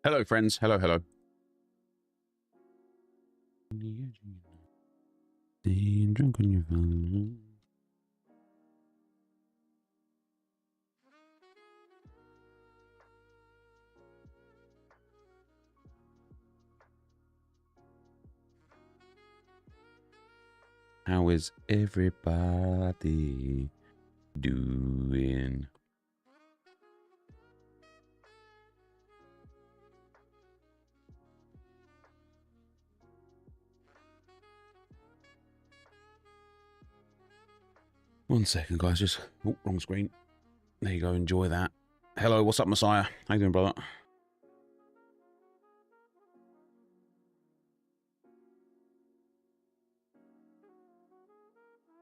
Hello, friends. Hello, hello. Drink on your phone. How is everybody doing? One second, guys. Just wrong screen. There you go. Enjoy that. Hello, what's up, Messiah? How you doing, brother?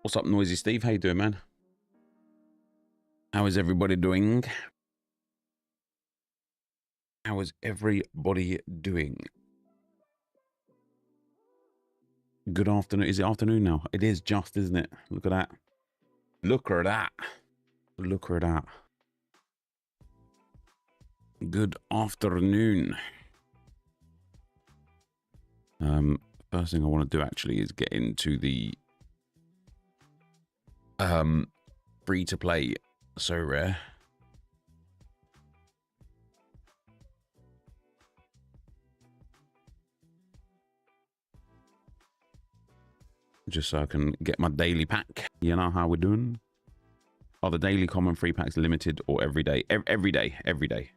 What's up, Noisy Steve? How you doing, man? How is everybody doing? How is everybody doing? Good afternoon. Is it afternoon now? It is just, isn't it? Look at that. Look at that. Look at that. Good afternoon. First thing I want to do actually is get into the free to play. So rare. Just so I can get my daily pack. You know how we're doing? Are the daily common free packs limited or every day? Every day. Every day.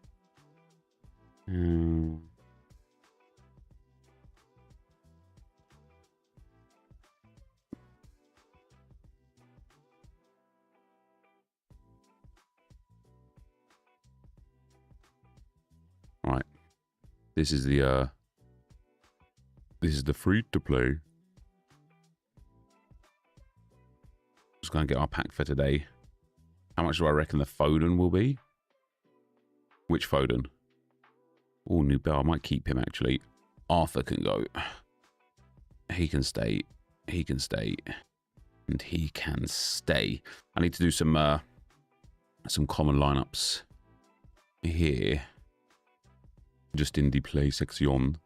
Right. This is the free to play. Just gonna get our pack for today. How much do I reckon the Foden will be? Which Foden? Oh, new bell. I might keep him actually. Arthur can go. He can stay. He can stay. And he can stay. I need to do some common lineups here. Just in the play section.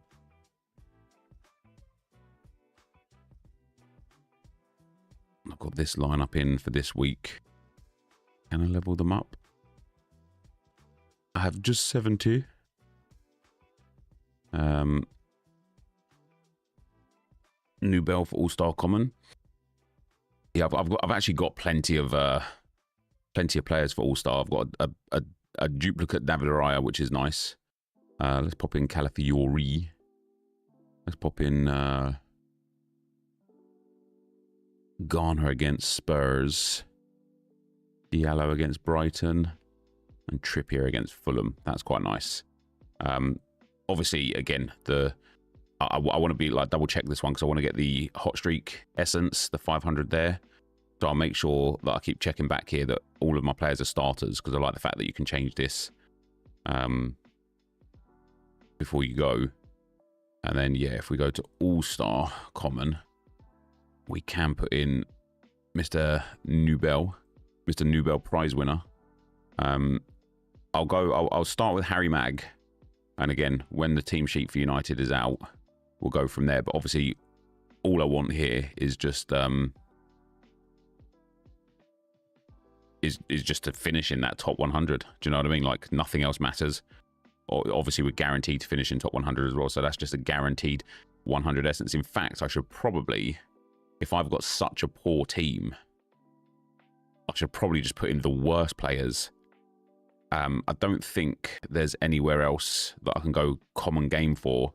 I've got this lineup in for this week. Can I level them up? I have just 70. New bell for All-Star Common. Yeah, I've actually got plenty of players for All-Star. I've got a duplicate David Araya, which is nice. Let's pop in Calafiori. Let's pop in Garner against Spurs. Diallo against Brighton. And Trippier against Fulham. That's quite nice. Obviously, again, I want to be like double check this one because I want to get the hot streak essence, the 500 there. So I'll make sure that I keep checking back here that all of my players are starters because I like the fact that you can change this before you go. And then, yeah, if we go to All-Star Common, we can put in Mr. Nubel prize winner. I'll start with Harry Mag. And again, when the team sheet for United is out, we'll go from there. But obviously, all I want here is just is just to finish in that top 100. Do you know what I mean? Like nothing else matters. Obviously, we're guaranteed to finish in top 100 as well. So that's just a guaranteed 100 essence. In fact, I should probably, if I've got such a poor team, I should probably just put in the worst players. I don't think there's anywhere else that I can go common game for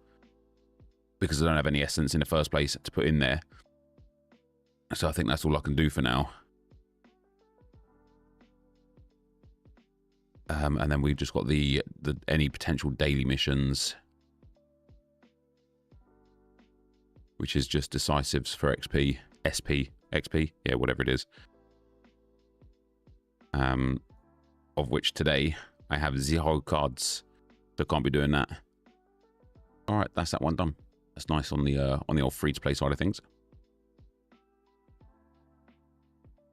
because I don't have any essence in the first place to put in there. So I think that's all I can do for now. And then we've just got the any potential daily missions, which is just decisives for XP, SP, XP, yeah, whatever it is. Of which today I have 0 cards, so can't be doing that. All right, that's that one done. That's nice on the old free to play side of things.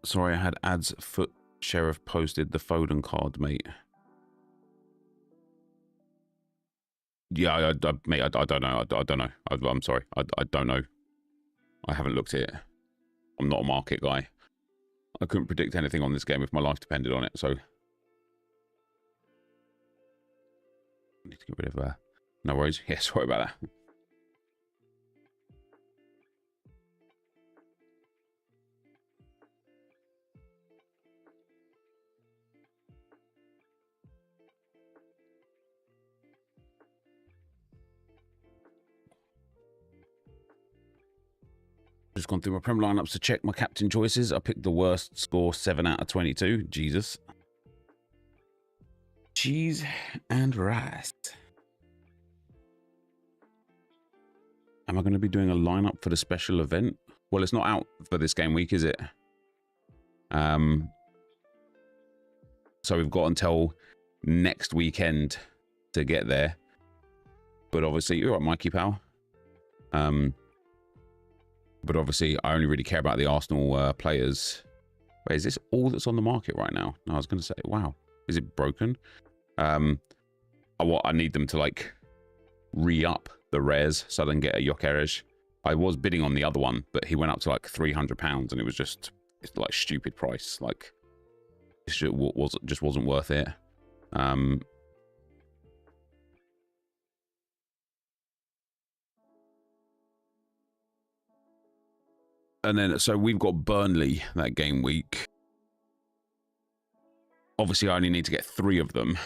Sorry, I had ads. Foot Sheriff posted the Foden card, mate. Yeah, mate, I don't know. I don't know. I'm sorry. I don't know. I haven't looked at it. I'm not a market guy. I couldn't predict anything on this game if my life depended on it, so... I need to get rid of... no worries. Yeah, sorry about that. Just gone through my Prem lineups to check my captain choices. I picked the worst score, 7 out of 22. Jesus. Cheese and rice. Am I going to be doing a lineup for the special event? Well, it's not out for this game week, is it? So we've got until next weekend to get there. But obviously, you're right, Mikey pal. But obviously, I only really care about the Arsenal players. Wait, is this all that's on the market right now? No, I was going to say, wow, is it broken? I need them to like re-up the rares so I can get a Enquiries. I was bidding on the other one, but he went up to like £300, and it was just like stupid price. Like, it just wasn't worth it. And then, so we've got Burnley that game week. Obviously, I only need to get 3 of them.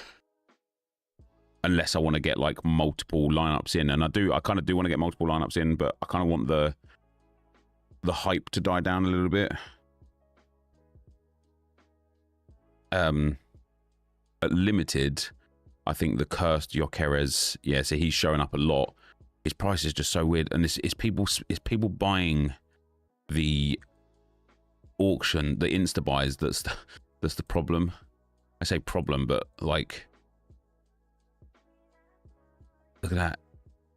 Unless I want to get like multiple lineups in. And I kind of do want to get multiple lineups in, but I kind of want the hype to die down a little bit. At limited, I think the cursed Enquiries, yeah, so he's showing up a lot. His price is just so weird. And it's people buying the auction, the insta buys, that's the problem. I say problem, but like, look at that,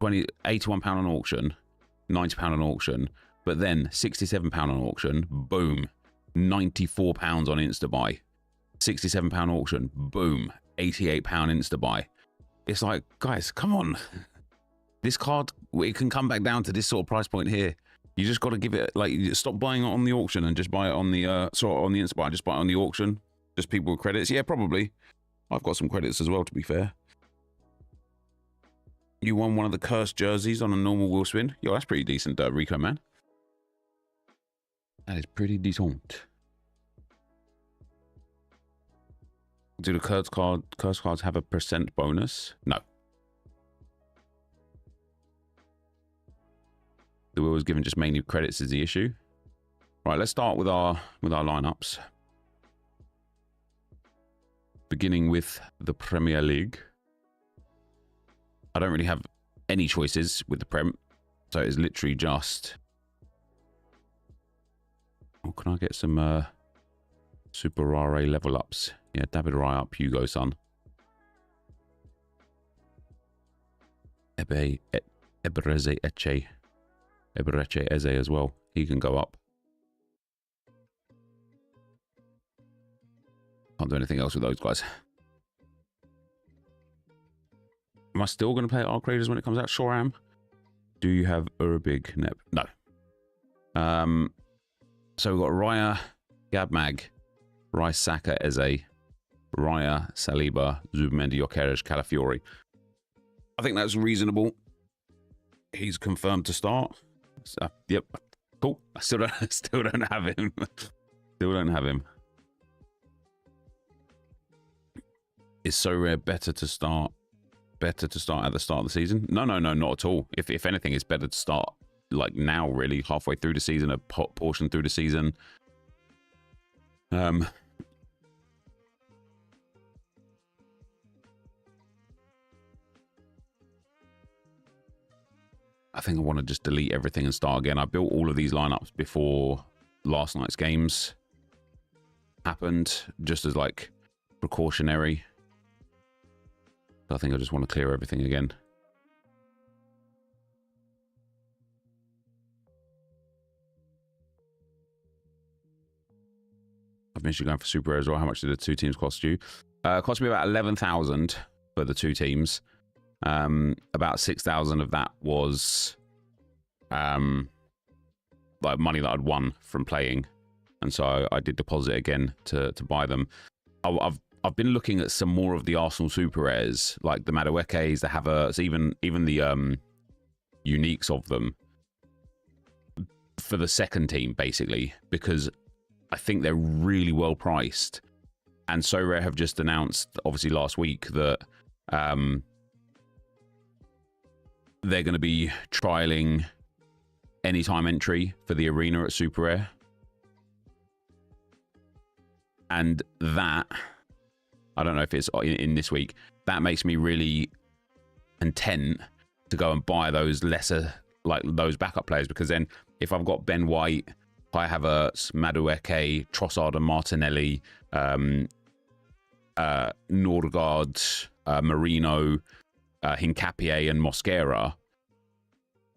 £81 on auction, £90 on auction, but then £67 on auction, boom, £94 on insta buy, £67 auction, boom, £88 insta buy. It's like, guys, come on. This card, it can come back down to this sort of price point here. You just got to give it, like, stop buying it on the auction and just buy it on the, on the Insta buy, just buy it on the auction. Just people with credits. Yeah, probably. I've got some credits as well, to be fair. You won one of the cursed jerseys on a normal wheel spin. Yo, that's pretty decent, Rico, man. That is pretty decent. Do the curse cards have a % bonus? No. The wheel was given just mainly credits is the issue. Right, let's start with our lineups. Beginning with the Premier League. I don't really have any choices with the Prem, so it's literally just... Oh, can I get some Super Rare level ups? Yeah, David Raya up, Hugo, son. Ebereche Eze as well. He can go up. Can't do anything else with those guys. Am I still going to play Arc Raiders when it comes out? Sure am. Do you have Urbig Nep? No. So we've got Raya, Gabmag, Rice, Saka, Eze, Raya, Saliba, Zubimendi, Enquiries, Calafiori. I think that's reasonable. He's confirmed to start. So, yep. Cool. I still don't have him. Still don't have him. Is So Rare better to start at the start of the season? No, not at all. If anything, it's better to start like now, really, halfway through the season, a portion through the season. I think I want to just delete everything and start again. I built all of these lineups before last night's games happened, just as like precautionary. I think I just want to clear everything again. submission going for super rare as well. How much did the 2 teams cost you? Cost me about 11,000 for the 2 teams. About 6,000 of that was like money that I'd won from playing, and so I did deposit again to buy them. I've been looking at some more of the Arsenal super rares, like the Maduekes, the Havertz, even the uniques of them for the second team, basically, because I think they're really well priced. And So Rare have just announced, obviously last week, that they're going to be trialing anytime entry for the arena at Super Rare. And that, I don't know if it's in this week, that makes me really content to go and buy those lesser, like those backup players, because then if I've got Ben White, Kai Havertz, Madueke, Trossard and Martinelli, Nordegaard, Marino, Hincapié and Mosquera,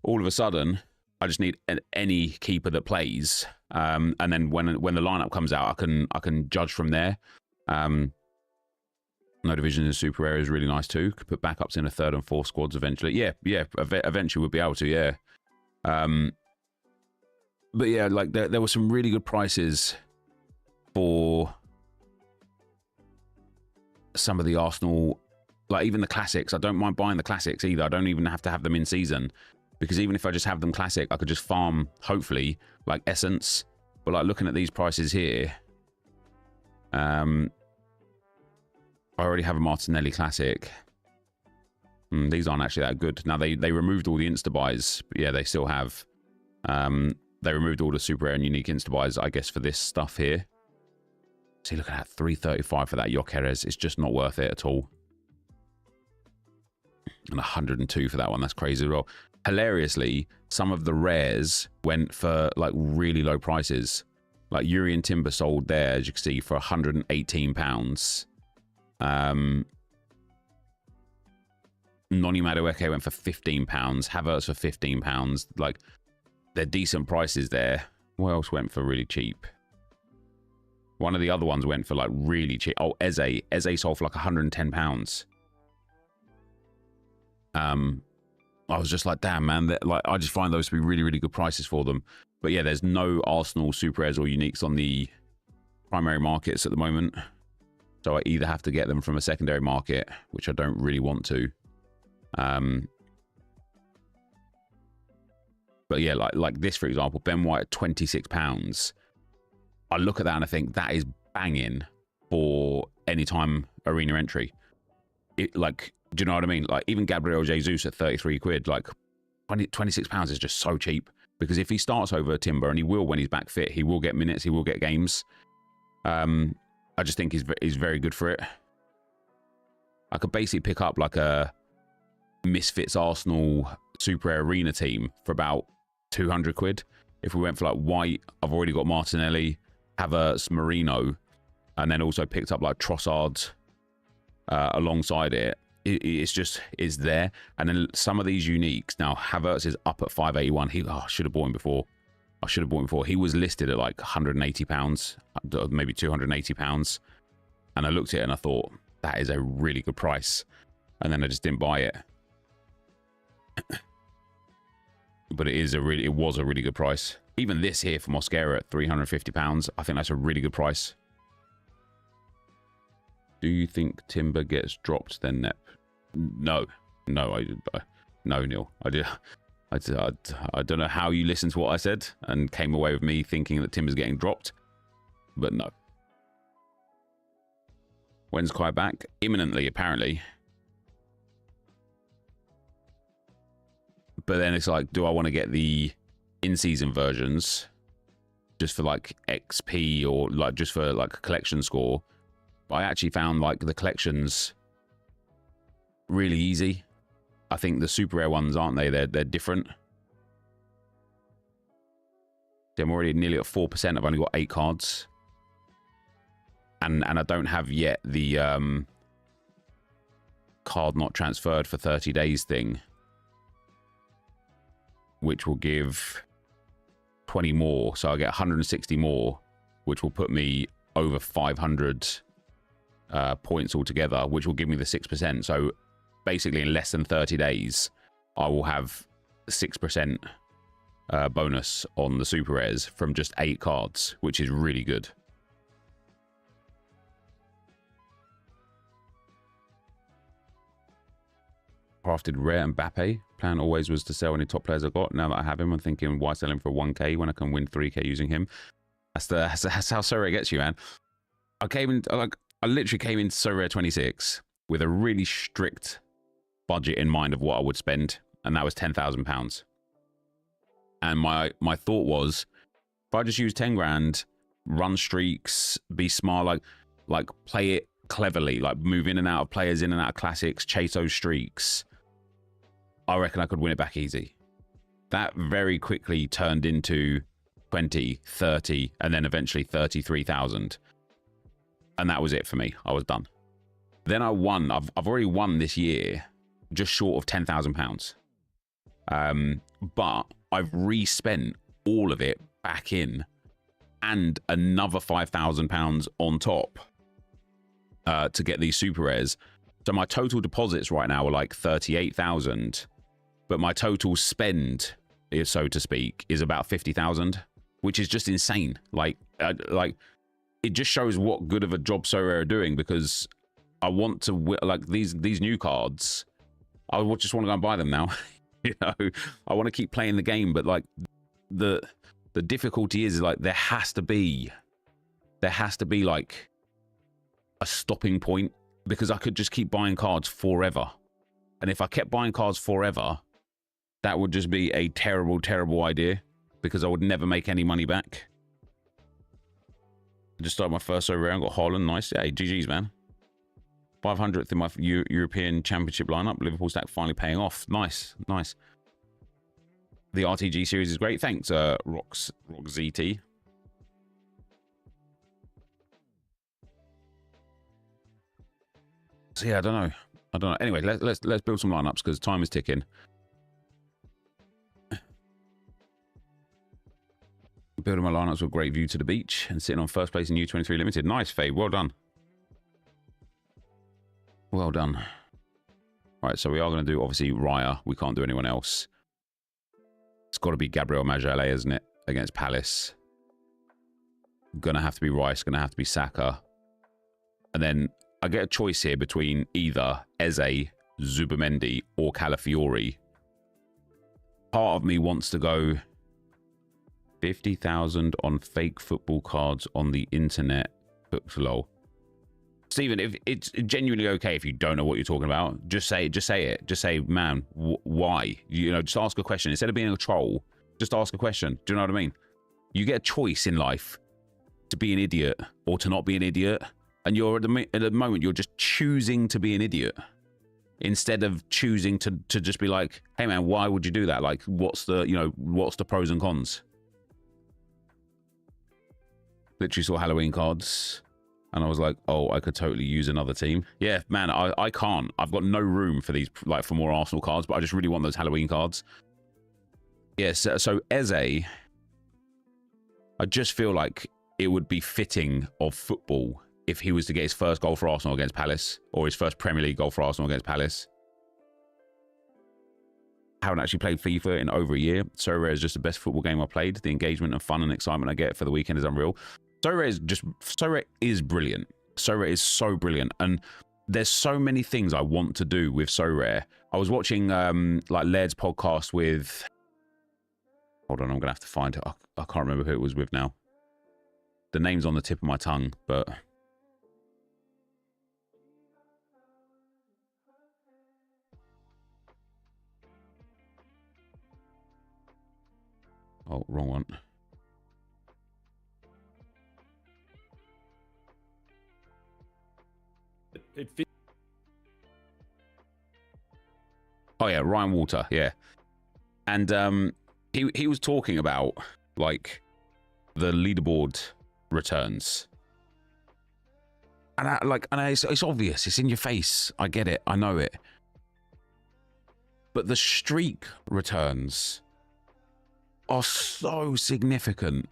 all of a sudden I just need any keeper that plays, and then when the lineup comes out, I can judge from there. No division in Super Rare is really nice too. Could put backups in a 3rd and 4th squads eventually. Yeah, eventually we'll be able to. Yeah, but yeah, like there were some really good prices for some of the Arsenal, like even the classics. I don't mind buying the classics either. I don't even have to have them in season, because even if I just have them classic, I could just farm, hopefully, like Essence. But like looking at these prices here, I already have a Martinelli classic. These aren't actually that good. Now they removed all the insta buys, but yeah, they still have. They removed all the super rare and unique insta buys, I guess, for this stuff here. See, look at that, 335 for that Jokeres. It's just not worth it at all. And 102 for that one. That's crazy as well. Hilariously, some of the rares went for like really low prices. Like Yuri and Timber sold there, as you can see, for £118. Noni Madueke went for £15. Havertz for £15. Like, they're decent prices there. What else went for really cheap? One of the other ones went for like really cheap. Oh, Eze. Eze sold for like £110. I was just like, damn, man. Like, I just find those to be really, really good prices for them. But yeah, there's no Arsenal super rares or uniques on the primary markets at the moment. So I either have to get them from a secondary market, which I don't really want to. But yeah, like this, for example, Ben White at £26. I look at that and I think that is banging for anytime arena entry. Like, do you know what I mean? Like, even Gabriel Jesus at 33 quid, like £26 is just so cheap, because if he starts over Timber, and he will when he's back fit, he will get minutes, he will get games. I just think he's very good for it. I could basically pick up like a Misfits Arsenal Super Rare Arena team for about 200 quid. If we went for like White, I've already got Martinelli, Havertz, Marino, and then also picked up like Trossard alongside it. It's there. And then some of these uniques, now Havertz is up at 581. I should have bought him before. He was listed at like £180, maybe £280. And I looked at it and I thought, that is a really good price. And then I just didn't buy it. But it was a really good price. Even this here for Mosquera at £350, I think that's a really good price. Do you think Timber gets dropped then, Nep? No, no, Neil. I don't know how you listened to what I said and came away with me thinking that Timber's getting dropped, but no. When's Kai back? Imminently, apparently. But then it's like, do I want to get the in-season versions just for like XP or like just for like a collection score? I actually found like the collections really easy. I think the super rare ones, aren't they? They're different. I'm already nearly at 4%. I've only got 8 cards. And I don't have yet the card not transferred for 30 days thing, which will give 20 more. So I get 160 more, which will put me over 500 points altogether, which will give me the 6%. So basically in less than 30 days, I will have 6% bonus on the super rares from just 8 cards, which is really good. Crafted rare Mbappe. Plan always was to sell any top players I got. Now that I have him, I'm thinking, why sell him for 1k when I can win 3k using him? That's how so rare gets you, man. I literally came into so rare 26 with a really strict budget in mind of what I would spend, and that was £10,000. And my thought was, if I just use 10 grand, run streaks, be smart, like play it cleverly, like move in and out of players, in and out of classics, chase those streaks, I reckon I could win it back easy. That very quickly turned into 20, 30, and then eventually 33,000. And that was it for me. I was done. Then I won. I've already won this year, just short of £10,000. But I've re-spent all of it back in, and another £5,000 on top to get these super rares. So my total deposits right now are like 38,000, but my total spend, so to speak, is about 50,000, which is just insane. Like it just shows what good of a job So Rare are doing, because I want to, like, these new cards, I just want to go and buy them now. You know, I want to keep playing the game, but like the difficulty is like there has to be like a stopping point, because I could just keep buying cards forever. And if I kept buying cards forever, that would just be a terrible, terrible idea, because I would never make any money back. I just started my first over round, got Holland, nice. Hey, GG's, man. 500th in my European Championship lineup. Liverpool stack finally paying off. Nice, nice. The RTG series is great. Thanks, RockZT. So yeah, I don't know. Anyway, let's build some lineups, because time is ticking. Building my lineups with great view to the beach and sitting on first place in U23 Limited. Nice, Faye. Well done. Well done. All right, so we are going to do, obviously, Raya. We can't do anyone else. It's got to be Gabriel Magalhaes, isn't it? Against Palace. Gonna have to be Rice. Gonna have to be Saka. And then I get a choice here between either Eze, Zubamendi, or Calafiori. Part of me wants to go 50,000 on fake football cards on the internet. Lol. Stephen, if it's genuinely okay if you don't know what you're talking about, just say it. Just say, man, why? You know, just ask a question. Instead of being a troll, just ask a question. Do you know what I mean? You get a choice in life to be an idiot or to not be an idiot. And you're at the moment, you're just choosing to be an idiot instead of choosing to just be like, hey, man, why would you do that? Like, what's the pros and cons? Literally saw Halloween cards. And I was like, oh, I could totally use another team. Yeah, man, I can't. I've got no room for these, like, for more Arsenal cards, but I just really want those Halloween cards. Yes, so Eze, I just feel like it would be fitting of football if he was to get his first goal for Arsenal against Palace, or his first Premier League goal for Arsenal against Palace. Haven't actually played FIFA in over a year. So Rare is just the best football game I played. The engagement and fun and excitement I get for the weekend is unreal. So Rare is brilliant. So Rare is so brilliant, and there's so many things I want to do with So Rare. I was watching like Laird's podcast with, hold on, I'm gonna have to find it. I can't remember who it was with now. The name's on the tip of my tongue, but oh, wrong one. Oh yeah, Ryan Walter, yeah. And he was talking about like the leaderboard returns. And it's obvious, it's in your face. I get it, I know it. But the streak returns are so significant.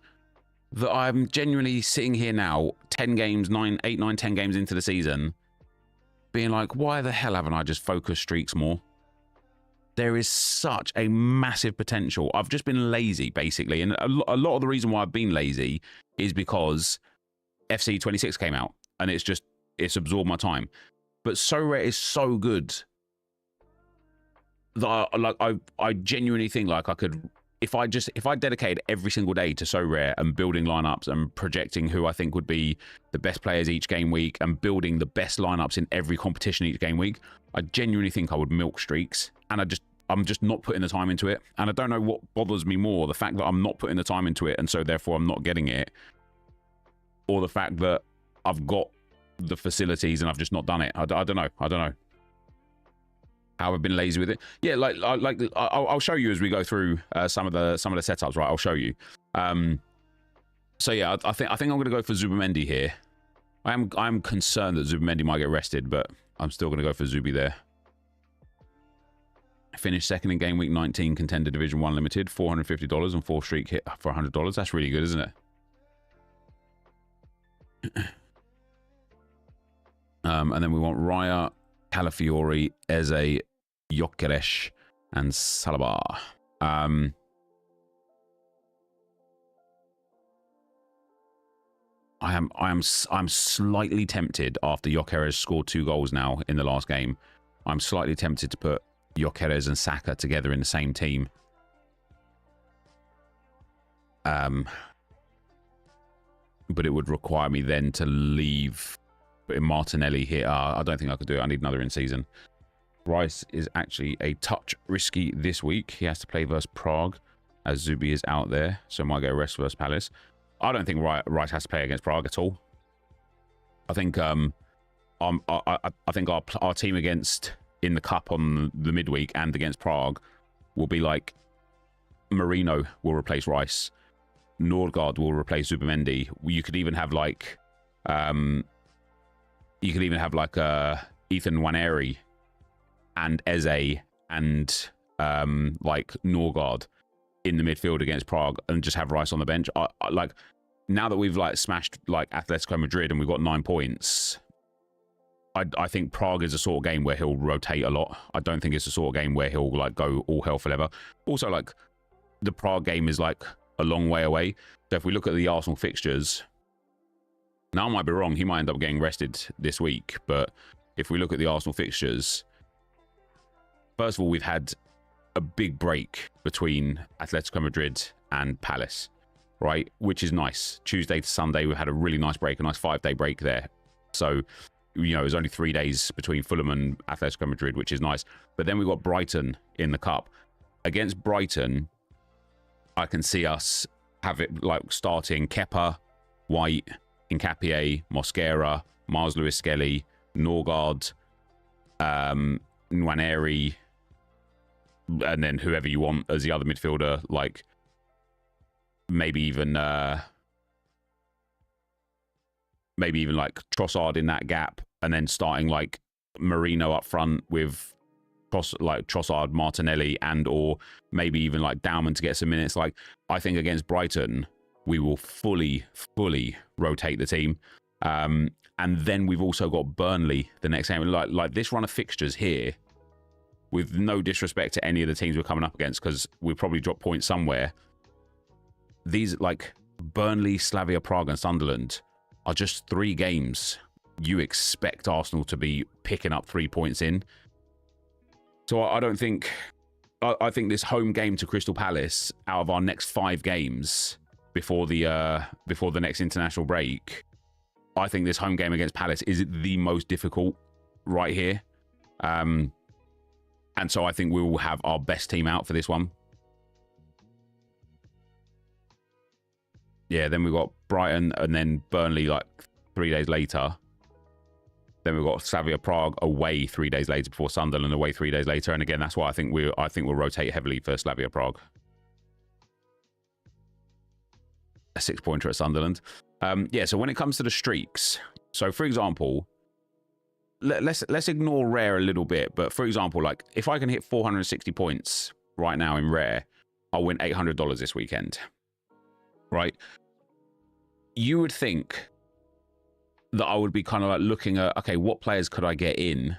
that I'm genuinely sitting here now, 10 games, 8, 9, 10 games into the season, being like, why the hell haven't I just focused streaks more? There is such a massive potential. I've just been lazy, basically. And a lot of the reason why I've been lazy is because FC 26 came out and it's absorbed my time. But So Rare is so good that I genuinely think like I could, if I dedicated every single day to So Rare and building lineups and projecting who I think would be the best players each game week and building the best lineups in every competition each game week, I genuinely think I would milk streaks. And I'm just not putting the time into it. And I don't know what bothers me more, the fact that I'm not putting the time into it and so therefore I'm not getting it, or the fact that I've got the facilities and I've just not done it. I don't know. How I've been lazy with it. Yeah, I'll show you as we go through some of the setups. Right, I'll show you. So yeah, I think I'm going to go for Zubimendi here. I'm concerned that Zubimendi might get rested, but I'm still going to go for Zubi there. Finished second in game week 19, contender Division 1 limited, $450 and 4 streak hit for $100. That's really good, isn't it? And then we want Raya, Calafiori, Eze, Gyökeres, and Saliba. I'm slightly tempted after Gyökeres scored 2 goals now in the last game. I'm slightly tempted to put Gyökeres and Saka together in the same team. But it would require me then to leave Martinelli here. I don't think I could do it. I need another in season. Rice is actually a touch risky this week. He has to play versus Prague as Zubi is out there. So might get a rest versus Palace. I don't think Rice has to play against Prague at all. I think I think our team against in the cup on the midweek and against Prague will be like Marino will replace Rice, Nordgaard will replace Zubimendi. You could even have like Ethan Nwaneri and Eze and like Nordgaard in the midfield against Prague and just have Rice on the bench. I like now that we've like smashed like Atletico Madrid and we've got 9 points. I think Prague is a sort of game where he'll rotate a lot. I don't think it's a sort of game where he'll like go all hell for leather. Also, like the Prague game is like a long way away. So if we look at the Arsenal fixtures, now I might be wrong. He might end up getting rested this week. But if we look at the Arsenal fixtures, first of all, we've had a big break between Atletico Madrid and Palace, right? Which is nice. Tuesday to Sunday, we had a really nice break, a nice 5-day break there. So, you know, it was only 3 days between Fulham and Atletico Madrid, which is nice. But then we got Brighton in the cup. Against Brighton, I can see us have it like starting Kepa, White, Hincapié, Mosquera, Miles Lewis-Skelly, Norgard, Nwaneri, and then whoever you want as the other midfielder, like maybe even like Trossard in that gap, and then starting like Marino up front with Trossard, Martinelli, and or maybe even like Dauman to get some minutes. Like I think against Brighton, we will fully rotate the team. And then we've also got Burnley the next game. Like this run of fixtures here, with no disrespect to any of the teams we're coming up against, because we'll probably drop points somewhere. These like Burnley, Slavia Prague, and Sunderland are just 3 games you expect Arsenal to be picking up 3 points in. So I don't think... I think this home game to Crystal Palace out of our next 5 games before the next international break, I think this home game against Palace is the most difficult right here. And so I think we will have our best team out for this one. Yeah, then we've got Brighton and then Burnley like 3 days later. Then we've got Slavia Prague away 3 days later before Sunderland away 3 days later. And again, that's why I think we'll rotate heavily for Slavia Prague. A 6-pointer at Sunderland. Yeah, so when it comes to the streaks, so for example, let's ignore Rare a little bit. But for example, like if I can hit 460 points right now in Rare, I'll win $800 this weekend. Right? you would think that I would be kind of like looking at, okay, what players could I get in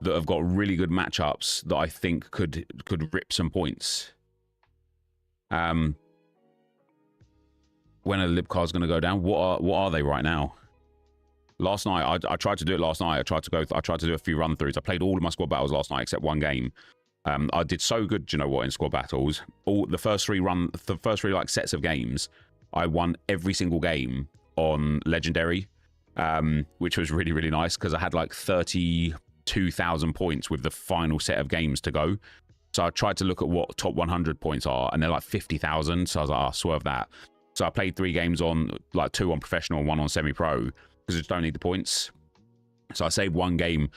that have got really good matchups that I think could rip some points. When are the lib cards going to go down? What are they right now? Last night, I tried to do it last night. I tried to do a few run throughs. I played all of my squad battles last night except one game. I did so good, do you know what, in squad battles. The first three like sets of games, I won every single game on legendary, which was really, really nice because I had like 32,000 points with the final set of games to go. So I tried to look at what top 100 points are, and they're like 50,000. So I was like, oh, swerve that. So I played 3 games on, like 2 on professional and 1 on semi-pro, because I just don't need the points. So I saved 1 game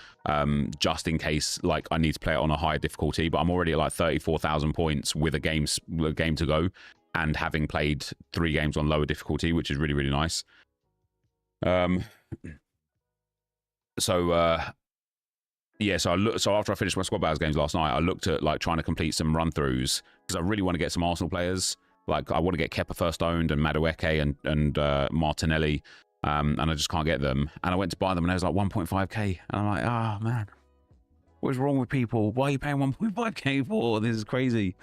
just in case, like, I need to play it on a higher difficulty. But I'm already at like 34,000 points with a game to go, and having played 3 games on lower difficulty, which is really, really nice. Yeah, so after I finished my squad battles games last night, I looked at like trying to complete some run throughs because I really want to get some Arsenal players. Like, I want to get Kepa first owned and Madueke and Martinelli, and I just can't get them. And I went to buy them, and it was like 1.5k, and I'm like, oh man, what's wrong with people? Why are you paying 1.5k for? This is crazy.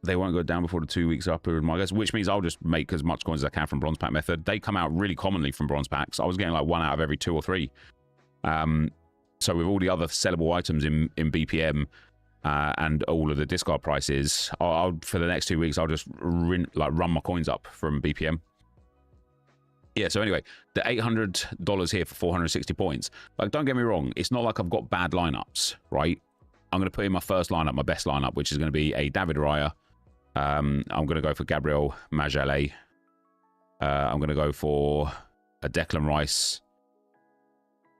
They won't go down before the 2 weeks up, my guess, which means I'll just make as much coins as I can from bronze pack method. They come out really commonly from bronze packs. I was getting like 1 out of every 2 or 3. So with all the other sellable items in BPM and all of the discard prices, I'll for the next 2 weeks I'll just run my coins up from BPM. Yeah, so anyway, the $800 here for 460 points. Like, don't get me wrong, it's not like I've got bad lineups, right? I'm going to put in my first lineup, my best lineup, which is going to be a David Raya. I'm going to go for Gabriel Magalhaes. I'm going to go for a Declan Rice.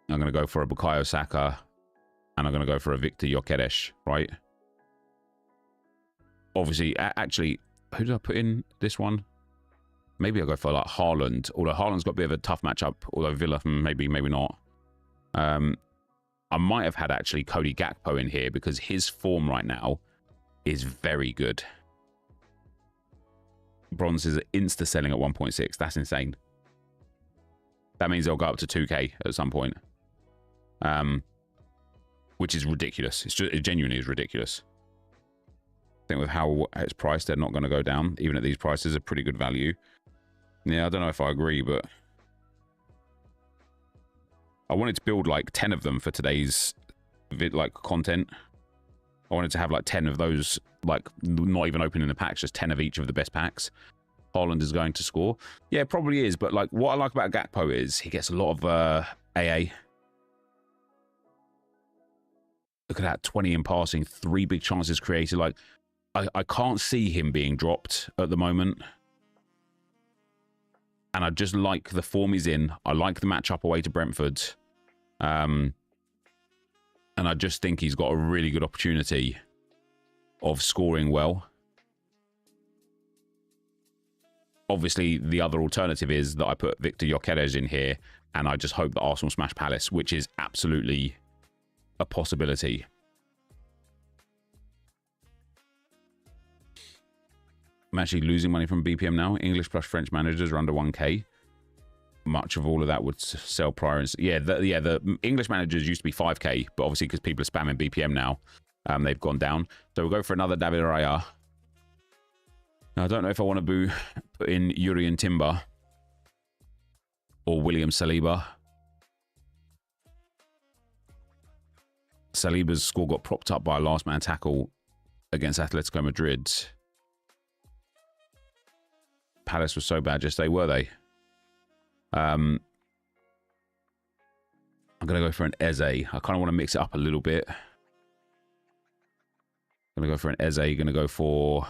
I'm going to go for a Bukayo Saka. And I'm going to go for a Victor Gyökeres, right? Obviously, actually, who did I put in this one? Maybe I'll go for like Haaland. Although Haaland's got a bit of a tough matchup. Although Villa, maybe not. I might have had actually Cody Gakpo in here because his form right now is very good. Bronze is insta-selling at 1.6. That's insane. That means they'll go up to 2k at some point. Which is ridiculous. It genuinely is ridiculous. I think with how it's priced, they're not going to go down. Even at these prices, a pretty good value. Yeah, I don't know if I agree, but I wanted to build like 10 of them for today's content. I wanted to have like 10 of those, like not even opening the packs, just 10 of each of the best packs. Haaland is going to score. Yeah, it probably is, but like what I like about Gakpo is he gets a lot of AA. Look at that, 20 in passing, 3 big chances created. Like, I can't see him being dropped at the moment. And I just like the form he's in. I like the matchup away to Brentford. And I just think he's got a really good opportunity of scoring well. Obviously, the other alternative is that I put Victor Gyökeres in here, and I just hope that Arsenal smash Palace, which is absolutely a possibility. I'm actually losing money from BPM now. English plus French managers are under 1k. Much of all of that would sell prior. Yeah, the English managers used to be 5k, but obviously because people are spamming BPM now, they've gone down. So we'll go for another David Raya. Now, I don't know if I want to put in Yuri and Timber or William Saliba. Saliba's score got propped up by a last-man tackle against Atletico Madrid. Palace was so bad yesterday, were they? I'm going to go for an Eze. I kind of want to mix it up a little bit. I'm going to go for an Eze. Going to go for...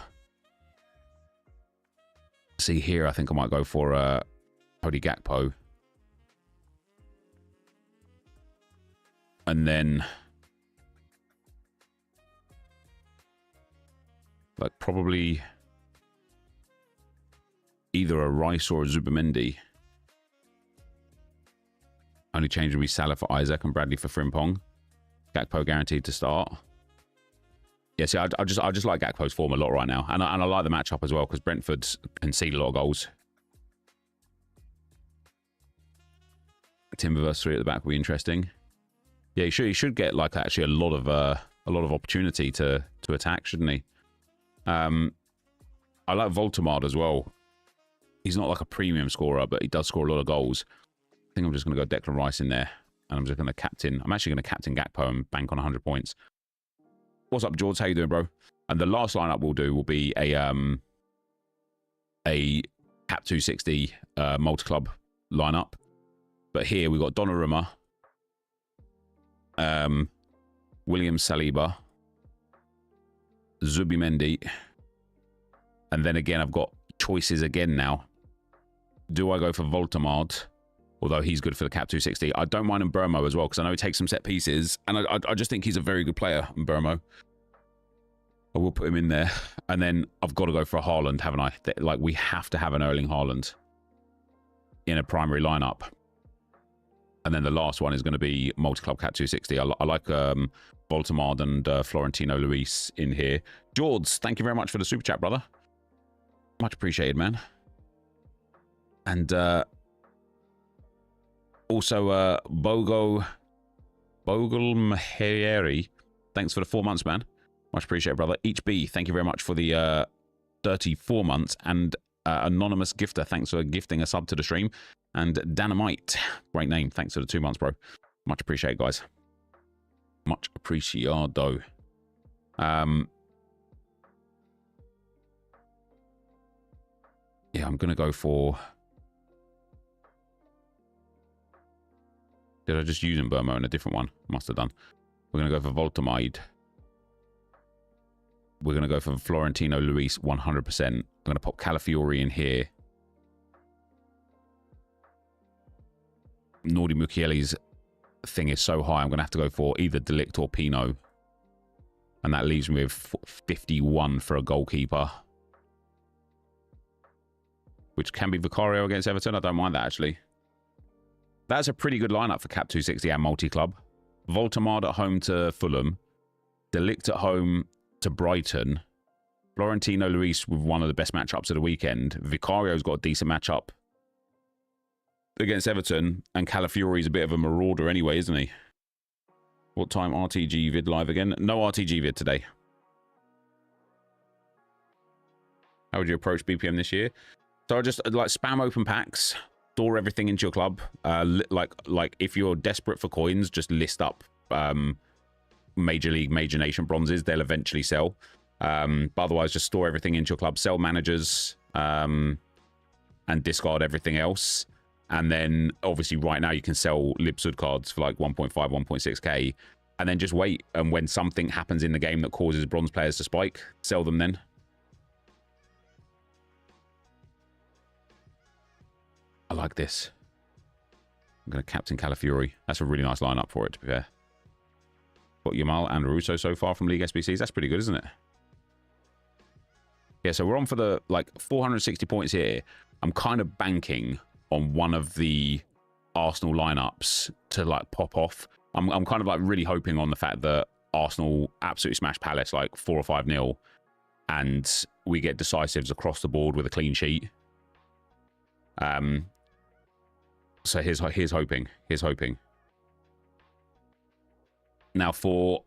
See here, I think I might go for Cody Gakpo. And then... like probably either a Rice or a Zubamendi. Only change will be Salah for Isaac and Bradley for Frimpong. Gakpo guaranteed to start. Yeah, see, I just like Gakpo's form a lot right now, and I like the matchup as well because Brentford concede a lot of goals. Timber versus 3 at the back will be interesting. Yeah, he should get like actually a lot of opportunity to attack, shouldn't he? I like Voltemard as well. He's not like a premium scorer, but he does score a lot of goals. I think I'm just going to go Declan Rice in there, and I'm just going to captain. I'm actually going to captain Gakpo and bank on 100 points. What's up, George? How you doing, bro? And the last lineup we'll do will be a Cap 260 multi-club lineup. But here we've got Donnarumma, William Saliba, Zubimendi, and then again I've got choices again now. Do I go for Voltemard? Although he's good for the Cap 260. I don't mind Mbermo as well because I know he takes some set pieces, and I just think he's a very good player, Mbermo. I will put him in there. And then I've got to go for a Haaland, haven't I? Like, we have to have an Erling Haaland in a primary lineup. And then the last one is going to be multi-club Cat 260. I like Voltemard and Florentino Luis in here. George, thank you very much for the super chat, brother. Much appreciated, man. And also Bogelmheri, thanks for the 4 months, man. Much appreciated, brother. Each B, thank you very much for the 34 months. And Anonymous Gifter, thanks for gifting a sub to the stream. And Dynamite, great name. Thanks for the 2 months, bro. Much appreciated, guys. Much appreciado. Yeah, I'm going to go for... Did I just use Mbermo in a different one? Must have done. We're going to go for Voltemide. We're going to go for Florentino Luis 100%. I'm going to pop Calafiori in here. Nordi Mukiele's thing is so high, I'm going to have to go for either Delict or Pino. And that leaves me with 51 for a goalkeeper. Which can be Vicario against Everton. I don't mind that, actually. That's a pretty good lineup for Cap 260 and multi-club. Voltemard at home to Fulham. Delict at home to Brighton. Florentino Luis with one of the best matchups of the weekend. Vicario's got a decent matchup against Everton, and Calafiori's a bit of a marauder anyway, isn't he? What time RTG vid live again? No RTG vid today. How would you approach BPM this year? So I just like spam open packs, store everything into your club. Like if you're desperate for coins, just list up Major League, Major Nation bronzes. They'll eventually sell. But otherwise, just store everything into your club, sell managers, and discard everything else. And then obviously right now you can sell Libsud cards for like 1.5, 1.6k, and then just wait. And when something happens in the game that causes bronze players to spike, sell them then. I like this. I'm going to captain Calafiori. That's a really nice lineup for it, to be fair. Got Yamal and Russo so far from League SBCs. That's pretty good, isn't it? Yeah, so we're on for the like 460 points here. I'm kind of banking on one of the Arsenal lineups to like pop off. I'm kind of like really hoping on the fact that Arsenal absolutely smash Palace like 4 or 5-0, and we get decisives across the board with a clean sheet. So here's hoping. Here's hoping. Now for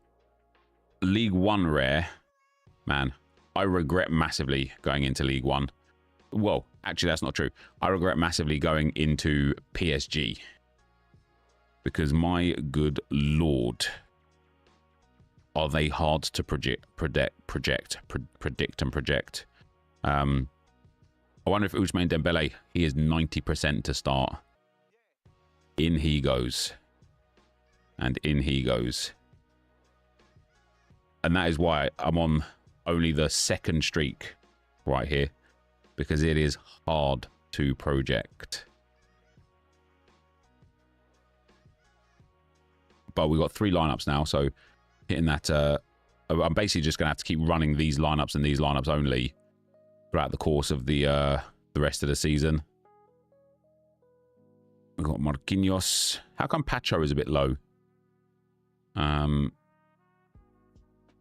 League One rare, man, I regret massively going into League One. Well, actually, that's not true. I regret massively going into PSG. Because my good lord, are they hard to predict and project. I wonder if Ousmane Dembele, he is 90% to start. In he goes. And in he goes. And that is why I'm on only the second streak right here. Because it is hard to project. But we've got 3 lineups now, so hitting that... I'm basically just going to have to keep running these lineups and these lineups only throughout the course of the rest of the season. We've got Marquinhos. How come Pacho is a bit low?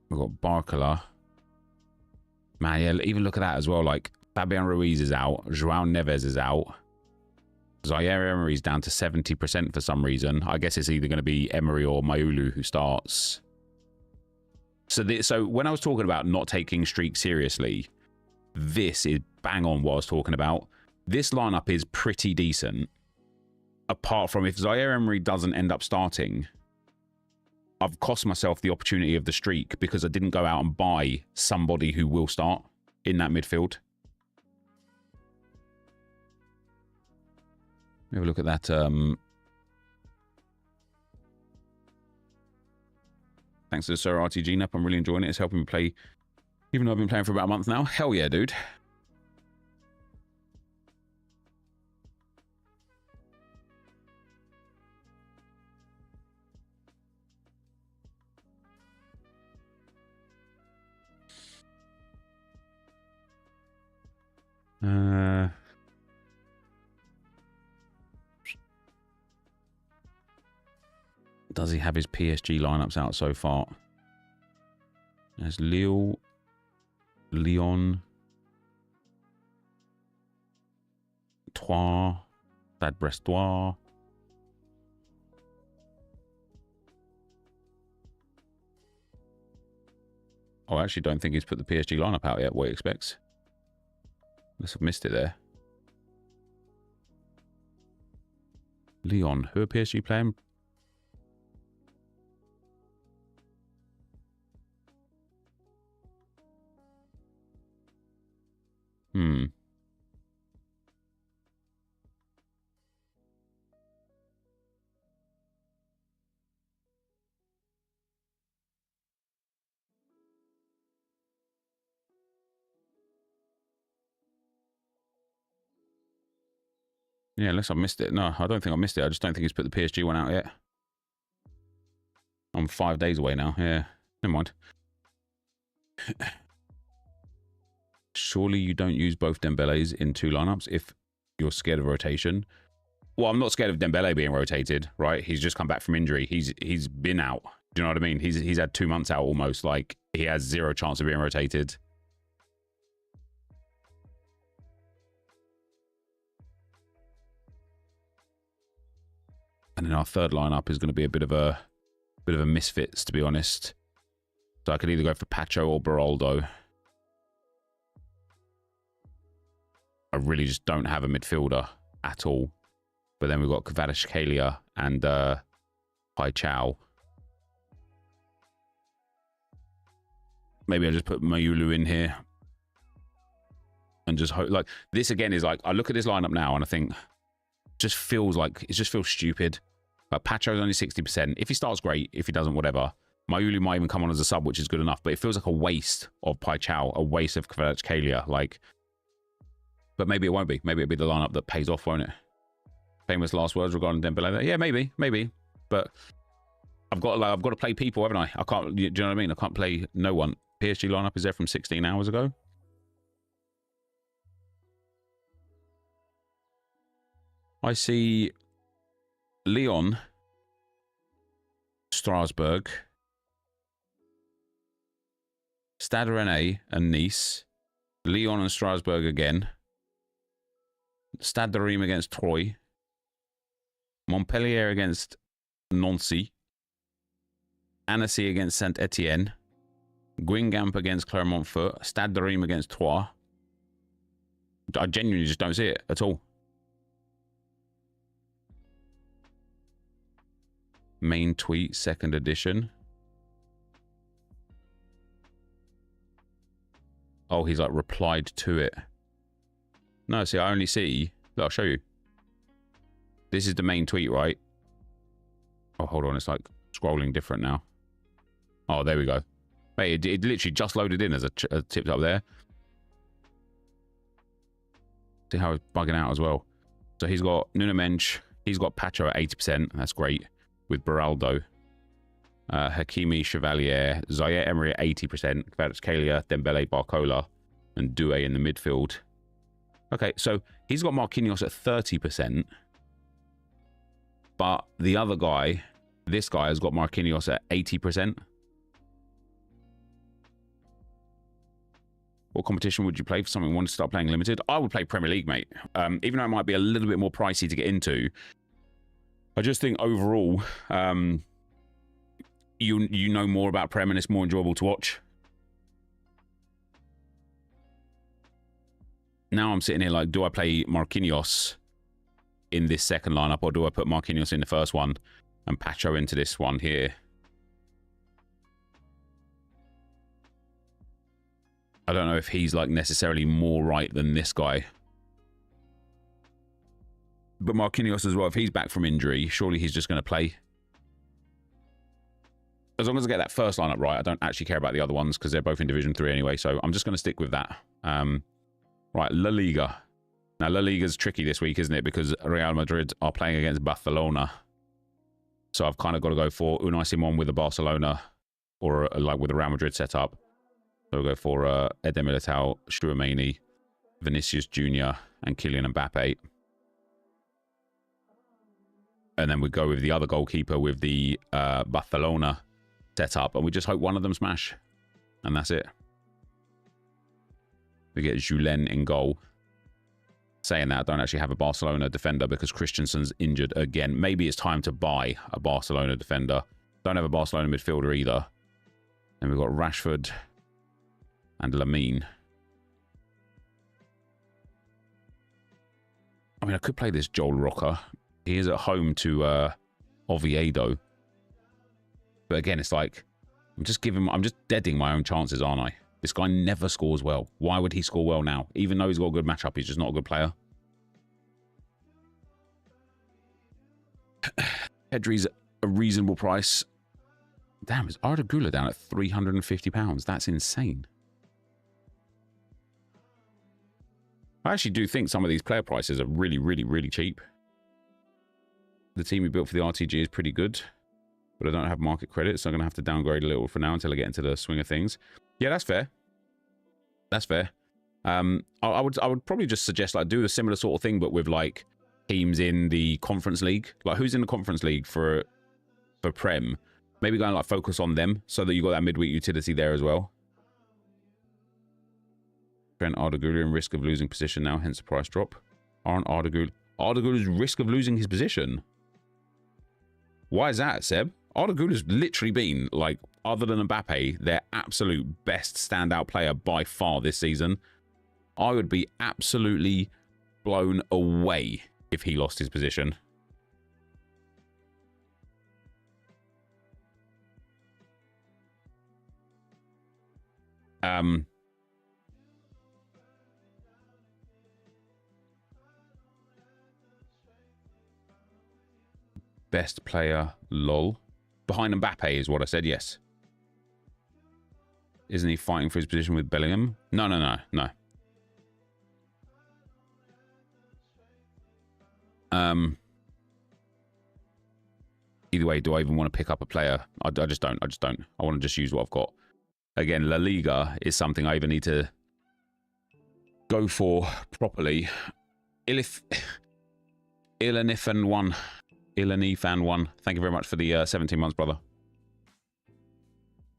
We've got Barcola. Man, yeah, even look at that as well. Like, Fabian Ruiz is out. João Neves is out. Zaire Emery's down to 70% for some reason. I guess it's either going to be Emery or Mayulu who starts. So when I was talking about not taking streaks seriously, this is bang on what I was talking about. This lineup is pretty decent. Apart from if Zaire Emery doesn't end up starting, I've cost myself the opportunity of the streak because I didn't go out and buy somebody who will start in that midfield. Have a look at that. Thanks to Sir RTG Nep. I'm really enjoying it. It's helping me play, even though I've been playing for about a month now. Hell yeah, dude. Does he have his PSG lineups out so far? There's Lille, Lyon, Troyes, Stade Brestois. Oh, I actually don't think he's put the PSG lineup out yet, what he expects. Unless I've missed it there. Lyon, who are PSG playing? Yeah, unless I've missed it. No, I don't think I missed it. I just don't think he's put the PSG one out yet. I'm 5 days away now. Yeah, never mind. Surely you don't use both Dembélés in 2 lineups if you're scared of rotation. Well, I'm not scared of Dembélé being rotated, right? He's just come back from injury. He's been out. Do you know what I mean? He's had 2 months out almost. Like, he has 0 chance of being rotated. And then our third lineup is going to be a bit of a misfits, to be honest. So I could either go for Pacho or Beraldo. I really just don't have a midfielder at all. But then we've got Kvaratskhelia and Pai Chow. Maybe I just put Mayulu in here. And just hope, like, this again is like, I look at this lineup now and I think, it just feels stupid. Like, Pacho's only 60%. If he starts, great. If he doesn't, whatever. Mayulu might even come on as a sub, which is good enough. But it feels like a waste of Pai Chow, a waste of Kvaratskhelia. Like, but maybe it won't be. Maybe it'll be the lineup that pays off, won't it? Famous last words regarding Dembélé. Yeah, maybe. But I've got to play people, haven't I? I can't. Do you know what I mean? I can't play no one. PSG lineup is there from 16 hours ago. I see Lyon, Strasbourg, Stade Rennais and Nice, Lyon and Strasbourg again, Stade de Reims against Troyes, Montpellier against Nancy, Annecy against Saint-Etienne, Guingamp against Clermont-Foot, Stade de Reims against Troyes. I genuinely just don't see it at all. Main tweet, 2nd edition. Oh, he's like replied to it. No, see, I only see... Look, I'll show you. This is the main tweet, right? Oh, hold on. It's like scrolling different now. Oh, there we go. Wait, it literally just loaded in as a tip up there. See how it's bugging out as well. So he's got Nuno Mensch. He's got Pacho at 80%. That's great. With Beraldo. Hakimi, Chevalier. Zaire Emery at 80%. Kvaratskhelia, Dembele, Barcola. And Doué in the midfield. Okay, so he's got Marquinhos at 30%. But the other guy, this guy, has got Marquinhos at 80%. What competition would you play for someone who wanted to start playing limited? I would play Premier League, mate. Even though it might be a little bit more pricey to get into, I just think overall, you know more about Prem and it's more enjoyable to watch. Now I'm sitting here like, do I play Marquinhos in this second lineup, or do I put Marquinhos in the first one and Pacho into this one here? I don't know if he's like necessarily more right than this guy. But Marquinhos as well, if he's back from injury, surely he's just going to play. As long as I get that first lineup right, I don't actually care about the other ones because they're both in Division 3 anyway, so I'm just going to stick with that. Right, La Liga. Now, La Liga's tricky this week, isn't it? Because Real Madrid are playing against Barcelona. So I've kind of got to go for Unai Simon with a Barcelona or like with a Real Madrid setup. So we'll go for Eder Militao, Tchouameni, Vinicius Jr. and Kylian Mbappe. And then we go with the other goalkeeper with the Barcelona setup. And we just hope one of them smash. And that's it. We get Julen in goal. Saying that, I don't actually have a Barcelona defender because Christensen's injured again. Maybe it's time to buy a Barcelona defender. Don't have a Barcelona midfielder either. And we've got Rashford and Lamine. I mean, I could play this Joel Rocker. He is at home to Oviedo. But again, it's like, I'm just deading my own chances, aren't I? This guy never scores well. Why would he score well now? Even though he's got a good matchup, he's just not a good player. Pedri's a reasonable price. Damn, is Arda Güler down at £350? That's insane. I actually do think some of these player prices are really, really, really cheap. The team we built for the RTG is pretty good, but I don't have market credit, so I'm going to have to downgrade a little for now until I get into the swing of things. Yeah, that's fair. That's fair. I would probably just suggest like do a similar sort of thing, but with like teams in the Conference League. Like who's in the Conference League for Prem? Maybe go and like focus on them so that you got that midweek utility there as well. Trent Arda-Güler in risk of losing position now, hence the price drop. Aren't Arda-Güler's risk of losing his position? Why is that, Seb? Arda-Güler's literally been, like, other than Mbappe, their absolute best standout player by far this season. I would be absolutely blown away if he lost his position. Best player, lol. Behind Mbappe is what I said, yes. Isn't he fighting for his position with Bellingham? No. Either way, do I even want to pick up a player? I just don't. I want to just use what I've got. Again, La Liga is something I even need to go for properly. Ilanifan 1. Thank you very much for the 17 months, brother.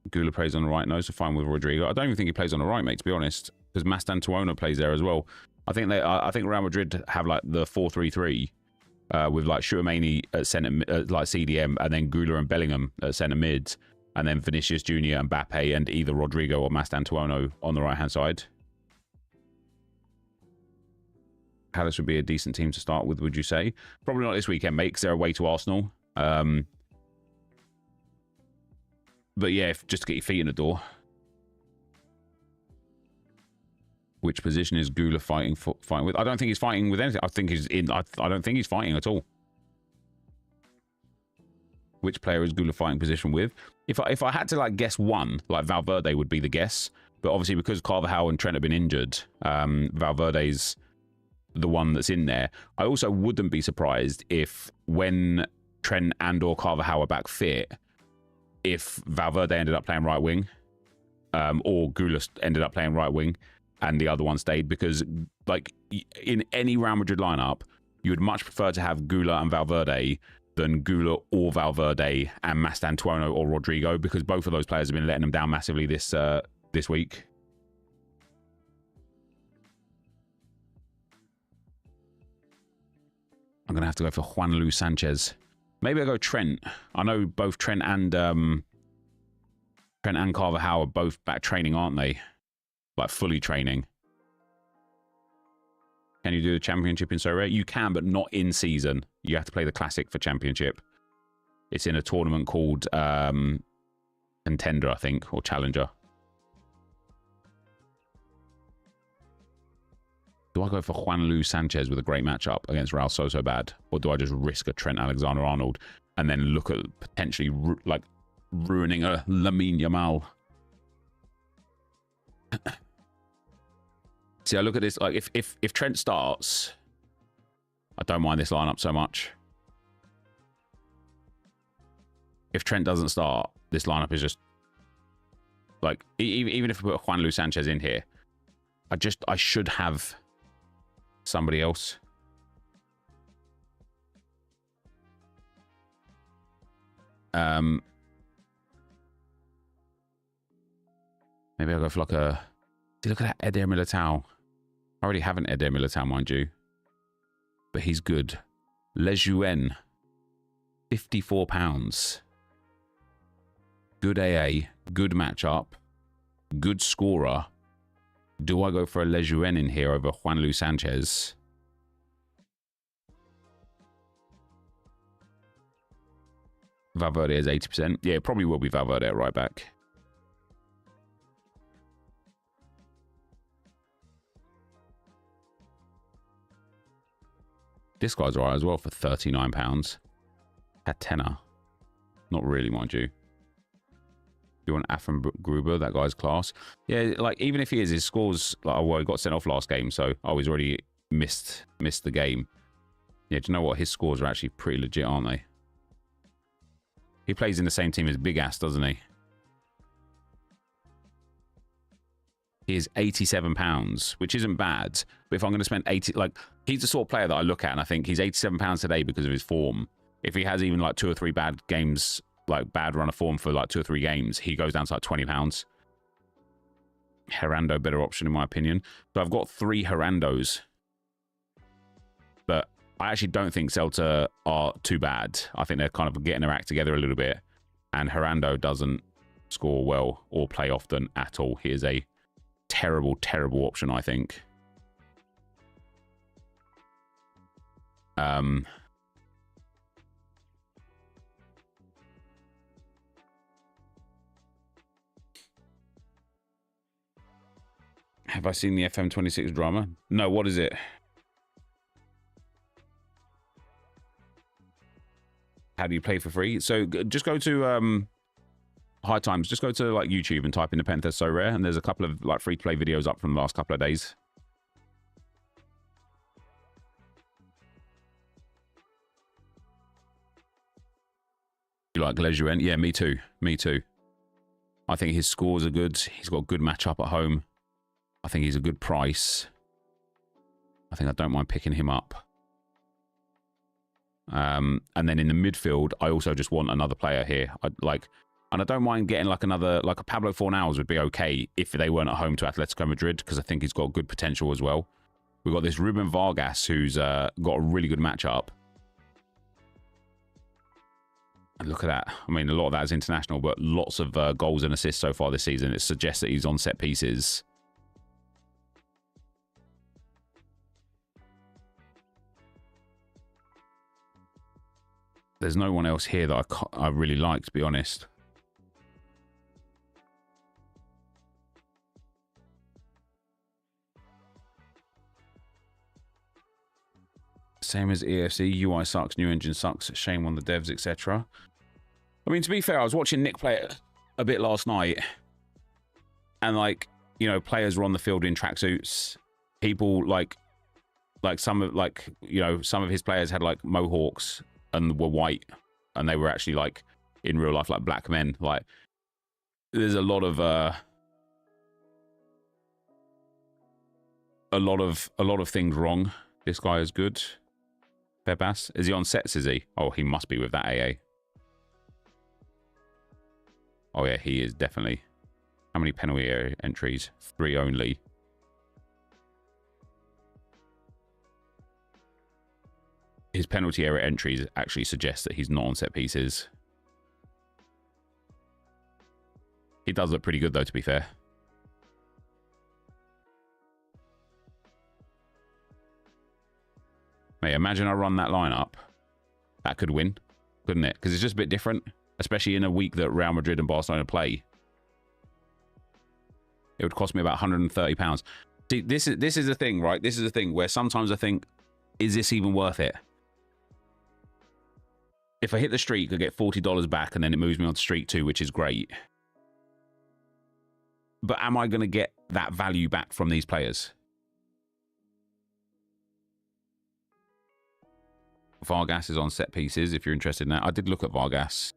Güler plays on the right, no, so fine with Rodrigo. I don't even think he plays on the right, mate, to be honest, because Mastantuono plays there as well. I think Real Madrid have like the 4-3-3 with like Tchouameni at centre, like CDM, and then Güler and Bellingham at centre mid, and then Vinicius Jr. and Mbappe and either Rodrigo or Mastantuono on the right hand side. Palace would be a decent team to start with, would you say? Probably not this weekend, mate, because they're away to Arsenal. But yeah, just to get your feet in the door. Which position is Güler fighting with? I don't think he's fighting with anything. I think he's in. I don't think he's fighting at all. Which player is Güler fighting position with? If I had to like guess one, like Valverde would be the guess. But obviously because Carvajal and Trent have been injured, Valverde's the one that's in there. I also wouldn't be surprised if when Trent and or Carvajal are back fit, if Valverde ended up playing right wing, or Güler ended up playing right wing, and the other one stayed, because like in any Real Madrid lineup, you would much prefer to have Güler and Valverde than Güler or Valverde and Mastantuono or Rodrigo, because both of those players have been letting them down massively this week. I'm going to have to go for Juanlu Sanchez. Maybe I go Trent. I know both Trent and Carvajal are both back training, aren't they? Like fully training. Can you do the championship in so rare? You can, but not in season. You have to play the classic for championship. It's in a tournament called Contender, I think, or Challenger. Do I go for Juanlu Sanchez with a great matchup against Raul Sociedad, or do I just risk a Trent Alexander-Arnold and then look at potentially like ruining a Lamine Yamal? See, I look at this, like if Trent starts, I don't mind this lineup so much. If Trent doesn't start, this lineup is just like, even if we put Juanlu Sanchez in here, I should have somebody else. Maybe I'll go for like a... See, look at that Eder Militao. I already have an Eder Militao, mind you. But he's good. Lejeune. £54. Good AA. Good matchup. Good scorer. Do I go for a Lejeune in here over Juanlu Sanchez? Valverde is 80%. Yeah, it probably will be Valverde at right back. This guy's alright as well for £39. At tenner. Not really, mind you. You want Afan Gruber, that guy's class. Yeah, like even if he is, his scores, like, oh, well, he got sent off last game, so he's already missed the game. Yeah, do you know what? His scores are actually pretty legit, aren't they? He plays in the same team as Big Ass, doesn't he? He is £87, which isn't bad. But if I'm going to spend 80, like, he's the sort of player that I look at and I think he's £87 today because of his form. If he has even like 2 or 3 bad games, like bad run of form for like 2 or 3 games, he goes down to like £20. Herando, better option in my opinion. So I've got 3 Herandos. But I actually don't think Celta are too bad. I think they're kind of getting their act together a little bit. And Herando doesn't score well or play often at all. He is a terrible, terrible option, I think. Have I seen the FM26 drama? No, what is it? How do you play for free? So just go to High Times. Just go to like YouTube and type in NepentheZ So Rare, and there's a couple of like free to play videos up from the last couple of days. You like Lejeune? Yeah, me too. Me too. I think his scores are good. He's got a good matchup at home. I think he's a good price. I think I don't mind picking him up. And then in the midfield, I also just want another player here. And I don't mind getting like another, like a Pablo Fornals would be okay if they weren't at home to Atletico Madrid, because I think he's got good potential as well. We've got this Ruben Vargas who's got a really good matchup. And look at that. I mean, a lot of that is international, but lots of goals and assists so far this season. It suggests that he's on set pieces. There's no one else here that I really like, to be honest. Same as EFC, UI sucks, new engine sucks, shame on the devs, etc. I mean, to be fair, I was watching Nick play it a bit last night, and like, you know, players were on the field in tracksuits. People like some of, like, you know, some of his players had like mohawks and were white, and they were actually like in real life like black men. Like, there's a lot of a lot of things wrong. This guy is good. Bebas, is he on sets? Is he? Oh, he must be with that AA. Oh yeah, he is definitely. How many penalty area entries? 3 only. his penalty area entries actually suggest that he's not on set pieces. He does look pretty good, though, to be fair. Mate, imagine I run that lineup. That could win, couldn't it? Because it's just a bit different, especially in a week that Real Madrid and Barcelona play. It would cost me about £130. See, this is the thing, right? This is the thing where sometimes I think, is this even worth it? If I hit the streak, I get $40 back, and then it moves me on to streak 2, which is great. But am I going to get that value back from these players? Vargas is on set pieces, if you're interested in that. I did look at Vargas.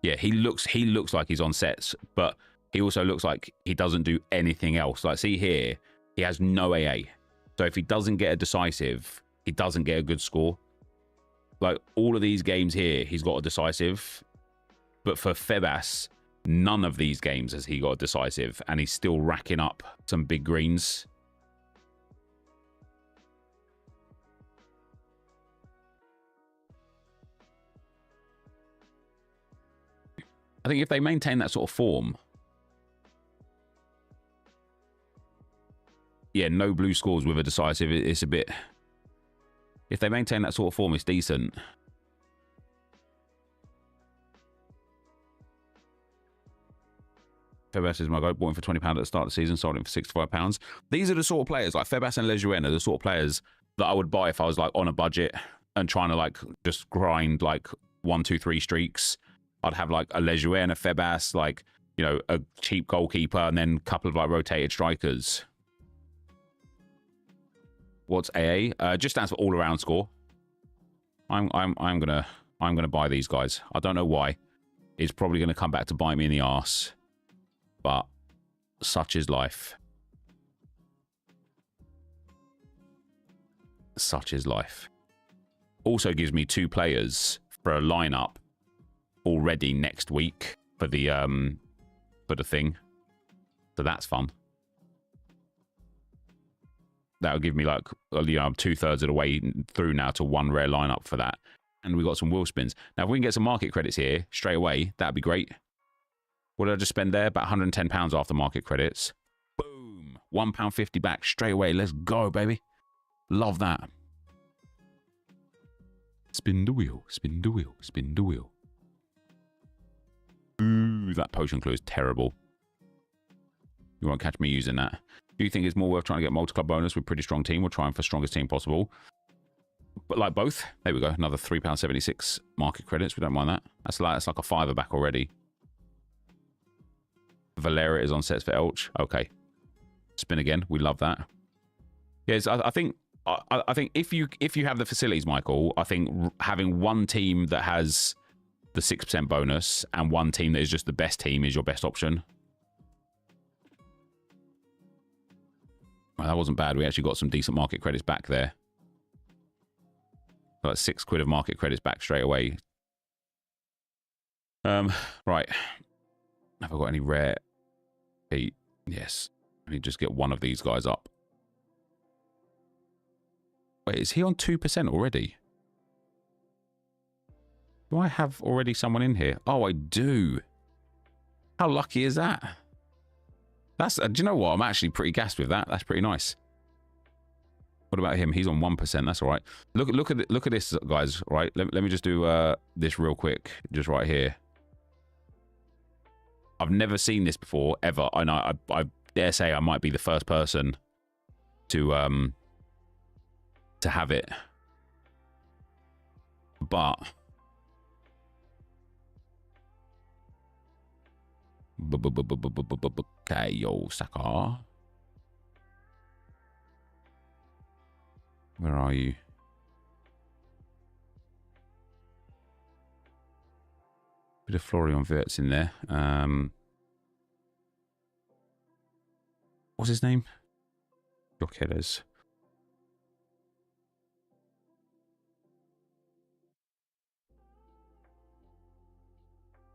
Yeah, he looks like he's on sets, but he also looks like he doesn't do anything else. Like, see here, he has no AA. So if he doesn't get a decisive, he doesn't get a good score. Like, all of these games here, he's got a decisive. But for Febas, none of these games has he got a decisive, and he's still racking up some big greens. I think if they maintain that sort of form, yeah, no blue scores with a decisive, it's a bit... If they maintain that sort of form, it's decent. Febas is my guy. Bought him for £20 at the start of the season, sold him for £65. These are the sort of players, like Febas and Lejeune are the sort of players that I would buy if I was like on a budget and trying to like just grind like 1, 2, 3 streaks. I'd have like a Lejeune, a Febas, like, you know, a cheap goalkeeper, and then a couple of like rotated strikers. What's AA? Just stands for all around score. I'm gonna buy these guys. I don't know why. It's probably gonna come back to bite me in the arse. But such is life. Such is life. Also gives me 2 players for a lineup already next week for the thing. So that's fun. That'll give me like, you know, I'm 2/3 of the way through now to 1 rare lineup for that. And we got some wheel spins. Now, if we can get some market credits here straight away, that'd be great. What did I just spend there? About £110 after market credits. Boom. £1.50 back straight away. Let's go, baby. Love that. Spin the wheel, spin the wheel, spin the wheel. Ooh, that potion clue is terrible. You won't catch me using that. Do you think it's more worth trying to get multi-club bonus with pretty strong team or trying for strongest team possible? But like both. There we go. Another £3.76 market credits. We don't mind that. That's like a £5 back already. Valera is on sets for Elch. Okay. Spin again. We love that. Yes, I think if you have the facilities, Michael, I think having one team that has the 6% bonus and one team that is just the best team is your best option. Well, that wasn't bad. We actually got some decent market credits back there. Like £6 of market credits back straight away. Right. Have I got any rare? Yes. Let me just get one of these guys up. Wait, is he on 2% already? Do I have already someone in here? Oh, I do. How lucky is that? That's, do you know what? I'm actually pretty gassed with that. That's pretty nice. What about him? He's on 1%. That's all right. Look at this, guys. Right. Let me just do this real quick. Just right here. I've never seen this before ever. I know. I dare say I might be the first person to have it. But okay, yo, Saka. Where are you? Bit of Florian Wirtz in there. What's his name? Jokeres.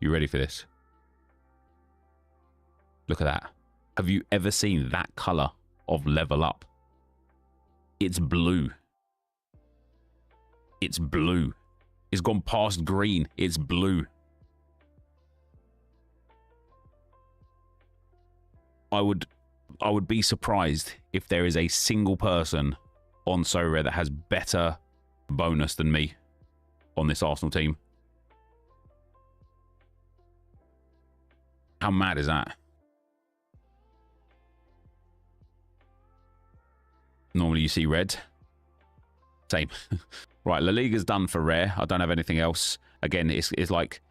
You ready for this? Look at that. Have you ever seen that color of level up? It's blue. It's blue. It's gone past green. It's blue. I would be surprised if there is a single person on So Rare that has better bonus than me on this Arsenal team. How mad is that? Normally you see red. Same. Right, La Liga's done for Rare. I don't have anything else. Again, it's like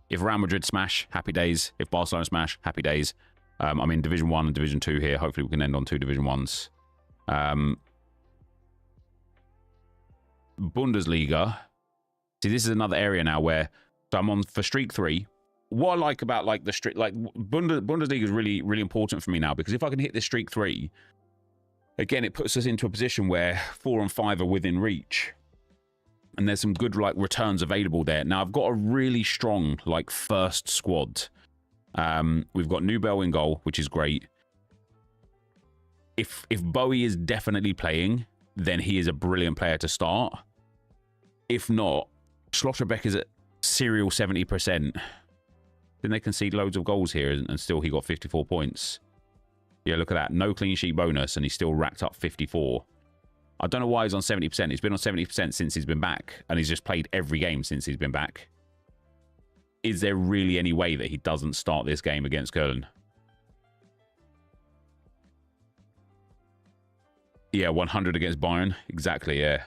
if Real Madrid smash, happy days. If Barcelona smash, happy days. I'm in Division 1 and Division 2 here. Hopefully we can end on 2 Division 1s. Bundesliga. See, this is another area now where so I'm on for streak 3. What I like about like the streak, like Bundesliga is really, really important for me now, because if I can hit this streak 3, again, it puts us into a position where 4 and 5 are within reach. And there's some good like returns available there. Now I've got a really strong like first squad. We've got Nubel in goal, which is great. If Bowie is definitely playing, then he is a brilliant player to start. If not, Schlotterbeck is at serial 70%. Didn't they concede loads of goals here and still he got 54 points? Yeah, look at that. No clean sheet bonus and he still racked up 54. I don't know why he's on 70%. He's been on 70% since he's been back, and he's just played every game since he's been back. Is there really any way that he doesn't start this game against Köln? Yeah, 100 against Bayern. Exactly, yeah.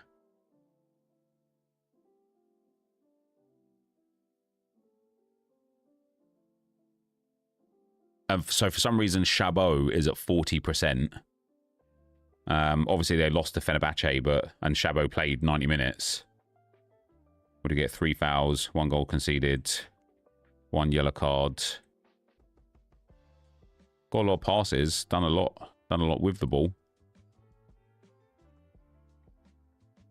So for some reason, Chabot is at 40%. Obviously, they lost to Fenerbahce, and Chabot played 90 minutes. Would he get 3 fouls, 1 goal conceded, 1 yellow card. Got a lot of passes, done a lot with the ball.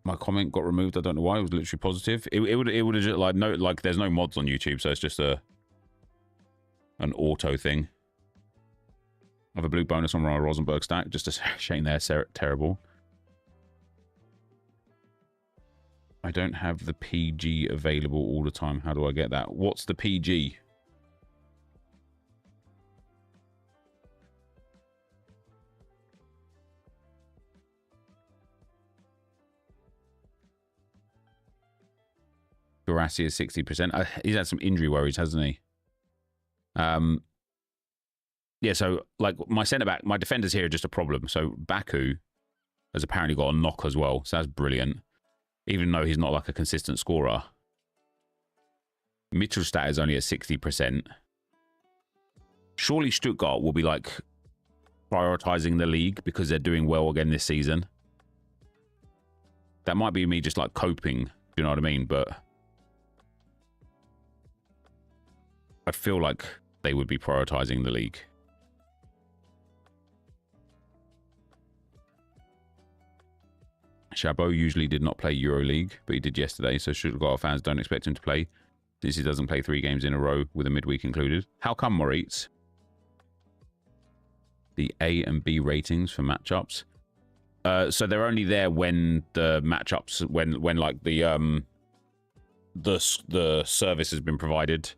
My comment got removed. I don't know why. It was literally positive. It would have just like no, like there's no mods on YouTube, so it's just an auto thing. I have a blue bonus on my Rosenberg stack. Just a shame they're terrible. I don't have the PG available all the time. How do I get that? What's the PG? Garassi is 60%. He's had some injury worries, hasn't he? Yeah, so like my centre-back, my defender's here are just a problem. So Baku has apparently got a knock as well. So that's brilliant. Even though he's not like a consistent scorer. Mittelstadt is only at 60%. Surely Stuttgart will be like prioritising the league because they're doing well again this season. That might be me just like coping, do you know what I mean? But I feel like they would be prioritising the league. Chabot usually did not play EuroLeague, but he did yesterday, so Stuttgart fans don't expect him to play since he doesn't play 3 games in a row with a midweek included. How come, Moritz? The A and B ratings for matchups. So they're only there when the matchups, when like the service has been provided.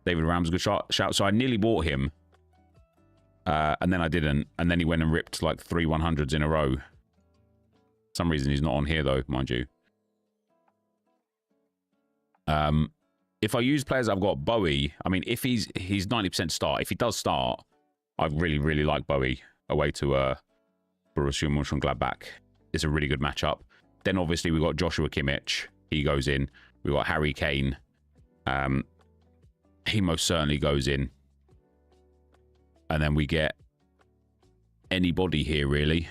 David Ram's a good shout. So I nearly bought him. And then I didn't. And then he went and ripped like 3 100s in a row. For some reason he's not on here though, mind you. If I use players I've got, Bowie, I mean, if he's 90% start. If he does start, I really, really like Bowie away to Borussia Mönchengladbach. It's a really good matchup. Then obviously we've got Joshua Kimmich. He goes in. We've got Harry Kane. He most certainly goes in. And then we get anybody here, really.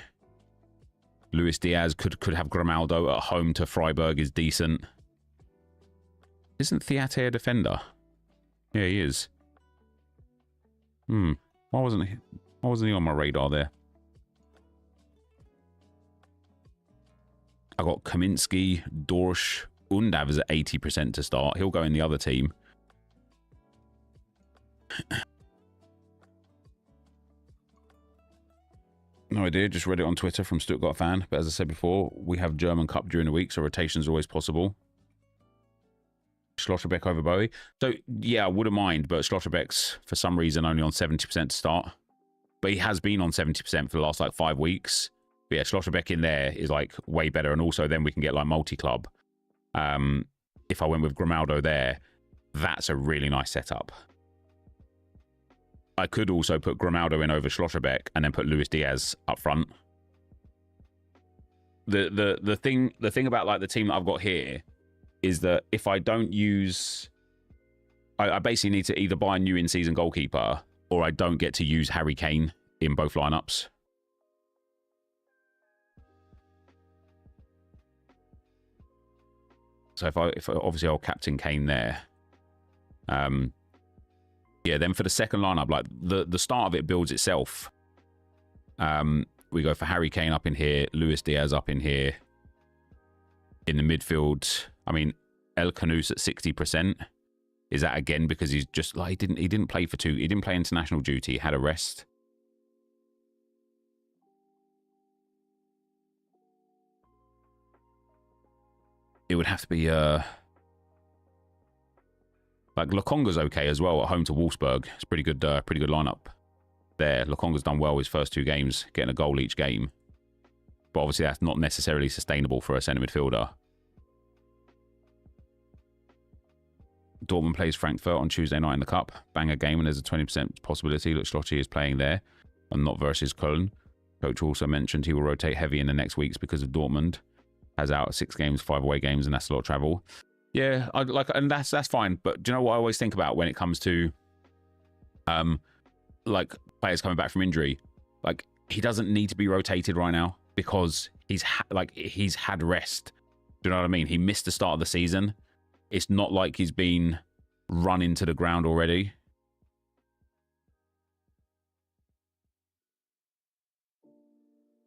Luis Diaz could have Grimaldo at home to Freiburg is decent. Isn't Theate a defender? Yeah, he is. Why wasn't he on my radar there? I got Kaminski, Dorsch, Undav is at 80% to start. He'll go in the other team. No idea. Just read it on Twitter from Stuttgart fan. But as I said before, we have German Cup during the week, so rotations are always possible. Schlotterbeck over Bowie. So, yeah, I wouldn't mind, but Schlotterbeck's, for some reason, only on 70% to start. But he has been on 70% for the last, like, 5 weeks. But yeah, Schlotterbeck in there is, like, way better. And also then we can get, like, multi-club. If I went with Grimaldo there, that's a really nice setup. I could also put Grimaldo in over Schlotterbeck and then put Luis Diaz up front. The thing about, like, the team that I've got here is that if I don't use... I basically need to either buy a new in-season goalkeeper or I don't get to use Harry Kane in both lineups. So if obviously I'll captain Kane there. Yeah, then for the second lineup, like the start of it builds itself. We go for Harry Kane up in here, Luis Diaz up in here. In the midfield, I mean, El Canus at 60%. Is that again because he's just like he didn't play for he didn't play international duty, he had a rest. It would have to be like Lokonga's okay as well at home to Wolfsburg. It's pretty good lineup there. Lokonga's done well his first 2 games, getting a goal each game. But obviously that's not necessarily sustainable for a centre midfielder. Dortmund plays Frankfurt on Tuesday night in the Cup. Banger game, and there's a 20% possibility that Schlotti is playing there and not versus Cologne. Coach also mentioned he will rotate heavy in the next weeks because of Dortmund. Has out 6 games, 5 away games, and that's a lot of travel. Yeah, and that's fine. But do you know what I always think about when it comes to like players coming back from injury? Like, he doesn't need to be rotated right now because he's had rest. Do you know what I mean? He missed the start of the season. It's not like he's been run into the ground already.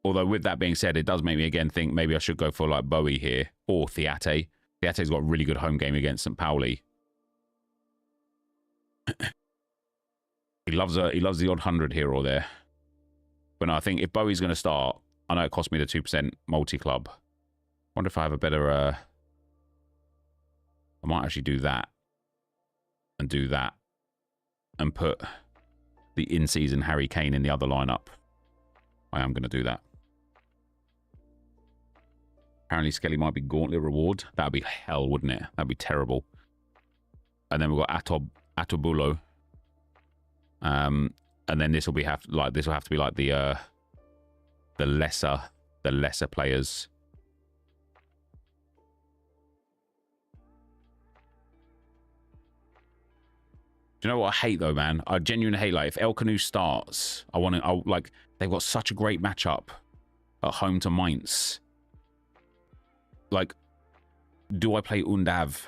Although with that being said, it does make me again think maybe I should go for like Bowie here or Theate. Theate's got a really good home game against St. Pauli. he loves the odd 100 here or there. But no, I think if Bowie's going to start, I know it cost me the 2% multi-club. Wonder if I have a better... I might actually do that. And do that. And put the in-season Harry Kane in the other lineup. I am going to do that. Apparently Skelly might be Gauntlet reward. That would be hell, wouldn't it? That would be terrible. And then we've got Atobulo. And then this will have to be like the lesser players. Do you know what I hate though, man? I genuinely hate, like, if El Canu starts, like, they've got such a great matchup at home to Mainz. Like, do I play Undav?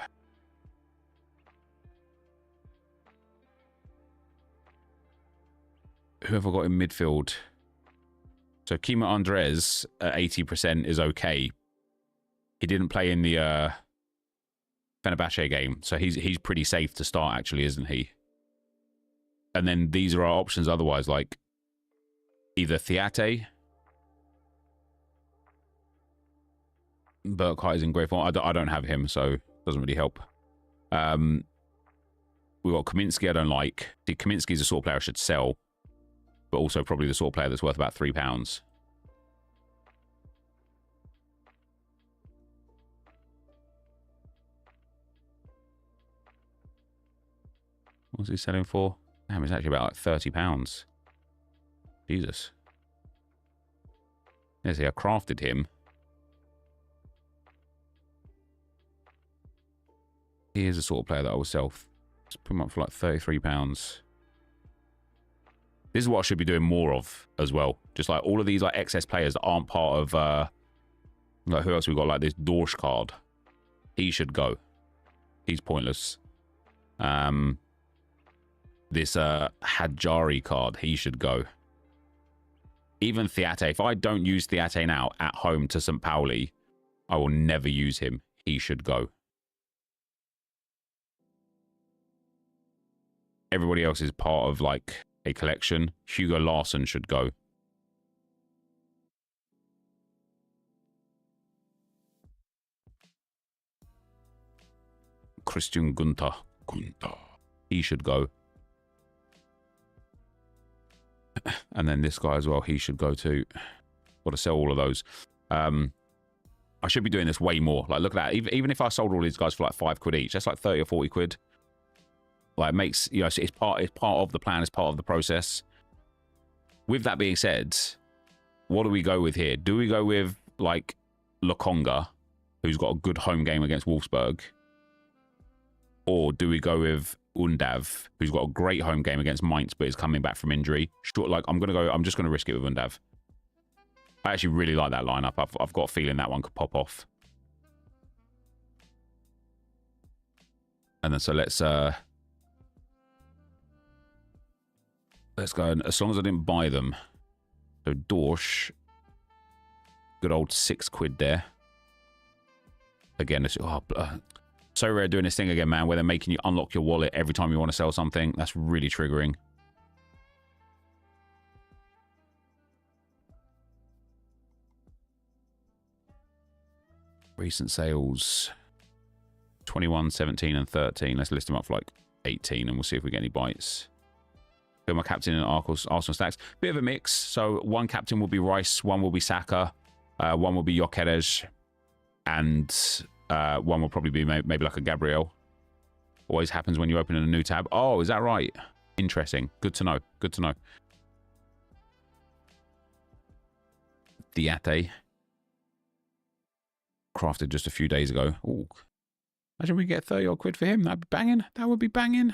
Who have I got in midfield? So Kima Andres at 80% is okay. He didn't play in the Fenerbahce game, so he's pretty safe to start, actually, isn't he? And then these are our options otherwise, like either Theate. Burkheidt is in great form. I don't have him, so it doesn't really help. We've got Kaminsky I don't like. See, Kaminsky's the sort of player I should sell, but also probably the sort of player that's worth about £3. What's he selling for? Damn, it's actually about like £30. Jesus. There's I crafted him. He is the sort of player that I will sell. Let's put him up for like £33. This is what I should be doing more of as well. Just like all of these like excess players that aren't part of like who else we got, like this Dorsch card. He should go. He's pointless. This Hadjari card, he should go. Even Theate, if I don't use Theate now at home to St. Pauli, I will never use him. He should go. Everybody else is part of like a collection. Hugo Larsson should go. Christian Gunter. He should go. And then this guy as well, he should go too. Got to sell all of those. I should be doing this way more. Like, look at that. Even if I sold all these guys for like £5 each, that's like 30 or 40 quid. Like, it makes, you know, it's part of the plan, it's part of the process. With that being said, what do we go with here? Do we go with, like, Lokonga, who's got a good home game against Wolfsburg? Or do we go with Undav, who's got a great home game against Mainz, but is coming back from injury? Sure, like, I'm just going to risk it with Undav. I actually really like that lineup. I've got a feeling that one could pop off. And then so let's go. And as long as I didn't buy them. So Dorsch, good old £6 there. Again, it's so rare doing this thing again, man, where they're making you unlock your wallet every time you want to sell something. That's really triggering. Recent sales 21, 17, and 13. Let's list them up for like 18 and we'll see if we get any bites. Got my captain in Arsenal stacks. Bit of a mix. So one captain will be Rice, one will be Saka, one will be Gyökeres, and one will probably be maybe like a Gabriel. Always happens when you open in a new tab. Oh, is that right? Interesting. Good to know. Good to know. Diate. Crafted just a few days ago. Ooh. Imagine we get 30 odd quid for him. That'd be banging. That would be banging.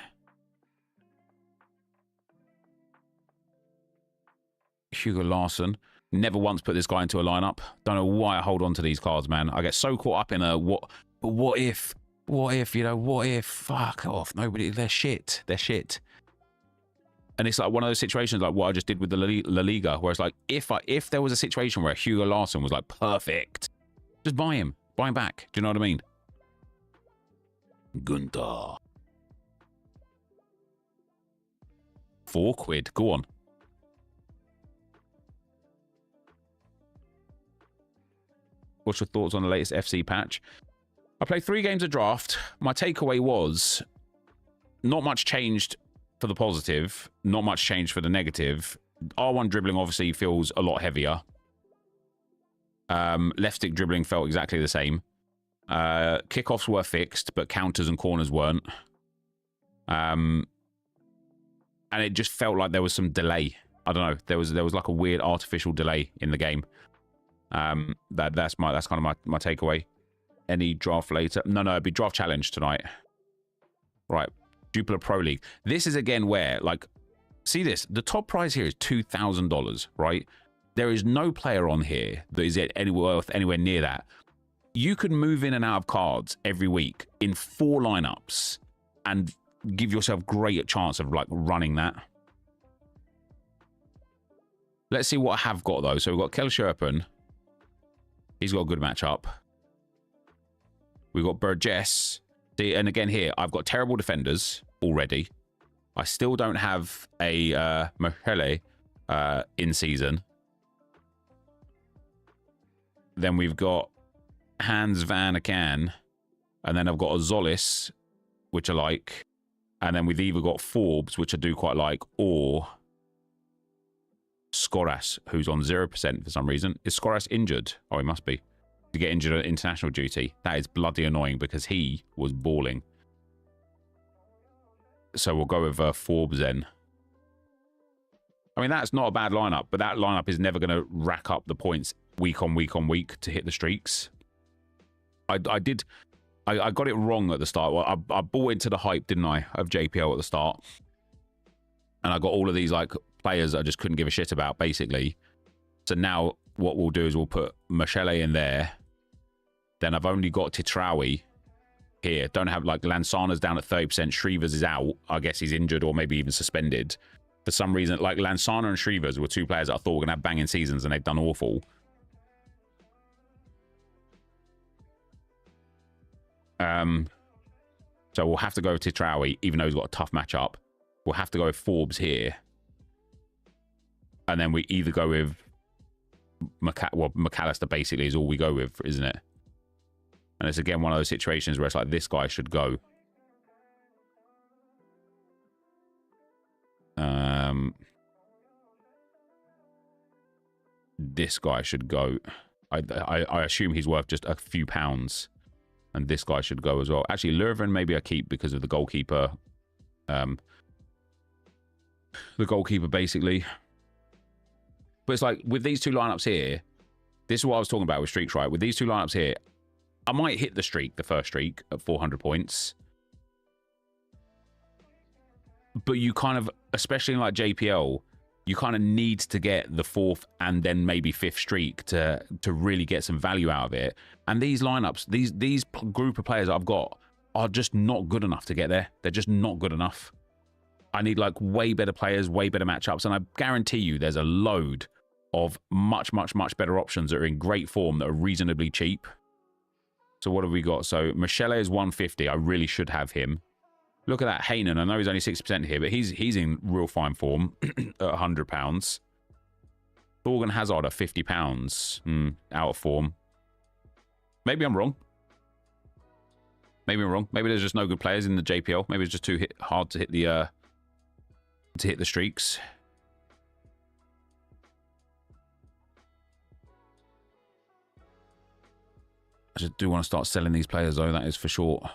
Hugo Larsson. Never once put this guy into a lineup. Don't know why I hold on to these cards, man. I get so caught up in a what if, you know, what if, fuck off. Nobody, they're shit. They're shit. And it's like one of those situations like what I just did with the La Liga, where it's like, if there was a situation where Hugo Larsson was like perfect, just buy him. Buy him back. Do you know what I mean? Gunter. £4. Go on. What's your thoughts on the latest FC patch? I played 3 games of draft. My takeaway was not much changed for the positive, not much changed for the negative. R1 dribbling obviously feels a lot heavier. Left stick dribbling felt exactly the same. Kickoffs were fixed, but counters and corners weren't. And it just felt like there was some delay. I don't know. There was like a weird artificial delay in the game. That's kind of my takeaway. Any draft later? No, it'd be draft challenge tonight. Right, Jupiler Pro League. This is again where, like, see this. The top prize here is $2,000, right? There is no player on here that is anywhere near that. You could move in and out of cards every week in 4 lineups and give yourself great chance of like running that. Let's see what I have got though. So we've got Kel Sherpen. He's got a good matchup. We've got Burgess. See, and again here, I've got terrible defenders already. I still don't have a Machele in season. Then we've got Hans Van Aken. And then I've got a Zolis, which I like. And then we've either got Forbes, which I do quite like, or Skoras, who's on 0% for some reason. Is Skoras injured? Oh, he must be. To get injured at international duty. That is bloody annoying because he was balling. So we'll go with Forbes then. I mean, that's not a bad lineup, but that lineup is never going to rack up the points week on week on week to hit the streaks. I got it wrong at the start. Well, I bought into the hype, didn't I, of JPL at the start. And I got all of these like players that I just couldn't give a shit about, basically. So now what we'll do is we'll put Machele in there. Then I've only got Titrawi here. Don't have, like, Lansana's down at 30%. Shrevers is out. I guess he's injured or maybe even suspended. For some reason, like, Lansana and Shrevers were 2 players that I thought were going to have banging seasons and they've done awful. So we'll have to go with Titrawi, even though he's got a tough matchup. We'll have to go with Forbes here. And then we either go with McAllister basically is all we go with, isn't it? And it's again one of those situations where it's like, this guy should go. this guy should go. I assume he's worth just a few pounds. And this guy should go as well. Actually, Leuven maybe I keep because of the goalkeeper. The goalkeeper, basically. But it's like, with these two lineups here, this is what I was talking about with streaks, right? With these two lineups here, I might hit the streak, the first streak, at 400 points. But you kind of, especially in like JPL, you kind of need to get the fourth and then maybe fifth streak to really get some value out of it. And these lineups, these group of players I've got are just not good enough to get there. They're just not good enough. I need like way better players, way better matchups. And I guarantee you there's a load of much, much, much better options that are in great form that are reasonably cheap. So what have we got? So Michele is 150. I really should have him. Look at that Hainan. I know he's only 6% here, but he's in real fine form at £100. Thorgan Hazard at £50. Out of form. Maybe I'm wrong. Maybe I'm wrong. Maybe there's just no good players in the JPL. Maybe it's just too hard to hit the streaks. I just do want to start selling these players though, that is for sure.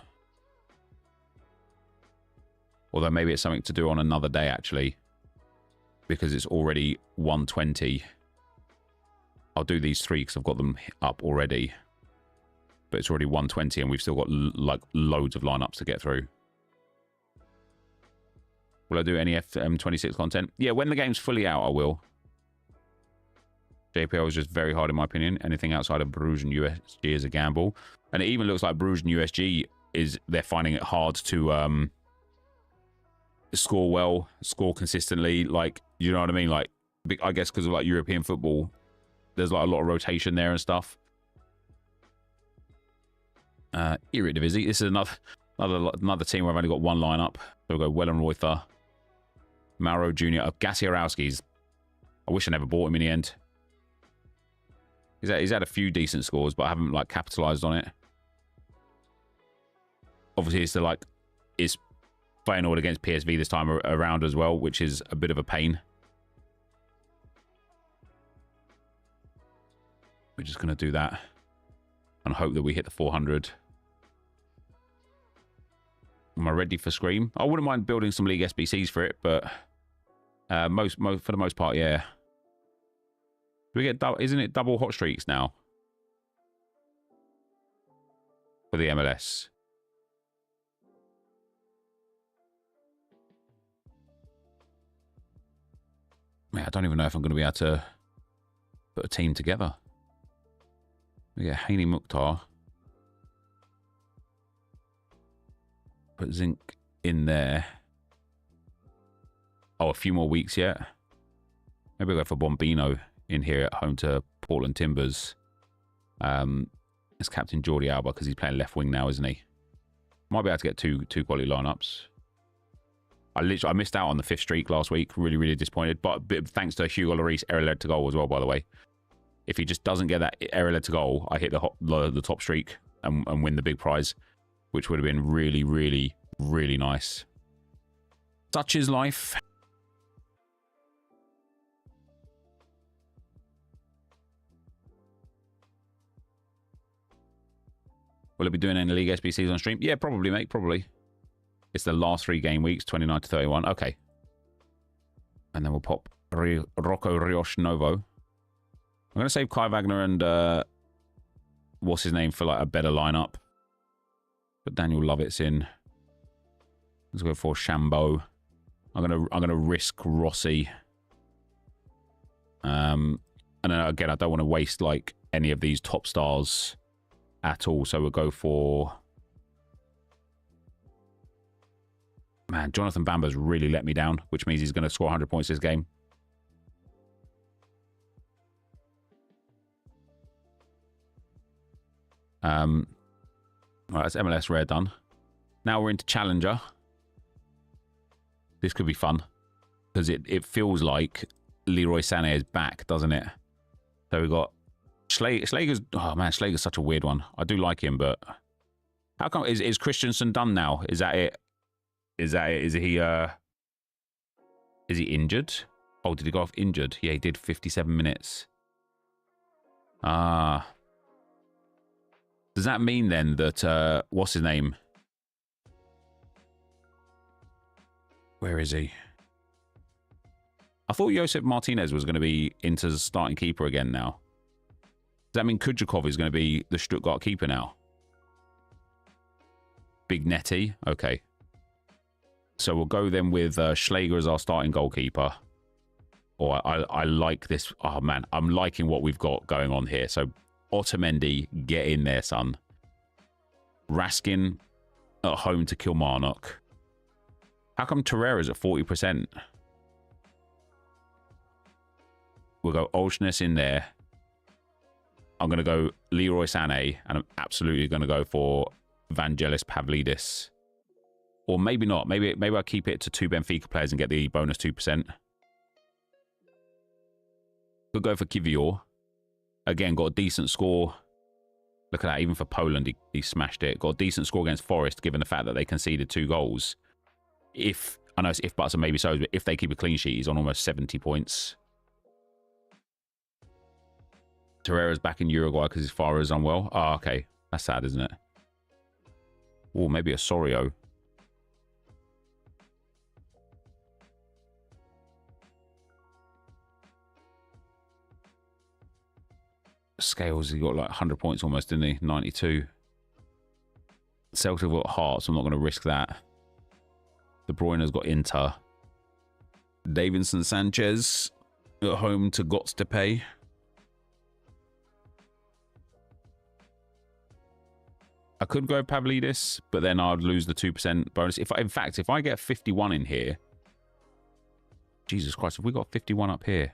Although maybe it's something to do on another day, actually. Because it's already 120. I'll do these three because I've got them up already. But it's already 120 and we've still got like loads of lineups to get through. Will I do any FM26 content? Yeah, when the game's fully out, I will. JPL is just very hard in my opinion. Anything outside of Bruges and USG is a gamble. And it even looks like Bruges and USG they're finding it hard to... score well, score consistently, like, you know what I mean? Like, I guess because of like European football, there's like a lot of rotation there and stuff. Eredivisie, this is another team where I've only got one lineup. So we'll go Wellenreuther, Mauro Jr., Gassiorowski's. I wish I never bought him in the end. He's had a few decent scores, but I haven't like capitalized on it. Obviously, it's Feyenoord against PSV this time around as well, which is a bit of a pain. We're just going to do that and hope that we hit the 400. Am I ready for Scream? I wouldn't mind building some League SBCs for it, but for the most part, yeah. Do we get isn't it double hot streaks now for the MLS? Man, I don't even know if I'm going to be able to put a team together. We get Hani Mukhtar. Put Zinc in there. Oh, a few more weeks yet. Maybe I'll go for Bombino in here at home to Portland Timbers. It's Captain Jordi Alba because he's playing left wing now, isn't he? Might be able to get two quality lineups. I missed out on the fifth streak last week. Really, really disappointed. But thanks to Hugo Lloris, error led to goal as well, by the way. If he just doesn't get that error led to goal, I hit the top streak and win the big prize, which would have been really, really, really nice. Such is life. Will it be doing any League SBCs on stream? Yeah, probably, mate. Probably. It's the last 3 game weeks, 29 to 31. Okay. And then we'll pop Rocco Rioch Novo. I'm going to save Kai Wagner and what's his name for like a better lineup. Put Daniel Lovett's in. Let's go for Shambo. I'm gonna risk Rossi. And then again, I don't want to waste like any of these top stars at all. So we'll go for... Man, Jonathan Bamba's really let me down, which means he's going to score 100 points this game. Right, that's MLS Rare done. Now we're into Challenger. This could be fun because it feels like Leroy Sané is back, doesn't it? So we've got Schleger's... Oh, man, Schleger's such a weird one. I do like him, but... How come... Is Christensen done now? Is that it? Is that it? Is he injured? Oh, did he go off injured? Yeah, he did 57 minutes. Ah. Does that mean then that, what's his name? Where is he? I thought Josep Martinez was going to be Inter's starting keeper again now. Does that mean Kudjakov is going to be the Stuttgart keeper now? Big Netty? Okay. So we'll go then with Schläger as our starting goalkeeper. Or I like this. Oh, man. I'm liking what we've got going on here. So Otamendi, get in there, son. Raskin at home to Kilmarnock. How come Torreira's at 40%? We'll go Olsnes in there. I'm going to go Leroy Sané, and I'm absolutely going to go for Vangelis Pavlidis. Or maybe not. Maybe I'll keep it to 2 Benfica players and get the bonus 2%. We'll go for Kivior. Again, got a decent score. Look at that. Even for Poland, he smashed it. Got a decent score against Forest, given the fact that they conceded 2 goals. If, I know it's if, buts, and maybe so, but if they keep a clean sheet, he's on almost 70 points. Torreira's back in Uruguay because his father is unwell. Oh, okay. That's sad, isn't it? Oh, maybe a Sorio. Scales, he got like 100 points almost, didn't he? 92. Celtic got Hearts, so I'm not going to risk that. De Bruyne's got Inter. Davinson Sanchez at home to Göztepe. I could go Pavlidis, but then I'd lose the 2% bonus. In fact, if I get 51 in here... Jesus Christ, have we got 51 up here?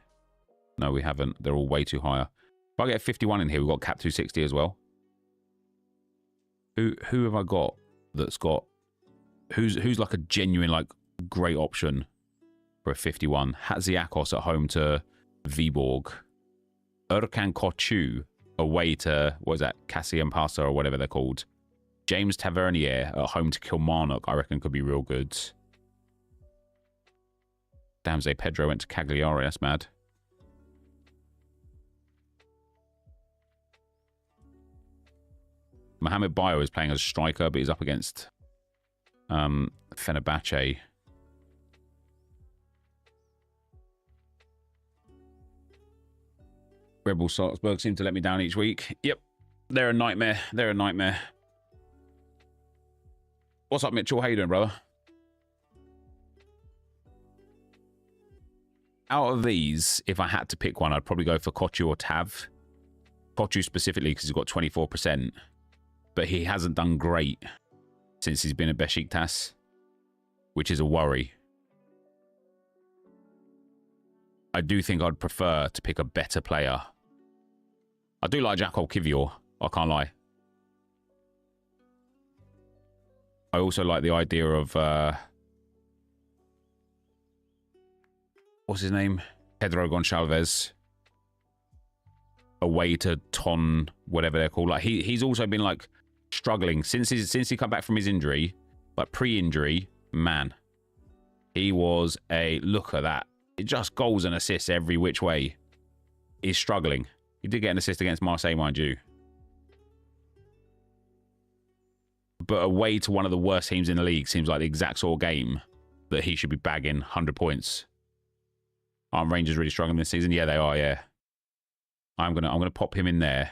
No, we haven't. They're all way too higher. If I get 51 in here, we've got cap 260 as well. Who have I got that's got... Who's like a genuine, like, great option for a 51? Hatziakos at home to Viborg. Erkan Koçu away to, what is that, Cassian-Pasa or whatever they're called. James Tavernier at home to Kilmarnock, I reckon could be real good. Damn, Zé Pedro went to Cagliari, that's mad. Mohamed Bayo is playing as a striker, but he's up against Fenerbahce. Red Bull Salzburg seem to let me down each week. Yep, they're a nightmare. They're a nightmare. What's up, Mitchell? How you doing, brother? Out of these, if I had to pick one, I'd probably go for Koçu or Tav. Koçu specifically because he's got 24%. But he hasn't done great since he's been at Besiktas, which is a worry. I do think I'd prefer to pick a better player. I do like Jakub Kivior, I can't lie. I also like the idea of... what's his name? Pedro Gonçalves. Away to Ton, whatever they're called. Like he's also been like struggling since he come back from his injury, like pre-injury. Man, he was a look at that. It just goals and assists every which way. He's struggling. He did get an assist against Marseille, mind you, but away to one of the worst teams in the league seems like the exact sort of game that he should be bagging 100 points. Aren't Rangers really struggling this season? Yeah, they are. Yeah. I'm gonna pop him in there.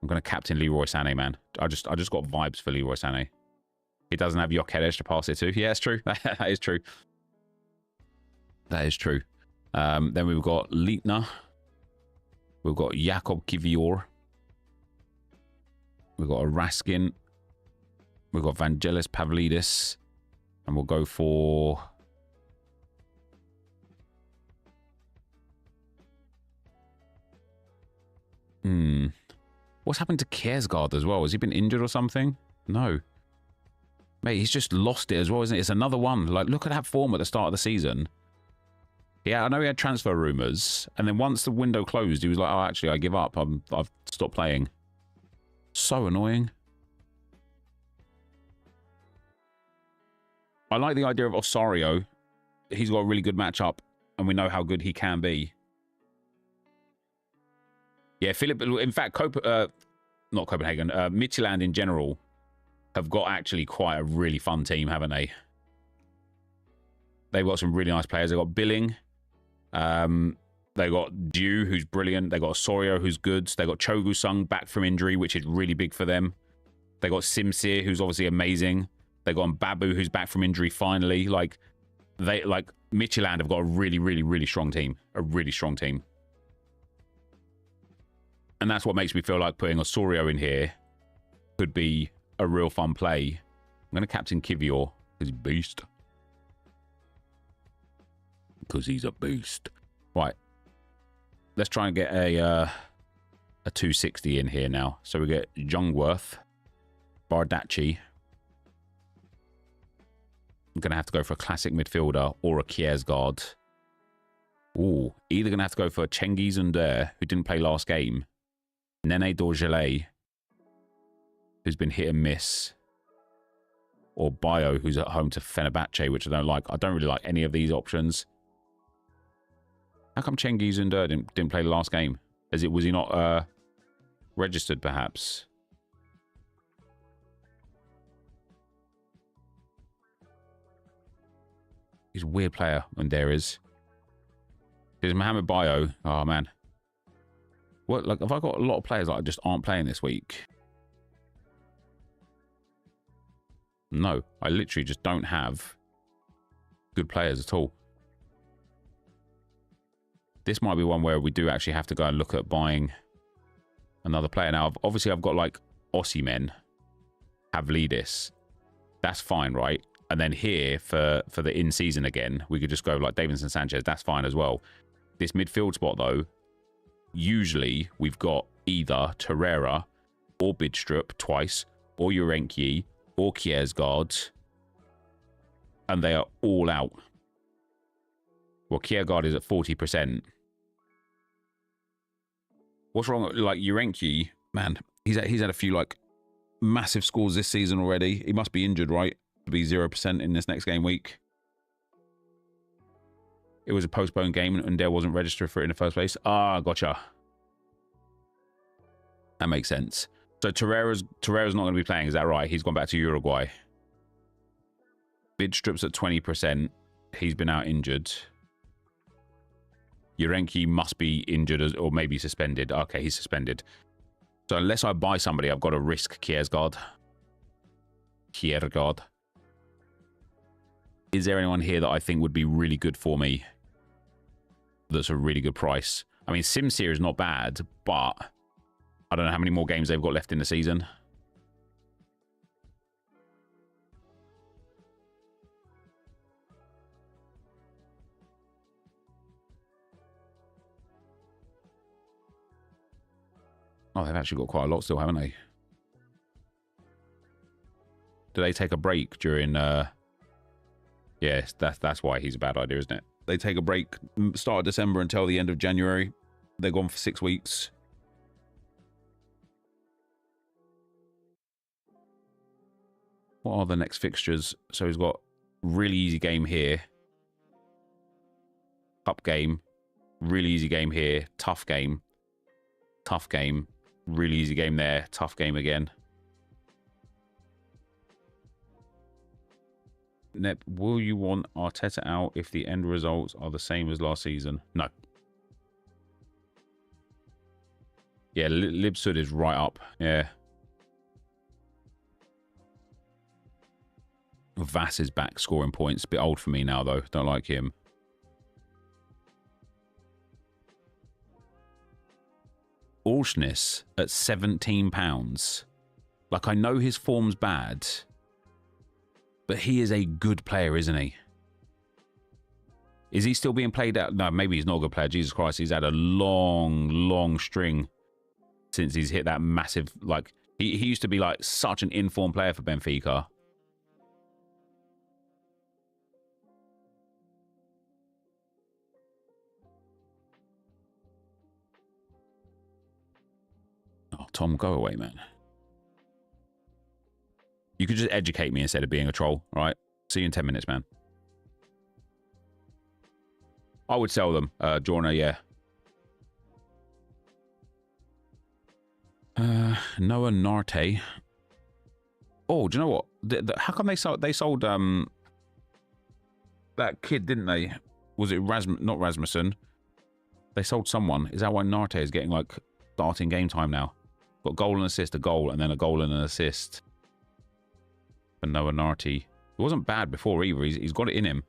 I'm gonna captain Leroy Sané, man. I just got vibes for Leroy Sané. He doesn't have Gyökeres to pass it to. Yeah, it's true. That is true. That is true. Then we've got Leitner. We've got Jakub Kivior. We've got a Raskin. We've got Vangelis Pavlidis. And we'll go for... What's happened to Kjærsgaard as well? Has he been injured or something? No. Mate, he's just lost it as well, isn't it? It's another one. Like, look at that form at the start of the season. Yeah, I know he had transfer rumours. And then once the window closed, he was like, oh, actually, I give up. I've stopped playing. So annoying. I like the idea of Osorio. He's got a really good matchup, and we know how good he can be. Yeah, Philip. In fact, not Copenhagen. Midtjylland in general have got actually quite a really fun team, haven't they? They've got some really nice players. They've got Billing. They got Dew, who's brilliant. They got Osorio, who's good. They got Chogu-sung back from injury, which is really big for them. They got Simsir, who's obviously amazing. They got Babu, who's back from injury finally. Midtjylland have got a really, really, really strong team. A really strong team. And that's what makes me feel like putting Osorio in here could be a real fun play. I'm going to captain Kivior because he's a beast. Because he's a beast. Right. Let's try and get a 260 in here now. So we get Jungwirth, Bardacci. I'm going to have to go for a classic midfielder or a Kjærsgaard. Ooh, either going to have to go for Cengiz Under, who didn't play last game. Nene Dorgelet, who's been hit and miss. Or Bio, who's at home to Fenerbahce, which I don't like. I don't really like any of these options. How come Cengiz Under didn't play the last game? Was he not registered, perhaps? He's a weird player, and there is. There's Mohamed Bio. Oh, man. What, like, have I got a lot of players that just aren't playing this week? No, I literally just don't have good players at all. This might be one where we do actually have to go and look at buying another player. Now, obviously, I've got, like, Osimhen, Pavlidis. That's fine, right? And then here, for the in-season again, we could just go, like, Davinson Sanchez. That's fine as well. This midfield spot, though, usually we've got either Torreira or Bidstrup twice, or Urenki, or Kjærsgaard, and they are all out. Well, Kjærsgaard is at 40%. What's wrong? Like, Urenki, man, he's had a few, like, massive scores this season already. He must be injured, right? To be 0% in this next game week. It was a postponed game and Dale wasn't registered for it in the first place. Ah, gotcha. That makes sense. So Torreira's not going to be playing, is that right? He's gone back to Uruguay. Bidstrup's at 20%. He's been out injured. Urenki must be injured or maybe suspended. Okay, he's suspended. So unless I buy somebody, I've got to risk Kjærsgaard. Kjærsgaard. Is there anyone here that I think would be really good for me? That's a really good price. I mean, Simsir is not bad, but I don't know how many more games they've got left in the season. Oh, they've actually got quite a lot still, haven't they? Do they take a break during... Yes, that's why he's a bad idea, isn't it? They take a break, start of December until the end of January. They're gone for 6 weeks. What are the next fixtures? So he's got really easy game here. Cup game. Really easy game here. Tough game. Tough game. Really easy game there. Tough game again. Nep, will you want Arteta out if the end results are the same as last season? No. Yeah, Libsud is right up. Yeah. Vass is back scoring points. Bit old for me now, though. Don't like him. Orsnes at £17. Like, I know his form's bad, but he is a good player, isn't he? Is he still being played out? No, maybe he's not a good player. Jesus Christ, he's had a long, long string since he's hit that massive... Like, he used to be, like, such an informed player for Benfica. Oh, Tom, go away, man. You could just educate me instead of being a troll, right? See you in 10 minutes, man. I would sell them, Jorna, yeah. Noah Narte. Oh, do you know what? How come they sold that kid, didn't they? Was it not Rasmussen? They sold someone. Is that why Narte is getting like starting game time now? Got goal and assist, a goal, and then a goal and an assist for Noah Narte. It wasn't bad before either. He's got it in him.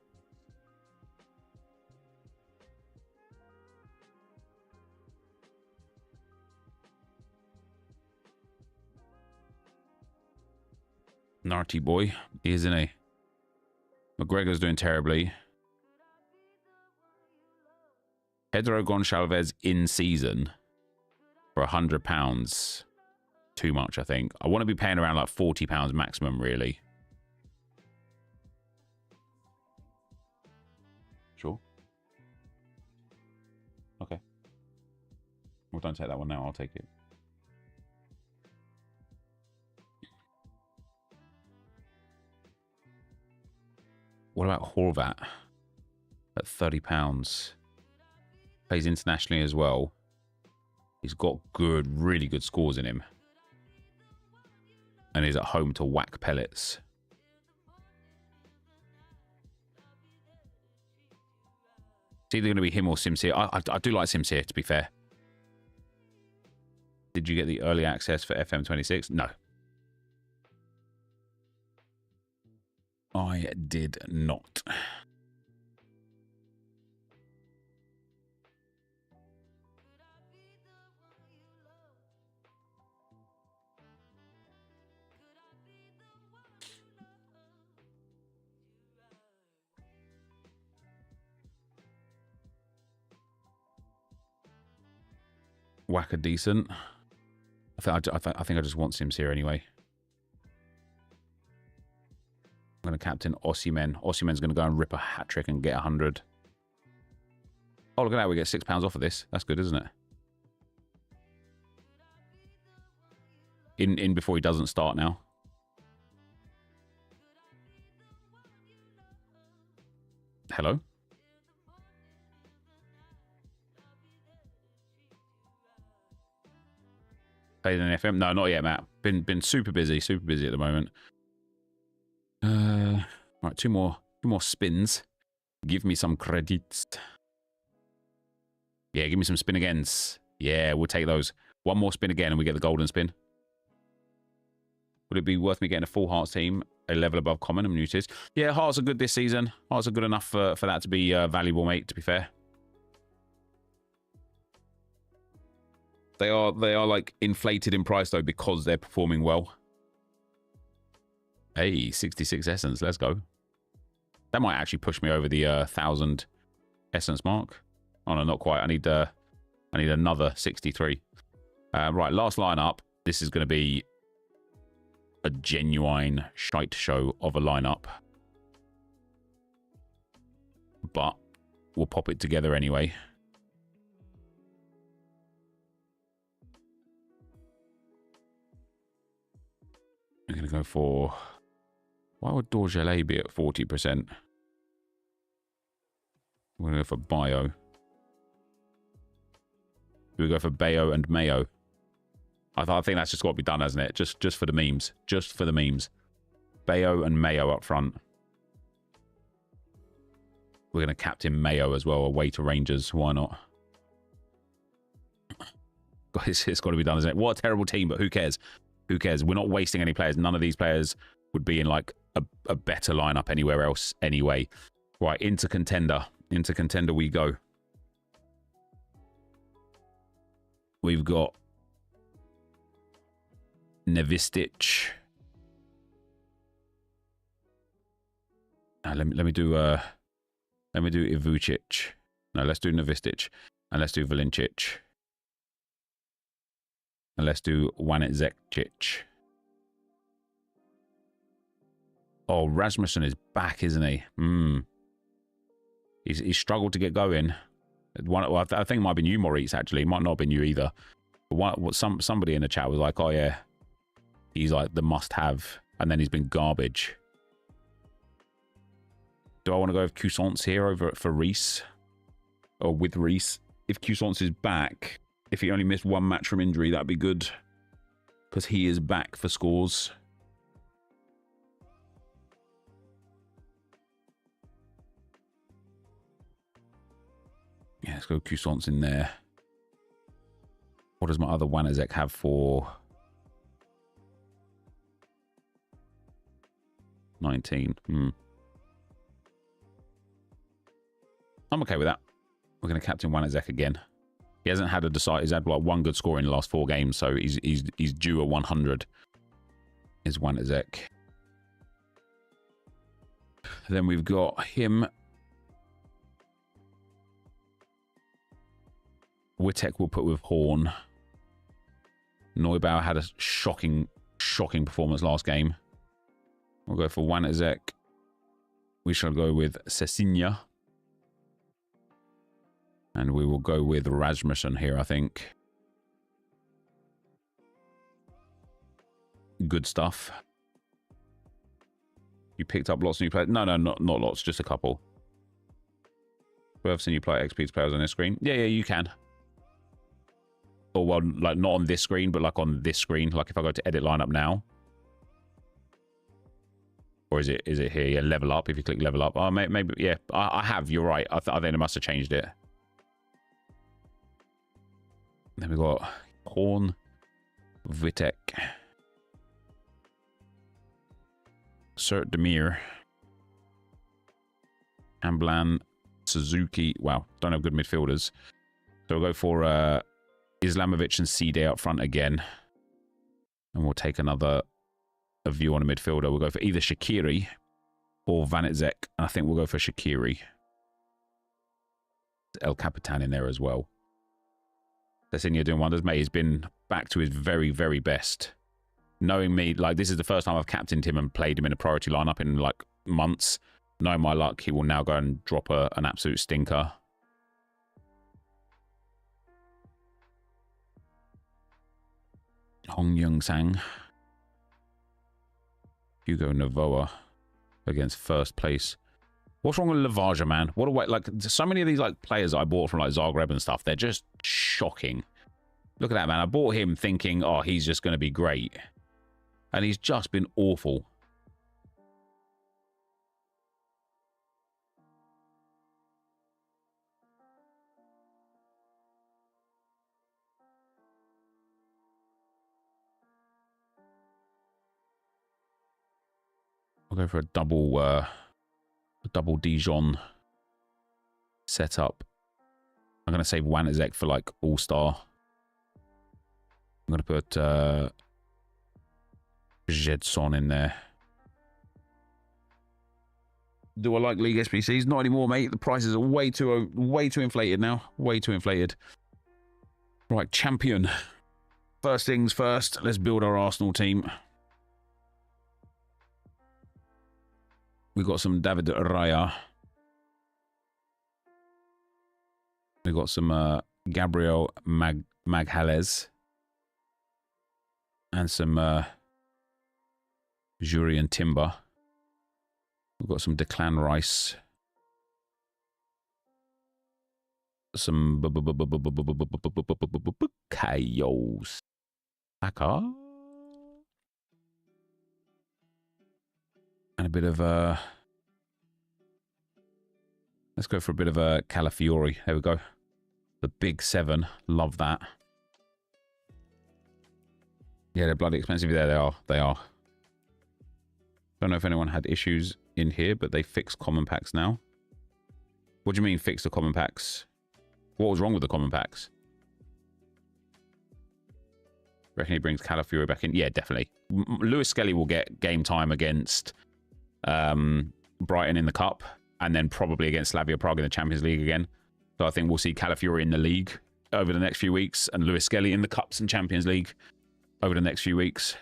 Narty boy, isn't he? McGregor's doing terribly. Pedro Gonçalves in season for £100. Too much, I think. I want to be paying around like £40 maximum, really. Sure. Okay. Well, don't take that one now. I'll take it. What about Horvat at £30? Plays internationally as well. He's got good, really good scores in him. And he's at home to whack pellets. It's either going to be him or Simsier. I do like Simsier, to be fair. Did you get the early access for FM26? No. I did not. Whack a decent. I think I just want Sims here anyway. I'm going to captain Osimhen. Osimhen's going to go and rip a hat-trick and get 100. Oh, look at that. We get £6 off of this. That's good, isn't it? In before he doesn't start now. Hello? Played an FM? No, not yet, Matt. Been super busy at the moment. Right, two more spins. Give me some credits. Yeah, give me some spin agains. Yeah, we'll take those. One more spin again and we get the golden spin. Would it be worth me getting a full Hearts team, a level above common and muted? Yeah, Hearts are good this season. Hearts are good enough for that to be valuable, mate, to be fair. They are like inflated in price though because they're performing well. Hey, 66 essence, let's go. That might actually push me over the 1,000 essence mark. Oh no, not quite. I need another 63. Right, last lineup. This is going to be a genuine shite show of a lineup, but we'll pop it together anyway. I'm going to go for... Why would Dorgelet be at 40%? We're going to go for Bio. Do we go for Bayo and Mayo? I think that's just got to be done, hasn't it? Just for the memes. Just for the memes. Bayo and Mayo up front. We're going to captain Mayo as well, away to Rangers. Why not? It's got to be done, isn't it? What a terrible team, but who cares? Who cares? We're not wasting any players. None of these players would be in like a better lineup anywhere else anyway. Right, into contender. Into contender we go. We've got Nevistic. Let me do Ivucic. No, let's do Nevistic. And let's do Valincic. And let's do Wanetzekic. Oh, Rasmussen is back, isn't he? He's struggled to get going. Well, I think it might have been you, Maurice, actually. It might not have been you either. But somebody in the chat was like, oh, yeah, he's like the must-have. And then he's been garbage. Do I want to go with Cuisance here over for Reese? Or with Reese? If Cuisance is back, if he only missed one match from injury, that'd be good. because he is back for scores. Yeah, let's go Coussant's in there. What does my other NepentheZ have for 19? I'm okay with that. We're going to captain NepentheZ again. He hasn't had a decide. He's had like one good score in the last 4 games, so he's due a 100. Is NepentheZ. Then we've got him. Wittek will put with Horn. Neubauer had a shocking performance last game. We'll go for NepentheZ. We shall go with Cecilia. And we will go with Rasmussen here, I think. Good stuff. You picked up lots of new players. No, not lots, just a couple. Do I have seen you play XP's players on this screen? Yeah, you can. Or, well, like, not on this screen, but, like, on this screen. Like, if I go to edit lineup now. Or is it here? Yeah, level up. If you click level up. Oh, maybe, yeah. I have. You're right. I think I must have changed it. Then we've got Horn, Wittek, Sert Demir, Amblan, Suzuki. Wow, don't have good midfielders. So we'll go for Islamovic and C-Day up front again. And we'll take another view on a midfielder. We'll go for either Shaqiri or NepentheZ. I think we'll go for Shaqiri. El Capitan in there as well. Cecilia doing wonders, mate. He's been back to his very, very best. Knowing me, like, this is the first time I've captained him and played him in a priority lineup in, like, months. Knowing my luck, he will now go and drop an absolute stinker. Hong Young-sang. Hugo Novoa against first place. What's wrong with Lavaja, man? What a way, like, so many of these, like, players that I bought from, like, Zagreb and stuff, they're just shocking. Look at that, man. I bought him thinking, oh, he's just going to be great. And he's just been awful. I'll go for a double Dijon setup. I'm going to save NepentheZ for, like, All-Star. I'm going to put Jedson in there. Do I like League SBCs? Not anymore, mate. The prices are way too inflated now. Way too inflated. Right, champion. First things first, let's build our Arsenal team. We've got some David Raya. We've got some Gabriel Maghales. And some Jurian Timber. We've got some Declan Rice. Some Chaos. Saka. And a bit of let's go for a bit of a Calafiori. There we go. The big 7. Love that. Yeah, they're bloody expensive. There they are. They are. Don't know if anyone had issues in here, but they fixed common packs now. What do you mean fix the common packs? What was wrong with the common packs? Reckon he brings Calafiori back in? Yeah, definitely. Lewis Skelly will get game time against Brighton in the Cup, and then probably against Slavia Prague in the Champions League again. So I think we'll see Calafiori in the league over the next few weeks, and Lewis Skelly in the Cups and Champions League over the next few weeks.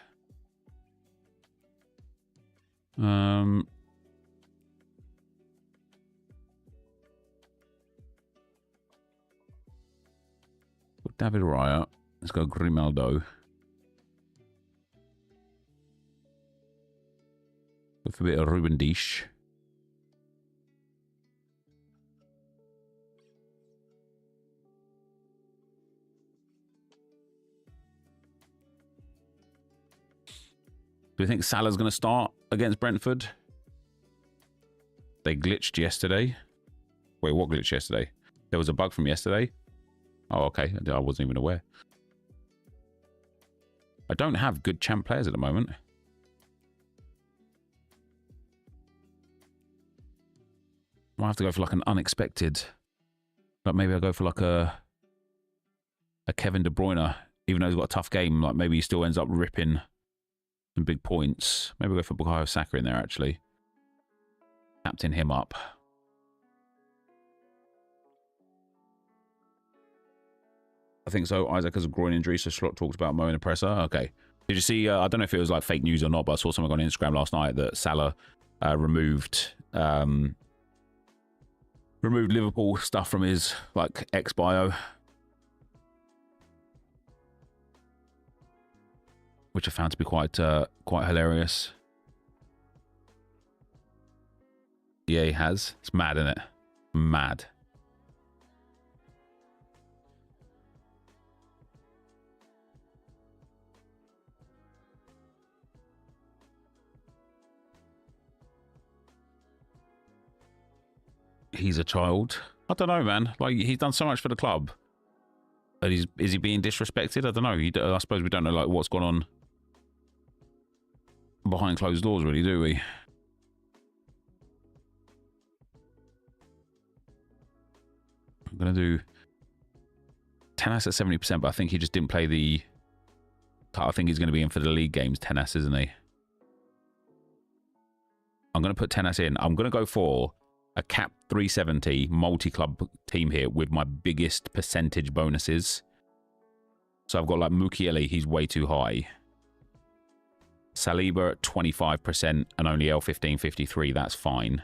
David Raya. Let's go Grimaldo. With a bit of Ruben Dish. Do we think Salah's going to start against Brentford? They glitched yesterday. Wait, what glitched yesterday? There was a bug from yesterday. Oh, okay. I wasn't even aware. I don't have good champ players at the moment. I might have to go for like an unexpected. Like maybe I'll go for like a Kevin De Bruyne. Even though he's got a tough game, like maybe he still ends up ripping some big points. Maybe we'll go for Bukayo Saka in there actually. Captain him up. I think so. Isaac has a groin injury, so Slot talked about Mo in the presser. Okay. Did you see, I don't know if it was like fake news or not, but I saw something on Instagram last night that Salah removed Liverpool stuff from his like ex bio, which I found to be quite hilarious. Yeah, he has. It's mad, isn't it? Mad. He's a child. I don't know, man. Like, he's done so much for the club. But is he being disrespected? I don't know. I suppose we don't know like what's gone on behind closed doors, really, do we? I'm going to do Tenas at 70%, but I think he just didn't play the... I think he's going to be in for the league games, Tenas, isn't he? I'm going to put Tenas in. I'm going to go for a cap 370 multi-club team here with my biggest percentage bonuses. So I've got like Mukiele, he's way too high. Saliba at 25% and only L15 53, that's fine.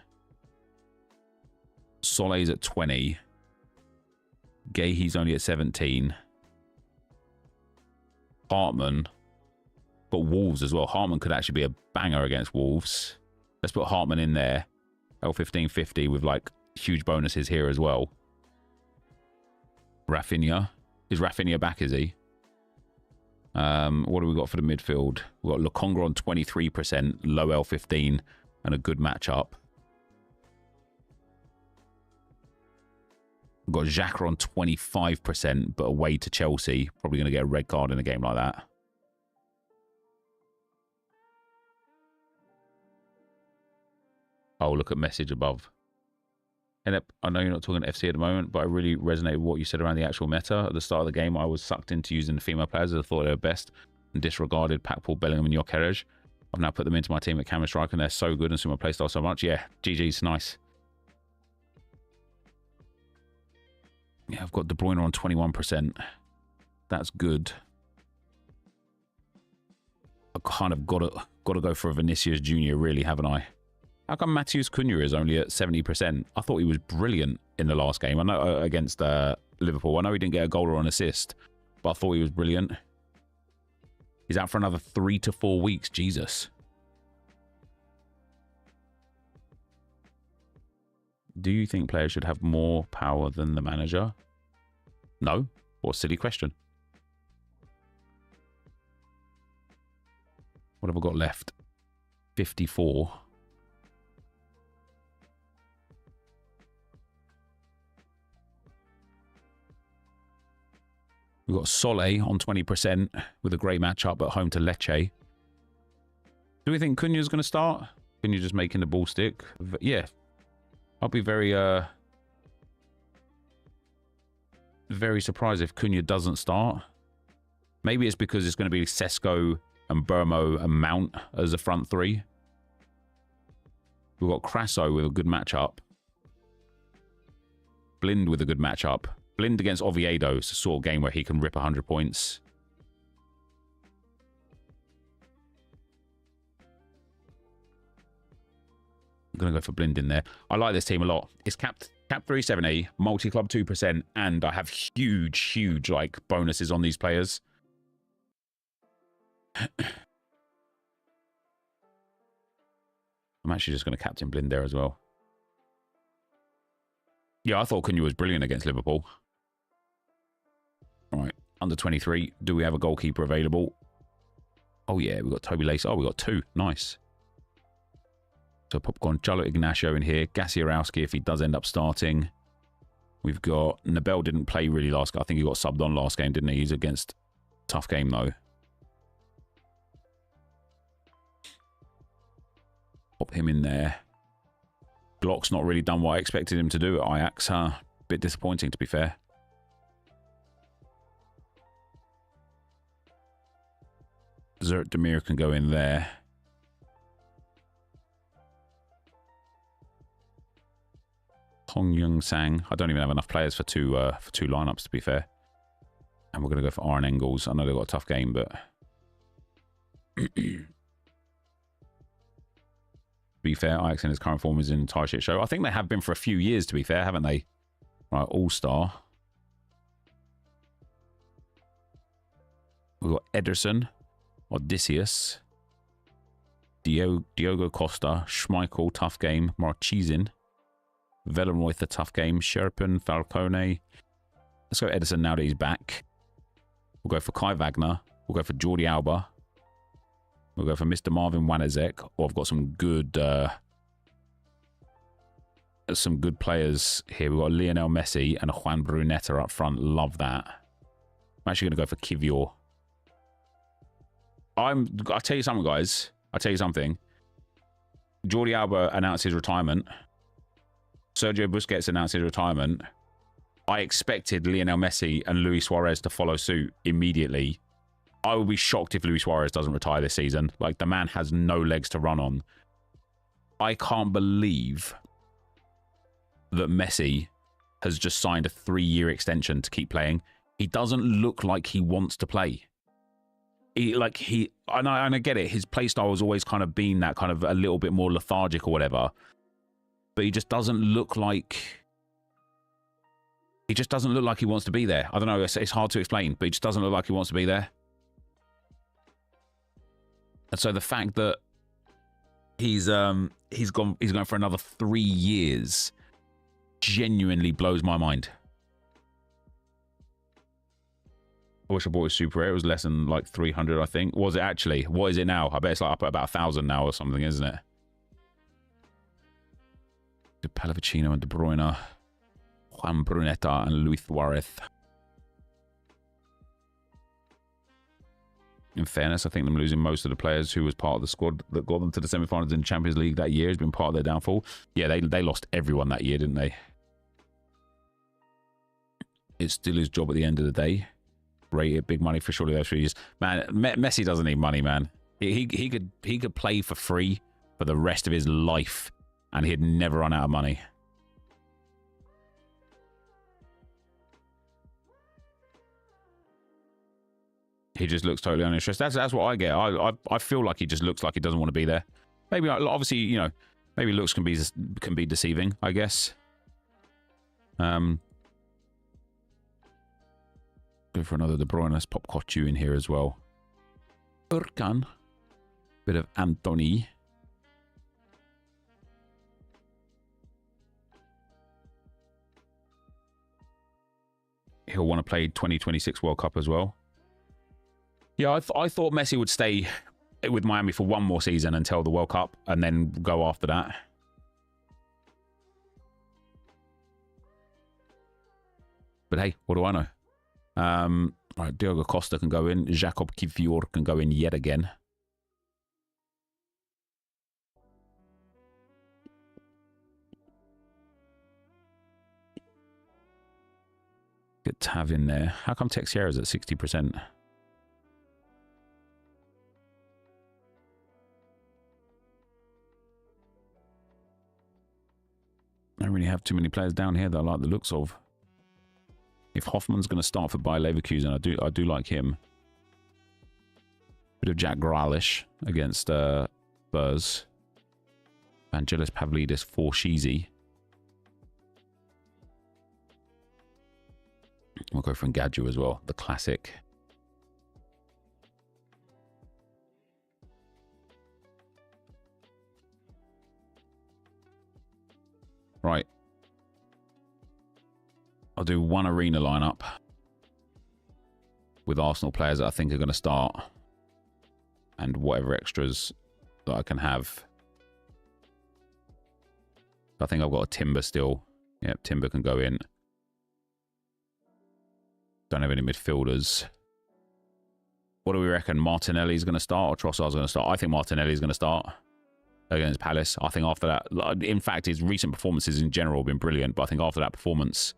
Soleil's at 20. Gay, he's only at 17. Hartman, but Wolves as well. Hartman could actually be a banger against Wolves. Let's put Hartman in there. L15 50 with like huge bonuses here as well. Rafinha. Is Rafinha back, is he? What do we got for the midfield? We've got Lokonga on 23%, low L15, and a good matchup. We've got Xhaka on 25%, but away to Chelsea. Probably going to get a red card in a game like that. Oh, look at message above. And I know you're not talking FC at the moment, but I really resonated with what you said around the actual meta. At the start of the game, I was sucked into using the female players as I thought they were best and disregarded Paul, Bellingham and Gyökeres. I've now put them into my team at Camera Strike and they're so good and suit my playstyle so much. Yeah, GG's nice. Yeah, I've got De Bruyne on 21%. That's good. I kind of got to go for a Vinicius Jr. really, haven't I? How come Matheus Cunha is only at 70%? I thought he was brilliant in the last game. I know against Liverpool. I know he didn't get a goal or an assist, but I thought he was brilliant. He's out for another 3 to 4 weeks. Jesus. Do you think players should have more power than the manager? No. What a silly question. What have I got left? 54. We've got Solé on 20% with a great matchup at home to Lecce. Do we think Cunha's going to start? Cunha just making the ball stick? Yeah. I'll be very surprised if Cunha doesn't start. Maybe it's because it's going to be Sesko and Burmo and Mount as a front three. We've got Crasso with a good matchup. Blind with a good matchup. Blind against Oviedo is the sort of game where he can rip 100 points. I'm going to go for Blind in there. I like this team a lot. It's cap 370, multi-club 2%, and I have huge, like, bonuses on these players. I'm actually just going to captain Blind there as well. Yeah, I thought Cunha was brilliant against Liverpool. All right, under 23. Do we have a goalkeeper available? Oh, yeah, we've got Toby Lace. Oh, we've got 2. Nice. So Popcorn, Charlo Ignacio in here. Gasiorowski if he does end up starting. We've got... Nabel didn't play really last game. I think he got subbed on last game, didn't he? He's against... Tough game, though. Pop him in there. Glock's not really done what I expected him to do at Ajax. Bit disappointing, to be fair. Zert Demir can go in there. Hong Young Sang. I don't even have enough players for two lineups, to be fair. And we're going to go for Aaron Engels. I know they've got a tough game, but... to be fair, Ajax in his current form is an entire shit show. I think they have been for a few years, to be fair, haven't they? Right, All-Star. We've got Ederson, Odysseus, Diogo Costa, Schmeichel, tough game, Marchizin, Velleroy, the tough game, Sherpen, Falcone. Let's go Ederson now that he's back. We'll go for Kai Wagner. We'll go for Jordi Alba. We'll go for Mr. Marvin Wanazek. Oh, I've got some good players here. We've got Lionel Messi and Juan Brunetta up front. Love that. I'm actually going to go for Kivior. I'll tell you something, guys. I'll tell you something. Jordi Alba announced his retirement. Sergio Busquets announced his retirement. I expected Lionel Messi and Luis Suarez to follow suit immediately. I would be shocked if Luis Suarez doesn't retire this season. Like, the man has no legs to run on. I can't believe that Messi has just signed a 3-year extension to keep playing. He doesn't look like he wants to play. And I get it. His play style has always kind of been that kind of a little bit more lethargic or whatever. But he just doesn't look like... He just doesn't look like he wants to be there. I don't know. It's hard to explain, but he just doesn't look like he wants to be there. And so the fact that he's going for another 3 years genuinely blows my mind. I wish I bought a Super Rare. It was less than like 300, I think. Was it actually? What is it now? I bet it's like up at about 1,000 now or something, isn't it? De Pallavicino and De Bruyne, Juan Brunetta and Luis Suarez. In fairness, I think them losing most of the players who was part of the squad that got them to the semi-finals in the Champions League that year has been part of their downfall. Yeah, they lost everyone that year, didn't they? It's still his job at the end of the day. Rated big money for surely those 3 years. Man, Messi doesn't need money, man. He could play for free for the rest of his life, and he'd never run out of money. He just looks totally uninterested. That's what I get. I feel like he just looks like he doesn't want to be there. Maybe, obviously, you know, maybe looks can be deceiving, I guess. Go for another De Bruyne. Let's pop Kochu in here as well. Urkan. Bit of Anthony. He'll want to play 2026 World Cup as well. Yeah, I thought Messi would stay with Miami for one more season until the World Cup and then go after that. But hey, what do I know? Right, Diogo Costa can go in. Jacob Kivior can go in yet again. Get Tav in there. How come Texiera's at 60%? I don't really have too many players down here that I like the looks of. If Hoffman's going to start for Bayer Leverkusen, I do like him. Bit of Jack Grealish against Spurs. Vangelis Pavlidis for Sheezy. We'll go for Ngadju as well, the classic. Right. I'll do one arena lineup with Arsenal players that I think are going to start. and whatever extras that I can have. I think I've got a Timber still. Yep, Timber can go in. Don't have any midfielders. What do we reckon? Martinelli's going to start or Trossard's going to start? I think Martinelli's going to start against Palace. I think after that, in fact, his recent performances in general have been brilliant, but I think after that performance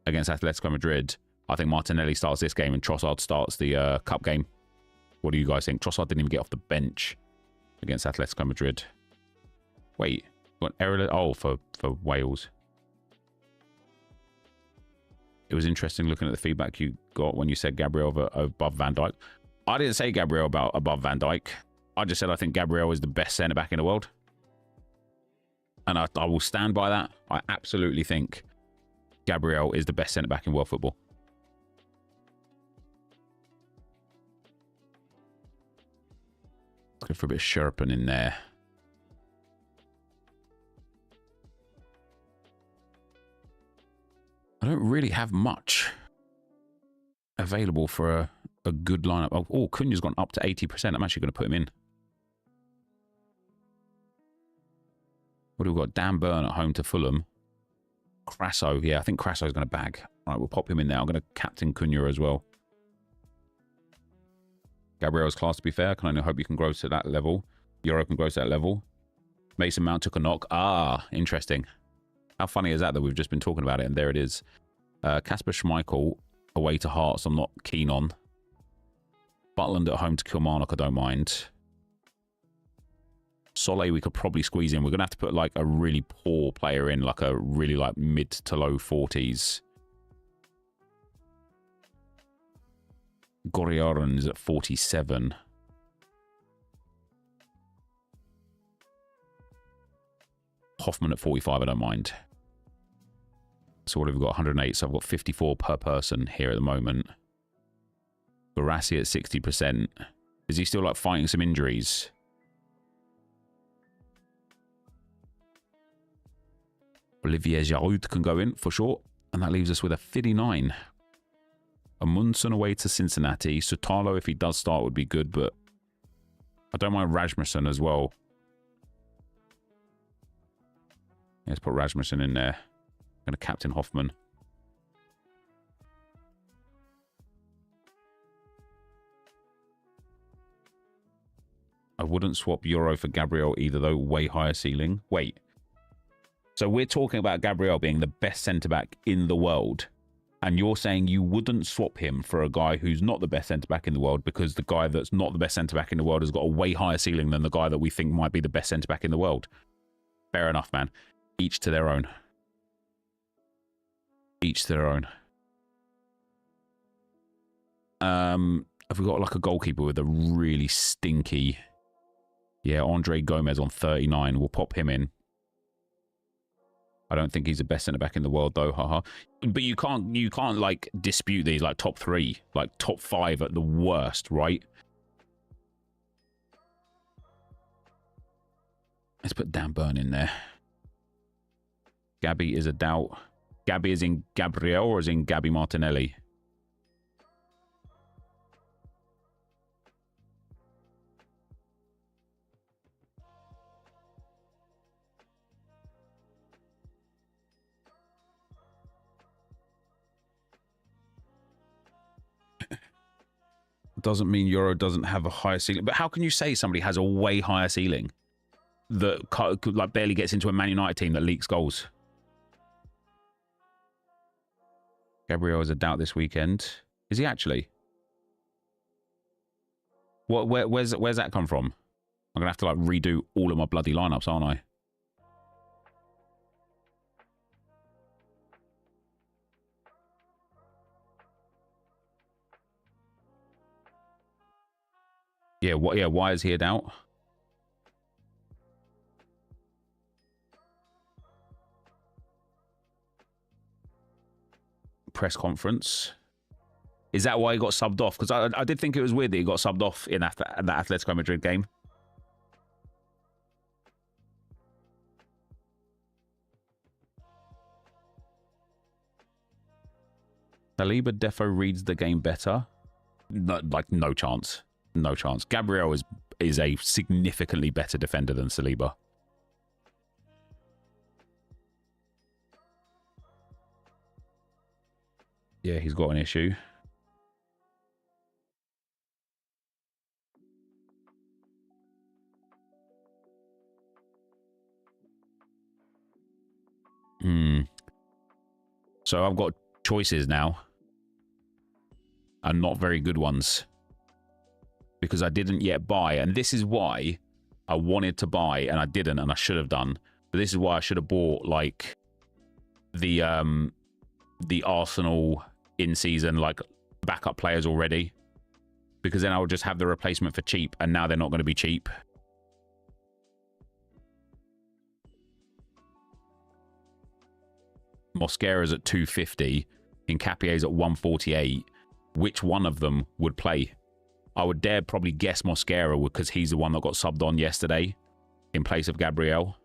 against Atletico Madrid, I think Martinelli starts this game and Trossard starts the cup game. What do you guys think? Trossard didn't even get off the bench against Atletico Madrid. Wait, got an error? Oh, for Wales. It was interesting looking at the feedback you got when you said Gabriel above Van Dijk. I didn't say Gabriel above Van Dijk. I just said I think Gabriel is the best centre-back in the world. And I will stand by that. I absolutely think Gabriel is the best centre-back in world football. Looking for a bit of Sherpen in there. I don't really have much available for a good lineup. Oh, Cunha's gone up to 80%. I'm actually going to put him in. What do we got? Dan Burn at home to Fulham. Crasso. Yeah, I think Crasso's going to bag. All right, we'll pop him in there. I'm going to captain Cunha as well. Gabriel's class, to be fair. I can only hope you can grow to that level. Euro can grow to that level. Mason Mount took a knock. Ah, interesting. How funny is that we've just been talking about it and there it is. Kasper Schmeichel away to Hearts I'm not keen on. Butland at home to Kilmarnock I don't mind. Solé we could probably squeeze in. We're going to have to put like a really poor player in, like a really like mid to low 40s. Gorriaran is at 47. Hoffman at 45 I don't mind. So what have we got? 108. So I've got 54 per person here at the moment. Barassi at 60%. Is he still like fighting some injuries? Olivier Giroud can go in for sure. And that leaves us with a 59. Amundsen away to Cincinnati. Sutalo, if he does start, would be good, but I don't mind Rasmussen as well. Let's put Rasmussen in there. I'm going to captain Hoffman. I wouldn't swap Euro for Gabriel either, though. Way higher ceiling. Wait. So we're talking about Gabriel being the best centre-back in the world. And you're saying you wouldn't swap him for a guy who's not the best centre-back in the world because the guy that's not the best centre-back in the world has got a way higher ceiling than the guy that we think might be the best centre-back in the world. Fair enough, man. Each to their own. Each to their own. Have we got like a goalkeeper with a really stinky... Yeah, Andre Gomez on 39. We'll pop him in. I don't think he's the best centre-back in the world, though. Haha. But you can't like dispute these like top 3, like top 5 at the worst, right? Let's put Dan Burn in there. Gabby is a doubt. Gabby is in Gabriel or is in Gabby Martinelli? Doesn't mean Euro doesn't have a higher ceiling. But how can you say somebody has a way higher ceiling that like barely gets into a Man United team that leaks goals? Gabriel is a doubt this weekend. Is he actually? Where's that come from? I'm gonna have to like redo all of my bloody lineups, aren't I? Yeah, why is he a doubt? Press conference. Is that why he got subbed off? Because I did think it was weird that he got subbed off in that Atletico Madrid game. Saliba defo reads the game better. No, like, no chance. No chance. Gabriel is is a significantly better defender than Saliba. Yeah, he's got an issue. So I've got choices now. And not very good ones. Because I didn't yet buy. And this is why I wanted to buy and I didn't, and I should have done. But this is why I should have bought, like, the Arsenal in-season, like, backup players already. Because then I would just have the replacement for cheap, and now they're not going to be cheap. Mosquera's at 250. Nkapie's at 148. Which one of them would play? I would dare probably guess Mosquera because he's the one that got subbed on yesterday in place of Gabriel.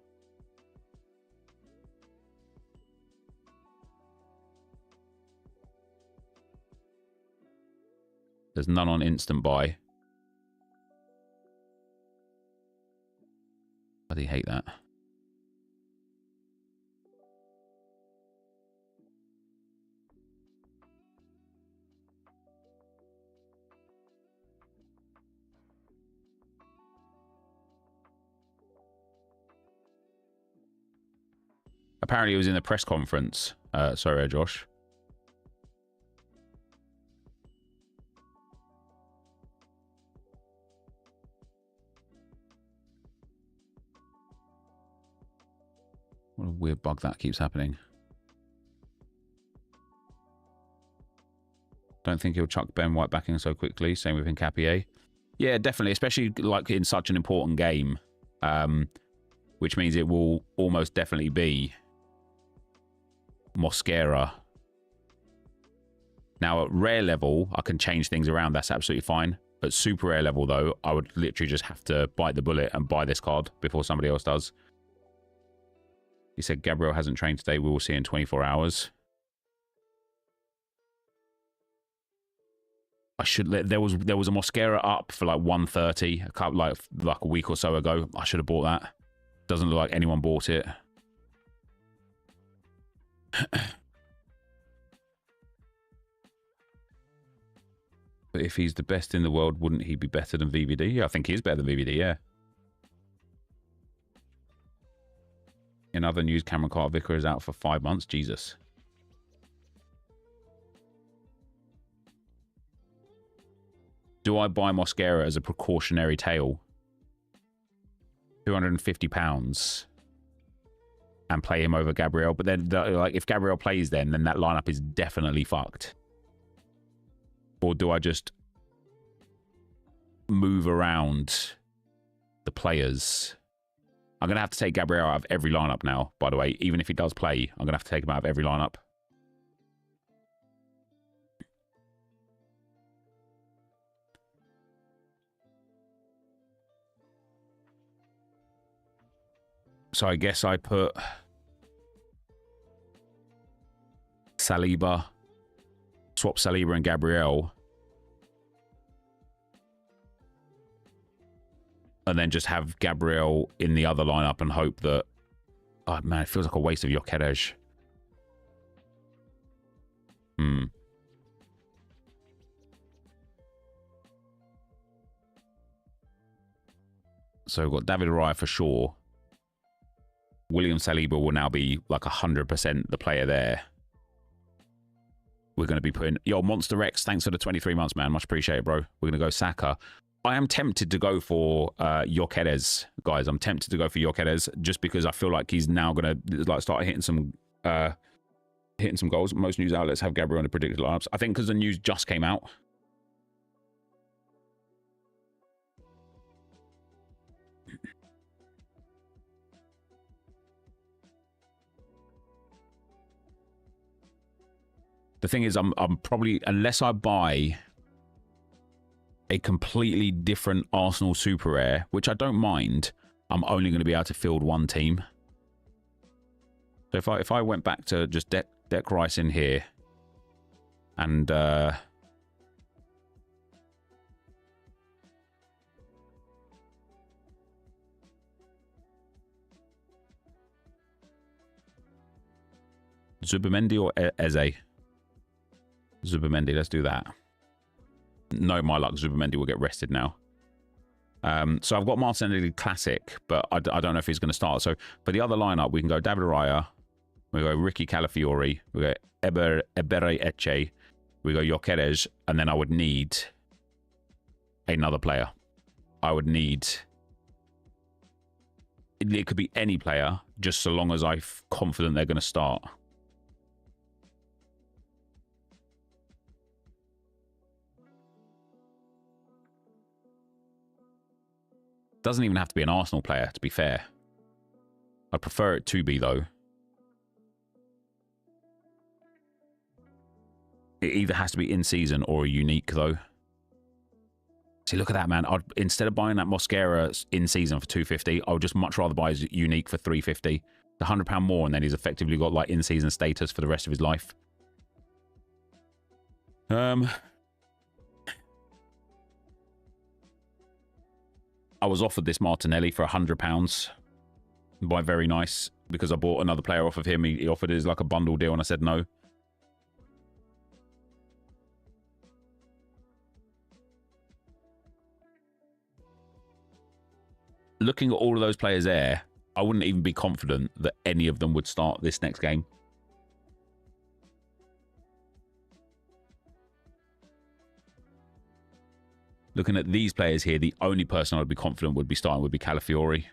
There's none on instant buy. I do hate that. Apparently it was in the press conference. Sorry, Josh. What a weird bug that keeps happening. Don't think he'll chuck Ben White back in so quickly. Same with Nkapie. Yeah, definitely. Especially like in such an important game. Which means it will almost definitely be Mosquera. Now, at rare level, I can change things around. That's absolutely fine. At super rare level, though, I would literally just have to bite the bullet and buy this card before somebody else does. He said Gabriel hasn't trained today. We will see in 24 hours. I should let. There was a Mosquera up for like 130 like a week or so ago. I should have bought that. Doesn't look like anyone bought it. But if he's the best in the world, wouldn't he be better than VVD? Yeah, I think he's better than VVD, yeah. In other news, Cameron Carter-Vicker is out for 5 months. Jesus. Do I buy Mosquera as a precautionary tale? £250 and play him over Gabriel. But then, like, if Gabriel plays then that lineup is definitely fucked. Or do I just move around the players? I'm going to have to take Gabriel out of every lineup now, by the way. Even if he does play, I'm going to have to take him out of every lineup. So I guess I put Saliba, swap Saliba and Gabriel. And then just have Gabriel in the other lineup and hope that... Oh, man, it feels like a waste of Enquiries. So we've got David Raya for sure. William Saliba will now be like 100% the player there. We're going to be putting... Yo, Monster X, thanks for the 23 months, man. Much appreciated, bro. We're going to go Saka. I am tempted to go for Enquiries, guys. I'm tempted to go for Enquiries just because I feel like he's now going to like start hitting some goals. Most news outlets have Gabriel in the predicted lineups. I think because the news just came out. The thing is, I'm probably, unless I buy a completely different Arsenal Super Rare, which I don't mind, I'm only going to be able to field one team. So if I went back to just Deck Rice in here and Zubimendi or Eze? Zubimendi, let's do that. No, my luck, Zubimendi will get rested now. So I've got Martinelli Classic, but I don't know if he's going to start. So for the other lineup, we can go David Raya, we go Ricky Calafiori, we go Ebere Eche, we go Jokeres, and then I would need another player. I would need... It could be any player, just so long as I'm confident they're going to start. Doesn't even have to be an Arsenal player, to be fair. I prefer it to be, though. It either has to be in season or a unique, though. See, look at that, man. Instead of buying that Mosquera in season for 250, I would just much rather buy his unique for 350. It's £100 more, and then he's effectively got like in season status for the rest of his life. I was offered this Martinelli for £100 by Very Nice because I bought another player off of him. He offered it as like a bundle deal, and I said no. Looking at all of those players there, I wouldn't even be confident that any of them would start this next game. Looking at these players here, the only person I'd be confident would be starting would be Calafiori.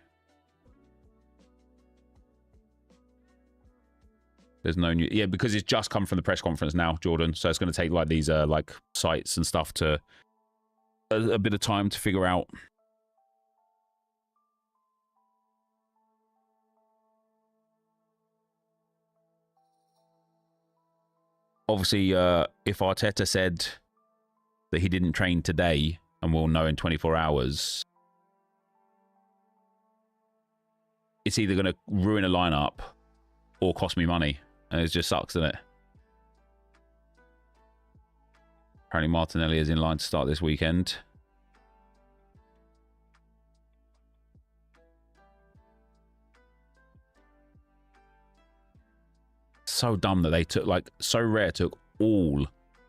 There's no new... Yeah, because it's just come from the press conference now, Jordan. So it's going to take like these like sites and stuff to... a bit of time to figure out. Obviously, if Arteta said that he didn't train today and we'll know in 24 hours, it's either going to ruin a lineup or cost me money. And it just sucks, doesn't it? Apparently Martinelli is in line to start this weekend. So dumb that they took, like, so rare, took all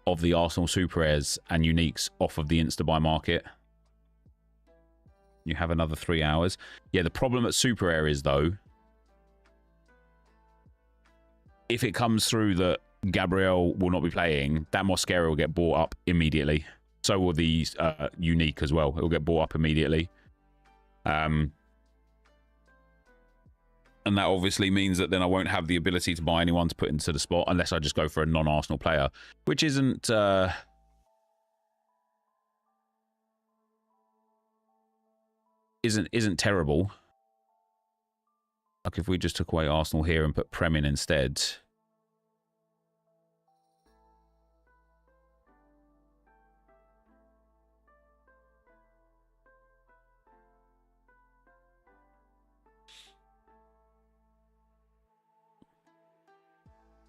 of the Arsenal super rares and uniques off of the Insta-buy market. You have another 3 hours. Yeah, the problem at super rare is, though, if it comes through that Gabriel will not be playing, that Mosquera will get bought up immediately. So will the unique as well. It will get bought up immediately. And that obviously means that then I won't have the ability to buy anyone to put into the spot unless I just go for a non-Arsenal player, which isn't terrible. Like if we just took away Arsenal here and put Prem in instead.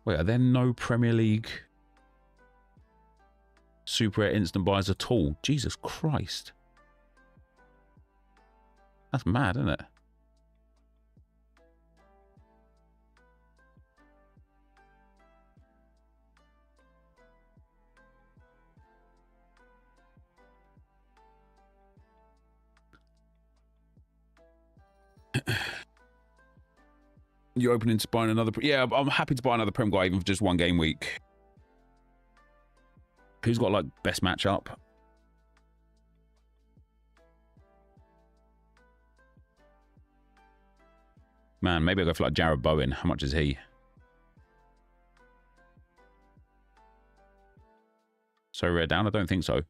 Wait, are there no Premier League Super Rare instant buys at all? Jesus Christ. That's mad, isn't it? You're opening to buying another... Yeah, I'm happy to buy another Prem guy even for just one game week. Who's got, like, best matchup? Man, maybe I'll go for, like, Jared Bowen. How much is he? So rare down? I don't think so.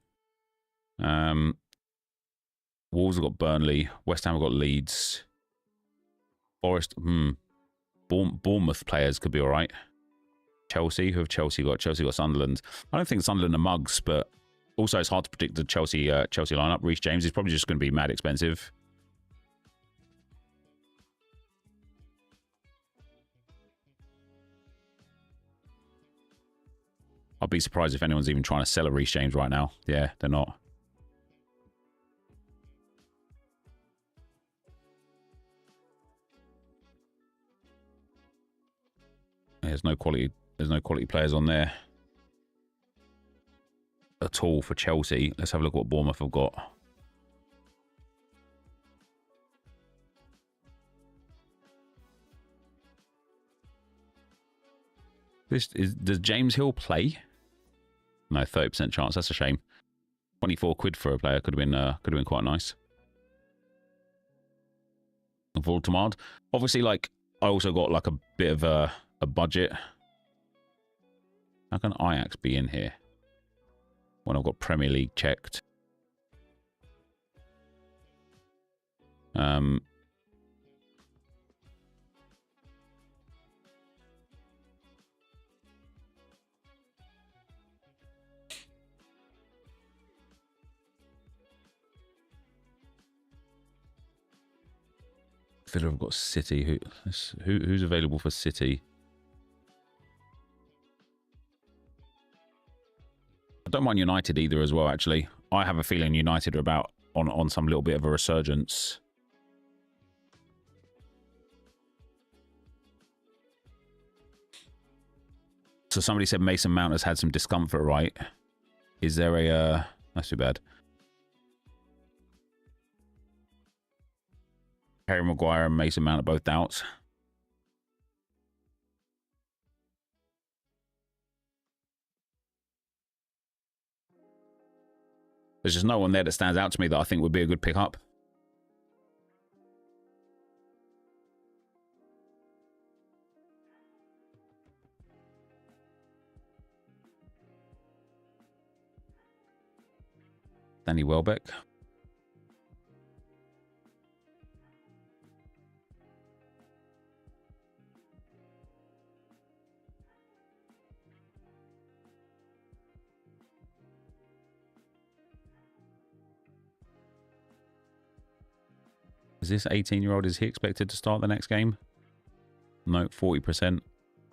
Wolves have got Burnley. West Ham have got Leeds. Forest... Bournemouth players could be all right. Chelsea, who have Chelsea got? Chelsea got Sunderland. I don't think Sunderland are mugs, but also it's hard to predict the Chelsea lineup. Reece James is probably just going to be mad expensive. I'll be surprised if anyone's even trying to sell a Reece James right now. Yeah, they're not. There's no quality. There's no quality players on there at all for Chelsea. Let's have a look at what Bournemouth have got. Does James Hill play? No, 30% chance. That's a shame. 24 quid for a player could have been quite nice. Voltemade. Obviously, like, I also got like a bit of a budget. How can Ajax be in here when I've got Premier League checked? Villa have got City. Who's available for City? I don't mind United either as well, actually. I have a feeling United are about on some little bit of a resurgence. So somebody said Mason Mount has had some discomfort, right? Is there a... that's too bad. Harry Maguire and Mason Mount are both doubts. There's just no one there that stands out to me that I think would be a good pickup. Danny Welbeck. Is this 18-year-old, is he expected to start the next game? No, 40%.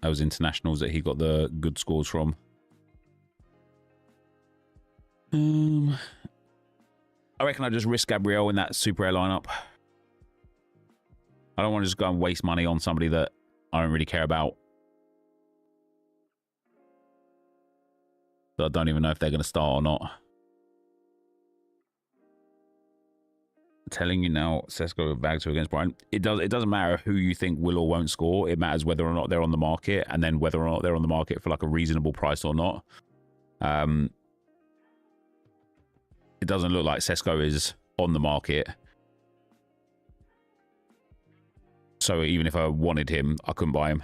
That was internationals that he got the good scores from. I reckon I just risk Gabriel in that Super Air lineup. I don't want to just go and waste money on somebody that I don't really care about. But I don't even know if they're going to start or not. Telling you now, Sesko bags are against Brighton. It doesn't matter who you think will or won't score. It matters whether or not they're on the market, and then whether or not they're on the market for like a reasonable price or not. It doesn't look like Sesko is on the market. So even if I wanted him, I couldn't buy him.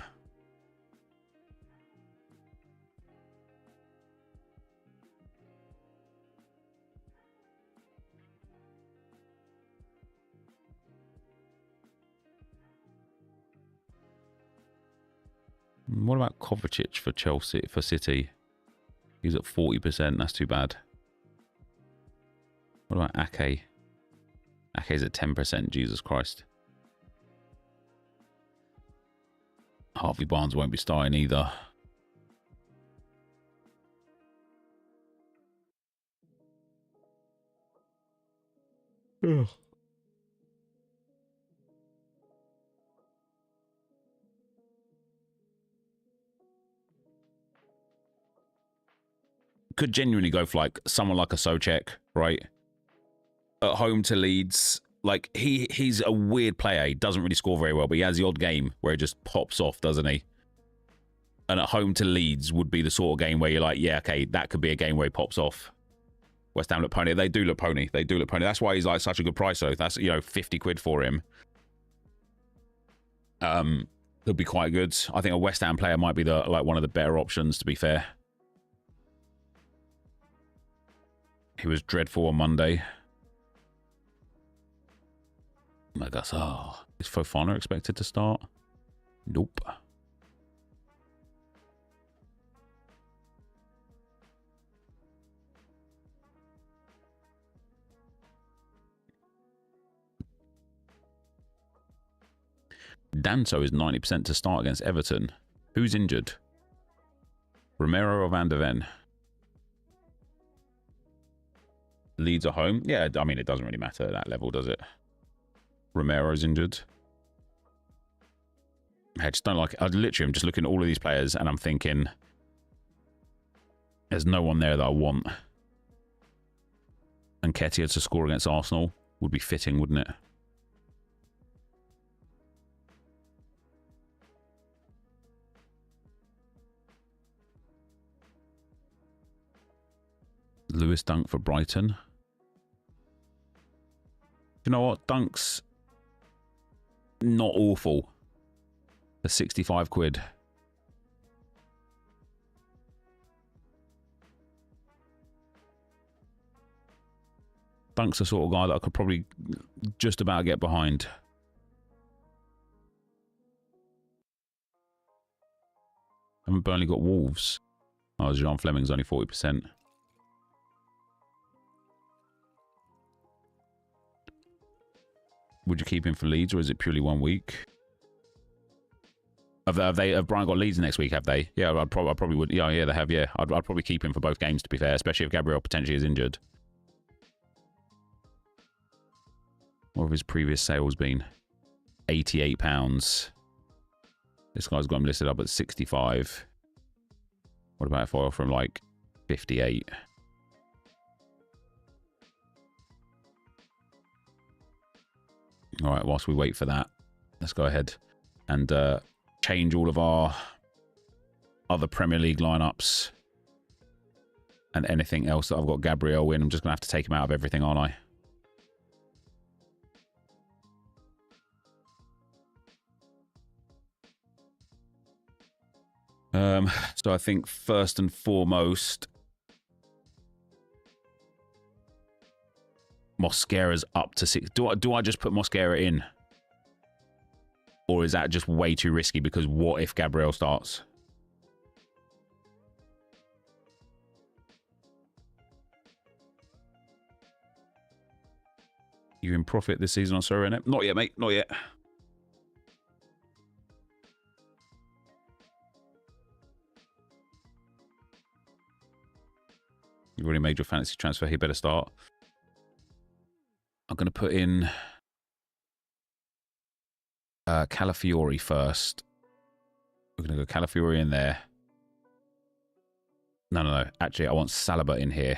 What about Kovacic for Chelsea, for City? He's at 40%. That's too bad. What about Ake? Ake's at 10%. Jesus Christ. Harvey Barnes won't be starting either. Ugh. Could genuinely go for like someone like a Souček, right? At home to Leeds, like he's a weird player. He doesn't really score very well, but he has the odd game where he just pops off, doesn't he? And at home to Leeds would be the sort of game where you're like, yeah, okay, that could be a game where he pops off. West Ham look pony. They do look pony. They do look pony. That's why he's like such a good price though. That's, you know, 50 quid for him. Could be quite good. I think a West Ham player might be one of the better options, to be fair. He was dreadful on Monday. I guess, is Fofana expected to start? Nope. Danso is 90% to start against Everton. Who's injured? Romero or Van der Ven? Leeds are home. Yeah, I mean, it doesn't really matter at that level, does it? Romero's injured. I just don't like it. I literally am just looking at all of these players and I'm thinking, there's no one there that I want. And Nketiah to score against Arsenal would be fitting, wouldn't it? Lewis Dunk for Brighton. You know what? Dunk's not awful. For 65 quid. Dunk's the sort of guy that I could probably just about get behind. Haven't Burnley got Wolves? Oh, Jean Fleming's only 40%. Would you keep him for Leeds, or is it purely 1 week? Have Brian got Leeds next week? Have they? Yeah, I probably would. Yeah, they have. Yeah, I'd probably keep him for both games. To be fair, especially if Gabriel potentially is injured. What have his previous sales been? £88. This guy's got him listed up at 65. What about if I offer him like 58? All right, whilst we wait for that, let's go ahead and change all of our other Premier League lineups and anything else that I've got Gabriel in. I'm just going to have to take him out of everything, aren't I? So I think first and foremost, Mosquera's up to 6. Do I just put Mosquera in? Or is that just way too risky? Because what if Gabriel starts? You in profit this season on Surrey? Not yet, mate. Not yet. You've already made your fantasy transfer. He better start. I'm going to put in Calafiori first. We're going to go Calafiori in there. No. Actually, I want Saliba in here.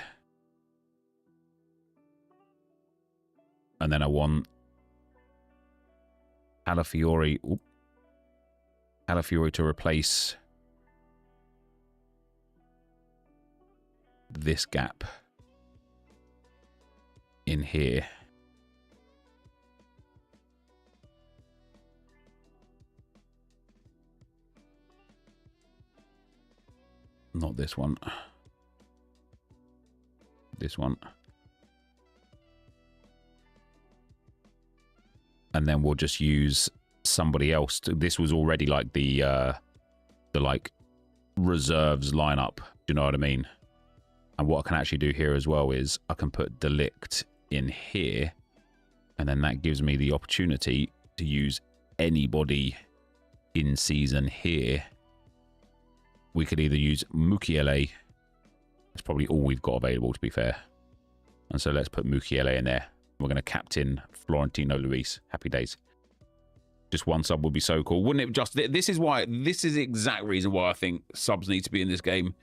And then I want Calafiori. Calafiori to replace this gap in here. Not this one. This one. And then we'll just use somebody else. This was already like the like reserves lineup. Do you know what I mean? And what I can actually do here as well is I can put Delict in here, and then that gives me the opportunity to use anybody in season here. We could either use Mukiele. That's probably all we've got available, to be fair. And so let's put Mukiele in there. We're going to captain Florentino Luis. Happy days. Just one sub would be so cool. Wouldn't it just... This is the exact reason why I think subs need to be in this game.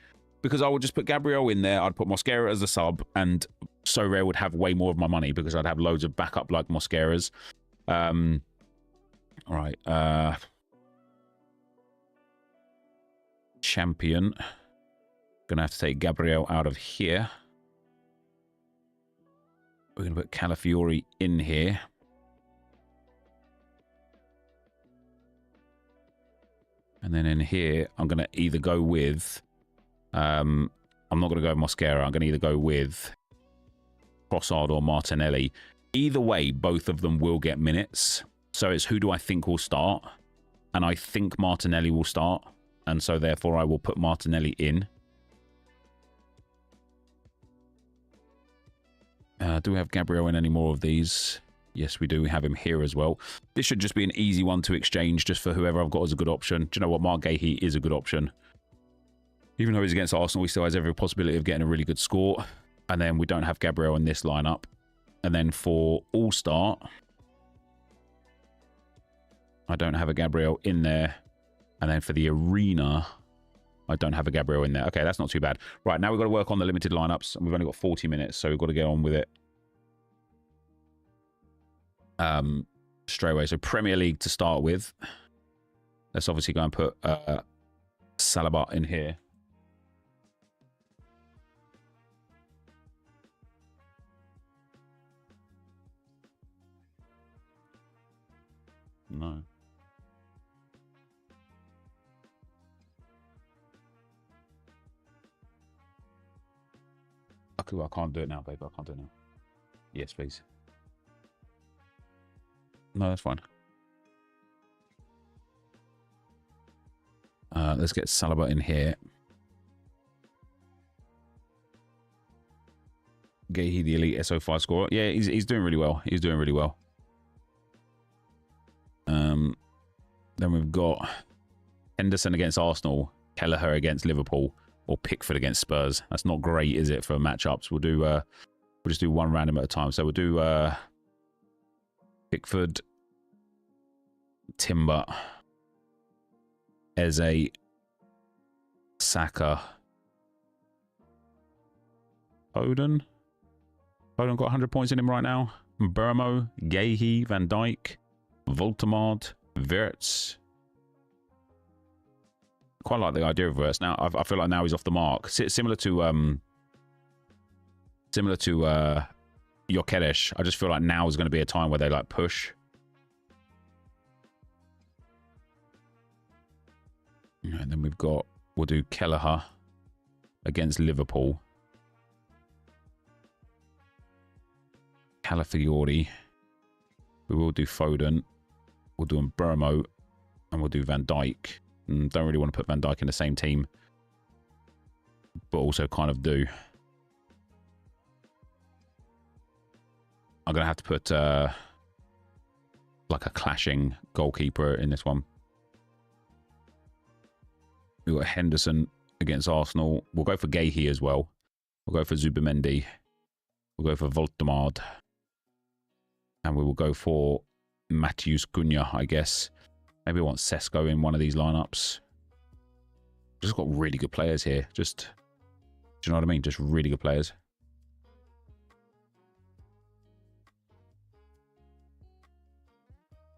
Because I would just put Gabriel in there. I'd put Mosquera as a sub. And So Rare would have way more of my money because I'd have loads of backup like Mosquera's. All right. Champion. Gonna have to take Gabriel out of here. We're gonna put Calafiori in here. And then in here, I'm gonna either go with I'm not gonna go with Mosquera. I'm gonna either go with Trossard or Martinelli. Either way, both of them will get minutes. So it's who do I think will start? And I think Martinelli will start. And so therefore I will put Martinelli in. Do we have Gabriel in any more of these? Yes, we do. We have him here as well. This should just be an easy one to exchange just for whoever I've got as a good option. Do you know what? Mark Gahey is a good option. Even though he's against Arsenal, he still has every possibility of getting a really good score. And then we don't have Gabriel in this lineup. And then for All-Star, I don't have a Gabriel in there. And then for the arena, I don't have a Gabriel in there. Okay, that's not too bad. Right, now we've got to work on the limited lineups. We've only got 40 minutes, so we've got to get on with it. Straight away. So Premier League to start with. Let's obviously go and put Saliba in here. No. I can't do it now, babe. I can't do it now. Yes, please. No, that's fine. Let's get Saliba in here. Gahey, the elite SO5 scorer. Yeah, he's doing really well. He's doing really well. Then we've got Henderson against Arsenal, Kelleher against Liverpool, or Pickford against Spurs. That's not great, is it, for matchups? We'll do we'll just do one random at a time. So we'll do Pickford, Timber, Eze, Saka, Foden. Foden got 100 points in him right now. Burmo, Gahey, Van Dijk, Voltemade, Wirtz. Quite like the idea of Wirtz. Now I feel like now he's off the mark. Similar to Gyökeres. I just feel like now is going to be a time where they like push. And then we'll do Kelleher against Liverpool. Calafiori. We will do Foden. We'll do Burmo. And we'll do Van Dijk. Don't really want to put Van Dijk in the same team. But also kind of do. I'm going to have to put like a clashing goalkeeper in this one. We've got Henderson against Arsenal. We'll go for Gahey as well. We'll go for Zubimendi. We'll go for Voltemade. And we will go for Matheus Cunha, I guess. Maybe I want Sesko in one of these lineups. Just got really good players here. Just, do you know what I mean? Just really good players.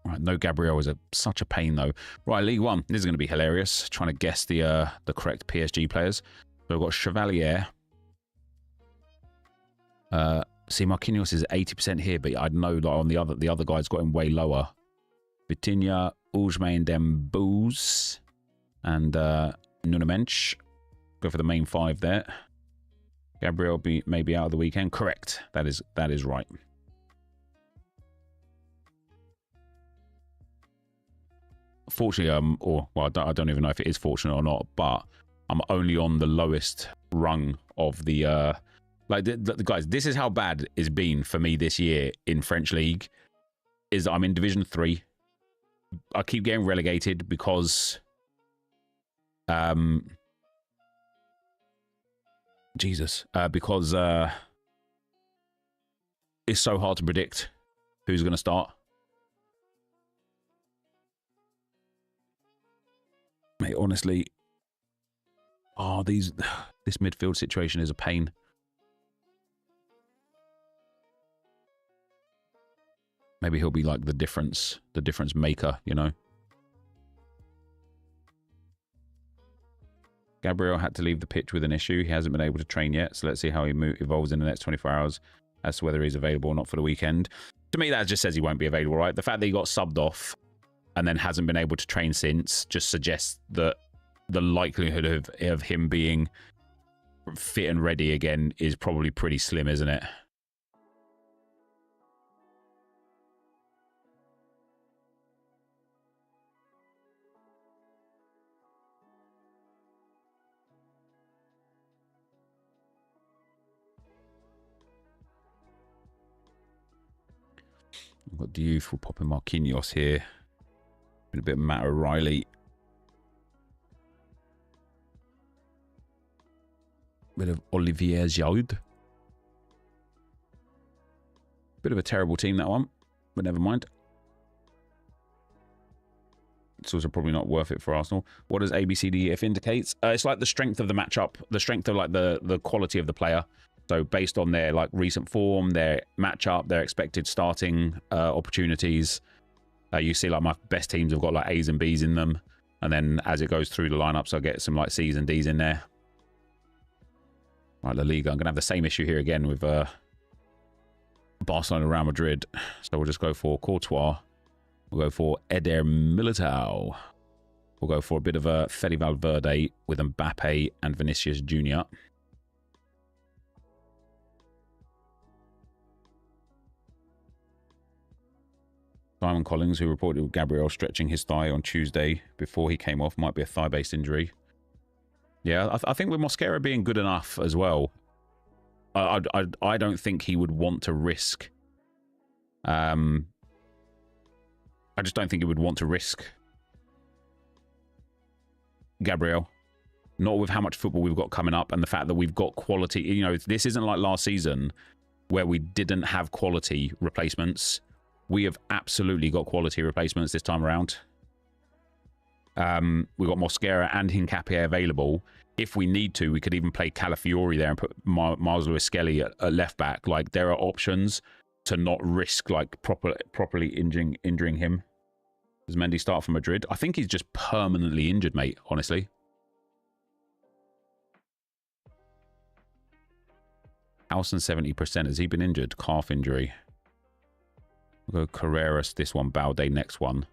Right, no Gabriel is such a pain though. Right, League One. This is going to be hilarious. Trying to guess the correct PSG players. So we've got Chevalier. See, Marquinhos is 80% here, but I know like on the other guys got him way lower. Vitinha, Ousmane Dembélé, and Nuno Mensch. Go for the main five there. Gabriel may be out of the weekend. Correct. That is right. Fortunately, I don't even know if it is fortunate or not, but I'm only on the lowest rung of the guys. This is how bad it's been for me this year in French League. Is I'm in Division 3. I keep getting relegated because because it's so hard to predict who's going to start. Mate, honestly, this midfield situation is a pain. Maybe he'll be like the difference maker, you know. Gabriel had to leave the pitch with an issue. He hasn't been able to train yet, so let's see how he evolves in the next 24 hours as to whether he's available or not for the weekend. To me, that just says he won't be available, right? The fact that he got subbed off and then hasn't been able to train since just suggests that the likelihood of him being fit and ready again is probably pretty slim, isn't it? We've got the youth. We'll pop in Marquinhos here. Been a bit of Matt O'Reilly. Bit of Olivier Giroud. Bit of a terrible team, that one. But never mind. it's also probably not worth it for Arsenal. What does ABCDEF indicates? It's like the strength of the matchup, the strength of like the quality of the player. So based on their like recent form, their matchup, their expected starting opportunities. You see like my best teams have got like A's and B's in them. And then as it goes through the lineups, I get some like C's and D's in there. Right, La Liga. I'm going to have the same issue here again with Barcelona and Real Madrid. So we'll just go for Courtois. We'll go for Eder Militao. We'll go for a bit of a Fede Valverde with Mbappe and Vinicius Jr. Simon Collins, who reported with Gabriel stretching his thigh on Tuesday before he came off, might be a thigh-based injury. Yeah, I think with Mosquera being good enough as well, I don't think he would want to risk. I just don't think he would want to risk Gabriel. Not with how much football we've got coming up and the fact that we've got quality. You know, this isn't like last season where we didn't have quality replacements. We have absolutely got quality replacements this time around. We've got Mosquera and Hincapié available. If we need to, we could even play Calafiori there and put Miles Lewis-Skelly at left back. Like, there are options to not risk like properly injuring him. Does Mendy start for Madrid? I think he's just permanently injured, mate, honestly. Howson 70%. Has he been injured? Calf injury. We'll go Carreras this one, Balde next one.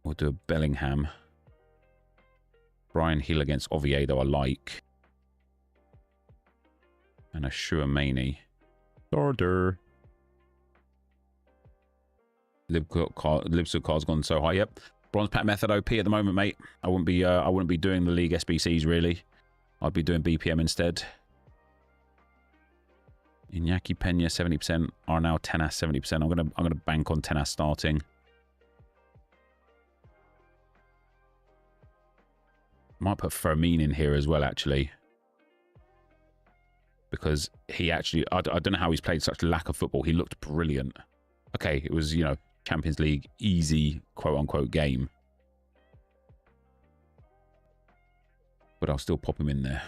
We'll do a Bellingham. Brian Hill against Oviedo I like. And a Chouameni. Order. Libsuk card's gone so high. Yep. Bronze pack method OP at the moment, mate. I wouldn't be doing the league SBCs really. I'd be doing BPM instead. Iñaki Peña 70%, Arnau Tenas 70%. I'm gonna bank on Tenas starting. Might put Fermin in here as well, actually, because he actually I don't know how he's played such lack of football. He looked brilliant. Okay, it was, you know, Champions League easy quote unquote game, but I'll still pop him in there.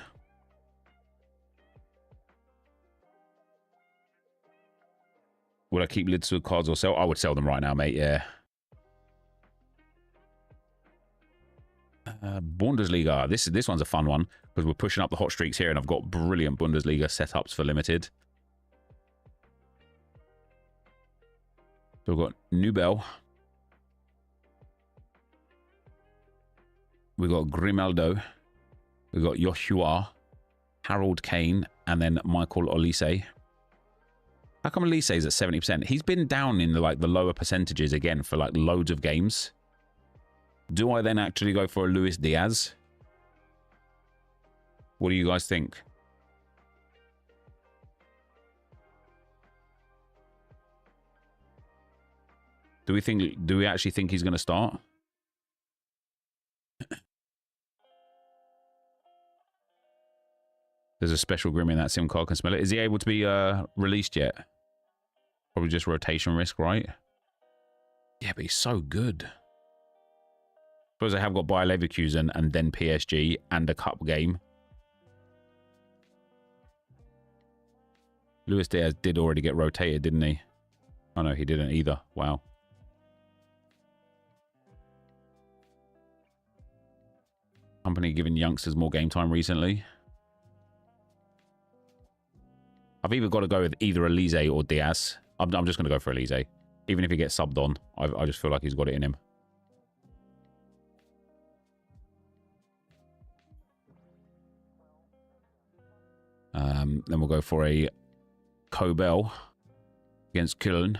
Would I keep lids with cards or sell? I would sell them right now, mate. Yeah. Bundesliga. This one's a fun one because we're pushing up the hot streaks here, and I've got brilliant Bundesliga setups for limited. So we've got Nubel. We've got Grimaldo. We've got Joshua, Harold Kane, and then Michael Olise. How come Olise is at 70%? He's been down in the lower percentages again for like loads of games. Do I then actually go for a Luis Diaz? What do you guys think? Do we actually think he's going to start? There's a special Grimmy in that SIM card, can smell it. Is he able to be released yet? Probably just rotation risk, right? Yeah, but he's so good. Suppose I have got Bayer Leverkusen and then PSG and a cup game. Luis Diaz did already get rotated, didn't he? Oh no, he didn't either. Wow. Company giving youngsters more game time recently. I've either got to go with either Elise or Diaz. I'm just going to go for Elise. Even if he gets subbed on, I just feel like he's got it in him. Then we'll go for a Kobel against Köln.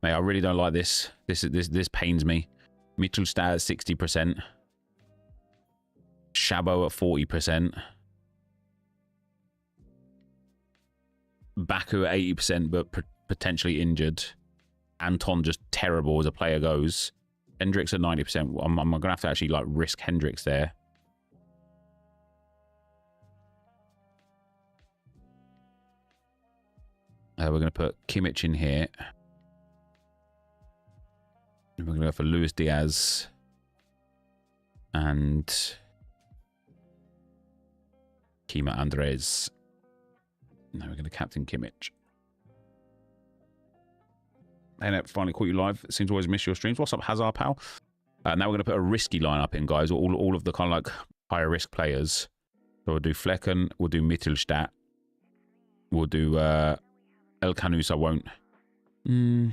Mate, I really don't like this. This pains me. Mittelstadt at 60%. Shabo at 40%. Baku at 80%, but potentially injured. Anton just terrible as a player goes. Hendricks at 90%. I'm going to have to actually like risk Hendricks there. We're going to put Kimmich in here. going to go for Luis Diaz and Kima Andres. Now we're going to captain Kimmich. Hey, Nep, finally caught you live. It seems to always miss your streams. What's up, Hazard, pal? Now we're going to put a risky lineup in, guys. All of the kind of like higher risk players. So we'll do Flecken. We'll do Mittelstadt. We'll do El Canus. I won't. No,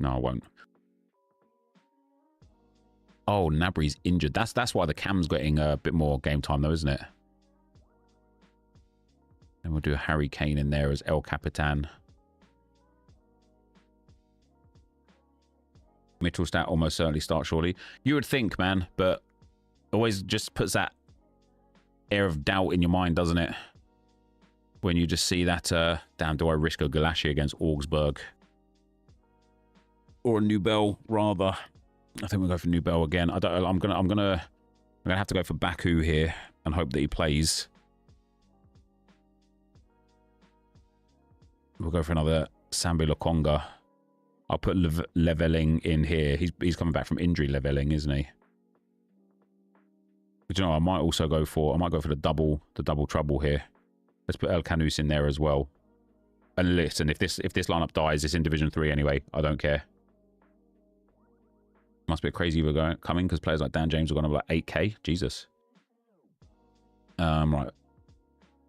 I won't. Oh, Nabry's injured. That's why the cam's getting a bit more game time, though, isn't it? And we'll do Harry Kane in there as El Capitan. Mittelstadt almost certainly start surely. You would think, man, but always just puts that air of doubt in your mind, doesn't it? When you just see that, damn, do I risk a Galassi against Augsburg? Or a Nubel, rather. I think we'll go for Nubel again. I'm gonna have to go for Baku here and hope that he plays. We'll go for another Sambi Lokonga. I'll put Leveling in here. He's coming back from injury, Leveling, isn't he? But you know, I might go for the double trouble here. Let's put El Canus in there as well. And listen, if this lineup dies, it's in Division 3 anyway. I don't care. Must be a crazy we're coming because players like Dan James are going to like 8k. Jesus. Right.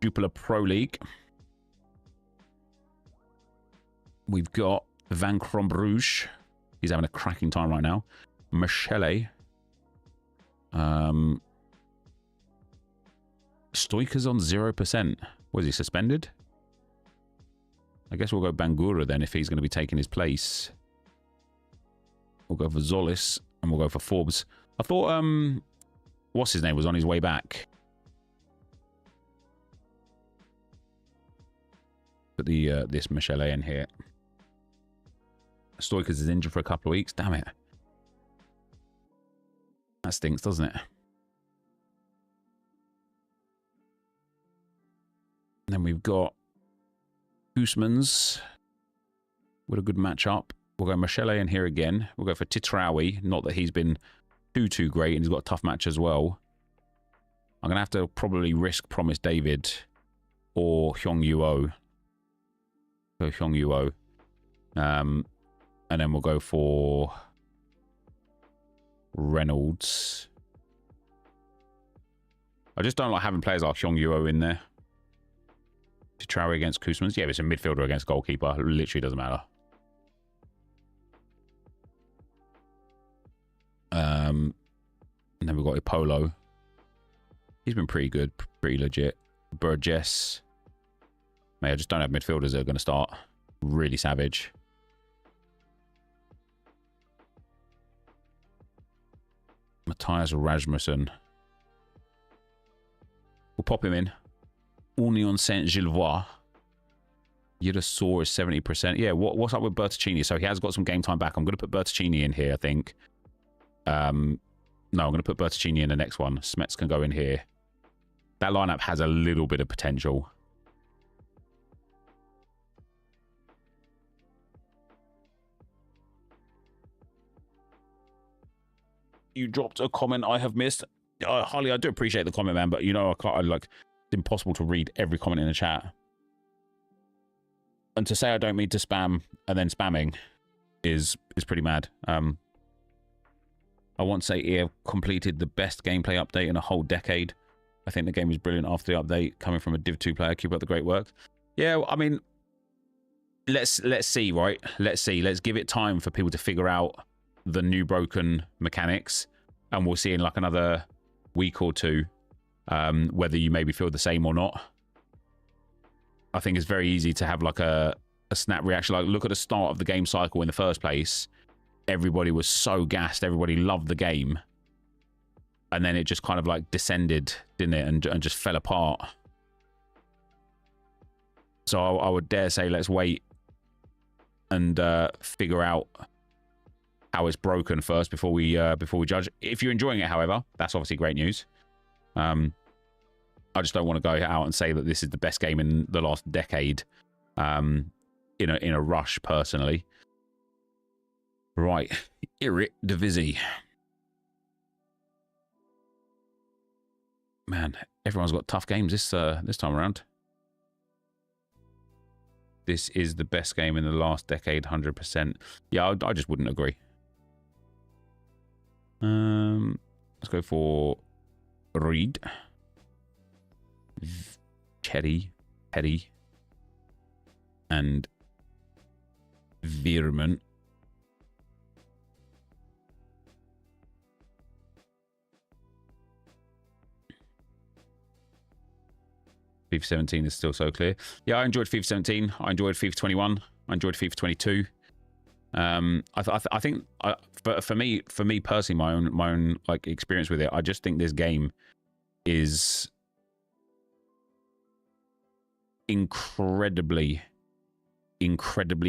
Jupiler Pro League. We've got Van Crombrugge. He's having a cracking time right now. Michele. Stoica's on 0%. Was he suspended? I guess we'll go Bangura then if he's going to be taking his place. We'll go for Zolis and we'll go for Forbes. I thought, what's his name was on his way back. Put the this Michele in here. Stoichkos is injured for a couple of weeks. Damn it. That stinks, doesn't it? And then we've got Guzman's with a good matchup. We'll go Michele in here again. We'll go for Titrawi. Not that he's been too great and he's got a tough match as well. I'm going to have to probably risk Promise David or Hyung Yuo. So Hyung Yuo. And then we'll go for Reynolds. I just don't like having players like Hyung Yuo in there. Titrawi against Koosmans. Yeah, it's a midfielder against goalkeeper. It literally doesn't matter. And then we've got Ipolo. He's been pretty good, pretty legit. Burgess. Mate, I just don't have midfielders that are going to start. Really savage. Matthias Rasmussen. We'll pop him in. Union Saint-Gilloise. Yidasor is 70%. Yeah, what's up with Bertuccini? So he has got some game time back. I'm going to put Bertuccini in here, I think. No, I'm going to put Bertuccini in the next one. Smets can go in here. That lineup has a little bit of potential. You dropped a comment I have missed. Harley, I do appreciate the comment, man, but you know, it's impossible to read every comment in the chat. And to say I don't mean to spam and then spamming is pretty mad. I won't say EA completed the best gameplay update in a whole decade. I think the game was brilliant after the update, coming from a Div 2 player. Keep up the great work. Yeah, I mean, let's see, right? Let's see. Let's give it time for people to figure out the new broken mechanics, and we'll see in like another week or two whether you maybe feel the same or not. I think it's very easy to have like a snap reaction. Like, look at the start of the game cycle in the first place. Everybody was so gassed. Everybody loved the game. And then it just kind of like descended, didn't it? And just fell apart. So I would dare say let's wait and figure out how it's broken first before we judge. If you're enjoying it, however, that's obviously great news. I just don't want to go out and say that this is the best game in the last decade in a rush, personally. Right. NepentheZ. Man, everyone's got tough games this time around. This is the best game in the last decade, 100%. Yeah, I just wouldn't agree. Let's go for Reed. Cherry, and Veerman. FIFA 17 is still so clear. Yeah, I enjoyed FIFA 17. I enjoyed FIFA 21. I enjoyed FIFA 22. I think for me personally, my own like experience with it, I just think this game is incredibly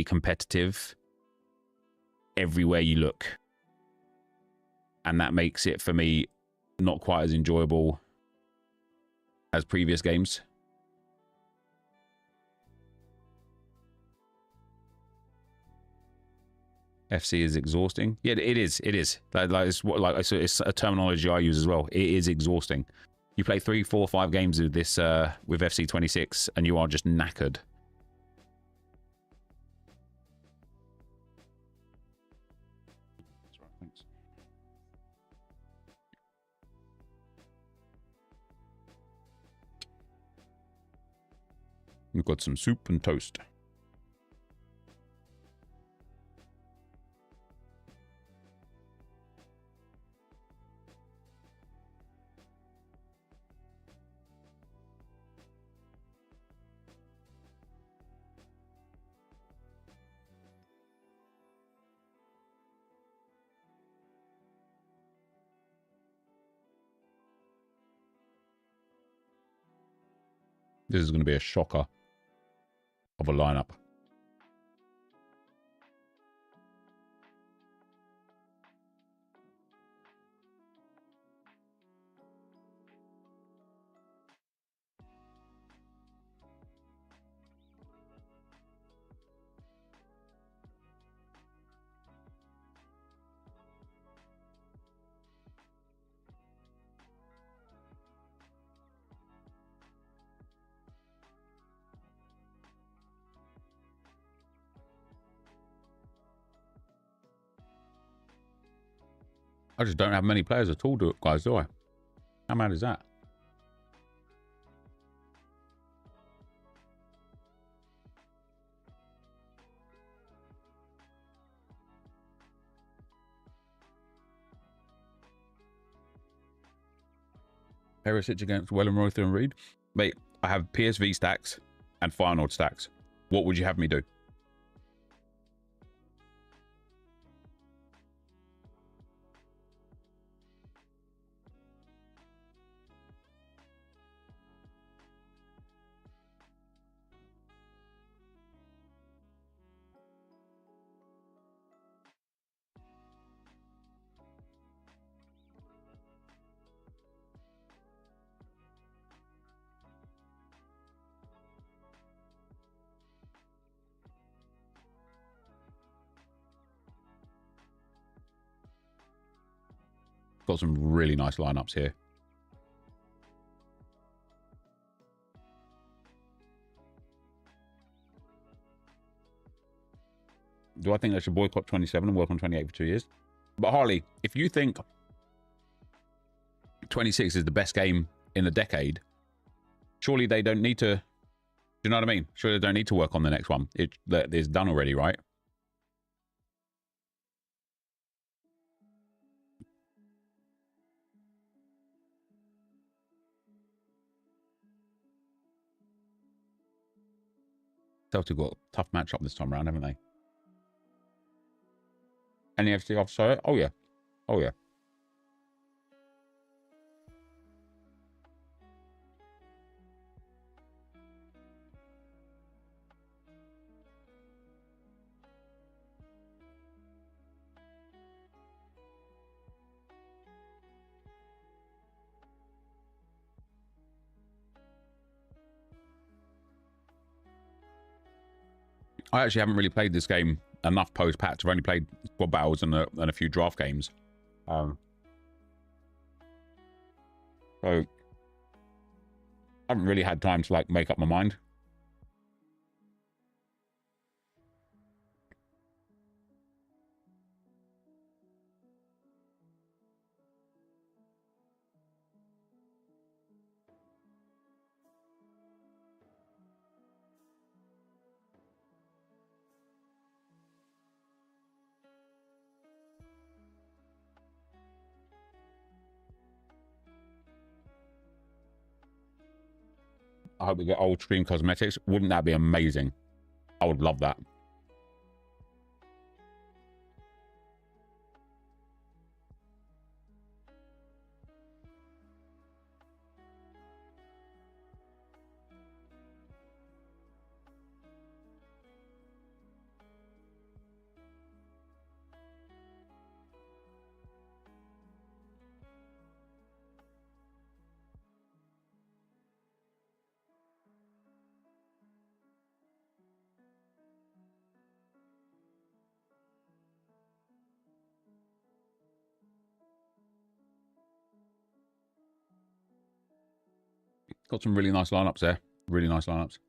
competitive everywhere you look, and that makes it for me not quite as enjoyable as previous games. FC is exhausting. Yeah, it is. It's a terminology I use as well. It is exhausting. You play 3, 4, 5 games with this with FC 26, and you are just knackered. That's right, thanks. We've got some soup and toast. This is going to be a shocker of a lineup. I just don't have many players at all, guys, do I? How mad is that? Perisic against Wellenreuther and Reed. Mate, I have PSV stacks and Feyenoord stacks. What would you have me do? Got some really nice lineups here. Do I think they should boycott 27 and work on 28 for 2 years? But Harley, if you think 26 is the best game in the decade, surely they don't need to, do you know what I mean? Surely they don't need to work on the next one. It's done already, right? Celtic got a tough matchup this time around, haven't they? And the FC offside? Oh, yeah. Oh, yeah. I actually haven't really played this game enough post-patch. I've only played squad battles and a few draft games. So I haven't really had time to like make up my mind. I hope we get old stream cosmetics. Wouldn't that be amazing? I would love that. Got some really nice lineups there. Really nice lineups.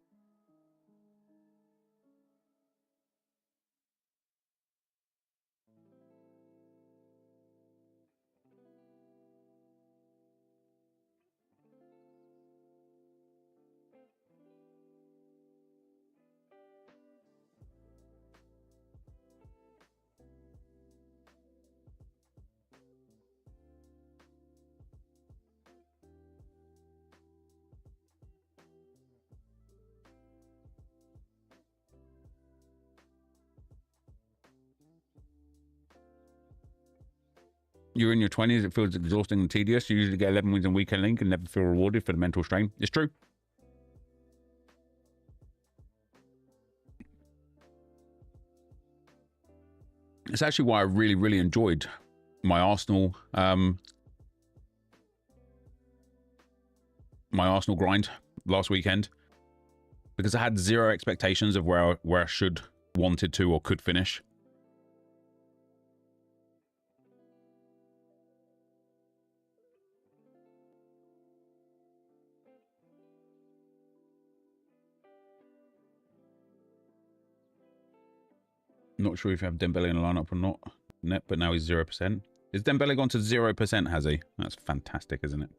You're in your 20s, it feels exhausting and tedious. You usually get 11 wins in Weekend Link and never feel rewarded for the mental strain. It's true. It's actually why I really, really enjoyed my Arsenal grind last weekend, because I had zero expectations of where I should, wanted to, or could finish. Not sure if you have Dembele in the lineup or not, net, but now he's 0%. Is Dembele gone to 0%, has he? That's fantastic, isn't it?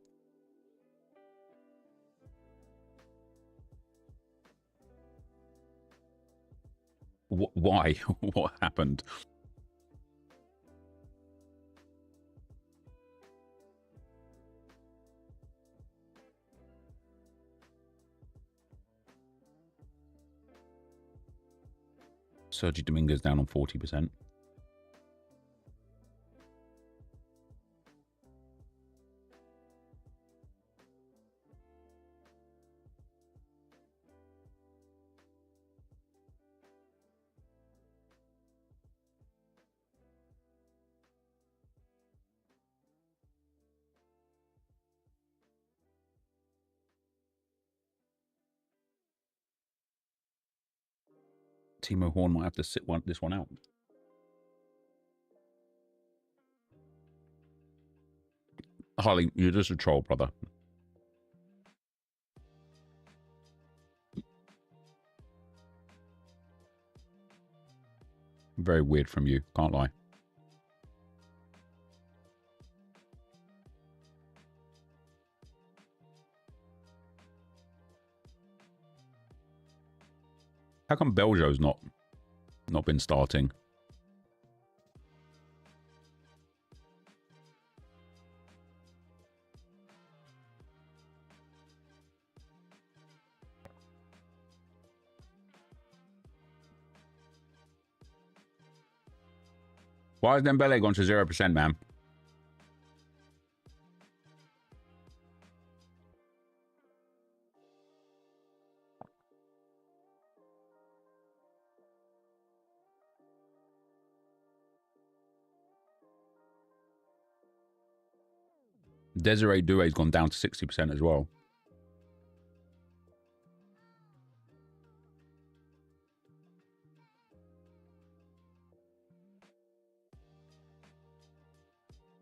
Why? What happened? Sergio Dominguez down on 40%. Timo Horn might have to sit this one out. Harley, you're just a troll, brother. Very weird from you, can't lie. How come Beljo's not been starting? Why has Dembele gone to 0%, man? Desiree Doué's gone down to 60% as well.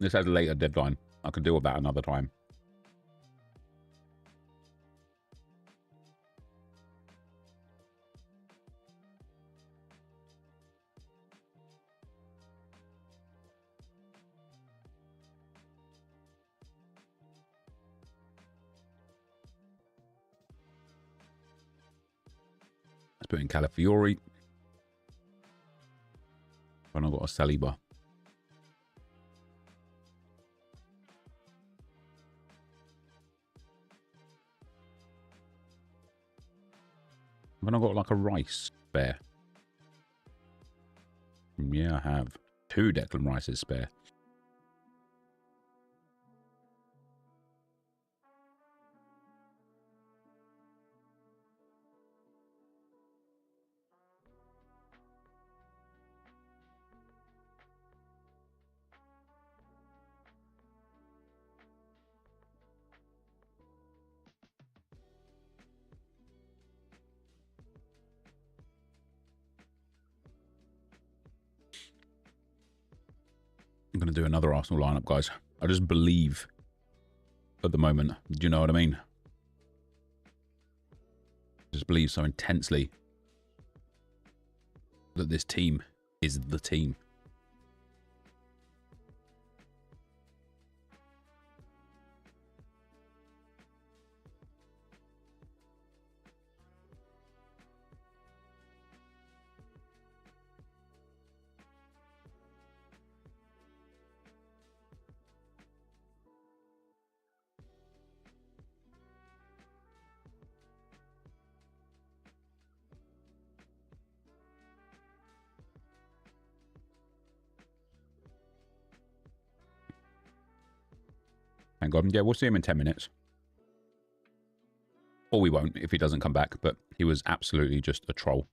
This has a later deadline. I can deal with that another time. Let's put in Calafiori. And I've got a Saliba. Haven't I got like a Rice spare? Yeah, I have. 2 Declan Rices spare. I'm going to do another Arsenal lineup, guys. I just believe at the moment. Do you know what I mean? I just believe so intensely that this team is the team. Thank God. Yeah, we'll see him in 10 minutes. Or we won't if he doesn't come back, but he was absolutely just a troll.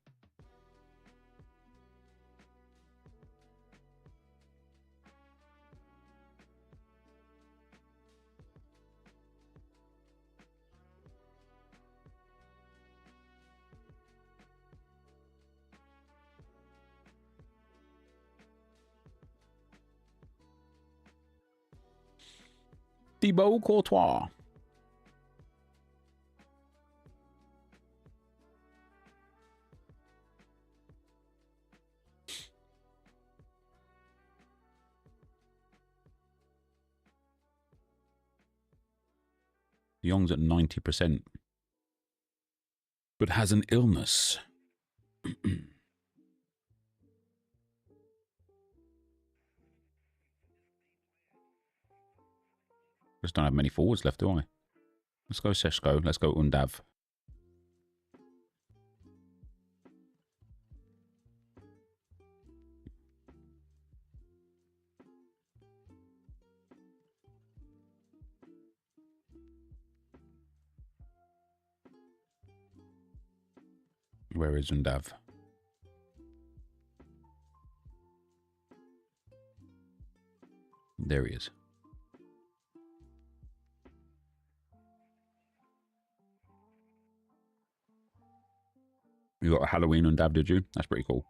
Thibaut Courtois. Young's at 90%, but has an illness. Just don't have many forwards left, do I? Let's go Seshko. Let's go Undav. Where is Undav? There he is. You got a Halloween Undav, did you? That's pretty cool.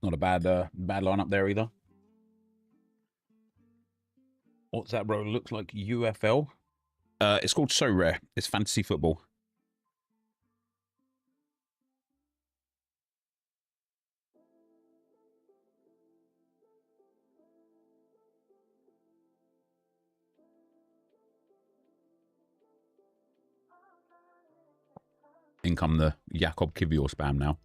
Not a bad lineup there either. What's that, bro? Looks like UFL. It's called So Rare. It's fantasy football. In come the Jakob Kivior spam now.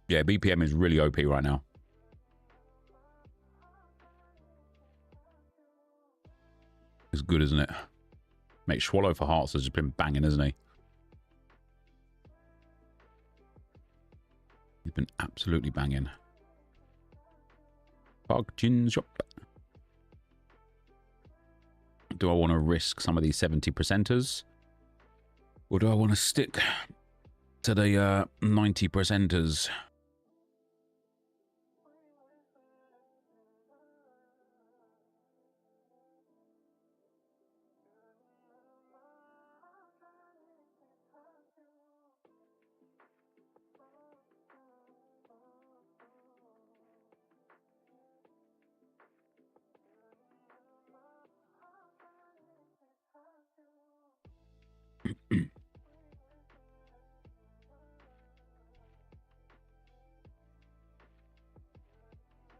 Yeah, BPM is really OP right now. It's good, isn't it? Mate, Swallow for Hearts has just been banging, isn't he? He's been absolutely banging. Park Gin Shop. Do I want to risk some of these 70%ers? Or do I want to stick to the 90%ers?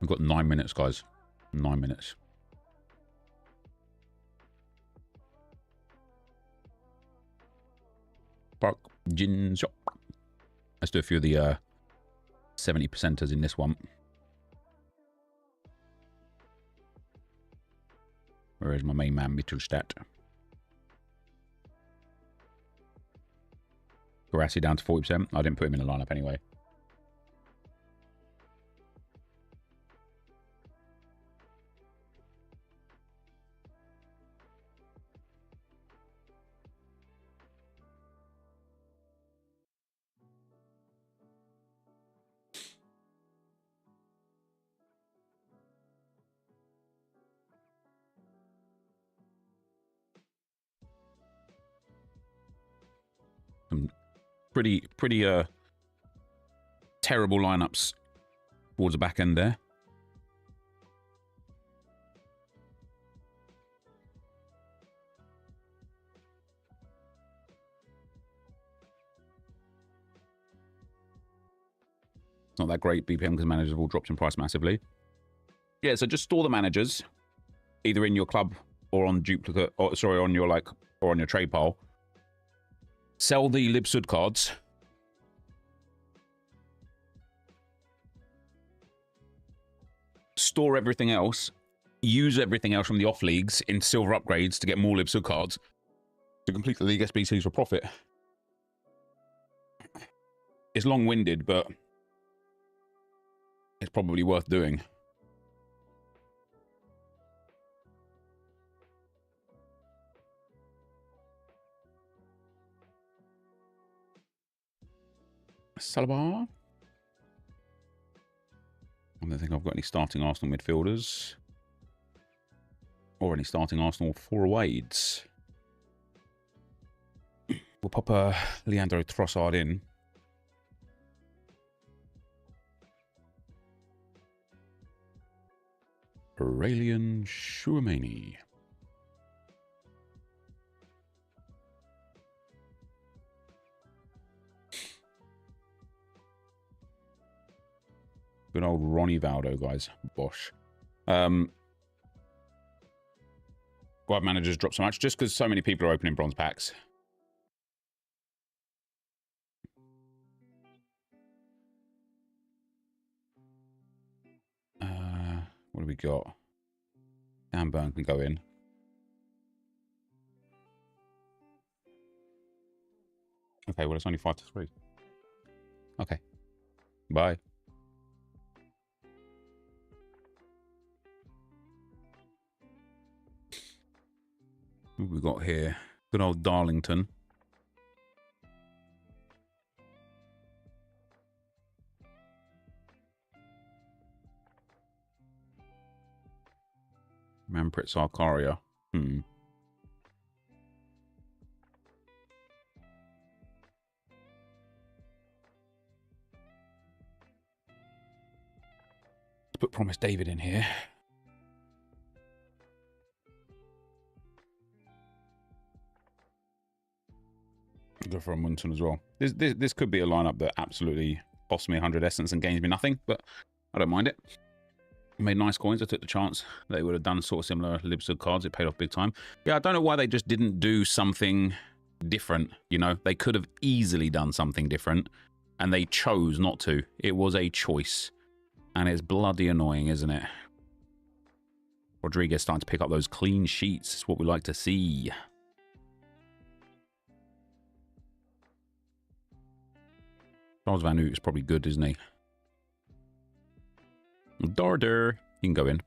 We've got 9 minutes, guys. 9 minutes. Park Gin Shop. Let's do a few of the 70%ers in this one. Where is my main man, Mittelstadt? Garassi down to 40%. I didn't put him in the lineup anyway. Some pretty terrible lineups towards the back end there. It's not that great BPM because managers have all dropped in price massively. Yeah, so just store the managers either in your club or on duplicate, or sorry, on your or on your trade pile. Sell the Libsud cards. Store everything else. Use everything else from the off leagues in silver upgrades to get more Libsud cards to complete the league SBCs for profit. It's long-winded, but it's probably worth doing. Saliba. I don't think I've got any starting Arsenal midfielders. Or any starting Arsenal forwards. We'll pop a Leandro Trossard in. Aurelian Chouameni. Good old Ronnie Valdo, guys. Bosh. Why have managers dropped so much? Just because so many people are opening bronze packs. What do we got? Dan Burn can go in. Okay, well, it's only 5-3. Okay. Bye. What have we got here? Good old Darlington. Manprit Sarkaria. Let's put Promise David in here. Go for a Munton as well. This could be a lineup that absolutely costs me 100 essence and gains me nothing, but I don't mind it. I made nice coins. I took the chance they would have done sort of similar Libsud cards. It paid off big time. Yeah, I don't know why they just didn't do something different. You know, they could have easily done something different. and they chose not to. It was a choice. And it's bloody annoying, isn't it? Rodriguez starting to pick up those clean sheets. It's what we like to see. Charles Van Hoot is probably good, isn't he? Darder. He can go in.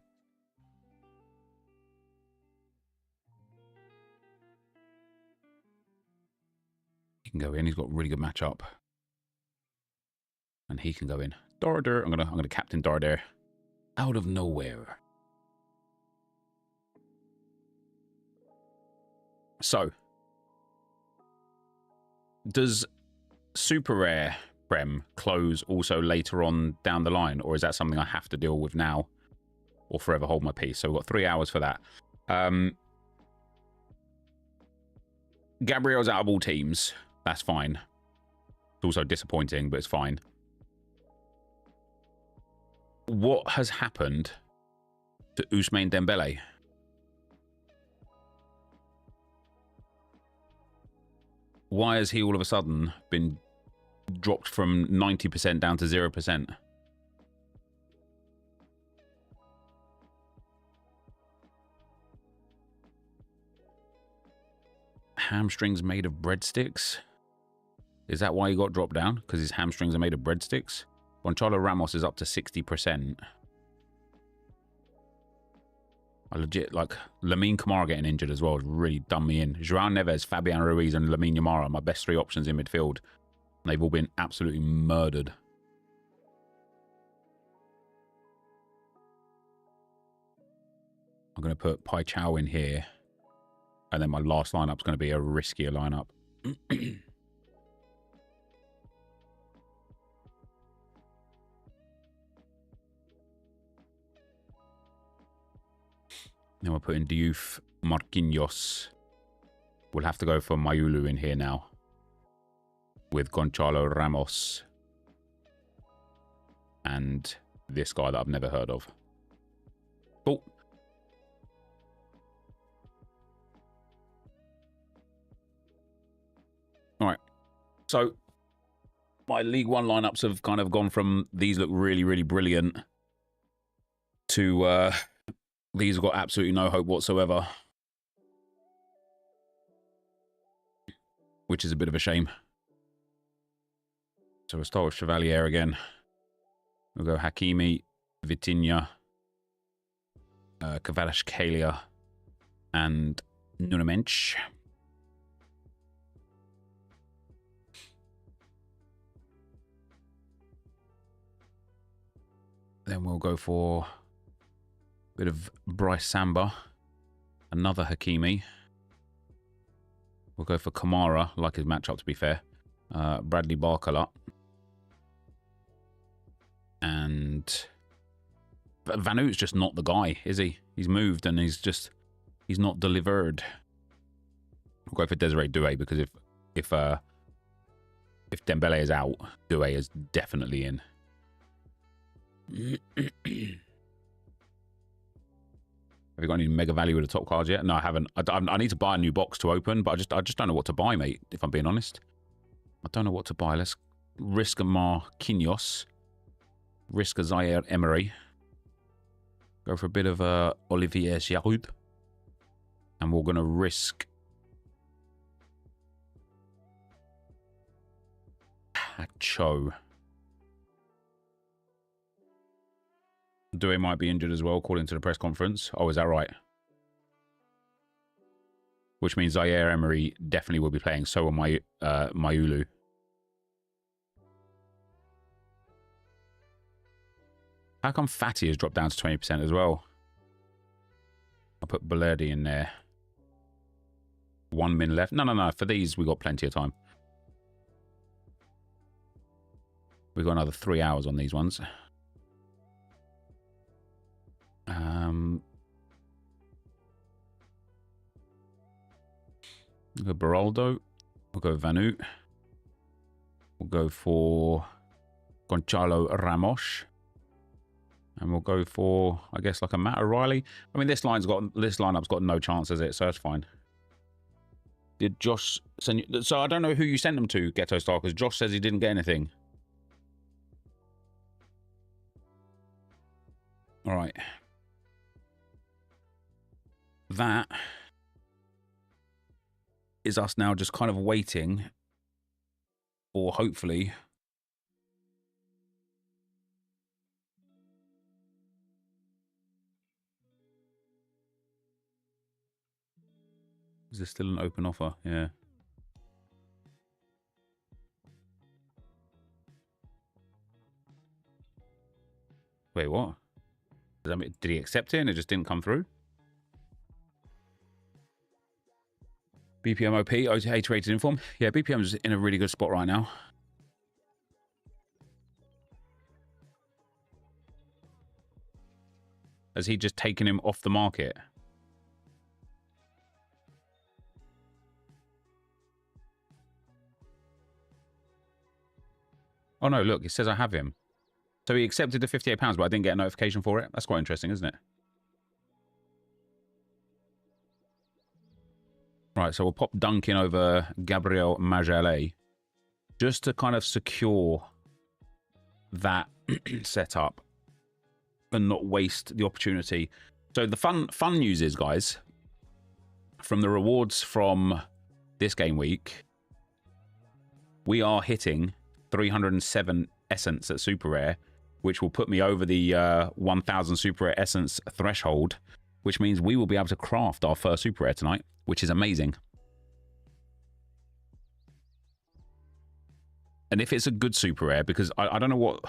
He can go in. He's got a really good matchup. And he can go in. Darder. I'm gonna captain Darder. Out of nowhere. So, does Super Rare Prem close also later on down the line, or is that something I have to deal with now or forever hold my peace? So we've got 3 hours for that. Gabriel's out of all teams. That's fine. It's also disappointing, but it's fine. What has happened to Ousmane Dembele? Why has he all of a sudden been dropped from 90% down to 0%? Hamstrings made of breadsticks? Is that why he got dropped down? Because his hamstrings are made of breadsticks? Gonçalo Ramos is up to 60%. I legit, like, Lamine Camara getting injured as well has really done me in. João Neves, Fabian Ruiz, and Lamine Yamal are my best 3 options in midfield. They've all been absolutely murdered. I'm going to put Pai Chow in here. And then my last lineup's going to be a riskier lineup. Then we'll put in Diouf, Marquinhos. We'll have to go for Mayulu in here now. With Gonçalo Ramos. And this guy that I've never heard of. Cool. Alright. So, my League One lineups have kind of gone from these look really, really brilliant to these have got absolutely no hope whatsoever. Which is a bit of a shame. So we'll start with Chevalier again. We'll go Hakimi, Vitinha, Kvaratskhelia, and Nuno Mendes. Then we'll go for a bit of Bryce Samba, another Hakimi. We'll go for Kamara, like his matchup to be fair. Bradley Barcola. And Van Hoot's just not the guy, is he? He's moved and he's not delivered. We'll go for Desiree Doué because if Dembele is out, Doué is definitely in. Have you got any mega value with the top cards yet? No, I haven't. I need to buy a new box to open, but I just don't know what to buy, mate, if I'm being honest. I don't know what to buy. Let's risk a Marquinhos. Risk a Zaire Emery. Go for a bit of Olivier Giroud. And we're going to risk Hacho. Doué might be injured as well, according to the press conference. Oh, is that right? Which means Zaire Emery definitely will be playing. So will Mayulu. How come Fatty has dropped down to 20% as well? I'll put Balerdi in there. 1 min left. No. For these, we've got plenty of time. We've got another 3 hours on these ones. We'll go Beraldo. We'll go Van Hoot. We'll go for Gonçalo Ramos. And we'll go for, I guess, like a Matt O'Reilly. I mean, this lineup's got no chance, has it? So that's fine. Did Josh send you? So I don't know who you sent them to, Ghetto Star, because Josh says he didn't get anything. All right. That is us now just kind of waiting for, hopefully, is there still an open offer? Yeah. Wait, what? Does that mean, did he accept it and it just didn't come through? BPM OP, age rated inform. Yeah, BPM's in a really good spot right now. Has he just taken him off the market? Oh no, look, it says I have him. So he accepted the £58, but I didn't get a notification for it. That's quite interesting, isn't it? Right, so we'll pop Duncan over Gabriel Majalet just to kind of secure that setup and not waste the opportunity. So the fun news is, guys, from the rewards from this game week, we are hitting 307 essence at super rare, which will put me over the 1000 super rare essence threshold, which means we will be able to craft our first super rare tonight, which is amazing. And if it's a good super rare, because I don't know what,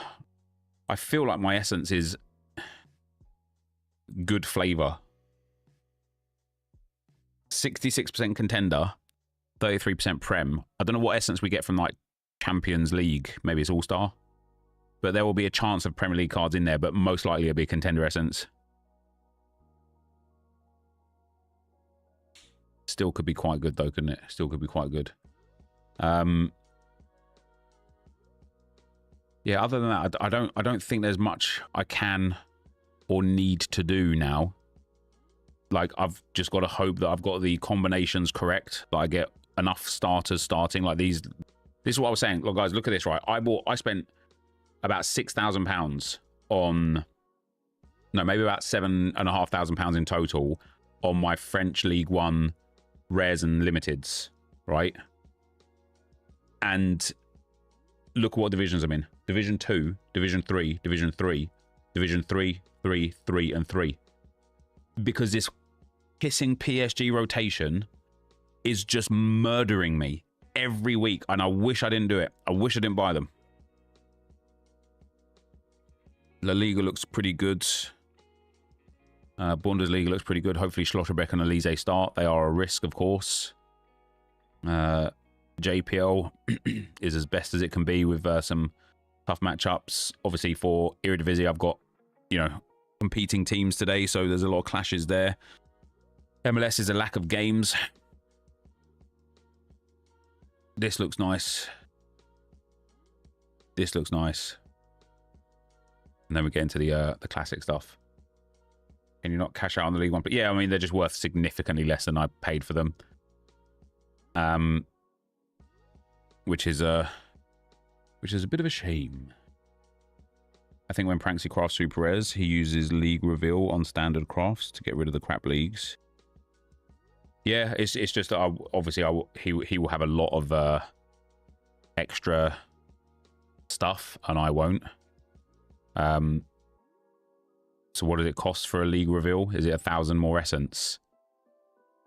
I feel like my essence is good flavor. 66% contender, 33% prem. I don't know what essence we get from like Champions League. Maybe it's All-Star. But there will be a chance of Premier League cards in there, but most likely it'll be a contender essence. Still could be quite good though, couldn't it? Still could be quite good. Yeah, other than that, I don't think there's much I can or need to do now. Like, I've just got to hope that I've got the combinations correct, that I get enough starters starting. Like these, this is what I was saying. Look, guys, look at this, right? I spent about £6,000 on, no, maybe about £7,500 in total on my French League One rares and limiteds, right? And look what divisions I'm in. Division 2, Division 3, Division 3, Division 3, 3, 3, and 3. Because this kissing PSG rotation is just murdering me every week, and I wish I didn't do it. I wish I didn't buy them. La Liga looks pretty good. Bundesliga looks pretty good. Hopefully Schlotterbeck and Elise start. They are a risk, of course. JPL is as best as it can be with some tough matchups. Obviously for Eredivisie, I've got, you know, competing teams today, so there's a lot of clashes there. MLS is a lack of games. This looks nice. This looks nice. And then we get into the classic stuff. Can you not cash out on the League One? But yeah, I mean, they're just worth significantly less than I paid for them. Which is a bit of a shame. I think when Pranksy crafts super rares, he uses League Reveal on standard crafts to get rid of the crap leagues. Yeah, it's just that obviously he will have a lot of extra stuff, and I won't. So what does it cost for a League Reveal? Is it 1,000 more essence?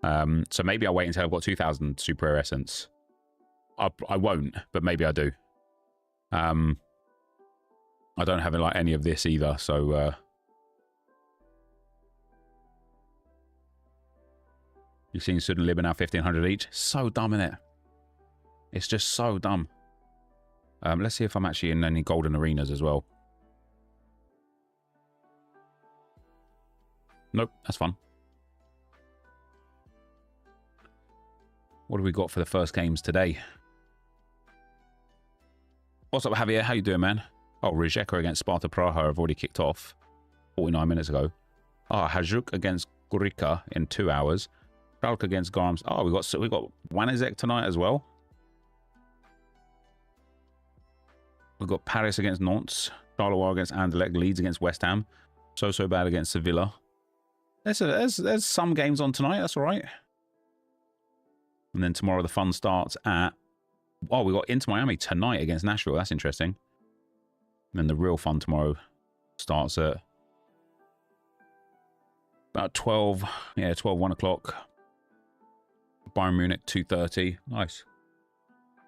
So maybe I'll wait until I've got 2,000 super rare essence. I won't, but maybe I do. I don't have like any of this either, so you've seen Sud and Lib are now 1,500 each. So dumb, innit? It's just so dumb. Let's see if I'm actually in any golden arenas as well. Nope, that's fun. What have we got for the first games today? What's up, Javier? How you doing, man? Oh, Rijeka against Sparta Praha have already kicked off 49 minutes ago. Oh, Hajduk against Gorica in 2 hours. Schalke against Garms. Oh, we got Wanizek tonight as well. We've got Paris against Nantes. Charleroi against Anderlecht. Leeds against West Ham. So bad against Sevilla. There's some games on tonight. That's all right. And then tomorrow the fun starts at... Oh, we got Inter Miami tonight against Nashville. That's interesting. And then the real fun tomorrow starts at about 12. Yeah, 12, 1 o'clock. Bayern Munich, 2:30. Nice.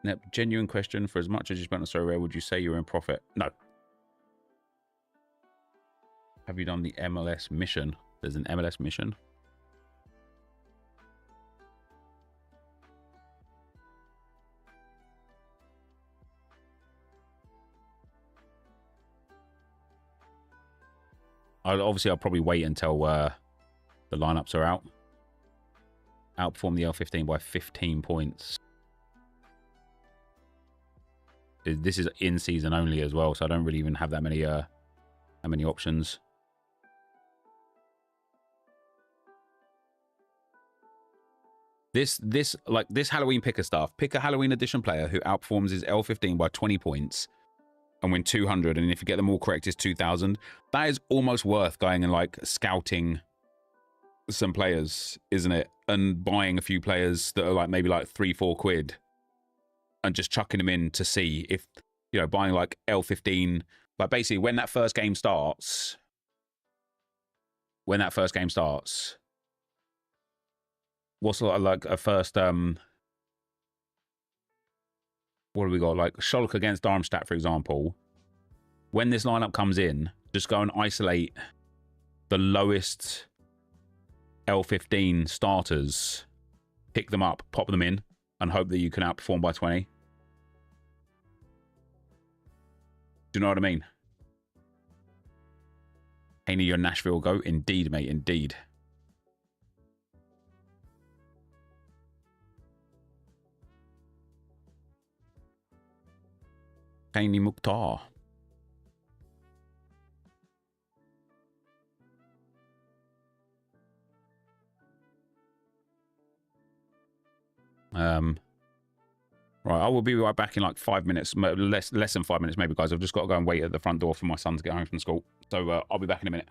Nep, genuine question. For as much as you spent on So Rare, would you say you're in profit? No. Have you done the MLS mission? There's an MLS mission. I'll probably wait until the lineups are out. Outperform the L15 by 15 points. This is in season only as well, so I don't really even have that many options. This Halloween picker stuff. Pick a Halloween edition player who outperforms his L15 by 20 points and win 200, and if you get them all correct, it's 2,000. That is almost worth going and like scouting some players, isn't it? And buying a few players that are like maybe like 3-4 quid and just chucking them in to see if, you know, buying like L15, like basically when that first game starts, what's like a first, what do we got? Like Schalke against Darmstadt, for example. When this lineup comes in, just go and isolate the lowest L15 starters, pick them up, pop them in, and hope that you can outperform by 20. Do you know what I mean? Haney, your Nashville go? Indeed, mate, indeed. Haney Mukhtar. Right, I will be right back in like 5 minutes, less than 5 minutes maybe, guys. I've just got to go and wait at the front door for my son to get home from school. So I'll be back in a minute.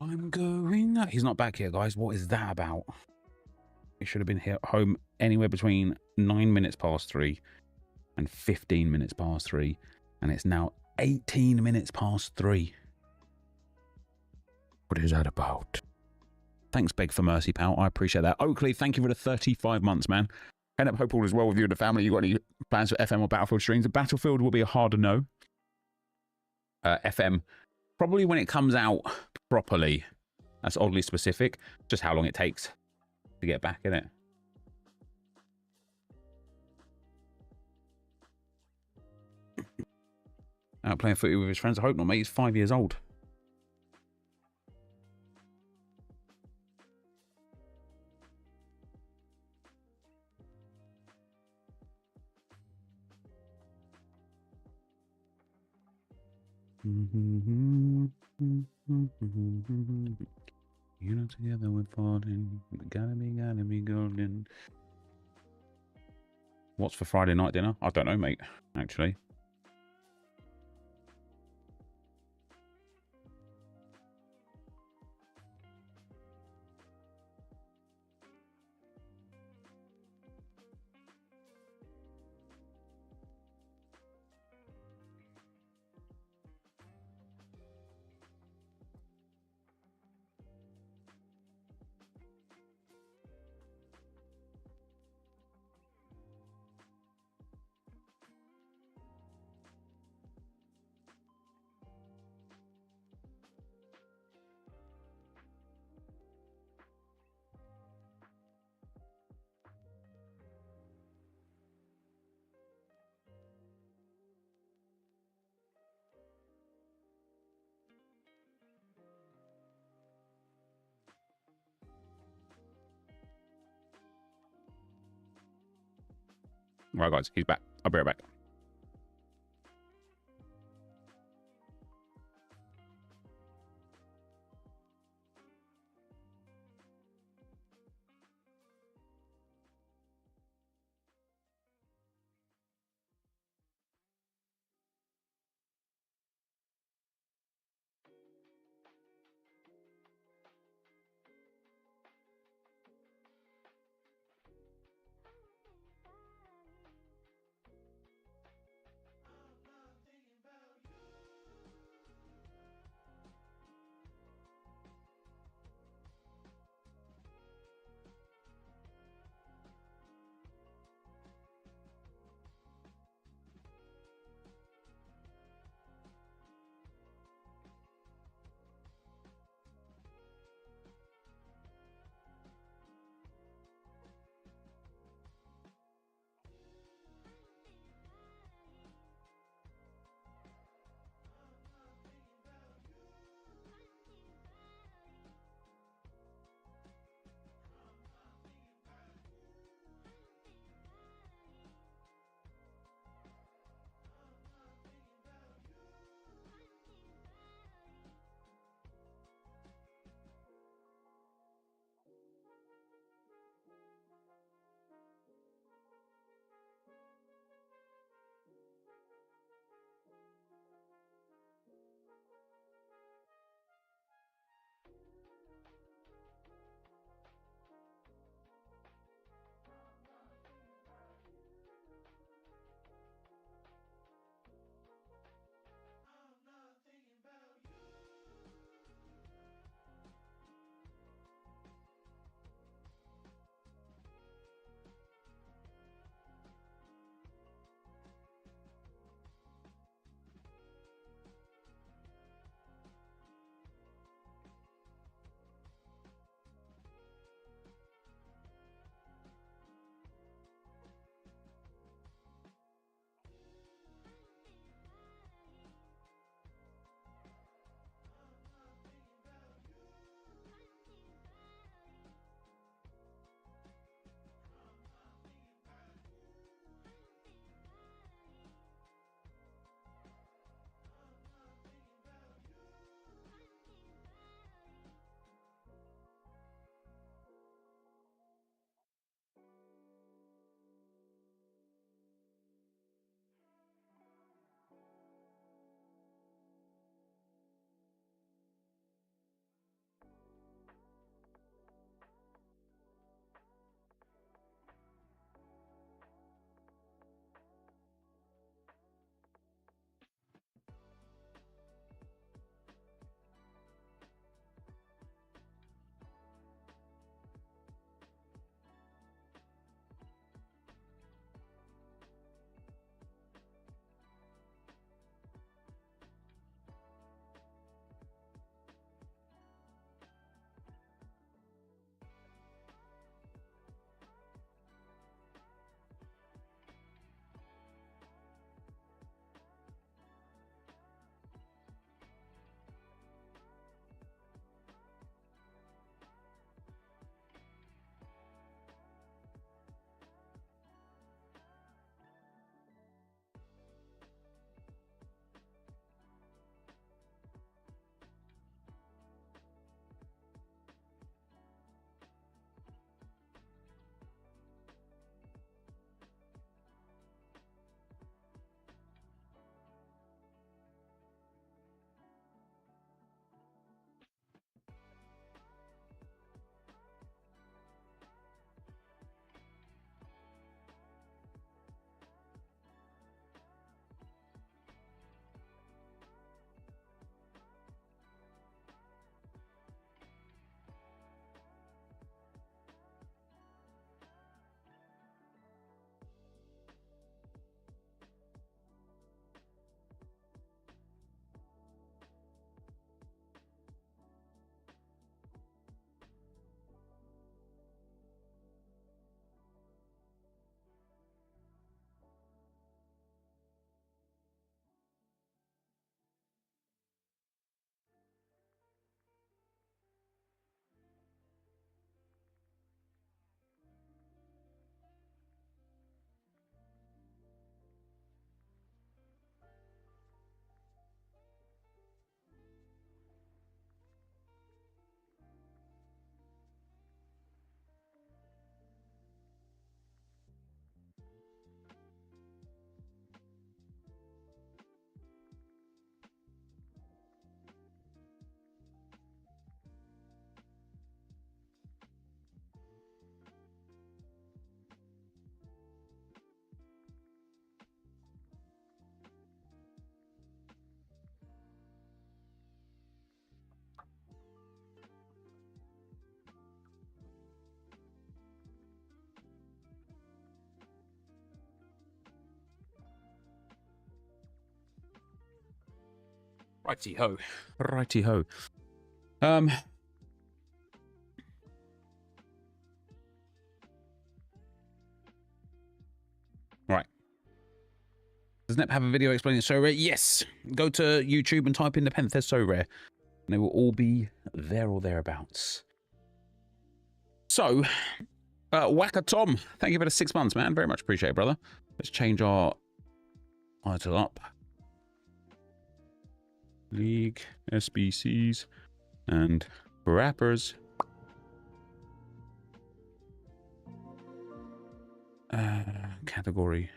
I'm going. He's not back yet, guys. What is that about? He should have been here home anywhere between 9 minutes past 3 and 15 minutes past 3. And it's now 18 minutes past 3. What is that about? Thanks, Beg for Mercy, pal. I appreciate that. Oakley, thank you for the 35 months, man. And I hope all is well with you and the family. You got any plans for FM or Battlefield streams? The Battlefield will be a harder no. FM, probably when it comes out properly. That's oddly specific. Just how long it takes to get back in it. Out playing footy with his friends. I hope not, mate. He's 5 years old. You know, together we're falling. Gotta be golden. What's for Friday night dinner? I don't know, mate, actually. Right, guys, he's back. I'll be right back. Righty-ho. Righty-ho. Right. Does Nep have a video explaining So Rare? Yes. Go to YouTube and type in NepentheZ So Rare. And they will all be there or thereabouts. So, Whacker Tom, thank you for the 6 months, man. Very much appreciated, brother. Let's change our title up. League, SBCs, and rappers. Category.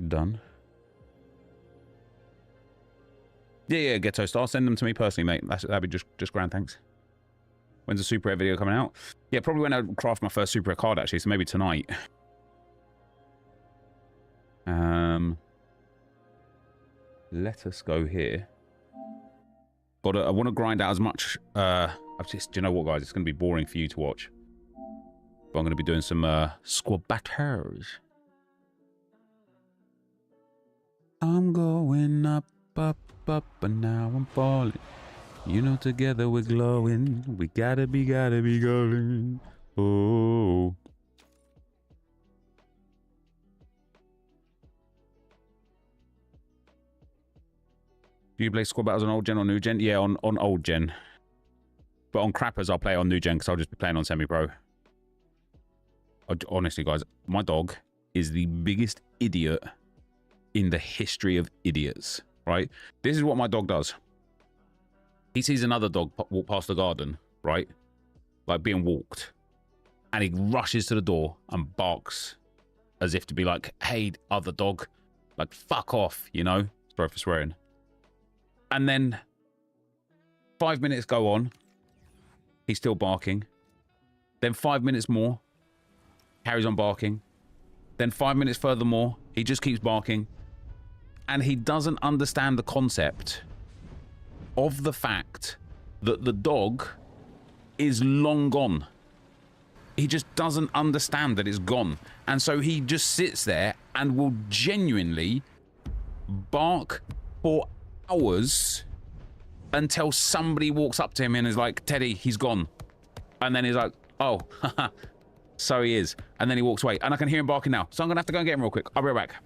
Done. Yeah, Ghetto Star. Send them to me personally, mate. That'd be just grand, thanks. When's the Super Rare video coming out? Yeah, probably when I craft my first Super Rare card, actually, so maybe tonight. Let us go here. But I want to grind out as much. I've just, do you know what, guys? It's going to be boring for you to watch. But I'm going to be doing some squad batters. I'm going up, up, up, and now I'm falling. You know, together we're glowing. We gotta be going. Oh. Do you play squad battles on old gen or new gen? Yeah, on old gen. But on crappers, I'll play on new gen because I'll just be playing on semi-pro. Honestly, guys, my dog is the biggest idiot in the history of idiots, right? This is what my dog does. He sees another dog walk past the garden, right? Like being walked. And he rushes to the door and barks as if to be like, hey, other dog, like, fuck off, you know? Sorry for swearing. And then 5 minutes go on. He's still barking. Then 5 minutes more. Carries on barking. Then 5 minutes furthermore, he just keeps barking. And he doesn't understand the concept of the fact that the dog is long gone. He just doesn't understand that it's gone. And so he just sits there and will genuinely bark for hours until somebody walks up to him and is like, Teddy, he's gone. And then he's like, oh, so he is. And then he walks away. And I can hear him barking now. So I'm going to have to go and get him real quick. I'll be right back.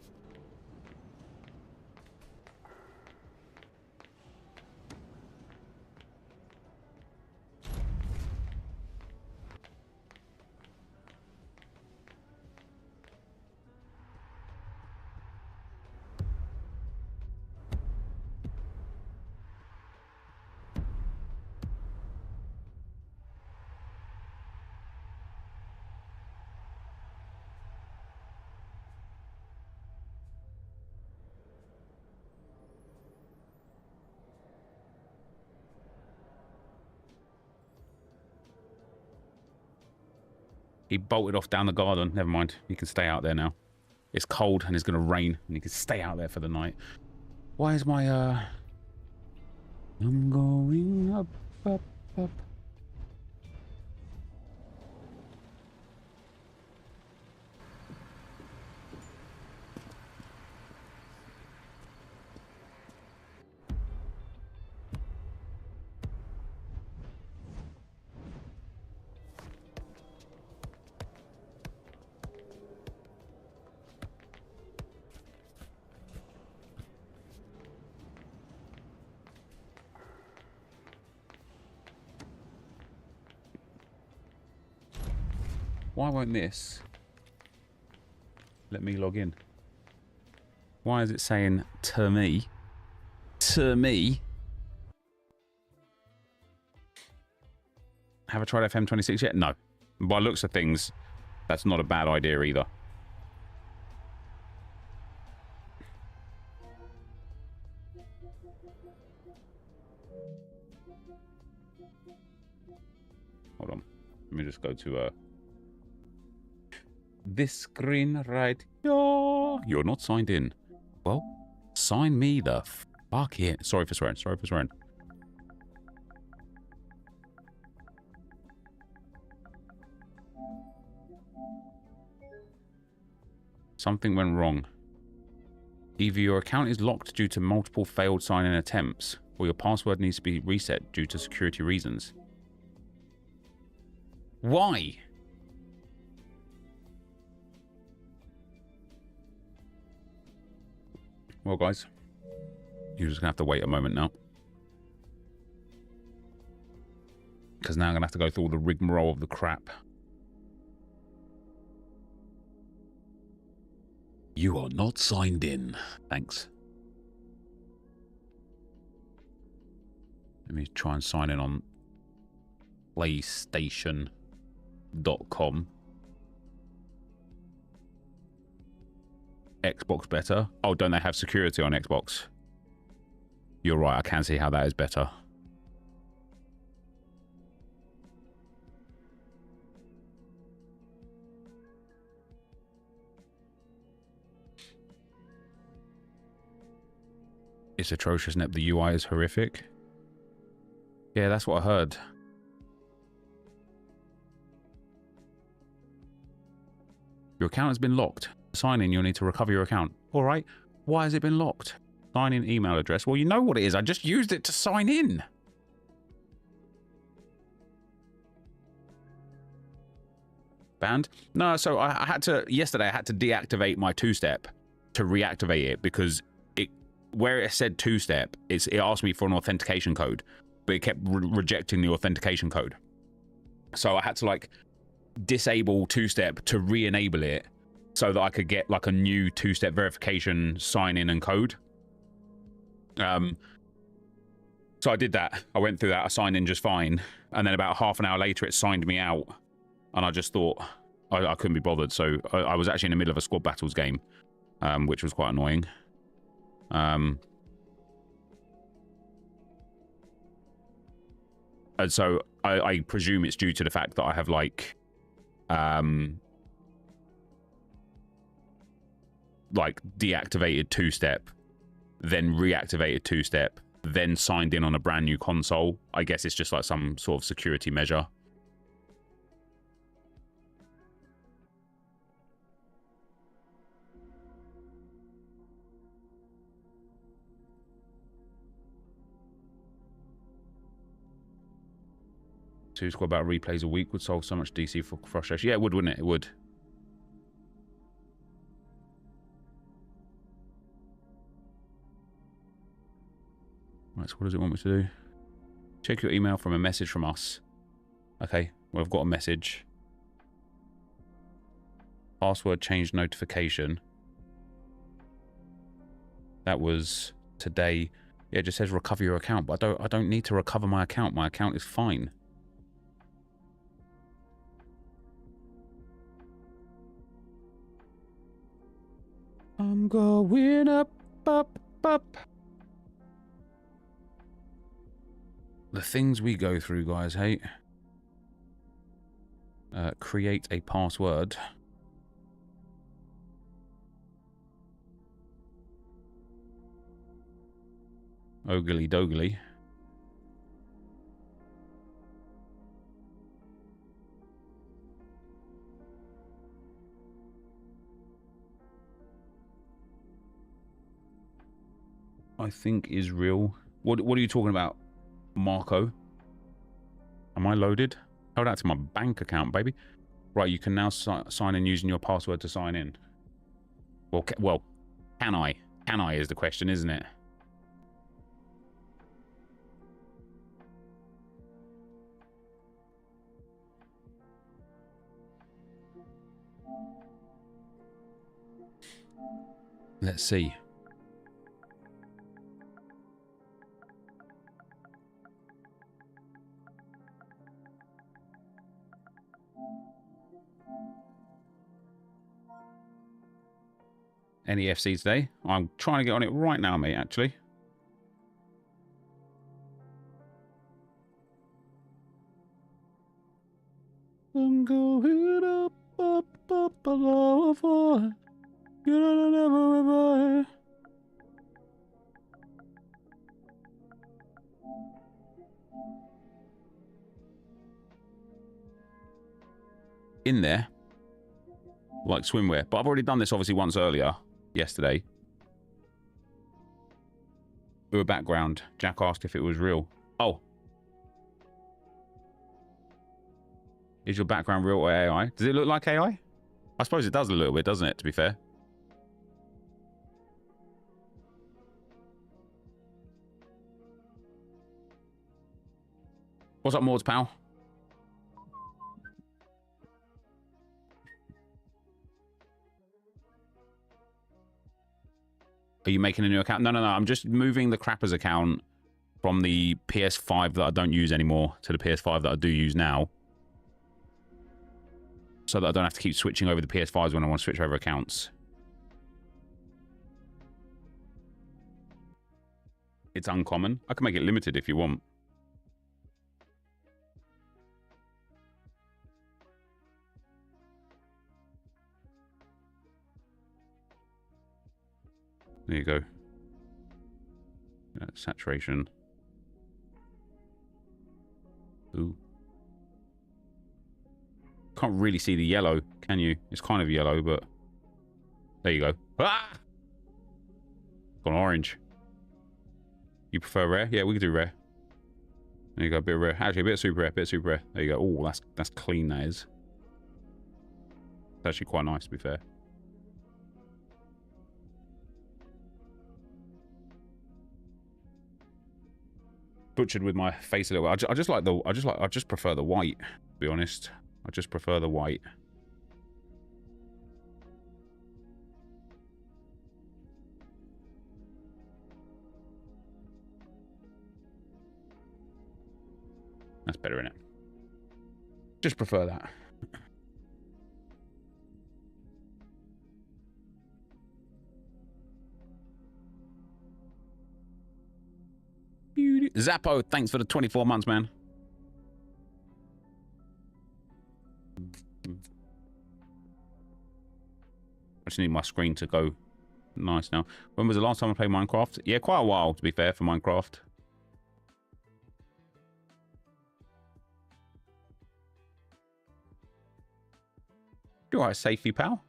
He bolted off down the garden. Never mind. You can stay out there now. It's cold and it's going to rain and you can stay out there for the night. Why is my, I'm going up, up, up. Why won't this let me log in? Why is it saying to me? To me? Have I tried FM26 yet? No. By looks of things, that's not a bad idea either. Hold on. Let me just go to this screen right here. You're not signed in. Well, sign me the fuck in. Sorry for swearing. Sorry for swearing. Something went wrong. Either your account is locked due to multiple failed sign-in attempts, or your password needs to be reset due to security reasons. Why? Well, guys, you're just going to have to wait a moment now. Because now I'm going to have to go through all the rigmarole of the crap. You are not signed in. Thanks. Let me try and sign in on PlayStation.com. Xbox better. Oh, don't they have security on Xbox? You're right, I can see how that is better. It's atrocious, Nep. The UI is horrific. Yeah, that's what I heard. Your account has been locked. To sign in, you'll need to recover your account. All right. Why has it been locked? Sign in email address. Well, you know what it is. I just used it to sign in. Banned? No, so I had to, yesterday I had to deactivate my two-step to reactivate it because where it said two-step, it asked me for an authentication code, but it kept rejecting the authentication code. So I had to like disable two-step to re-enable it so that I could get like a new two-step verification sign-in and code. So I did that. I went through that. I signed in just fine. And then about half an hour later, it signed me out. And I just thought I couldn't be bothered. So I was actually in the middle of a squad battles game, which was quite annoying. And so I presume it's due to the fact that I have like deactivated two-step, then reactivated two-step, then signed in on a brand new console. I guess it's just like some sort of security measure. Two squad battle replays a week would solve so much DC for frustration. Yeah, it would, wouldn't it? It would. Right, so what does it want me to do? Check your email from a message from us. Okay, well, I've got a message. Password change notification. That was today. Yeah, it just says recover your account, but I don't need to recover my account. My account is fine. I'm going up, up, up. The things we go through, guys, hey? Create a password. Ogly dogly. I think is real. What are you talking about, Marco? Am I loaded? Oh, that's my bank account, baby. Right, you can now sign in using your password to sign in. Well, can I? Can I is the question, isn't it? Let's see. Any FC today? I'm trying to get on it right now, mate, actually. I'm going up, up, up, below a fire. You don't ever revive. In there. Like swimwear. But I've already done this obviously once earlier. Yesterday. Do a background. Jack asked if it was real. Oh. Is your background real or AI? Does it look like AI? I suppose it does a little bit, doesn't it, to be fair? What's up, Mords, pal? Are you making a new account? No, no, no. I'm just moving the Crappers account from the PS5 that I don't use anymore to the PS5 that I do use now. So that I don't have to keep switching over the PS5s when I want to switch over accounts. It's uncommon. I can make it limited if you want. There you go. Saturation. Ooh. Can't really see the yellow, can you? It's kind of yellow, but there you go. Ah! Gone orange. You prefer rare? Yeah, we can do rare. There you go, a bit of rare. Actually, a bit of super rare, bit of super rare. There you go. Oh, that's clean, that is. It's actually quite nice, to be fair. Butchered with my face a little. I just prefer the white, to be honest. I just prefer the white. That's better, innit? Just prefer that. Zappo, thanks for the 24 months, man. I just need my screen to go nice now. When was the last time I played Minecraft? Yeah, quite a while, to be fair, for Minecraft. You alright, Safety, pal?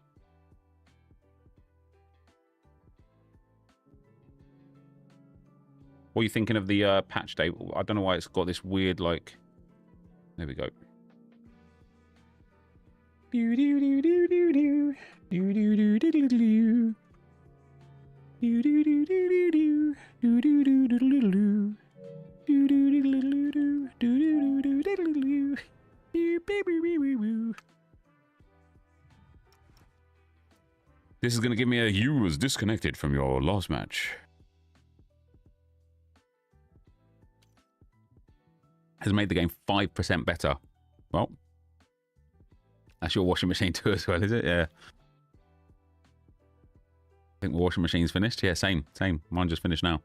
What are you thinking of the patch date? I don't know why it's got this weird, like... There we go. This is going to give me a "you was disconnected from your last match." Has made the game 5% better. Well, that's your washing machine too as well, is it? Yeah. I think the washing machine's finished. Yeah, same. Mine just finished now.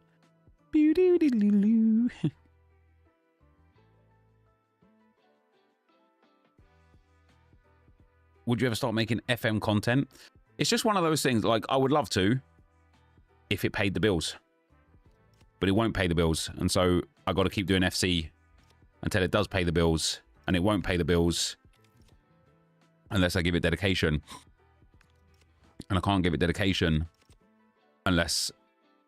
Would you ever start making FM content? It's just one of those things, like, I would love to if it paid the bills. But it won't pay the bills. And so I got to keep doing FC until it does pay the bills. And it won't pay the bills unless I give it dedication. And I can't give it dedication unless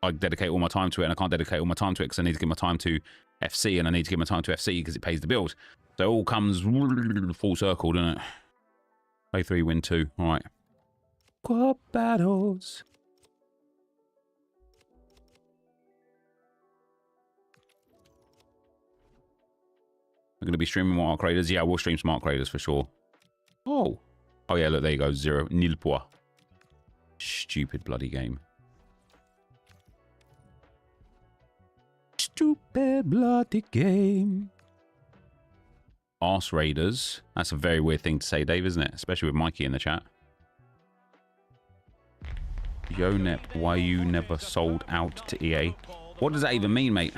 I dedicate all my time to it. And I can't dedicate all my time to it because I need to give my time to FC. And I need to give my time to FC because it pays the bills. So it all comes full circle, doesn't it? Play 3, win 2. All right. Quad battles. I'm going to be streaming more Arc Raiders. Yeah, we'll stream some Arc Raiders for sure. Oh. Oh, yeah, look, there you go. 0. Nil point. Stupid bloody game. Stupid bloody game. Arse Raiders. That's a very weird thing to say, Dave, isn't it? Especially with Mikey in the chat. Yo, Nep, why you never sold out to EA? What does that even mean, mate?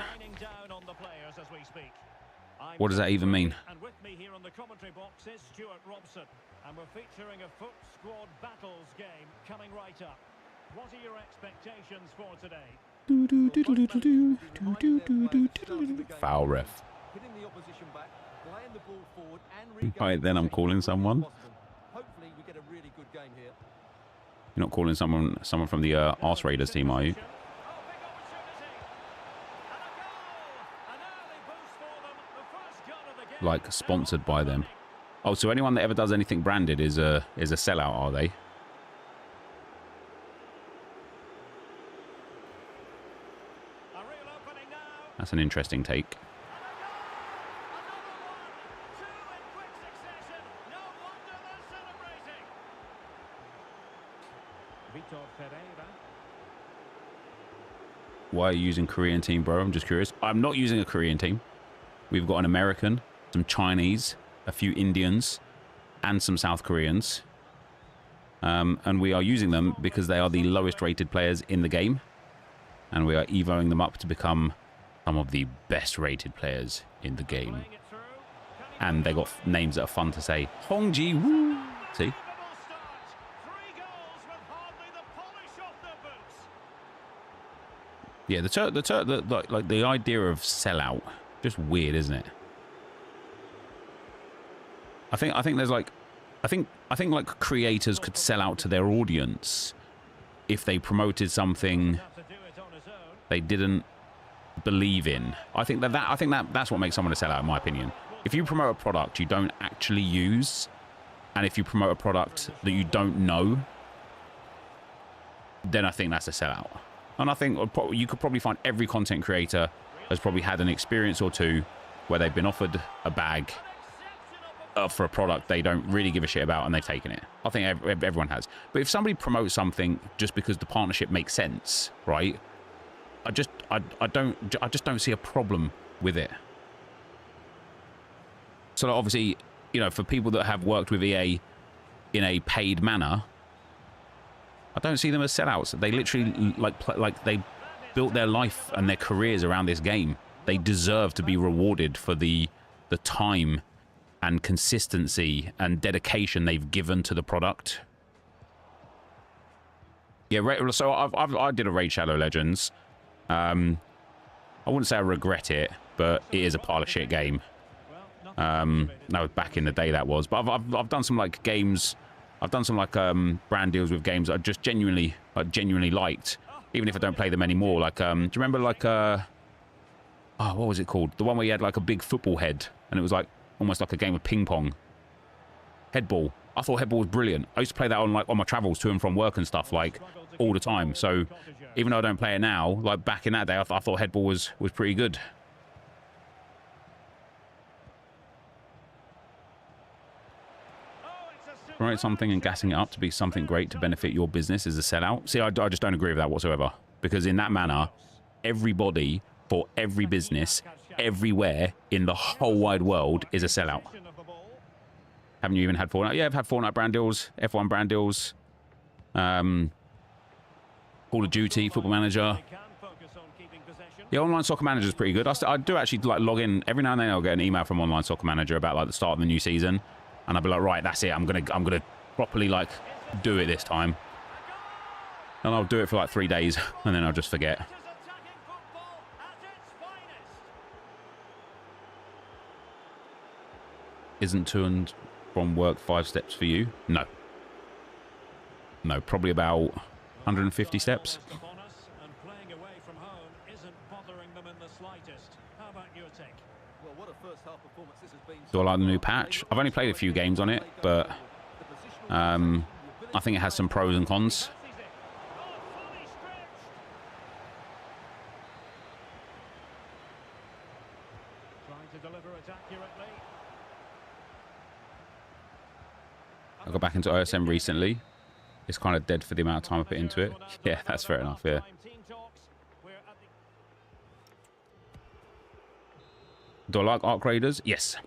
What does that even mean? And with me here on the commentary box is Stuart Robson, and we're featuring a Foot Squad Battles game coming right up. What are your expectations for today? Foul ref. Right, then I'm calling someone. Hopefully we get a really good game here. You're not calling someone from the Arse Raiders team, are you? like sponsored by them. Oh, so anyone that ever does anything branded is a sellout, are they? That's an interesting take. Why are you using Korean team, bro? I'm just curious. I'm not using a Korean team. We've got an American, some Chinese, a few Indians, and some South Koreans. And we are using them because they are the lowest rated players in the game. And we are evoing them up to become some of the best rated players in the game. And they got names that are fun to say. Hongji Woo. See? Yeah, the idea of sellout, just weird, isn't it? I think there's like, I think like creators could sell out to their audience if they promoted something they didn't believe in. I think that's what makes someone a sellout, in my opinion. If you promote a product you don't actually use, and if you promote a product that you don't know, then I think that's a sellout. And I think you could probably find every content creator has probably had an experience or two where they've been offered a bag for a product they don't really give a shit about and they've taken it. I think everyone has. But if somebody promotes something just because the partnership makes sense, right? I just don't see a problem with it. So obviously, you know, for people that have worked with EA in a paid manner, I don't see them as sellouts. They literally like they built their life and their careers around this game. They deserve to be rewarded for the time and consistency and dedication they've given to the product. Yeah, so I did a Raid Shadow Legends. I wouldn't say I regret it, but it is a pile of shit game. No, back in the day that was. But I've done some like games. I've done some like brand deals with games that I just genuinely liked, even if I don't play them anymore. Like, do you remember like oh, what was it called? The one where you had like a big football head and it was like almost like a game of ping pong. Headball. I thought Headball was brilliant. I used to play that on my travels to and from work and stuff like all the time. So even though I don't play it now, like back in that day, I thought Headball was pretty good. Promote something and gassing it up to be something great to benefit your business is a sellout. See, I just don't agree with that whatsoever. Because in that manner, everybody for every business, everywhere in the whole wide world is a sellout. Haven't you even had Fortnite? Yeah, I've had Fortnite brand deals, F1 brand deals, Call of Duty, Football Manager. Yeah, Online Soccer Manager is pretty good. I do actually like log in every now and then. I'll get an email from Online Soccer Manager about like the start of the new season. And I'll be like, right, that's it. I'm gonna properly like do it this time. And I'll do it for like 3 days, and then I'll just forget. Isn't to and from work 5 steps for you? No. No, probably about 150 steps. Do I like the new patch? I've only played a few games on it, but I think it has some pros and cons. I got back into OSM recently. It's kind of dead for the amount of time I put into it. Yeah, that's fair enough, yeah. Do I like Arc Raiders? Yes.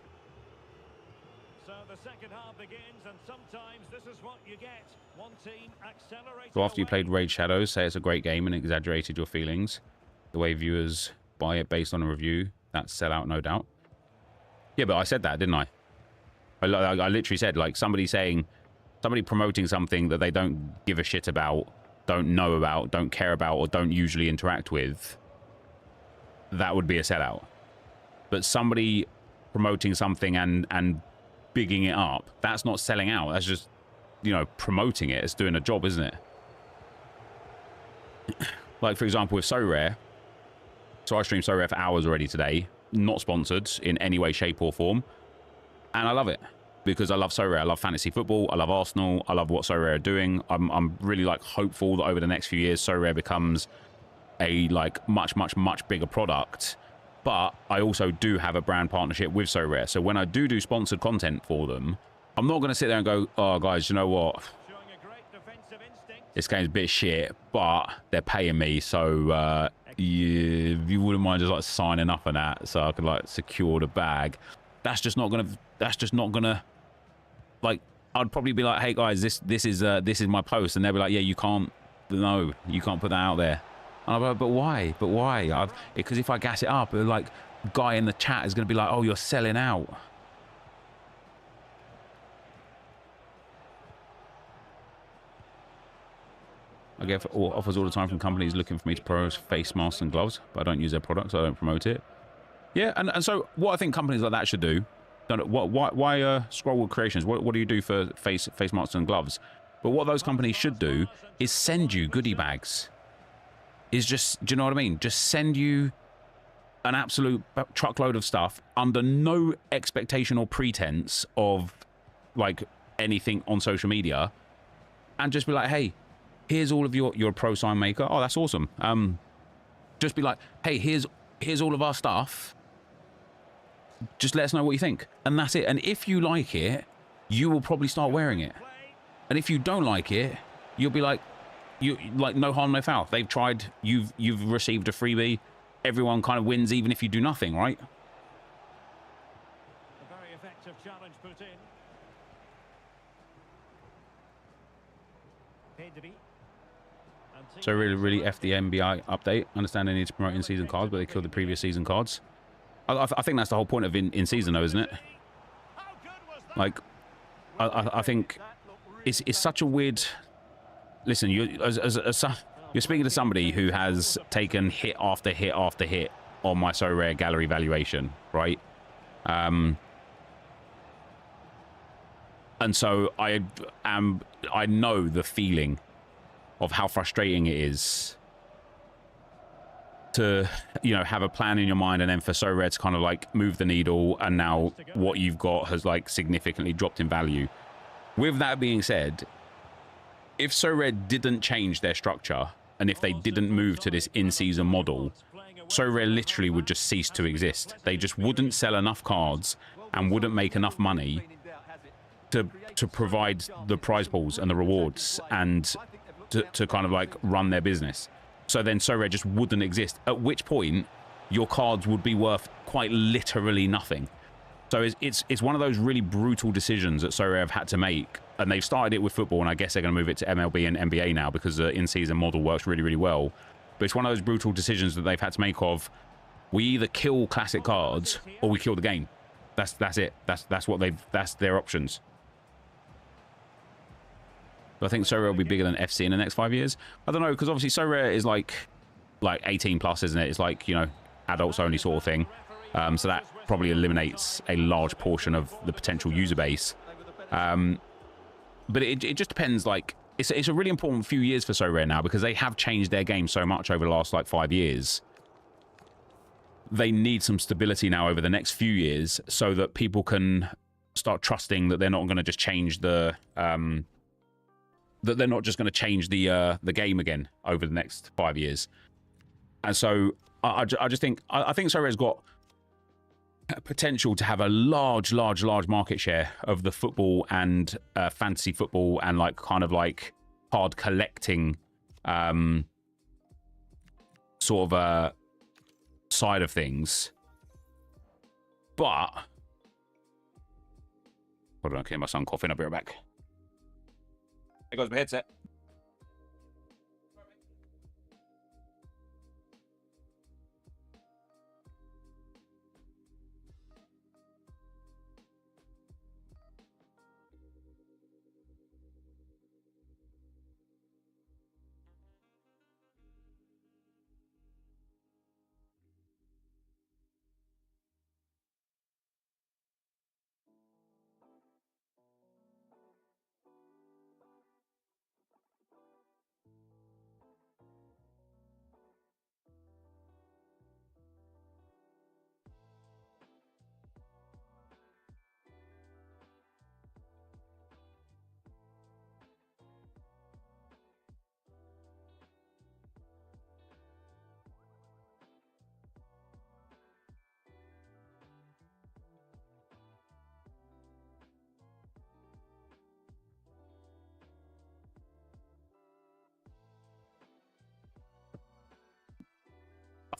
So after you played Raid Shadows, say it's a great game and exaggerated your feelings. The way viewers buy it based on a review, that's sellout, no doubt. Yeah, but I said that, didn't I? I literally said, like, somebody promoting something that they don't give a shit about, don't know about, don't care about, or don't usually interact with, that would be a sellout. But somebody promoting something and bigging it up, that's not selling out. That's just, you know, promoting it. It's doing a job, isn't it? Like, for example, with So Rare. So I streamed So Rare for hours already today. not sponsored in any way, shape or form. And I love it because I love Sorare. I love fantasy football. I love Arsenal. I love what Sorare are doing. I'm really like hopeful that over the next few years, Sorare becomes a like much bigger product. But I also do have a brand partnership with Sorare. So when I do sponsored content for them, I'm not going to sit there and go, oh, guys, you know what? This game's a bit shit, but they're paying me. So you wouldn't mind just like signing up on that so I could like secure the bag. That's just not gonna like, I'd probably be like, hey guys, this is my post, and they'll be like, yeah, you can't put that out there. And I'm like, but why? Because if I gas it up, like, guy in the chat is gonna be like, oh, you're selling out. I get offers all the time from companies looking for me to promote face masks and gloves, but I don't use their products, so I don't promote it. Yeah, and so what I think companies like that should do, why Scrollwood Creations, what do you do for face masks and gloves? But what those companies should do is send you goodie bags. Is just, do you know what I mean? Just send you an absolute truckload of stuff under no expectation or pretense of like anything on social media, and just be like, hey, here's all of you're a pro sign maker. Oh, that's awesome. Just be like, hey, here's all of our stuff. Just let us know what you think. And that's it. And if you like it, you will probably start wearing it. And if you don't like it, you'll be like, no harm, no foul. They've tried, you've received a freebie. Everyone kind of wins even if you do nothing, right? A very effective challenge put in. So really F the NBA update. Understand they need to promote in-season cards, but they killed the previous season cards. I think that's the whole point of in-season, though, isn't it? Like, I think it's such a weird... Listen, you're speaking to somebody who has taken hit after hit after hit on my So Rare gallery valuation, right? And so I know the feeling of how frustrating it is to, you know, have a plan in your mind and then for So Rare to kind of like move the needle, and now what you've got has like significantly dropped in value. With that being said, if So Rare didn't change their structure and if they didn't move to this in-season model, So Rare literally would just cease to exist. They just wouldn't sell enough cards and wouldn't make enough money to provide the prize pools and the rewards and to kind of like run their business. So then So Rare just wouldn't exist, at which point your cards would be worth quite literally nothing. So it's one of those really brutal decisions that So Rare have had to make, and they've started it with football, and I guess they're going to move it to MLB and NBA now because the in-season model works really, really well. But it's one of those brutal decisions that they've had to make of, we either kill classic cards or we kill the game. That's it. That's their options. But I think So Rare will be bigger than FC in the next 5 years. I don't know, because obviously So Rare is like 18 plus, isn't it? It's like, you know, adults only sort of thing. So that probably eliminates a large portion of the potential user base. But it just depends. Like, it's a really important few years for So Rare now because they have changed their game so much over the last like 5 years. They need some stability now over the next few years so that people can start trusting that they're not going to just change the that they're not just going to change the game again over the next 5 years. And so I just think I think So Rare's got potential to have a large market share of the football and fantasy football and like kind of like card collecting sort of a side of things. But hold on, okay, my son coughing. I'll be right back. There goes my headset.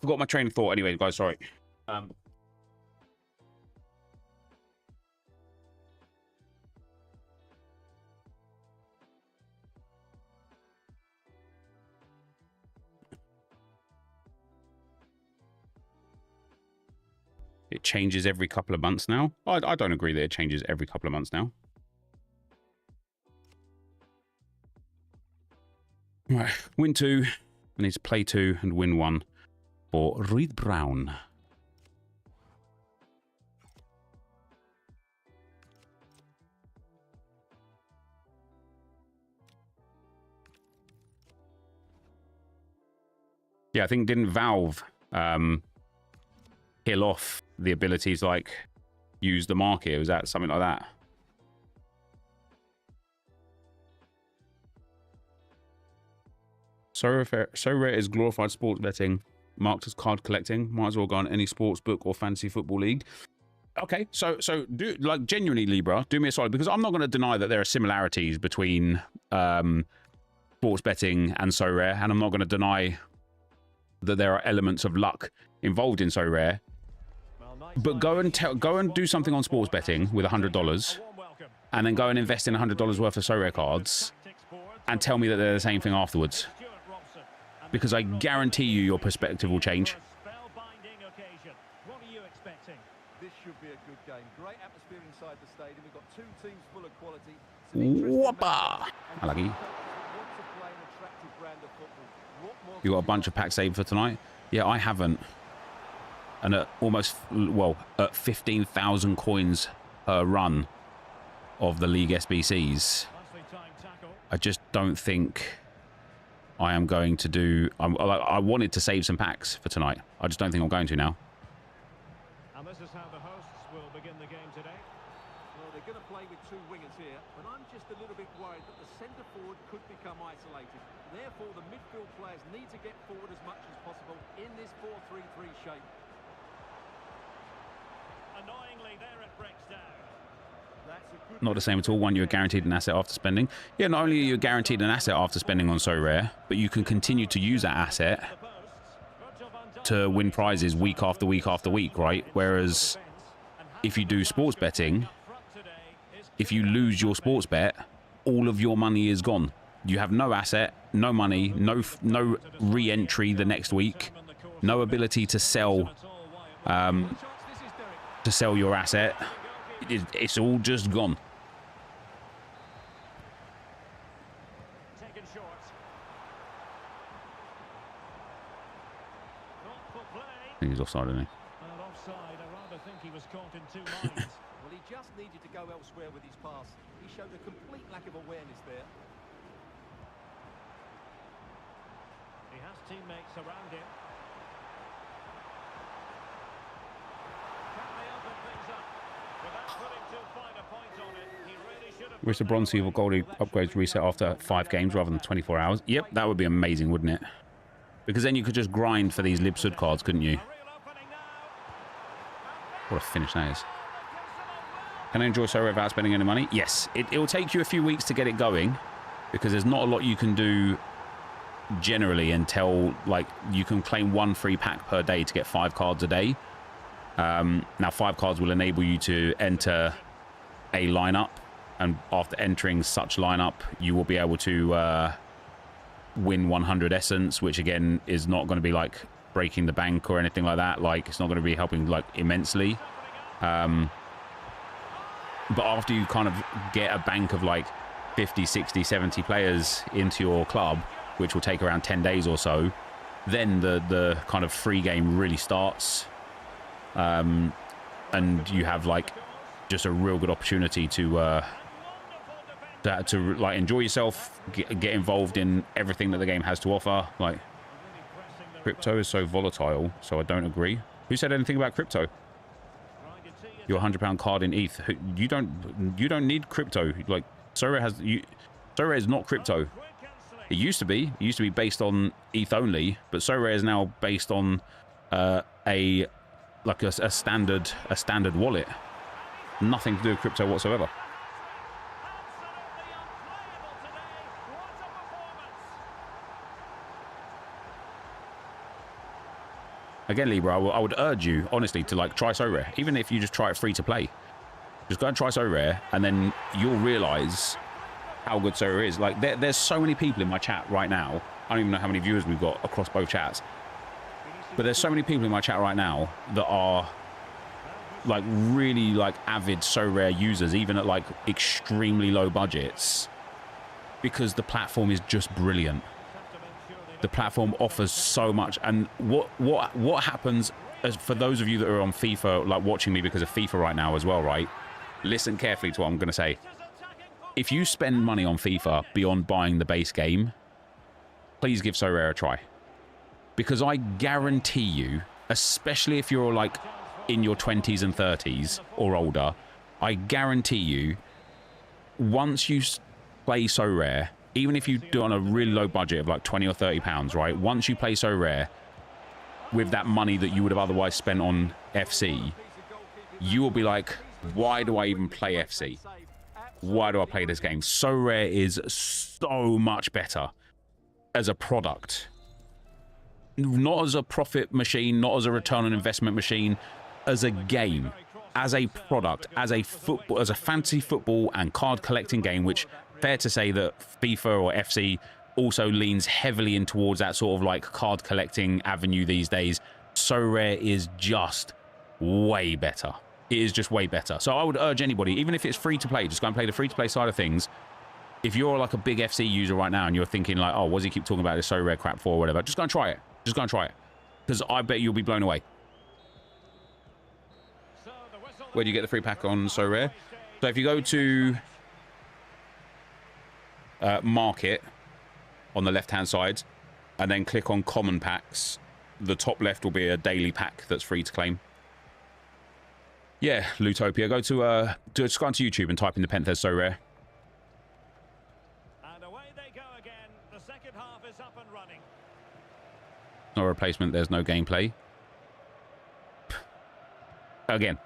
forgot my train of thought anyway, guys. Sorry. It changes every couple of months now. I don't agree that it changes every couple of months now. Right, win 2. I need to play 2 and win 1 for Reed Brown. Yeah, I think didn't Valve kill off the abilities like use the market? Was that something like that? So rare is glorified sports betting, marked as card collecting. Might as well go on any sports book or fantasy football league. Okay, so do, like, genuinely, Libra, do me a solid, because I'm not going to deny that there are similarities between sports betting and So Rare, and I'm not going to deny that there are elements of luck involved in So Rare. But go and do something on sports betting with $100, and then go and invest in $100 worth of So Rare cards, and tell me that they're the same thing afterwards. Because I guarantee you your perspective will change. This should be a good game. Great atmosphere inside the stadium. We've got 2 teams full of quality. Whoppa! I like you. You got a bunch of packs saved for tonight? Yeah, I haven't. And at almost, well, at 15,000 coins per run of the League SBCs, I just don't think I am going to do... I wanted to save some packs for tonight. I just don't think I'm going to now. And this is how the hosts will begin the game today. Well, they're going to play with 2 wingers here, but I'm just a little bit worried that the centre forward could become isolated. Therefore, the midfield players need to get forward as much as possible in this 4-3-3 shape. Annoyingly, there it breaks down. Not the same at all. One, you're guaranteed an asset after spending. Yeah, not only are you guaranteed an asset after spending on So Rare, but you can continue to use that asset to win prizes week after week after week, right? Whereas if you do sports betting, if you lose your sports bet, all of your money is gone. You have no asset, no money, no re-entry the next week, no ability to sell your asset. It's all just gone. I think he's offside, isn't he? Offside. I rather think he was caught in 2 minds. Well, he just needed to go elsewhere with his pass. He showed a complete lack of awareness there. He has teammates around him. Can they open things up? Without putting too fine a point on it, he really should have... Wish the bronze, silver, gold upgrades reset after 5 games rather than 24 hours. Yep, that would be amazing, wouldn't it? Because then you could just grind for these Libsud cards, couldn't you? What a finish that is. Can I enjoy So Rare without spending any money? Yes. It will take you a few weeks to get it going, because there's not a lot you can do generally until, like, you can claim 1 free pack per day to get 5 cards a day. Now, 5 cards will enable you to enter a lineup, and after entering such lineup, you will be able to win 100 essence, which again is not going to be like breaking the bank or anything like that. Like, it's not going to be helping like immensely. But after you kind of get a bank of like 50, 60, 70 players into your club, which will take around 10 days or so, then the kind of free game really starts. And you have like just a real good opportunity to like enjoy yourself, get involved in everything that the game has to offer. Like, crypto is so volatile, so I don't agree. Who said anything about crypto? Your £100 card in ETH. You don't need crypto. Like, So Rare is not crypto. It used to be. It used to be based on ETH only, but So Rare is now based on a standard wallet. Nothing to do with crypto whatsoever. Again, Libra, I would urge you, honestly, to like try So Rare. Even if you just try it free to play. Just go and try So Rare, and then you'll realise how good So Rare is. Like, there's so many people in my chat right now. I don't even know how many viewers we've got across both chats. But there's so many people in my chat right now that are like really like avid So Rare users, even at like extremely low budgets, because the platform is just brilliant. The platform offers so much. And what happens, as for those of you that are on FIFA, like watching me because of FIFA right now as well, right? Listen carefully to what I'm going to say. If you spend money on FIFA beyond buying the base game, please give So Rare a try. Because I guarantee you, especially if you're like in your 20s and 30s or older, I guarantee you, once you play So Rare, even if you do it on a really low budget of like 20 or 30 pounds, right? Once you play So Rare with that money that you would have otherwise spent on FC, you will be like, why do I even play FC? Why do I play this game? So Rare is so much better as a product. Not as a profit machine, not as a return on investment machine, as a game, as a product, as a football, as a fantasy football and card collecting game, which fair to say that FIFA or FC also leans heavily in towards that sort of like card collecting avenue these days. So Rare is just way better. It is just way better. So I would urge anybody, even if it's free to play, just go and play the free to play side of things. If you're like a big FC user right now and you're thinking like, oh, what does he keep talking about this So Rare crap for or whatever, just go and try it. Just go and try it. Because I bet you'll be blown away. Where do you get the free pack on So Rare? So if you go to Market on the left-hand side and then click on Common Packs, the top left will be a daily pack that's free to claim. Yeah, Lutopia. Go to just go onto YouTube and type in NepentheZ So Rare. And away they go again. The second half is up and running. No replacement, there's no gameplay. Again,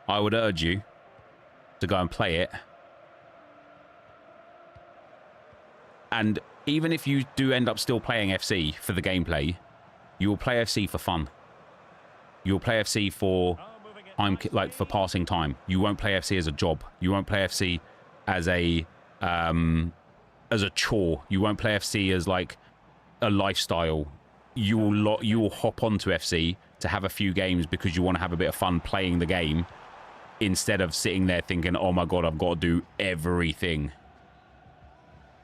I would urge you to go and play it. And even if you do end up still playing FC for the gameplay, you will play FC for fun. You'll play FC for for passing time. You won't play FC as a job. You won't play FC as a chore. You won't play FC as like a lifestyle. You will hop onto FC to have a few games because you want to have a bit of fun playing the game, instead of sitting there thinking, oh my god, I've got to do everything.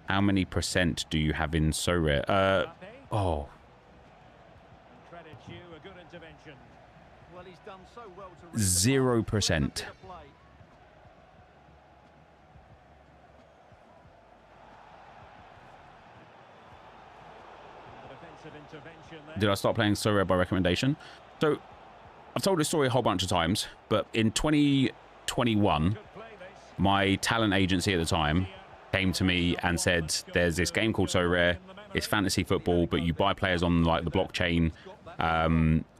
How many percent do you have in So Rare? Oh. Credit you, a good intervention. Well, he's done so well to 0%. Did I start playing So Rare by recommendation? So, I've told this story a whole bunch of times, but in 2021, my talent agency at the time came to me and said, there's this game called So Rare, it's fantasy football, but you buy players on like the blockchain,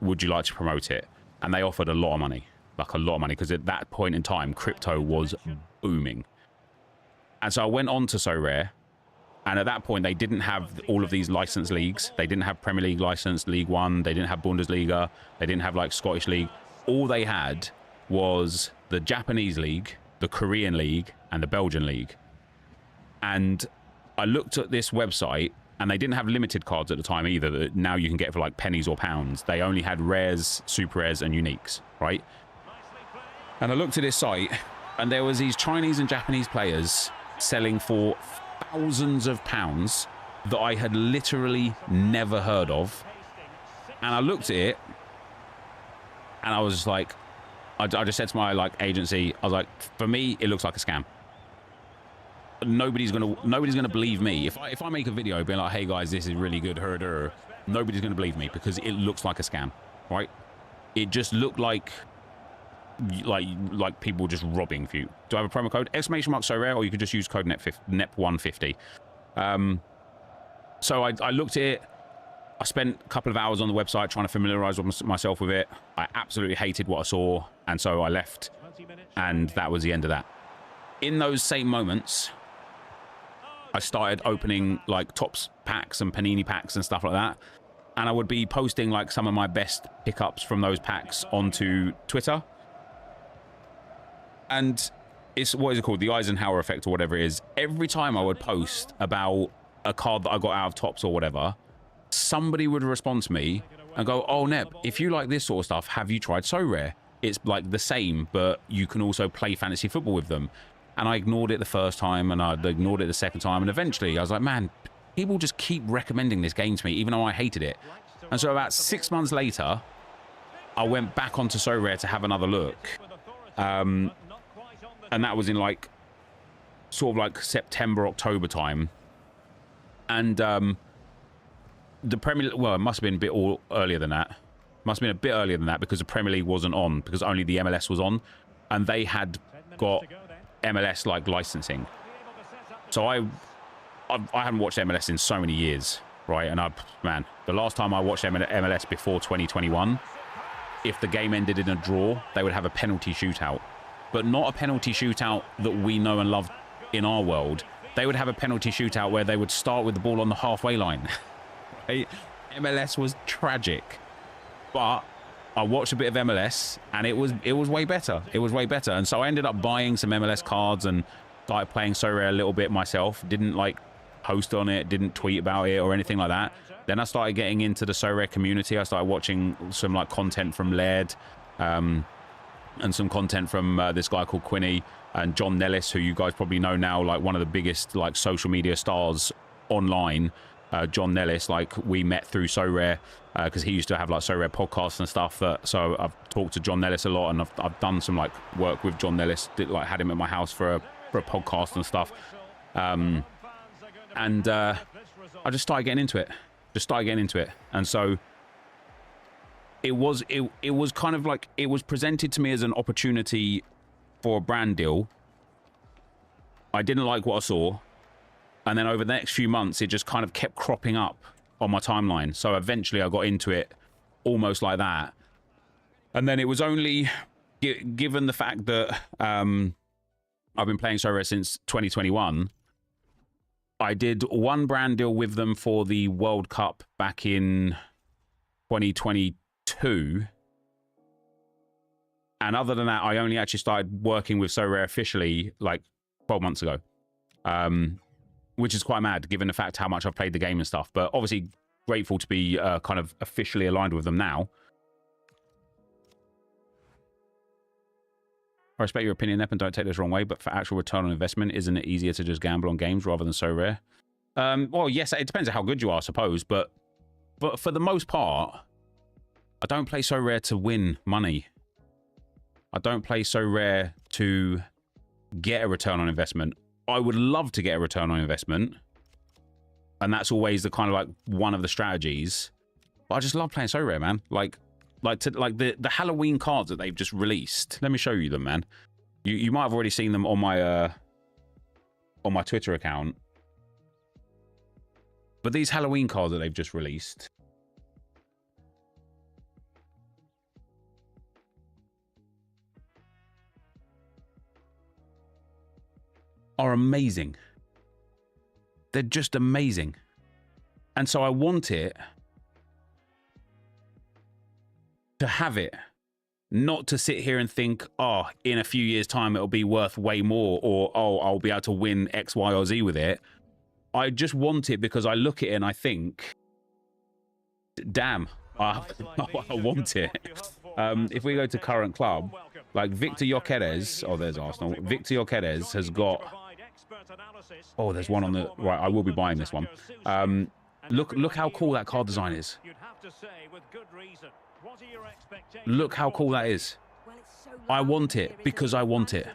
would you like to promote it? And they offered a lot of money, like a lot of money, because at that point in time, crypto was booming. And so I went on to So Rare, and at that point, they didn't have all of these licensed leagues. They didn't have Premier League licensed, League One. They didn't have Bundesliga. They didn't have like Scottish League. All they had was the Japanese League, the Korean League, and the Belgian League. And I looked at this website, and they didn't have limited cards at the time either that now you can get for like pennies or pounds. They only had rares, super rares, and uniques, right? And I looked at this site, and there was these Chinese and Japanese players selling for thousands of pounds that I had literally never heard of. And I looked at it, and I was just like, I just said to my like agency, I was like, for me, it looks like a scam. Nobody's gonna believe me if I make a video being like, hey guys, this is really good, herder. Nobody's gonna believe me because it looks like a scam, right? It just looked like people just robbing you. Do I have a promo code? ! So Rare, or you could just use code NEP150. So I looked at it. I spent a couple of hours on the website trying to familiarize myself with it. I absolutely hated what I saw, and so I left, and that was the end of that. In those same moments, I started opening like Tops packs and Panini packs and stuff like that, and I would be posting like some of my best pickups from those packs onto Twitter. And it's, what is it called? The Eisenhower effect or whatever it is. Every time I would post about a card that I got out of Topps or whatever, somebody would respond to me and go, oh, Nep, if you like this sort of stuff, have you tried So Rare? It's like the same, but you can also play fantasy football with them. And I ignored it the first time, and I ignored it the second time, and eventually I was like, man, people just keep recommending this game to me, even though I hated it. And so about 6 months later, I went back onto So Rare to have another look. And that was in like, sort of like September, October time. And the Premier League, well, it must have been a bit earlier than that. Must have been a bit earlier than that because the Premier League wasn't on, because only the MLS was on. And they had got MLS like licensing. So I haven't watched MLS in so many years, right? And man, the last time I watched MLS before 2021, if the game ended in a draw, they would have a penalty shootout. But not a penalty shootout that we know and love in our world. They would have a penalty shootout where they would start with the ball on the halfway line. Right? MLS was tragic. But I watched a bit of MLS, and it was way better. It was way better. And so I ended up buying some MLS cards and started playing So Rare a little bit myself. Didn't like post on it, didn't tweet about it or anything like that. Then I started getting into the So Rare community. I started watching some like content from Laird, and some content from this guy called Quinny and John Nellis, who you guys probably know now, like one of the biggest like social media stars online. John Nellis, like we met through So Rare, because he used to have like So Rare podcasts and stuff. So I've talked to John Nellis a lot, and I've done some like work with John Nellis. Like had him at my house for a podcast and stuff. I just started getting into it. And so it was kind of like, it was presented to me as an opportunity for a brand deal. I didn't like what I saw. And then over the next few months, it just kind of kept cropping up on my timeline. So eventually I got into it almost like that. And then it was only, given the fact that I've been playing So Rare since 2021, I did one brand deal with them for the World Cup back in 2022. And other than that, I only actually started working with So Rare officially like 12 months ago. Which is quite mad, given the fact how much I've played the game and stuff. But obviously grateful to be kind of officially aligned with them now. I respect your opinion, Nep, and don't take this the wrong way, but for actual return on investment, isn't it easier to just gamble on games rather than So Rare? Well, yes, it depends on how good you are, I suppose. But for the most part, I don't play So Rare to win money. I don't play So Rare to get a return on investment. I would love to get a return on investment, and that's always the kind of like one of the strategies. But I just love playing So Rare, man. Like the Halloween cards that they've just released. Let me show you them, man. You might have already seen them on my Twitter account. But these Halloween cards that they've just released are amazing. They're just amazing. And so I want it to have it, not to sit here and think, oh, in a few years time it'll be worth way more, or oh, I'll be able to win X, Y, or Z with it. I just want it because I look at it and I think, damn, I want it. If we go to current club, like Victor Gyökeres, oh, there's Arsenal. Victor Gyökeres has got, oh, there's one on the right. I will be buying this one. Look how cool that card design is. Look how cool that is. I want it because I want it.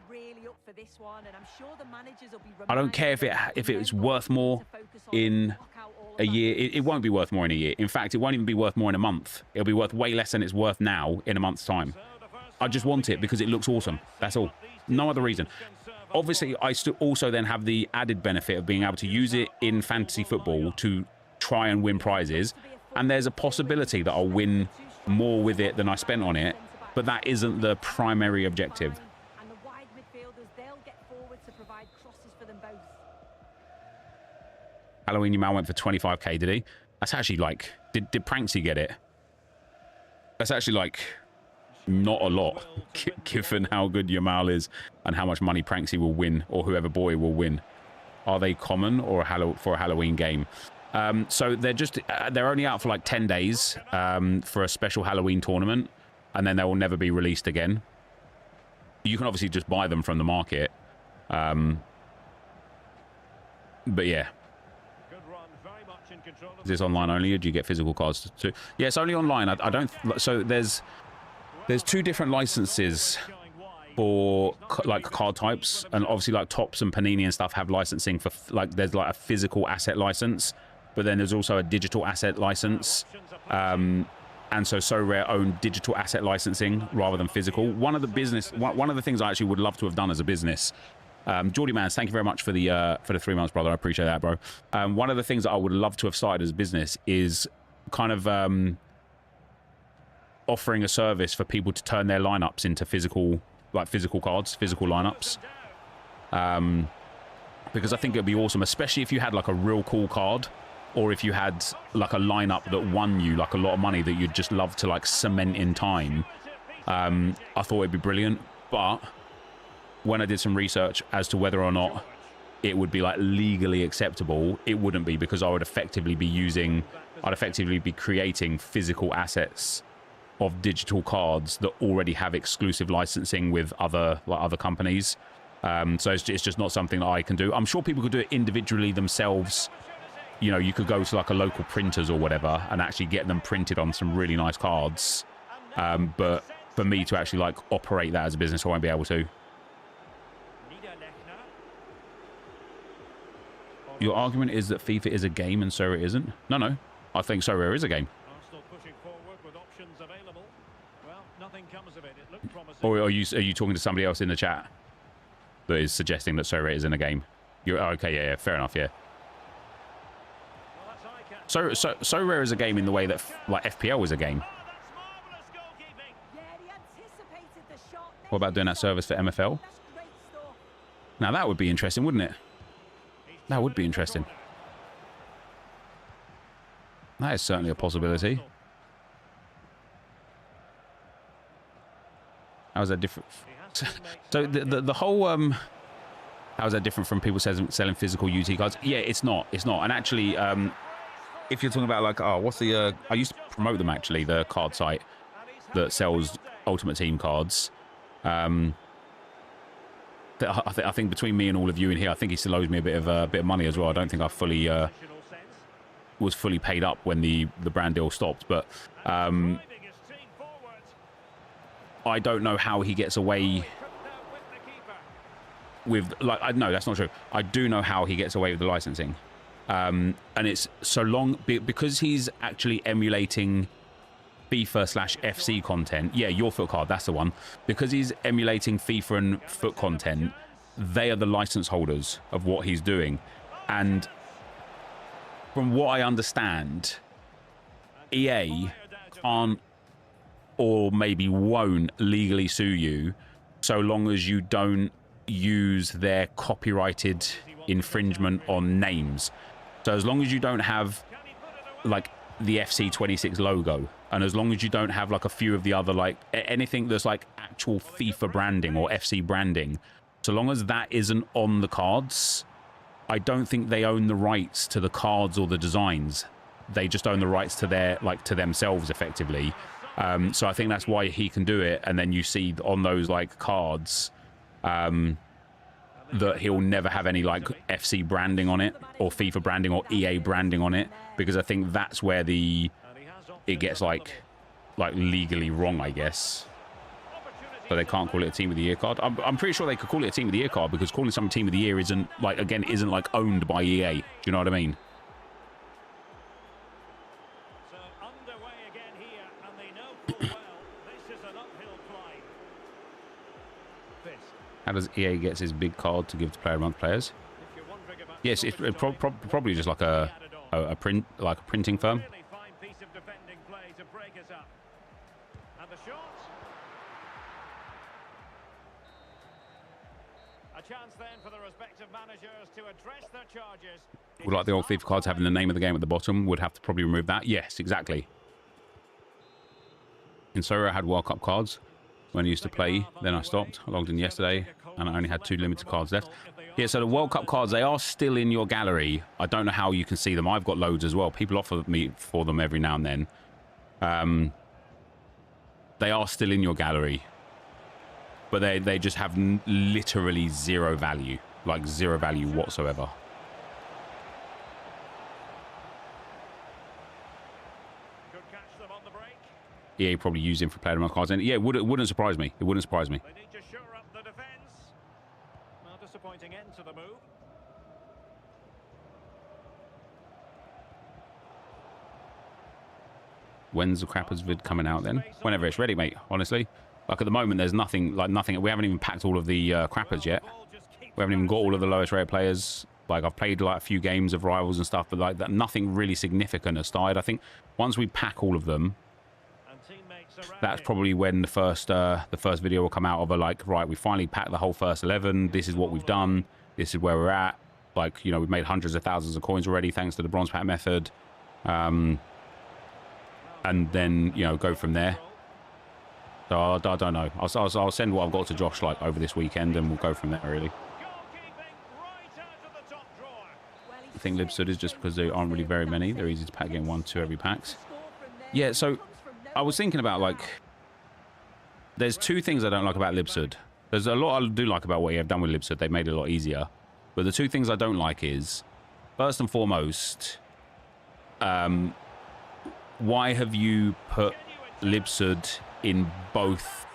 I don't care if it's worth more in a year. It won't be worth more in a year. In fact, it won't even be worth more in a month. It'll be worth way less than it's worth now in a month's time. I just want it because it looks awesome. That's all. No other reason. Obviously, I also then have the added benefit of being able to use it in fantasy football to try and win prizes. And there's a possibility that I'll win more with it than I spent on it. But that isn't the primary objective. Halloween, your man went for 25k, did he? That's actually like, did Pranksy get it? That's actually like not a lot, given how good Yamal is and how much money Pranksy will win, or whoever boy will win. Are they common or for a Halloween game? So they're only out for like 10 days for a special Halloween tournament, and then they will never be released again. You can obviously just buy them from the market. But yeah. Is this online only, or do you get physical cards too? Yeah, it's only online. I don't... So there's 2 different licenses for like card types, and obviously like Topps and Panini and stuff have licensing for like, there's like a physical asset license, but then there's also a digital asset license. And so Rare own digital asset licensing rather than physical. One of the things I actually would love to have done as a business. Geordie Mans, thank you very much for the 3 months, brother. I appreciate that, bro. One of the things that I would love to have started as a business is kind of offering a service for people to turn their lineups into physical cards, physical lineups. Because I think it'd be awesome, especially if you had like a real cool card, or if you had like a lineup that won you like a lot of money that you'd just love to like cement in time. I thought it'd be brilliant, but when I did some research as to whether or not it would be like legally acceptable, it wouldn't be, because I'd effectively be creating physical assets of digital cards that already have exclusive licensing with other companies. So it's just not something that I can do. I'm sure people could do it individually themselves. You know, you could go to like a local printers or whatever and actually get them printed on some really nice cards. But for me to actually like operate that as a business, I won't be able to. Your argument is that FIFA is a game and so it isn't? No. I think so rare is a game. Or are you talking to somebody else in the chat that is suggesting that So Rare is in a game? You're okay, yeah, fair enough, yeah. So Rare is a game in the way that like FPL is a game. What about doing that service for MFL? Now that would be interesting, wouldn't it? That would be interesting. That is certainly a possibility. How is that different? So the whole how is that different from people selling physical UT cards? Yeah, it's not. And actually, if you're talking about like, oh, what's the I used to promote them actually, the card site that sells Ultimate Team cards. I think between me and all of you in here, I think he still owes me a bit of money as well. I don't think I fully was fully paid up when the brand deal stopped, but I don't know how he gets away with like no, that's not true. I do know how he gets away with the licensing, and it's so long because he's actually emulating FIFA/FC content. Yeah, your foot card, that's the one. Because he's emulating FIFA and foot content, they are the license holders of what he's doing. And from what I understand, EA can't or maybe won't legally sue you so long as you don't use their copyrighted infringement on names. So as long as you don't have like the FC26 logo, and as long as you don't have like a few of the other like anything that's like actual FIFA branding or FC branding, so long as that isn't on the cards, I don't think they own the rights to the cards or the designs. They just own the rights to their like to themselves effectively. So I think that's why he can do it. And then you see on those like cards that he'll never have any like FC branding on it or FIFA branding or EA branding on it, because I think that's where it gets like legally wrong, I guess. So they can't call it a Team of the Year card. I'm pretty sure they could call it a Team of the Year card, because calling something Team of the Year isn't like owned by EA. Do you know what I mean? So underway again here, and they know full well this is an uphill climb. How does EA gets his big card to give to player amongst players? Yes, it's probably just like a printing firm. Really fine piece of defending play to break us up. And the shot. A chance then for the respective managers to address their charges. Would like the old FIFA cards having the name of the game at the bottom. Would have to probably remove that. Yes, exactly. In Sorrow, I had World Cup cards when I used to play. Then I stopped. I logged in yesterday, and I only had 2 limited cards left. Yeah, so the World Cup cards, they are still in your gallery. I don't know how you can see them. I've got loads as well. People offer me for them every now and then. They are still in your gallery. But they just have literally zero value. Like, zero value whatsoever. Could catch them on the break. EA probably used him for player of my cards. And yeah, it wouldn't surprise me. It wouldn't surprise me. They need to shore up the defence. Well, disappointing end to the move. When's the Crappers vid coming out then? Whenever it's ready, mate, honestly. Like, at the moment, there's nothing, like, nothing. We haven't even packed all of the Crappers yet. We haven't even got all of the lowest rate players. Like, I've played, like, a few games of Rivals and stuff, but, like, that, nothing really significant has started. I think once we pack all of them, that's probably when the first video will come out of a, like, right, we finally packed the whole first 11. This is what we've done. This is where we're at. Like, you know, we've made hundreds of thousands of coins already thanks to the bronze pack method. And then, you know, go from there. So I don't know. I'll send what I've got to Josh, like, over this weekend, and we'll go from there, really. I think Libsud is just because there aren't really very many. They're easy to pack, getting 1, 2 every packs. Yeah, so I was thinking about, like, there's 2 things I don't like about Libsud. There's a lot I do like about what you have done with Libsud. They've made it a lot easier. But the 2 things I don't like is, first and foremost, why have you put Libsud in both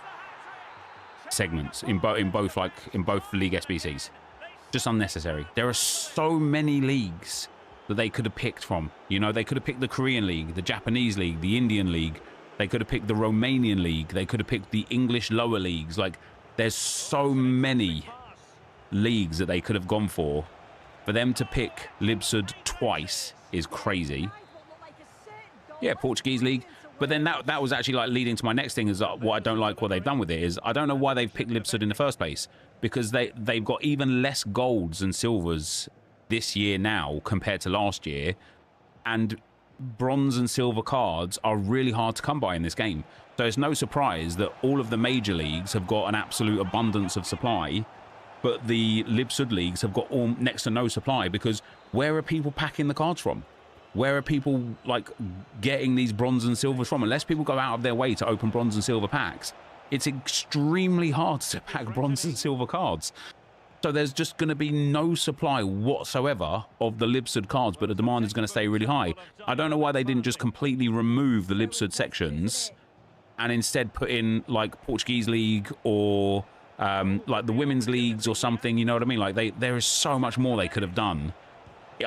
segments, in both league SBCs? Just unnecessary. There are so many leagues that they could have picked from. You know, they could have picked the Korean league, the Japanese league, the Indian league. They could have picked the Romanian league. They could have picked the English lower leagues. Like, there's so many leagues that they could have gone for. For them to pick Libsud twice is crazy. Yeah, Portuguese league. But then that was actually, like, leading to my next thing, is what I don't like what they've done with it is I don't know why they've picked Libsud in the first place, because they've got even less golds and silvers this year now compared to last year, and bronze and silver cards are really hard to come by in this game. So it's no surprise that all of the major leagues have got an absolute abundance of supply, but the Libsud leagues have got all next to no supply, because where are people packing the cards from? Where are people, like, getting these bronze and silvers from? Unless people go out of their way to open bronze and silver packs, it's extremely hard to pack bronze and silver cards. So there's just going to be no supply whatsoever of the Libsud cards, but the demand is going to stay really high. I don't know why they didn't just completely remove the Libsud sections and instead put in, like, Portuguese league or like the women's leagues or something. You know what I mean? Like, there is so much more they could have done.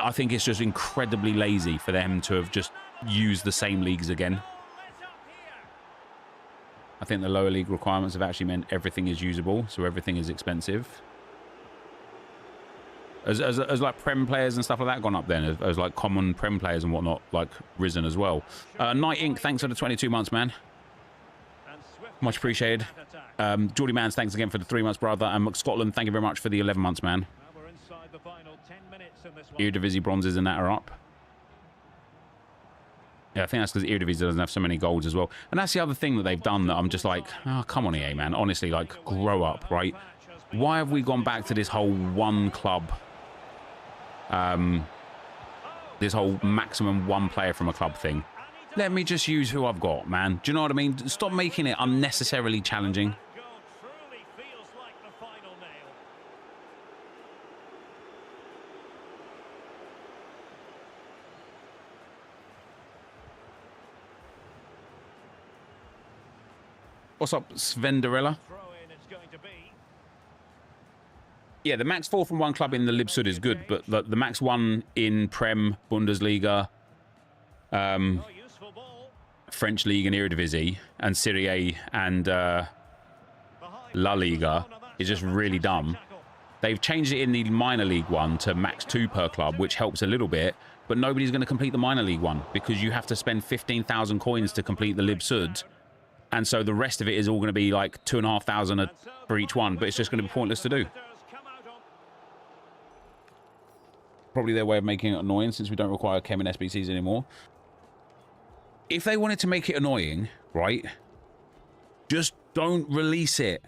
I think it's just incredibly lazy for them to have just used the same leagues again. I think the lower league requirements have actually meant everything is usable, so everything is expensive. As like Prem players and stuff like that gone up then? As like common Prem players and whatnot, like, risen as well? Night Inc., thanks for the 22 months, man. Much appreciated. Geordie Mans, thanks again for the 3 months, brother. And Scotland, thank you very much for the 11 months, man. Eredivisie bronzes and that are up. Yeah, I think that's because Eredivisie doesn't have so many golds as well. And that's the other thing that they've done that I'm just like, oh, come on, EA, man. Honestly, like, grow up, right? Why have we gone back to this whole one club, this whole maximum 1 player from a club thing? Let me just use who I've got, man. Do you know what I mean? Stop making it unnecessarily challenging. What's up, Svenderella? Yeah, the max 4 from 1 club in the Libsud is good, but the max 1 in Prem, Bundesliga, French League and Eredivisie, and Serie A and La Liga is just really dumb. They've changed it in the minor league one to max 2 per club, which helps a little bit, but nobody's going to complete the minor league one because you have to spend 15,000 coins to complete the Libsud. And so the rest of it is all going to be like 2,500 for each one, but it's just going to be pointless to do. probably their way of making it annoying since we don't require chem and SBCs anymore. If they wanted to make it annoying, right, just don't release it.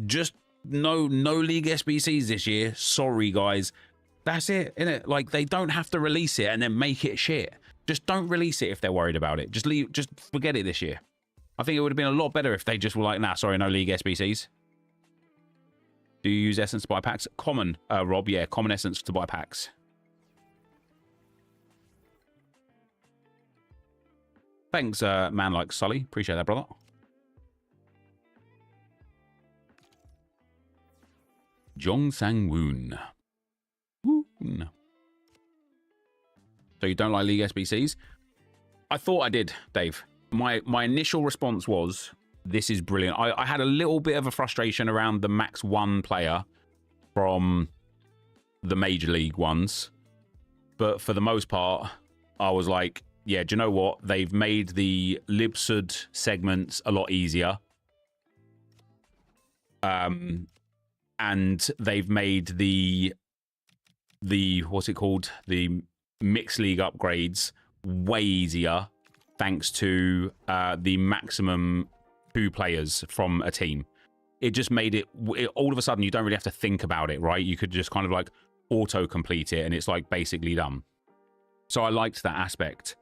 Just no league SBCs this year. Sorry, guys. That's it, innit? Like, they don't have to release it and then make it shit. Just don't release it if they're worried about it. Just forget it this year. I think it would have been a lot better if they just were like, nah, sorry, no league SBCs. Do you use essence to buy packs? Common, Rob, yeah, common essence to buy packs. Thanks, man like Sully. Appreciate that, brother. Jong Sang Woon. Woon. So you don't like league SBCs? I thought I did, Dave. My initial response was, this is brilliant. I had a little bit of a frustration around the max 1 player from the major league ones. But for the most part, I was like, yeah, do you know what? They've made the Libsud segments a lot easier. And they've made the what's it called? The mixed league upgrades way easier thanks to the maximum 2 players from a team. It just made it all of a sudden you don't really have to think about it, right? You could just kind of like auto complete it and it's like basically done. So I liked that aspect.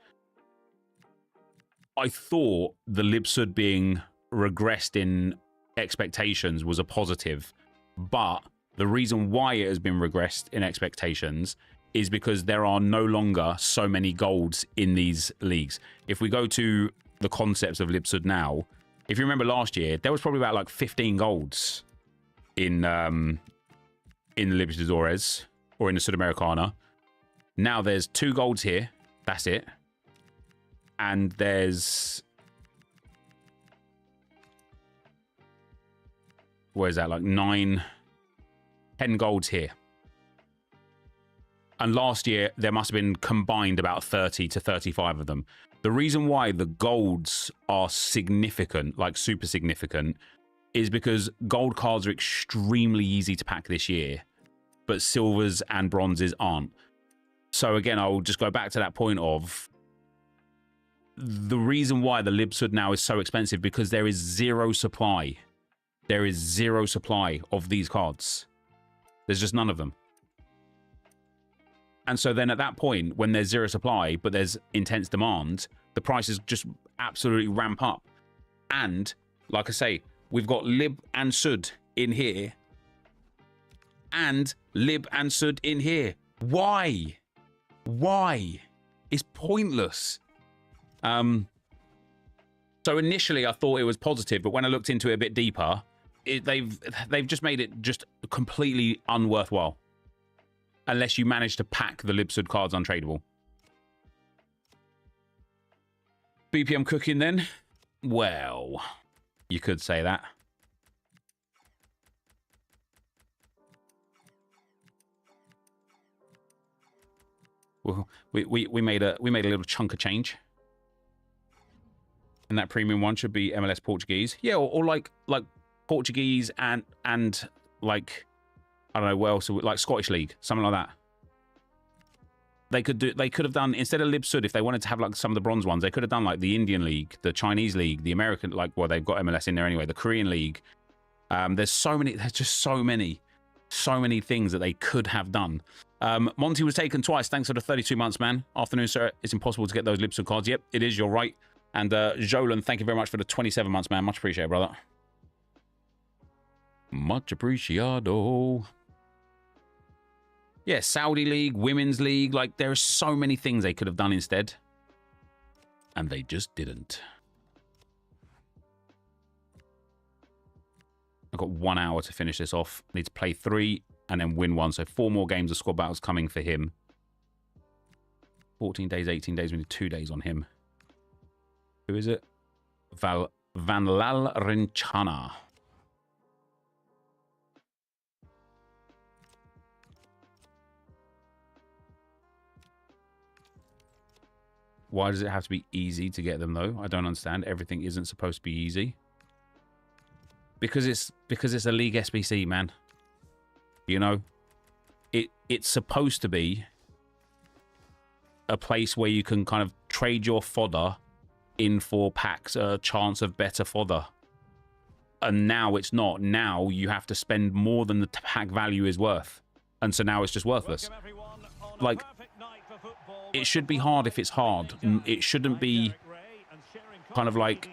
I thought the Libsud being regressed in expectations was a positive, but the reason why it has been regressed in expectations is because there are no longer so many golds in these leagues. If we go to the concepts of Libsud now, if you remember last year, there was probably about like 15 golds in the Libertadores or in the Sudamericana. Now there's 2 golds here. That's it. And there's... where's that? Like 9, 10 golds here. And last year, there must have been combined about 30 to 35 of them. The reason why the golds are significant, like super significant, is because gold cards are extremely easy to pack this year, but silvers and bronzes aren't. So again, I'll just go back to that point of the reason why the Libsud now is so expensive, because there is 0 supply. There is 0 supply of these cards. There's just none of them. And so then at that point, when there's 0 supply, but there's intense demand, the prices just absolutely ramp up. And, like I say, we've got Lib and Sud in here. And Lib and Sud in here. Why? Why? It's pointless. So initially I thought it was positive, but when I looked into it a bit deeper, they've just made it just completely unworthwhile. Unless you manage to pack the Libsud cards untradeable. BPM cooking then? Well, you could say that. Well, we made a little chunk of change. And that premium one should be MLS Portuguese. Yeah, or like Portuguese and like, I don't know, well, so like Scottish League, something like that. They could have done, instead of Libsud, if they wanted to have like some of the bronze ones, they could have done like the Indian League, the Chinese League, the American, like, well, they've got MLS in there anyway, the Korean League. There's just so many things that they could have done. Monty was taken twice. Thanks for the 32 months, man. Afternoon, sir. It's impossible to get those Libsud cards. Yep, it is. You're right. And Jolan, thank you very much for the 27 months, man. Much appreciated, brother. Much appreciado. Yeah, Saudi League, Women's League. Like, there are so many things they could have done instead. And they just didn't. I've got 1 hour to finish this off. I need to play 3 and then win 1. So 4 more games of squad battles coming for him. 14 days, 18 days. We need 2 days on him. Who is it? Vanlal Rinchana. Why does it have to be easy to get them, though? I don't understand. Everything isn't supposed to be easy. Because it's a league SBC, man. You know? It's supposed to be a place where you can kind of trade your fodder in for packs, a chance of better fodder. And now it's not. Now you have to spend more than the pack value is worth. And so now it's just worthless. Like, it should be hard if it's hard. It shouldn't be kind of like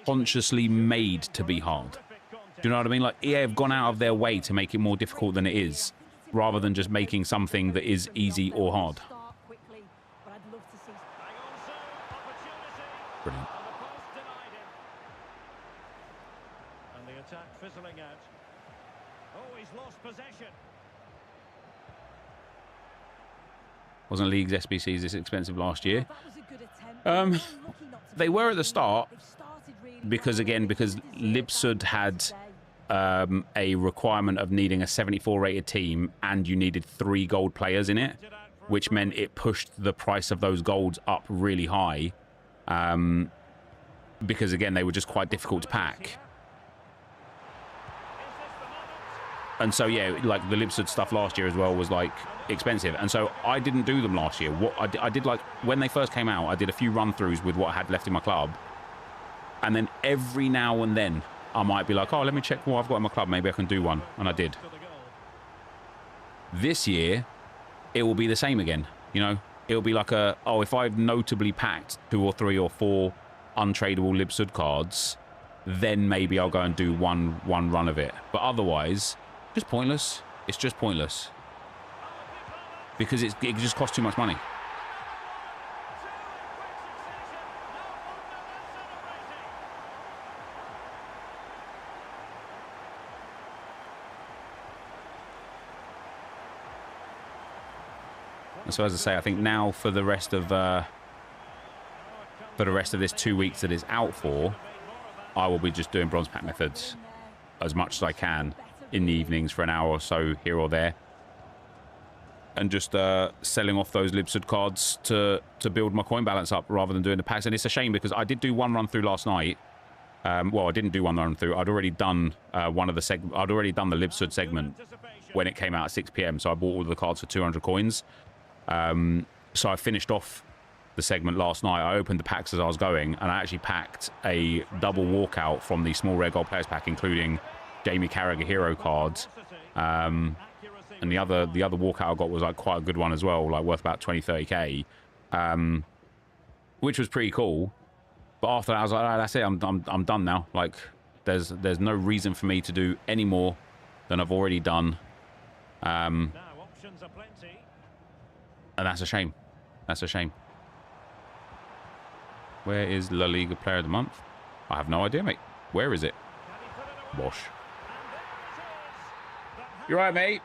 consciously made to be hard. Do you know what I mean? Like, EA have gone out of their way to make it more difficult than it is, rather than just making something that is easy or hard. Brilliant. And the attack fizzling out. Oh, he's lost possession. Wasn't League's SBCs this expensive last year? They were at the start because Libsud had a requirement of needing a 74 rated team, and you needed 3 gold players in it, which meant it pushed the price of those golds up really high, because again they were just quite difficult to pack. And so yeah, like the Libsud stuff last year as well was like expensive, and so I didn't do them last year. What I did, like when they first came out, I did a few run-throughs with what I had left in my club, and then every now and then I might be like, oh, let me check what I've got in my club, maybe I can do one, and I did. This year it will be the same again, you know. It'll be like a, oh, if I've notably packed 2 or 3 or 4 untradeable Libsud cards, then maybe I'll go and do one run of it. But otherwise, just pointless. It's just pointless. Because it just costs too much money. And so as I say, I think now for the rest of this 2 weeks that it's out for, I will be just doing bronze pack methods as much as I can in the evenings for an hour or so here or there, and just selling off those Libsud cards to build my coin balance up rather than doing the packs. And it's a shame because I did do one run through last night. Well, I didn't do one run through. I'd already done I'd already done the Libsud segment when it came out at 6 PM. So I bought all the cards for 200 coins. So I finished off the segment last night. I opened the packs as I was going, and I actually packed a double walkout from the small rare gold players pack, including Jamie Carragher hero cards. And the other walkout I got was like quite a good one as well, like worth about 20-30k, which was pretty cool. But after that, I was like, oh, that's it. I'm done now. Like, there's no reason for me to do any more than I've already done. Now options are plenty. And that's a shame. That's a shame. Where is La Liga Player of the Month? I have no idea, mate. Where is it? Wash. You right, mate?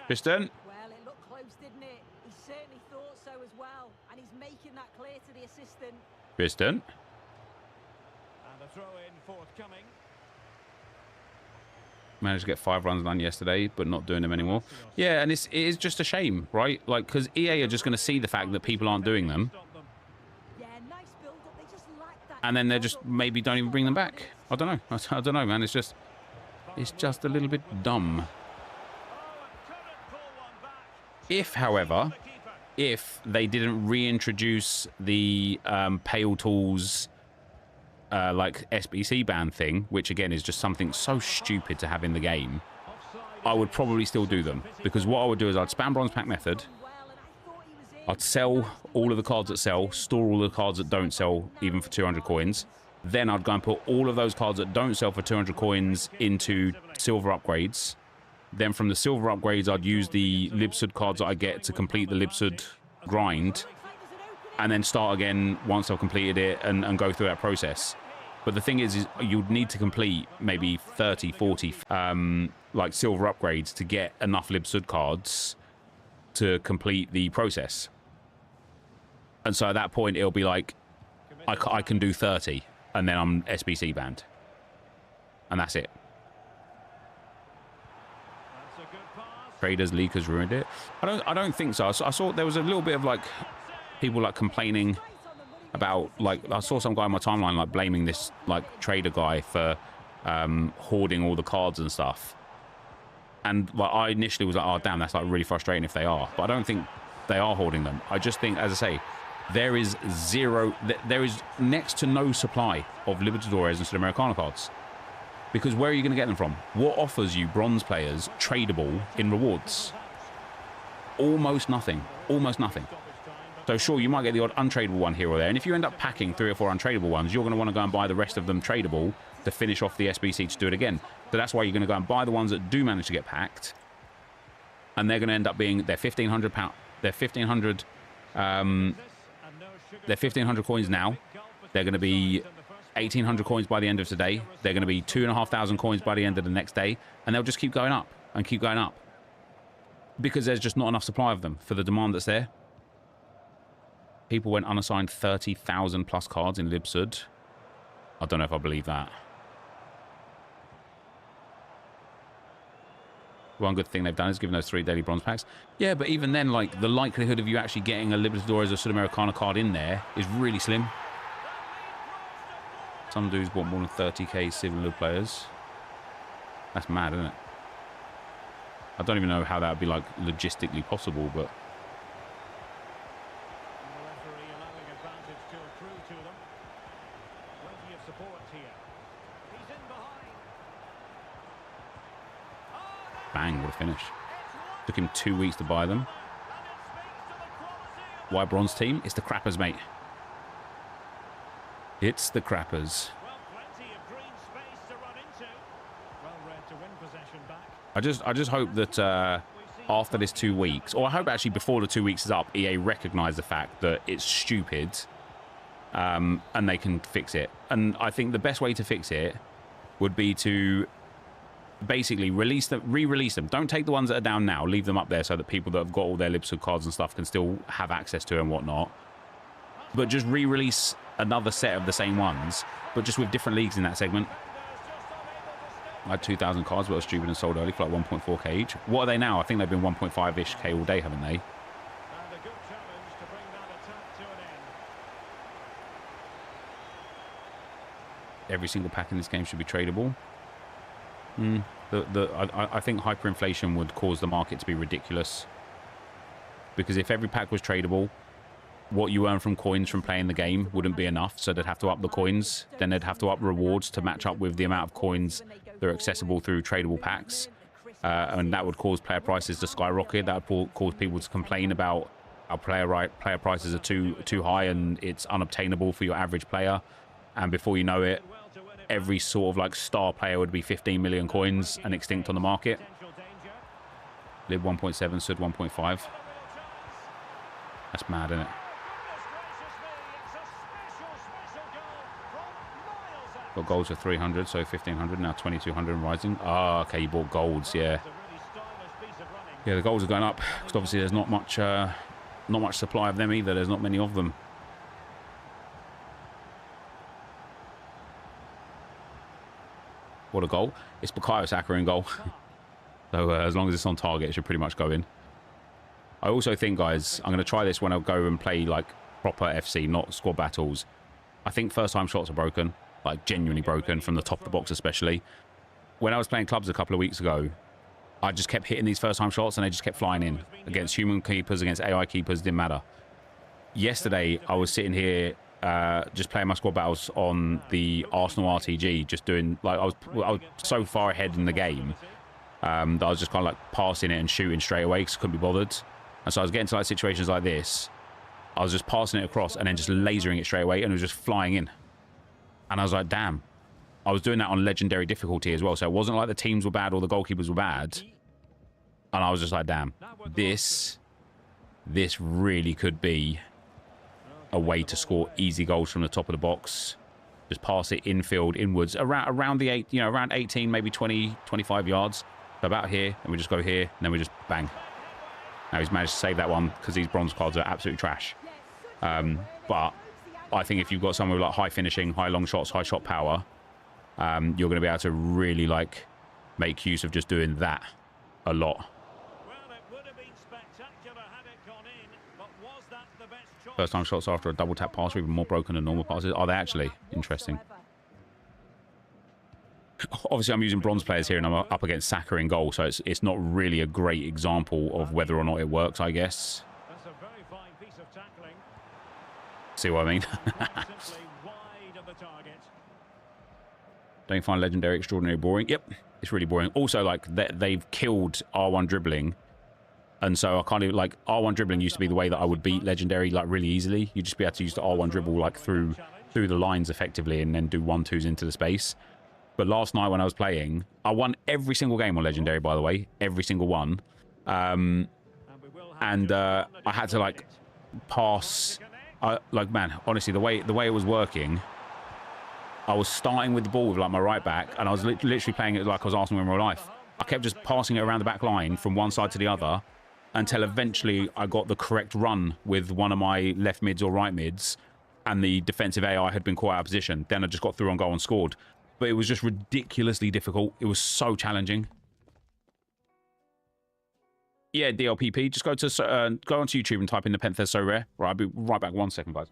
Kristen? Well, it looked close, didn't it? He certainly thought so as well, and he's making that clear to the assistant. Kristen? And a throw in forthcoming. Managed to get 5 runs done yesterday, but not doing them anymore. Yeah, and it is just a shame, right? Like, because EA are just going to see the fact that people aren't doing them, Yeah, nice build up. They just lack that. and then they're just maybe don't even bring them back. I don't know. I don't know, man. It's just a little bit dumb. If, however, if they didn't reintroduce the Pale Tools like SBC ban thing, which again is just something so stupid to have in the game, I would probably still do them. Because what I would do is I'd spam bronze pack method, I'd sell all of the cards that sell, store all the cards that don't sell, even for 200 coins. Then I'd go and put all of those cards that don't sell for 200 coins into silver upgrades. Then from the silver upgrades, I'd use the Libsud cards that I get to complete the Libsud grind, and then start again once I've completed it and go through that process. But the thing is you'd need to complete maybe 30, 40 like silver upgrades to get enough Libsud cards to complete the process. And so at that point, it'll be like, I can do 30, and then I'm SBC banned. And that's it. Traders, leakers ruined it. I don't think so. I saw there was a little bit of like people like complaining about, like, I saw some guy on my timeline like blaming this like trader guy for hoarding all the cards and stuff. And like, I initially was like, oh, damn, that's like really frustrating if they are. But I don't think they are hoarding them. I just think, as I say, there is next to no supply of Libertadores and Sudamericana cards. Because where are you going to get them from? What offers you bronze players tradable in rewards? Almost nothing. Almost nothing. So sure, you might get the odd untradeable one here or there. And if you end up packing 3 or 4 untradeable ones, you're going to want to go and buy the rest of them tradable to finish off the SBC to do it again. So that's why you're going to go and buy the ones that do manage to get packed. And they're going to end up being their £1,500. They're 1,500. They're 1,500 coins now. They're going to be 1,800 coins by the end of today. They're going to be 2,500 coins by the end of the next day. And they'll just keep going up and keep going up. Because there's just not enough supply of them for the demand that's there. People went unassigned 30,000 plus cards in LibSud. I don't know if I believe that. One good thing they've done is given those 3 daily bronze packs. Yeah, but even then, like, the likelihood of you actually getting a Libertadores or Sudamericana card in there is really slim. Some dudes bought more than 30k Civil players. That's mad, isn't it? I don't even know how that would be, like, logistically possible, but... Bang, what a finish. Took him 2 weeks to buy them. Why bronze team? It's the crappers, mate. It's the crappers. I just hope that after this 2 weeks, or I hope actually before the 2 weeks is up, EA recognise the fact that it's stupid, and they can fix it. And I think the best way to fix it would be to basically release them, re-release them. Don't take the ones that are down now. Leave them up there so that people that have got all their LibSud cards and stuff can still have access to it and whatnot. But just re-release another set of the same ones, but just with different leagues in that segment. I had 2,000 cards, but I was stupid and sold early for like 1.4k each. What are they now? I think they've been 1.5-ish k all day, haven't they? Every single pack in this game should be tradable. I think hyperinflation would cause the market to be ridiculous. Because if every pack was tradable, what you earn from coins from playing the game wouldn't be enough. So they'd have to up the coins. Then they'd have to up rewards to match up with the amount of coins that are accessible through tradable packs. And that would cause player prices to skyrocket. That would cause people to complain about how player prices are too high and it's unobtainable for your average player. And before you know it, every sort of like star player would be 15 million coins and extinct on the market. Lib 1.7, Sud 1.5. That's mad, isn't it? Got golds for 300, so 1,500, now 2,200 and rising. Ah, okay, you bought golds, yeah. Yeah, the golds are going up, because obviously there's not much supply of them either. There's not many of them. What a goal. It's Bukayo Saka in goal. So as long as it's on target, it should pretty much go in. I also think, guys, I'm going to try this when I go and play, like, proper FC, not squad battles. I think first-time shots are broken. Like, genuinely broken, from the top of the box especially. When I was playing clubs a couple of weeks ago, I just kept hitting these first-time shots and they just kept flying in. Against human keepers, against AI keepers, didn't matter. Yesterday, I was sitting here just playing my squad battles on the Arsenal RTG, just doing, like, I was so far ahead in the game that I was just kind of, like, passing it and shooting straight away because I couldn't be bothered. And so I was getting to, like, situations like this. I was just passing it across and then just lasering it straight away and it was just flying in. And I was like, damn. I was doing that on legendary difficulty as well. So it wasn't like the teams were bad or the goalkeepers were bad. And I was just like, damn. This really could be a way to score easy goals from the top of the box. Just pass it infield, inwards, around the around 18, maybe 20, 25 yards. So about here, and we just go here, and then we just bang. Now he's managed to save that one because these bronze cards are absolutely trash. But I think if you've got someone with like high finishing, high long shots, high shot power, you're going to be able to really like make use of just doing that a lot. First time shots after a double tap pass are even more broken than normal passes. Are they actually? Interesting. Obviously, I'm using bronze players here, and I'm up against Saka in goal, so it's not really a great example of whether or not it works, I guess. That's a very fine piece of tackling. See what I mean? Quite simply wide of the target. Don't you find Legendary extraordinary boring? Yep, it's really boring. Also, like, they've killed R1 dribbling, and so I can't even, like, R1 dribbling used to be the way that I would beat Legendary, like, really easily. You'd just be able to use the R1 dribble, like, through the lines effectively, and then do 1-2s into the space. But last night when I was playing, I won every single game on Legendary, by the way. Every single one. And I had to, like, pass... like, man, honestly, the way it was working, I was starting with the ball with, like, my right back, and I was literally playing it like I was Arsenal in real life. I kept just passing it around the back line from one side to the other until eventually I got the correct run with one of my left mids or right mids, and the defensive AI had been caught out of position. Then I just got through on goal and scored. But it was just ridiculously difficult. It was so challenging. Yeah, DLPP. Just go onto YouTube and type in NepentheZ so rare. Right, I'll be right back. 1 second, guys.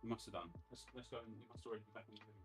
You must have done. Let's go. You must already be back in the living room.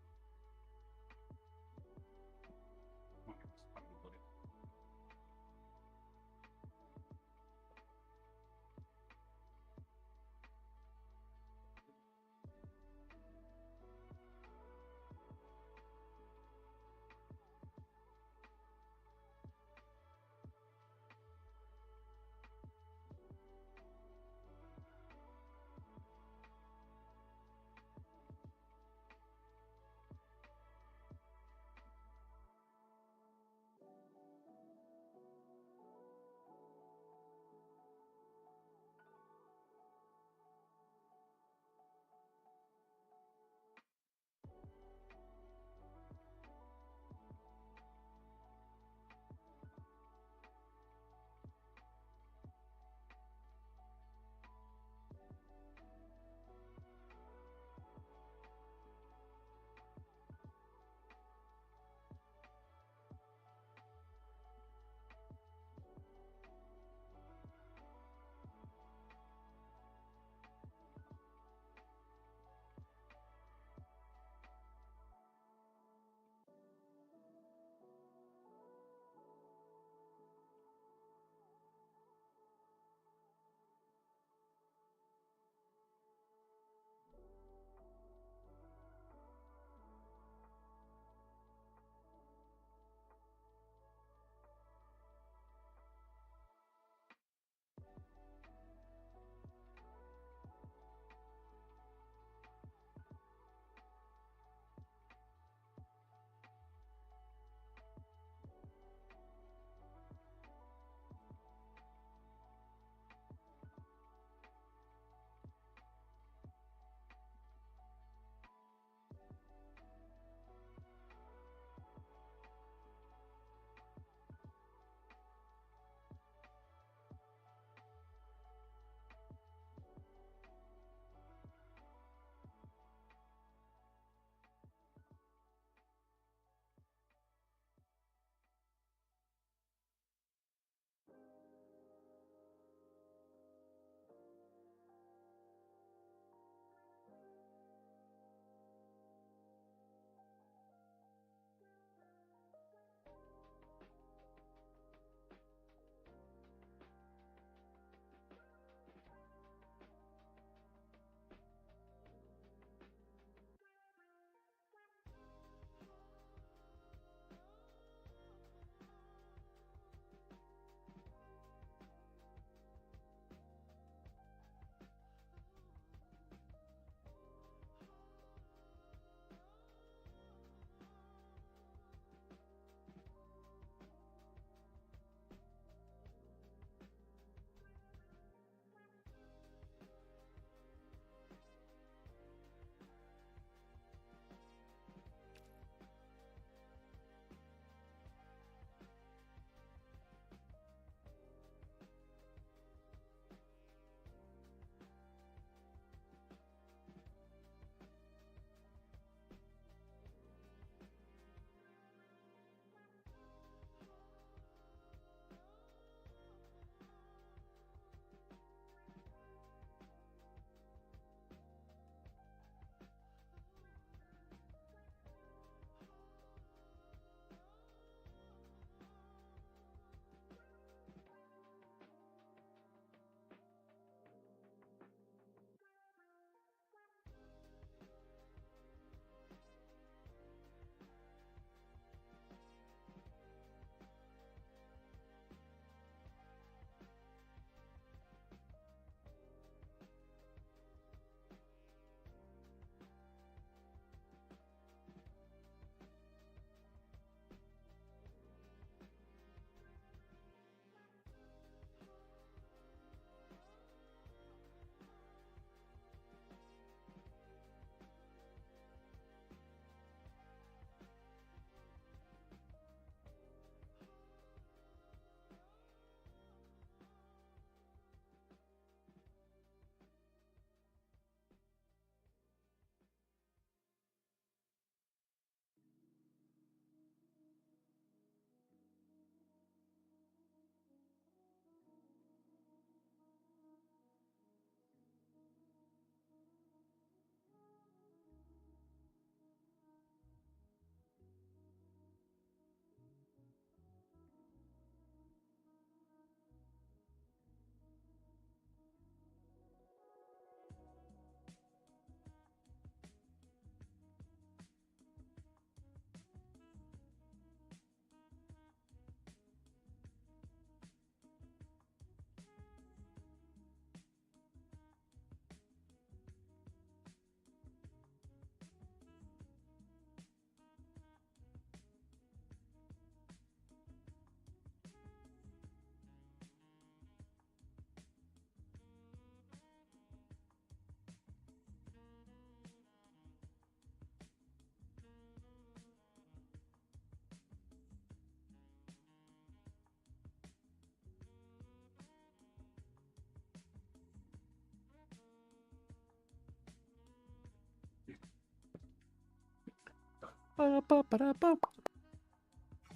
What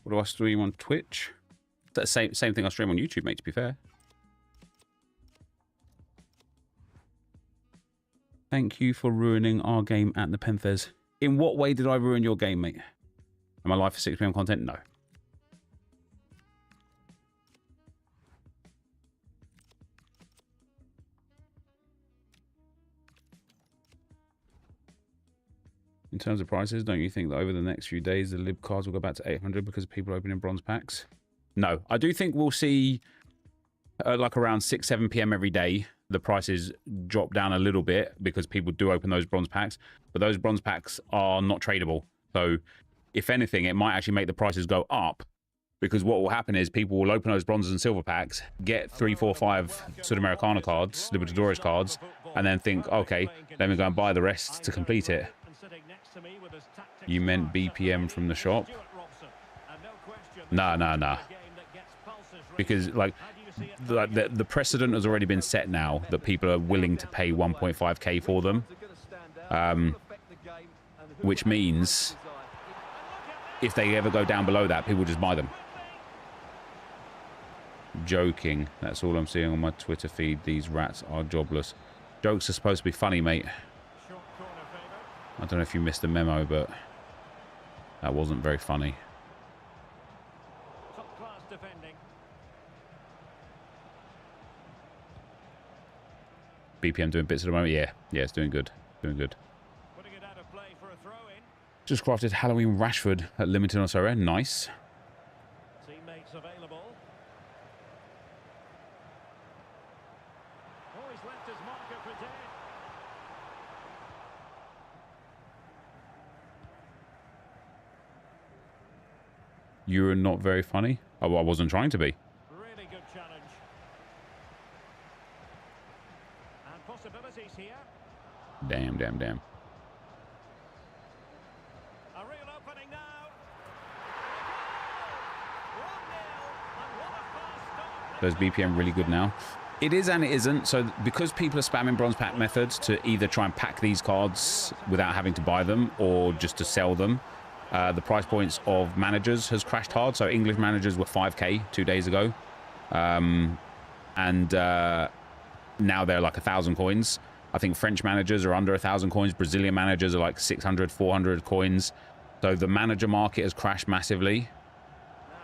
do I stream on Twitch? That's the same thing I stream on YouTube, mate, to be fair. Thank you for ruining our game at NepentheZ. In what way did I ruin your game, mate? Am I live for 6 PM content? No. In terms of prices, don't you think that over the next few days the lib cards will go back to 800 because people are opening bronze packs? No. I do think we'll see like around 6, 7 PM every day the prices drop down a little bit because people do open those bronze packs, but those bronze packs are not tradable. So if anything, it might actually make the prices go up, because what will happen is people will open those bronzes and silver packs, get 3, 4, 5 Sudamericana cards, Libertadores cards, and then think, okay, let me go and buy the rest to complete it. You meant BPM from the shop? Nah. Because like the precedent has already been set now that people are willing to pay 1.5k for them, which means if they ever go down below that, people just buy them. Joking. That's all I'm seeing on my Twitter feed. These rats are jobless. Jokes are supposed to be funny, mate. I don't know if you missed the memo, but that wasn't very funny. BPM doing bits at the moment? Yeah, it's doing good. Just crafted Halloween Rashford at limited on Sorare. Nice. Teammates available. Oh, he's left his marker for dead. You're not very funny. Oh, well, I wasn't trying to be. Really good challenge. And possibilities here. Damn. A real opening now. 1-0. And what a fast start. Those BPM really good now. It is and it isn't. So because people are spamming bronze pack methods to either try and pack these cards without having to buy them or just to sell them, the price points of managers has crashed hard. So English managers were 5k 2 days ago, and now they're like 1,000 coins. I think French managers are under 1,000 coins. Brazilian managers are like 600, 400 coins. So the manager market has crashed massively.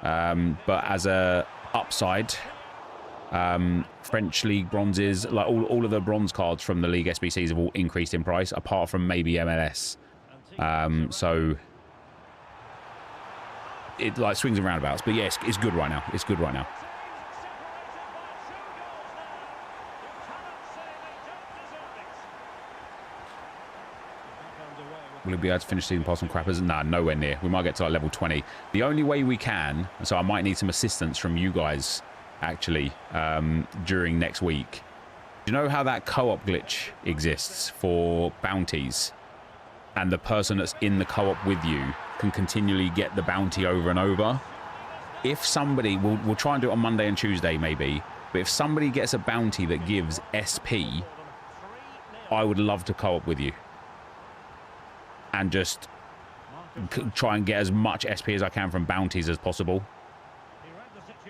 But as a upside, French League bronzes, like all of the bronze cards from the League SBCs have all increased in price, apart from maybe MLS. So it like swings and roundabouts. But yeah, it's good right now. It's good right now. Will we be able to finish season pass on crappers? Nah, nowhere near. We might get to like level 20. The only way we can, so I might need some assistance from you guys, actually, during next week. Do you know how that co-op glitch exists for bounties? And the person that's in the co-op with you can continually get the bounty over and over? If somebody, we'll try and do it on Monday and Tuesday maybe, but if somebody gets a bounty that gives SP, I would love to co-op with you. And just try and get as much SP as I can from bounties as possible.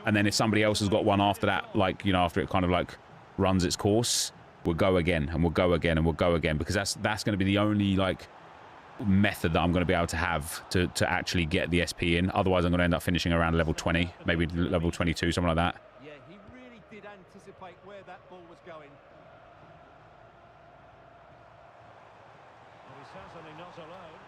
And then if somebody else has got one after that, like, you know, after it kind of like runs its course, we'll go again and we'll go again and we'll go again, because that's going to be the only like method that I'm going to be able to have to actually get the SP in. Otherwise, I'm going to end up finishing around level 20, maybe level 22, something like that. Yeah, he really did anticipate where that ball was going. Well, he's certainly not alone.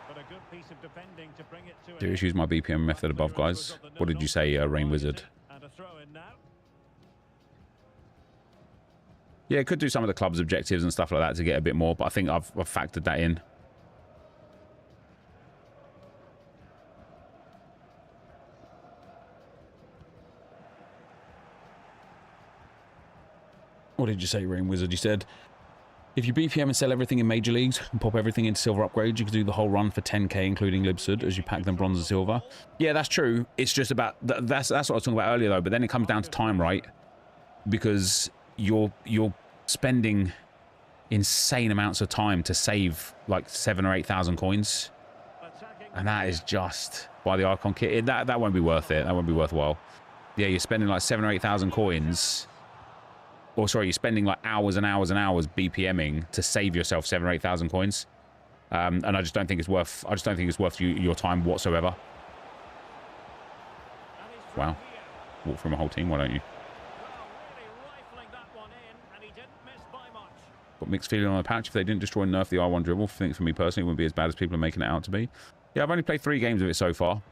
But a good piece of defending to bring it to Do you use my BPM method above, guys? What did you say, Rain Wizard? And a throw in now. Yeah, it could do some of the club's objectives and stuff like that to get a bit more, but I think I've factored that in. What did you say, Rain Wizard? You said, if you BPM and sell everything in major leagues and pop everything into silver upgrades, you could do the whole run for 10k, including Libsud, as you pack them bronze and silver. Yeah, that's true. It's just about, that's what I was talking about earlier, though, but then it comes down to time, right? Because you're spending insane amounts of time to save like 7,000 or 8,000 coins. And that is just by the Icon kit. That won't be worth it. That won't be worthwhile. Yeah, you're spending like 7,000 or 8,000 coins. Or sorry, you're spending like hours and hours and hours BPMing to save yourself 7,000 or 8,000 coins. And I just don't think it's worth. I just don't think it's worth your time whatsoever. Wow, walk through my whole team. Why don't you? Got mixed feeling on the patch. If they didn't destroy and nerf the R1 dribble, I think for me personally, it wouldn't be as bad as people are making it out to be. Yeah, I've only played 3 games of it so far.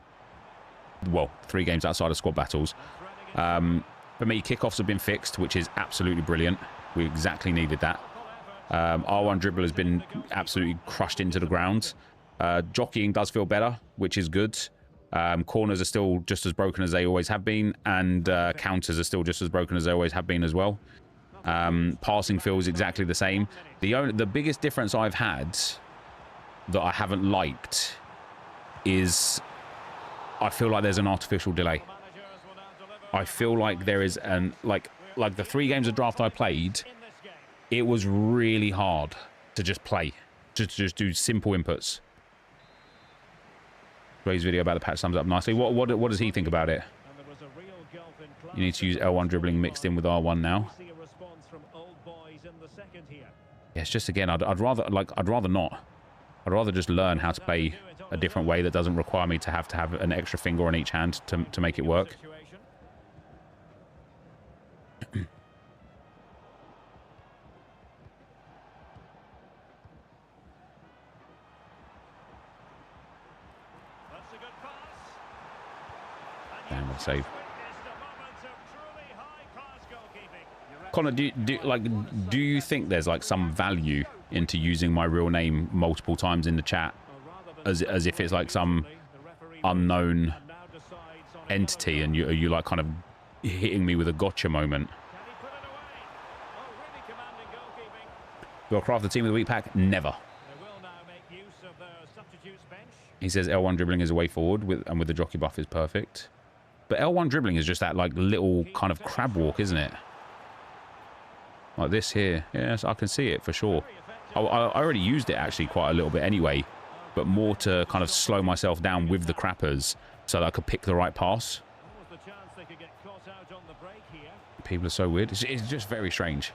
Well, 3 games outside of squad battles. For me, kickoffs have been fixed, which is absolutely brilliant. We exactly needed that. R1 dribble has been absolutely crushed into the ground. Jockeying does feel better, which is good. Corners are still just as broken as they always have been, and counters are still just as broken as they always have been as well. Passing feels exactly the same. The biggest difference I've had that I haven't liked is I feel like there's an artificial delay. I feel like there is an like the 3 games of draft I played, it was really hard to just play, just do simple inputs. Ray's video about the patch sums up nicely. What does he think about it? You need to use L1 dribbling mixed in with R1 now. Yeah, it's just again, I'd rather not. I'd rather just learn how to play a different way that doesn't require me to have an extra finger on each hand to make it work. Damn, what a save. Connor, do you think there's like some value into using my real name multiple times in the chat as if it's like some unknown entity and you like kind of hitting me with a gotcha moment? Do I craft the team of the week pack? Never. He says L1 dribbling is a way forward with the jockey buff is perfect. But L1 dribbling is just that like little kind of crab walk, isn't it? Like this here. Yes, I can see it for sure. I already used it actually quite a little bit anyway, but more to kind of slow myself down with the crappers so that I could pick the right pass. People are so weird. It's just very strange.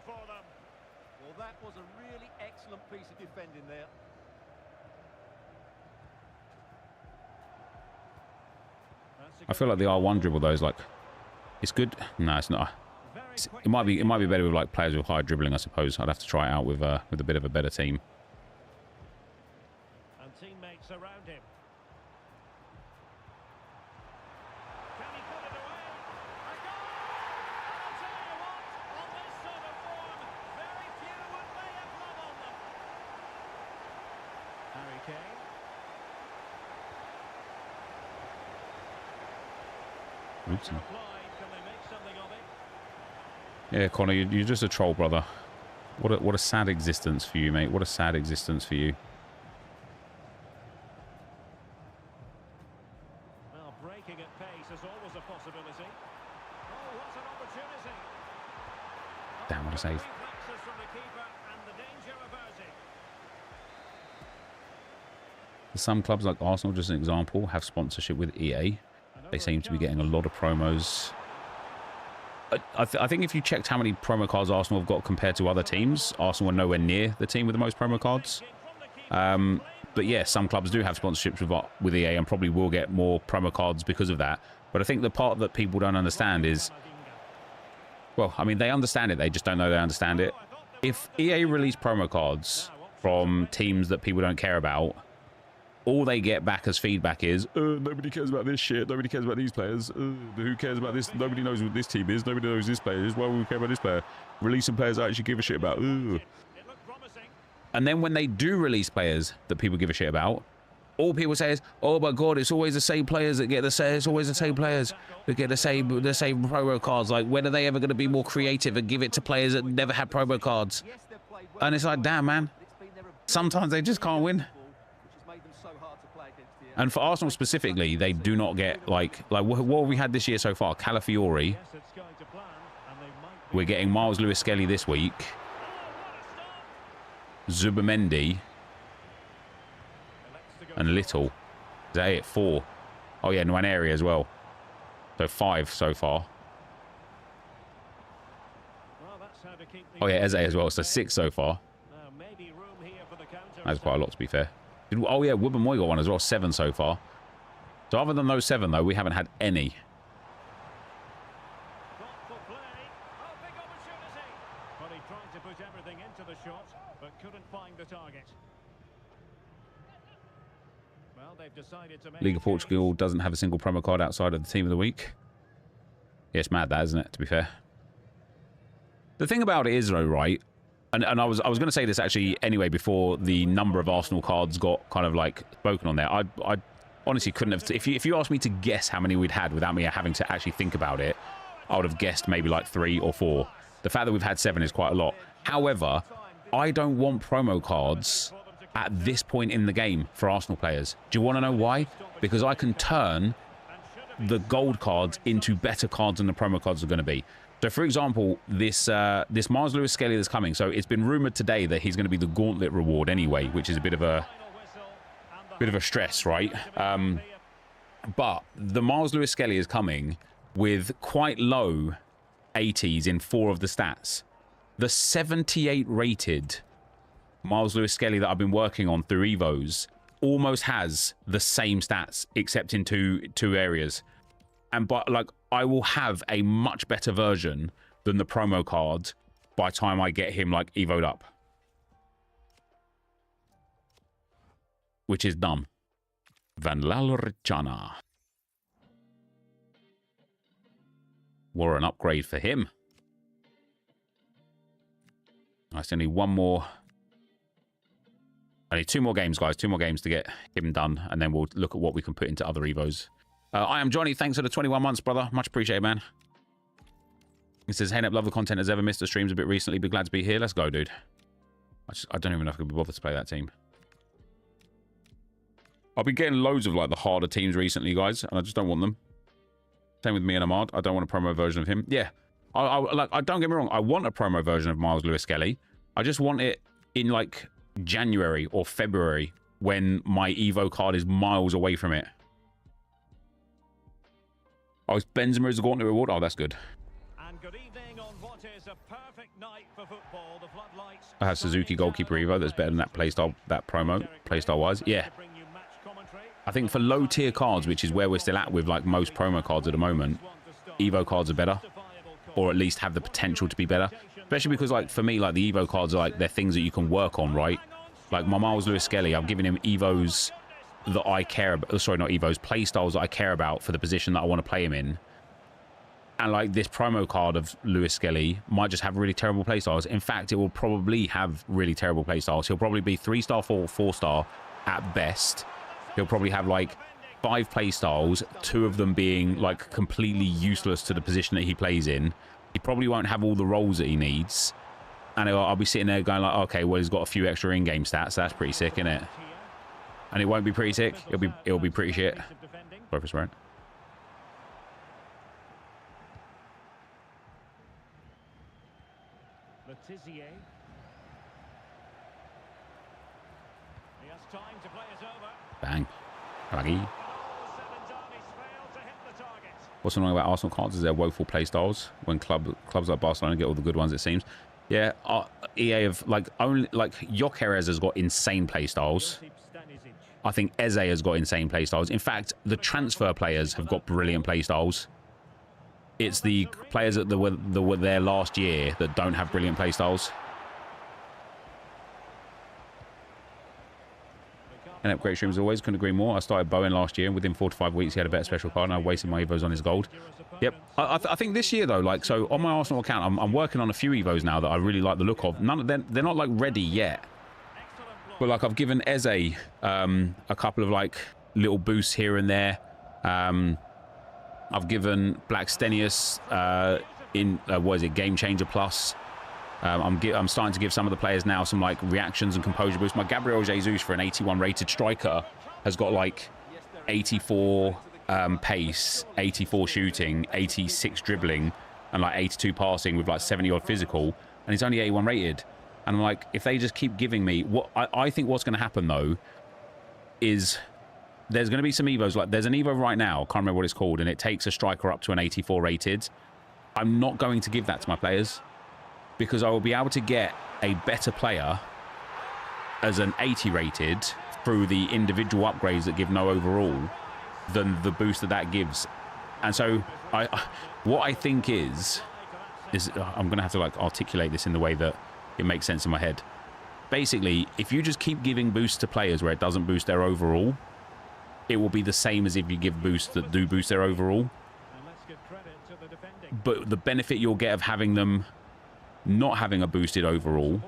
Well, that was a really excellent piece of defending there. I feel like the R1 dribble though is like, it's good. No, it's not. It might be better with like players with high dribbling, I suppose. I'd have to try it out with a bit of a better team. And teammates around him. Can he put it away? A goal! I'll tell you what, on this sort of form, very few would lay a glove on them. Harry Kane. Oopsie. Yeah, Connor, you're just a troll, brother. What a sad existence for you, mate. What a sad existence for you. Well, breaking at pace is always a possibility. Oh, what an opportunity. Damn, what a save. From the keeper and the danger averted. Some clubs like Arsenal, just an example, have sponsorship with EA. They seem to be getting a lot of promos. I think if you checked how many promo cards Arsenal have got compared to other teams, Arsenal are nowhere near the team with the most promo cards. But yeah, some clubs do have sponsorships with EA and probably will get more promo cards because of that. But I think the part that people don't understand is, well, I mean, they understand it. They just don't know they understand it. If EA release promo cards from teams that people don't care about, all they get back as feedback is, nobody cares about this shit, nobody cares about these players, who cares about this, nobody knows what this team is, nobody knows this player is, why would we care about this player? Release some players I actually give a shit about. And then when they do release players that people give a shit about, all people say is, oh my god, it's always the same players that get it's always the same players that get the same promo cards. Like, when are they ever going to be more creative and give it to players that never had promo cards? And it's like, damn, man, sometimes they just can't win. And for Arsenal specifically, they do not get, like what we had this year so far. Calafiori. We're getting Miles Lewis-Skelly this week. Zubamendi, and Little. Is that it? 4. Oh, yeah, Nwaneri as well. So 5 so far. Oh, yeah, Eze as well. So 6 so far. That's quite a lot, to be fair. Oh, yeah, Wubbenmoy got one as well. 7 so far. So other than those 7, though, we haven't had any. League of Portugal doesn't have a single promo card outside of the team of the week. Yeah, it's mad, that, isn't it, to be fair? The thing about it is, though, right, and I was going to say this actually anyway before the number of Arsenal cards got kind of like spoken on there. I honestly couldn't have... If you asked me to guess how many we'd had without me having to actually think about it, I would have guessed maybe like 3 or 4. The fact that we've had 7 is quite a lot. However, I don't want promo cards at this point in the game for Arsenal players. Do you want to know why? Because I can turn the gold cards into better cards than the promo cards are going to be. So, for example, this Mars Lewis Skelly that's coming. So it's been rumoured today that he's going to be the Gauntlet reward anyway, which is a bit of a stress, right? But the Mars Lewis Skelly is coming with quite low 80s in 4 of the stats. The 78 rated Miles Lewis Skelly that I've been working on through Evos almost has the same stats except in two areas. And but like I will have a much better version than the promo card by the time I get him like Evo'd up. Which is dumb. Van Lalorchana. What an upgrade for him. I still need one more. I need 2 more games, guys. 2 more games to get him done, and then we'll look at what we can put into other Evos. I am Johnny. Thanks for the 21 months, brother. Much appreciated, man. He says, hey, Nep, love the content. Has ever missed the streams a bit recently. Be glad to be here. Let's go, dude. I don't even know if I could be bothered to play that team. I've been getting loads of like the harder teams recently, guys, and I just don't want them. Same with me and Ahmad. I don't want a promo version of him. Yeah. I don't get me wrong. I want a promo version of Miles Lewis Skelly. I just want it in like January or February when my Evo card is miles away from it. Oh, Benzema is a Gauntlet reward. Oh, that's good. And good evening on what is a perfect night for football. The floodlights. I have Suzuki goalkeeper Evo. That's better than that playstyle, that promo playstyle wise. Yeah. I think for low tier cards, which is where we're still at with like most promo cards at the moment, Evo cards are better, or at least have the potential to be better. Especially because, like, for me, like, the Evo cards are, like, they're things that you can work on, right? Like, my Miles Lewis Skelly, I've given him Evos that I care about. Sorry, not Evos. Play styles that I care about for the position that I want to play him in. And, like, this promo card of Lewis Skelly might just have really terrible play styles. In fact, it will probably have really terrible play styles. He'll probably be 3-star, 4-star at best. He'll probably have, like, 5 play styles, 2 of them being, like, completely useless to the position that he plays in. He probably won't have all the roles that he needs. And I'll be sitting there going like, okay, well, he's got a few extra in-game stats. So that's pretty sick, isn't it? And it won't be pretty sick. It'll be pretty shit. Sorry for swearing. Bang. Raggy. What's annoying about Arsenal cards is their woeful playstyles. When clubs like Barcelona get all the good ones, it seems. Yeah, EA have like only like Jokeres has got insane playstyles. I think Eze has got insane playstyles. In fact, the transfer players have got brilliant playstyles. It's the players that were there last year that don't have brilliant playstyles. And great streams always, couldn't agree more. I started Bowen last year, and within 4 to 5 weeks he had a better special card, and I wasted my Evos on his gold. Yep. I think this year though, like, so on my Arsenal account, I'm working on a few Evos now that I really like the look of. None of them, they're not like ready yet. But like I've given Eze a couple of like little boosts here and there. I've given Black Stenius what is it, Game Changer Plus. I'm starting to give some of the players now some like reactions and composure boosts. My Gabriel Jesus for an 81 rated striker has got like 84 pace, 84 shooting, 86 dribbling, and like 82 passing with like 70 odd physical, and he's only 81 rated. And I'm like, if they just keep giving me... what I think what's going to happen, though, is there's going to be some Evos. Like, there's an Evo right now, I can't remember what it's called, and it takes a striker up to an 84 rated. I'm not going to give that to my players because I will be able to get a better player as an 80 rated through the individual upgrades that give no overall than the boost that that gives. And so what I think is I'm going to have to like articulate this in the way that it makes sense in my head. Basically, if you just keep giving boosts to players where it doesn't boost their overall, it will be the same as if you give boosts that do boost their overall. But the benefit you'll get of having them not having a boosted overall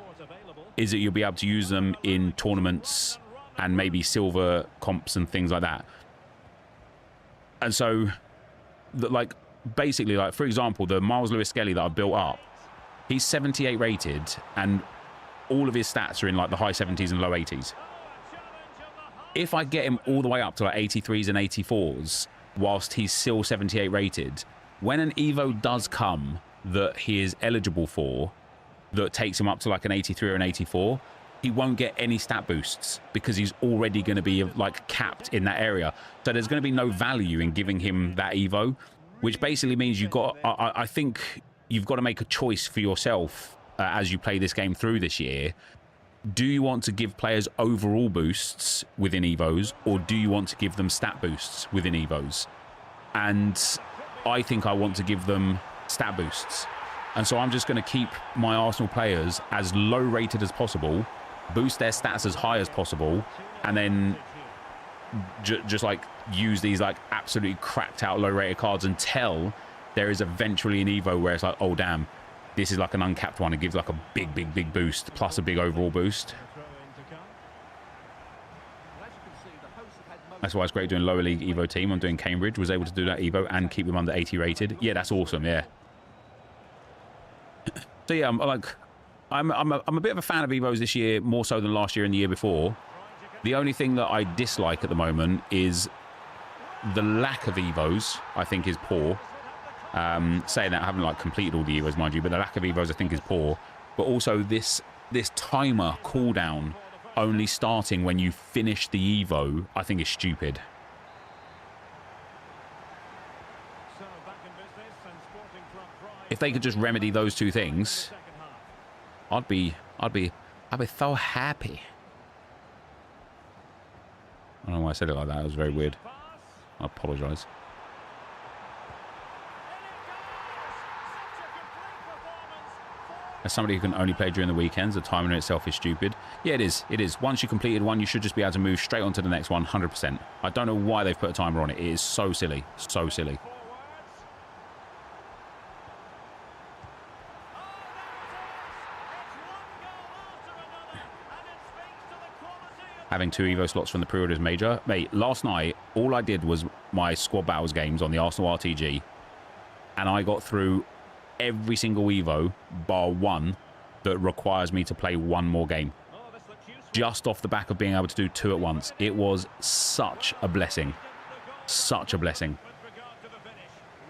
is that you'll be able to use them in tournaments and maybe silver comps and things like that. And so, like, basically, like, for example, the Miles Lewis Skelly that I built up, he's 78 rated, and all of his stats are in, like, the high 70s and low 80s. If I get him all the way up to, like, 83s and 84s, whilst he's still 78 rated, when an Evo does come that he is eligible for, that takes him up to, like, an 83 or an 84, he won't get any stat boosts because he's already going to be like capped in that area. So there's going to be no value in giving him that Evo, which basically means you've got, I think you've got to make a choice for yourself as you play this game through this year. Do you want to give players overall boosts within Evos, or do you want to give them stat boosts within Evos? And I think I want to give them stat boosts. And so I'm just going to keep my Arsenal players as low rated as possible, boost their stats as high as possible, and then just like use these like absolutely cracked out low rated cards until there is eventually an Evo where it's like, oh damn, this is like an uncapped one. It gives like a big boost plus a big overall boost. That's why it's great doing lower league Evo team. I'm doing Cambridge, was able to do that Evo and keep them under 80 rated. Yeah, that's awesome. Yeah. So yeah, I'm a bit of a fan of Evos this year, more so than last year and the year before. The only thing that I dislike at the moment is the lack of Evos. I think is poor. Saying that, I haven't like completed all the Evos, mind you, but the lack of Evos I think is poor. But also this timer cooldown only starting when you finish the Evo, I think is stupid. If they could just remedy those two things, I'd be so happy. I don't know why I said it like that. It was very weird. I apologise. As somebody who can only play during the weekends, the timer in itself is stupid. Yeah, it is. It is. Once you completed one, you should just be able to move straight on to the next one, 100%. I don't know why they've put a timer on it. It is so silly. So silly. Having 2 Evo slots from the pre-order is major. Mate, last night, all I did was my squad battles games on the Arsenal RTG, and I got through every single Evo, bar one, that requires me to play one more game. Just off the back of being able to do 2 at once. It was such a blessing. Such a blessing.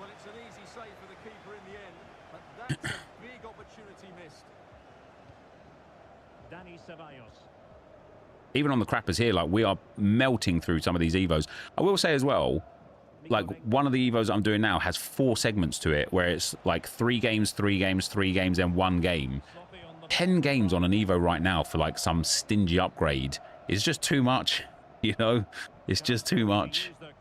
Well, it's an easy save for the keeper in the end, but that's a big opportunity missed. Dani Ceballos. Even on the crappers here, like, we are melting through some of these Evos. I will say as well, like, one of the Evos I'm doing now has 4 segments to it, where it's like 3 games, 3 games, 3 games, and 1 game. 10 games on an Evo right now for like some stingy upgrade is just too much, you know? It's just too much. It's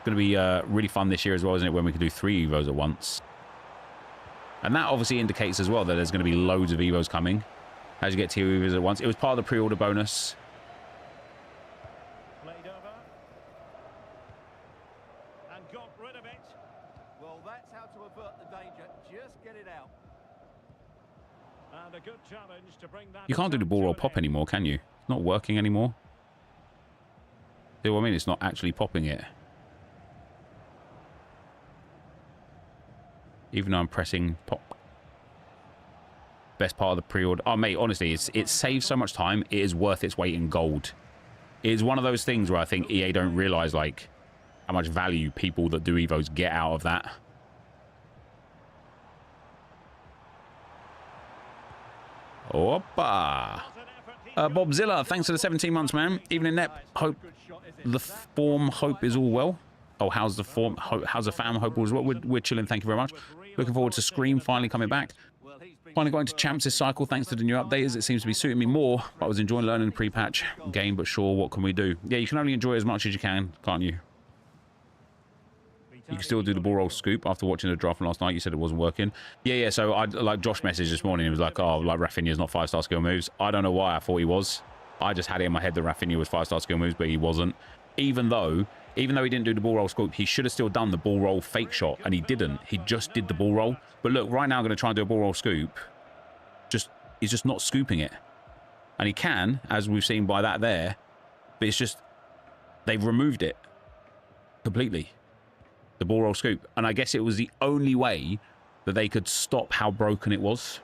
going to be really fun this year as well, isn't it, when we can do 3 Evos at once. And that obviously indicates as well that there's going to be loads of Evos coming as you get 2 Evos at once. It was part of the pre-order bonus. Played over. And got rid of it. Well, that's how to avert the danger. Just get it out. And a good challenge to bring that. You can't do the ball roll pop anymore, can you? It's not working anymore. See what I mean? It's not actually popping it. Even though I'm pressing pop. Best part of the pre-order. Oh, mate, honestly, it saves so much time. It is worth its weight in gold. It is one of those things where I think EA don't realise, like, how much value people that do Evos get out of that. Oppa. Bobzilla, thanks for the 17 months, man. Evening, Nep. Hope the hope is all well. Oh, how's the form? How's the fam? Hope all is well. We're chilling. Thank you very much. Looking forward to Scream finally coming back. Finally got into Champs this cycle thanks to the new updaters. It seems to be suiting me more. I was enjoying learning the pre-patch game, but sure, what can we do? Yeah, you can only enjoy as much as you can, can't you? You can still do the ball roll scoop after watching the draft from last night. You said it wasn't working. Yeah. So I like Josh messaged this morning. He was like, "Oh, like Rafinha's not 5-star skill moves." I don't know why I thought he was. I just had it in my head that Rafinha was 5-star skill moves, but he wasn't. Even though he didn't do the ball roll scoop, he should have still done the ball roll fake shot, and he didn't. He just did the ball roll. But look, right now I'm going to try and do a ball roll scoop. He's just not scooping it, and he can, as we've seen by that there. But it's just they've removed it completely. The ball roll scoop. And I guess it was the only way that they could stop how broken it was.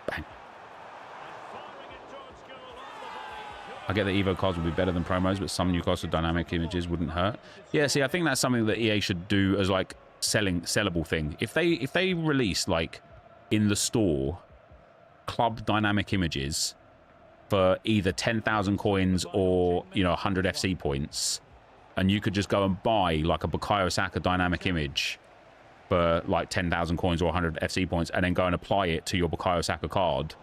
Bang. I get that Evo cards would be better than promos, but some Newcastle dynamic images wouldn't hurt. Yeah, see, I think that's something that EA should do as like sellable thing. If they release like in the store club dynamic images for either 10,000 coins or, you know, 100 FC points, and you could just go and buy like a Bukayo Saka dynamic image for like 10,000 coins or 100 FC points, and then go and apply it to your Bukayo Saka card,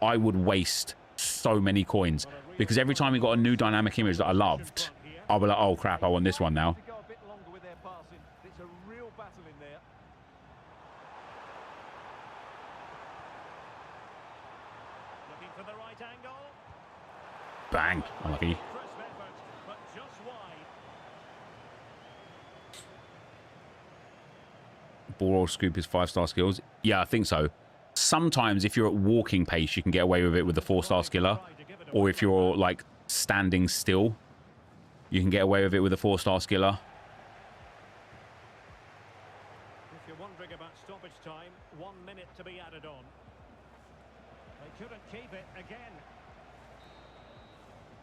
I would waste so many coins, because every time we got a new dynamic image that I loved, I'll be like, oh crap, I want this one now. Bang. Unlucky. Ball roll scoop is 5-star skills. Yeah, I think so. Sometimes if you're at walking pace, you can get away with it with the 4-star skiller. Or if you're like standing still, you can get away with it with a 4-star skiller. If you're wondering about stoppage time, 1 minute to be added on. They couldn't keep it again.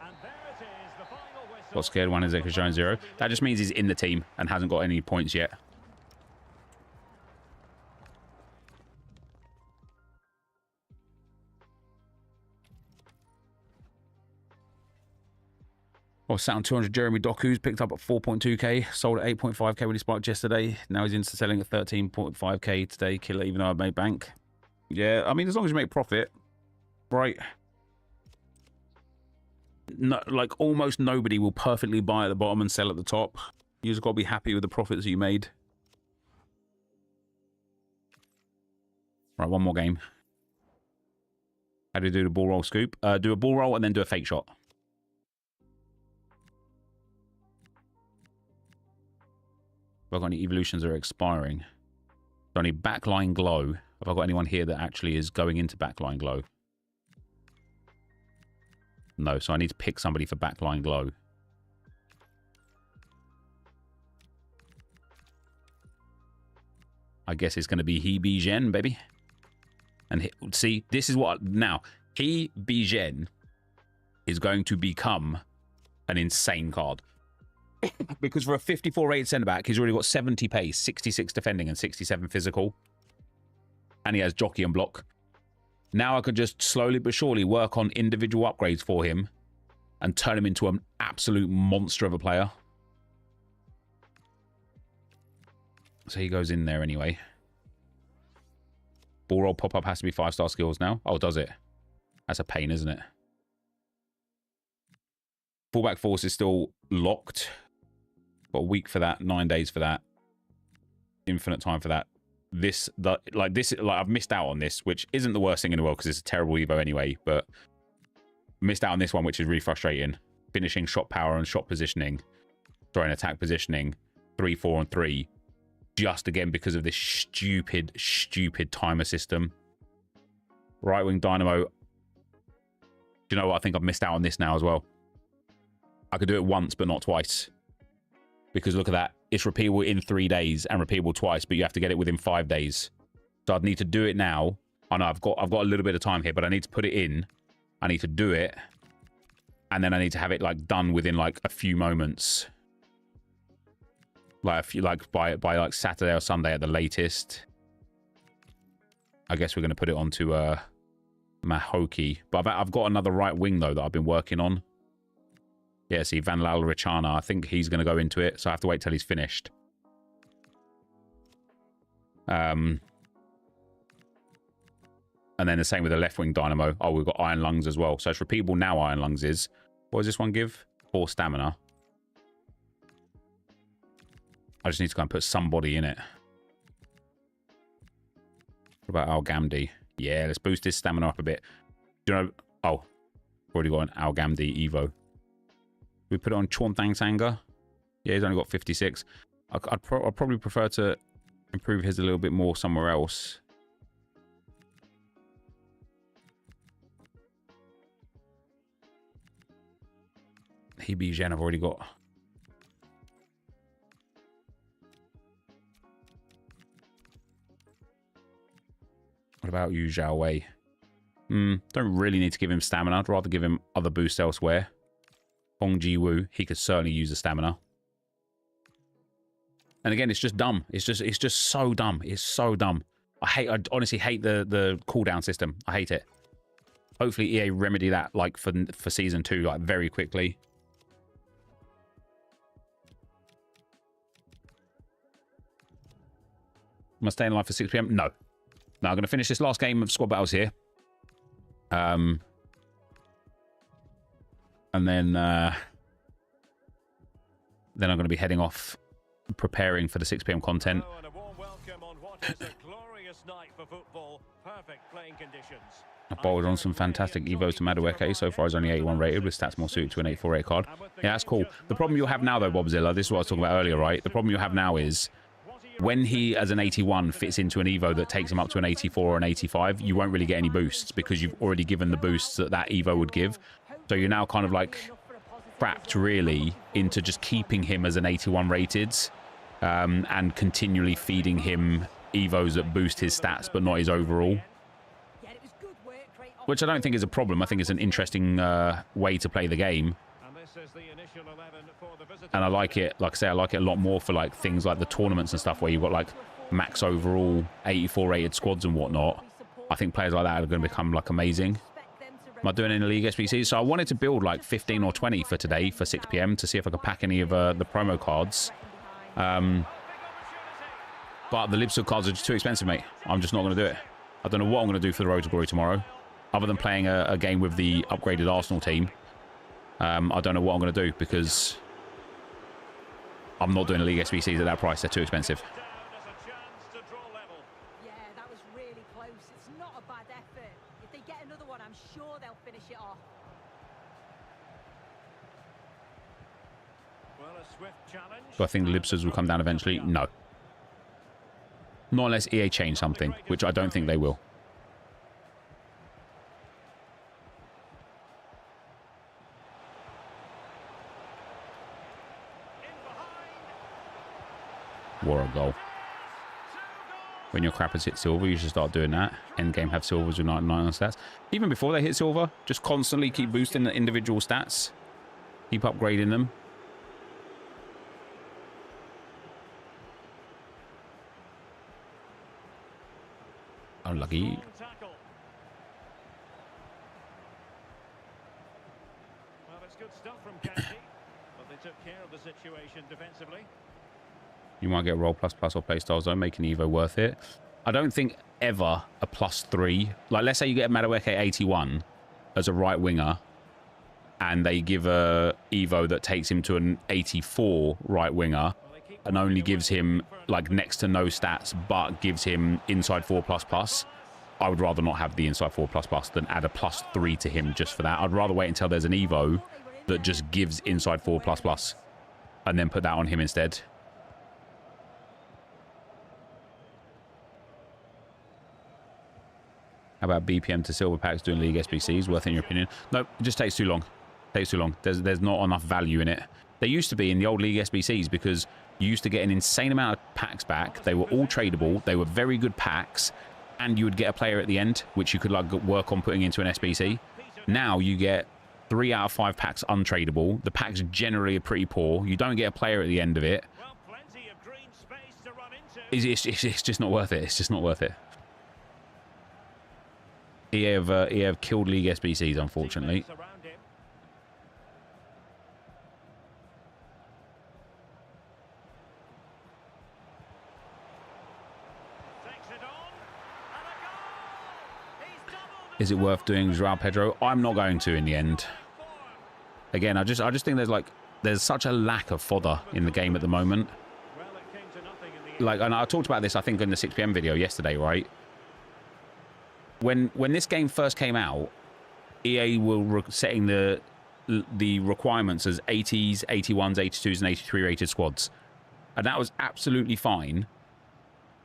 And there it is, the final whistle. Got scared one is Eka showing 0. That just means he's in the team and hasn't got any points yet. Well, sat on 200 Jeremy Doku's, picked up at 4.2k, sold at 8.5k when he spiked yesterday. Now he's into selling at 13.5k today. Killer, even though I made bank. Yeah, I mean, as long as you make profit, right? No, like almost nobody will perfectly buy at the bottom and sell at the top. You just got to be happy with the profits that you made. Right, one more game. How do you do the ball roll scoop? Do a ball roll and then do a fake shot. Have I got any evolutions that are expiring? So I need backline glow. Have I got anyone here that actually is going into backline glow? No, so I need to pick somebody for backline glow. I guess it's going to be He Bijen, baby. And see, this is what... Now, He Bijen is going to become an insane card. Because for a 54 rated centre-back, he's already got 70 pace, 66 defending, and 67 physical. And he has jockey and block. Now I could just slowly but surely work on individual upgrades for him and turn him into an absolute monster of a player. So he goes in there anyway. Ball roll pop-up has to be 5-star skills now. Oh, does it? That's a pain, isn't it? Fullback force is still locked. Got a week for that, 9 days for that. Infinite time for that. I've missed out on this, which isn't the worst thing in the world because it's a terrible Evo anyway, but missed out on this one, which is really frustrating. Finishing shot power and shot positioning, throwing attack positioning, 3, 4, and 3, just again because of this stupid timer system. Right wing dynamo. Do you know what? I think I've missed out on this now as well. I could do it once, but not twice. Because look at that. It's repeatable in 3 days and repeatable twice, but you have to get it within 5 days. So I'd need to do it now. I know I've got a little bit of time here, but I need to put it in. I need to do it. And then I need to have it like done within like a few moments. Like if you like by like Saturday or Sunday at the latest. I guess we're going to put it onto Mahoki. But I've got another right wing though that I've been working on. Yeah, see Van Richana. I think he's going to go into it, so I have to wait till he's finished. And then the same with the left wing dynamo. Oh, we've got Iron Lungs as well. So it's repeatable now. Iron Lungs is. What does this one give? 4 stamina. I just need to go and put somebody in it. What about Al Gamdi? Yeah, let's boost his stamina up a bit. Do you know? Oh, already got an Al Gamdi Evo. We put it on Chontang Sanga. Yeah, he's only got 56. I'd probably prefer to improve his a little bit more somewhere else. Hebe Gen I've already got. What about Yu Zhao Wei? Don't really need to give him stamina. I'd rather give him other boosts elsewhere. Hong Ji Woo, he could certainly use the stamina. And again, it's just dumb. It's just so dumb. It's so dumb. I honestly hate the cooldown system. I hate it. Hopefully EA remedy that like for season 2 like very quickly. Am I staying alive for 6 PM? No. Now I'm going to finish this last game of squad battles here. And then I'm going to be heading off, preparing for the 6 PM content. Oh, and a warm welcome on what is a glorious night for football. Perfect playing conditions. I bowled on some fantastic Evos to Madueke. So far, he's only 81 rated with stats more suited to an 848 card. Yeah, that's cool. The problem you'll have now, though, Bobzilla, this is what I was talking about earlier, right? The problem you'll have now is when he, as an 81, fits into an Evo that takes him up to an 84 or an 85, you won't really get any boosts because you've already given the boosts that that Evo would give. So you're now kind of like trapped really into just keeping him as an 81 rated and continually feeding him Evos that boost his stats but not his overall. Which I don't think is a problem. I think it's an interesting way to play the game. And I like it, like I say, I like it a lot more for like things like the tournaments and stuff where you've got like max overall 84 rated squads and whatnot. I think players like that are going to become like amazing. Am I doing any League SBCs? So I wanted to build like 15 or 20 for today for 6 PM to see if I could pack any of the promo cards. But the Libsud cards are just too expensive, mate. I'm just not going to do it. I don't know what I'm going to do for the Road to Glory tomorrow. Other than playing a game with the upgraded Arsenal team. I don't know what I'm going to do because I'm not doing a League SBCs at that price. They're too expensive. Yeah, that was really close. It's not a bad effort. If they get another one, I'm sure they'll finish it off. Well, a swift challenge. Do I think the Libsuds will come down eventually? No. Not unless EA change something, which I don't think they will. What a goal. When your crappers hit silver, you should start doing that. Endgame have silvers with 99 on stats. Even before they hit silver, just constantly keep boosting the individual stats. Keep upgrading them. Unlucky. Well, it's good stuff from Kennedy, but they took care of the situation defensively. You might get roll plus or playstyles though, making Evo worth it. I don't think ever a +3. Like, let's say you get a Madueke 81 as a right winger, and they give a Evo that takes him to an 84 right winger, and only gives him like next to no stats, but gives him inside 4++. I would rather not have the inside 4++ than add a +3 to him just for that. I'd rather wait until there's an Evo that just gives inside 4++, and then put that on him instead. How about BPM to silver packs doing League SBCs? Worth in your opinion? No, it just takes too long. Takes too long. There's not enough value in it. There used to be in the old League SBCs because you used to get an insane amount of packs back. They were all tradable. They were very good packs. And you would get a player at the end, which you could like work on putting into an SBC. Now you get 3 out of 5 packs untradable. The packs generally are pretty poor. You don't get a player at the end of it. It's just not worth it. It's just not worth it. EA have killed League SBCs, unfortunately. Teammates around him. Takes it on. And a goal! He's doubled Is it worth doing Joao Pedro? I'm not going to in the end. form. Again, I just think there's such a lack of fodder in the game at the moment. Well, it came to nothing in the end. Like, and I talked about this, I think, in the 6 PM video yesterday, right? When this game first came out, EA were setting the requirements as 80s, 81s, 82s, and 83 rated squads, and that was absolutely fine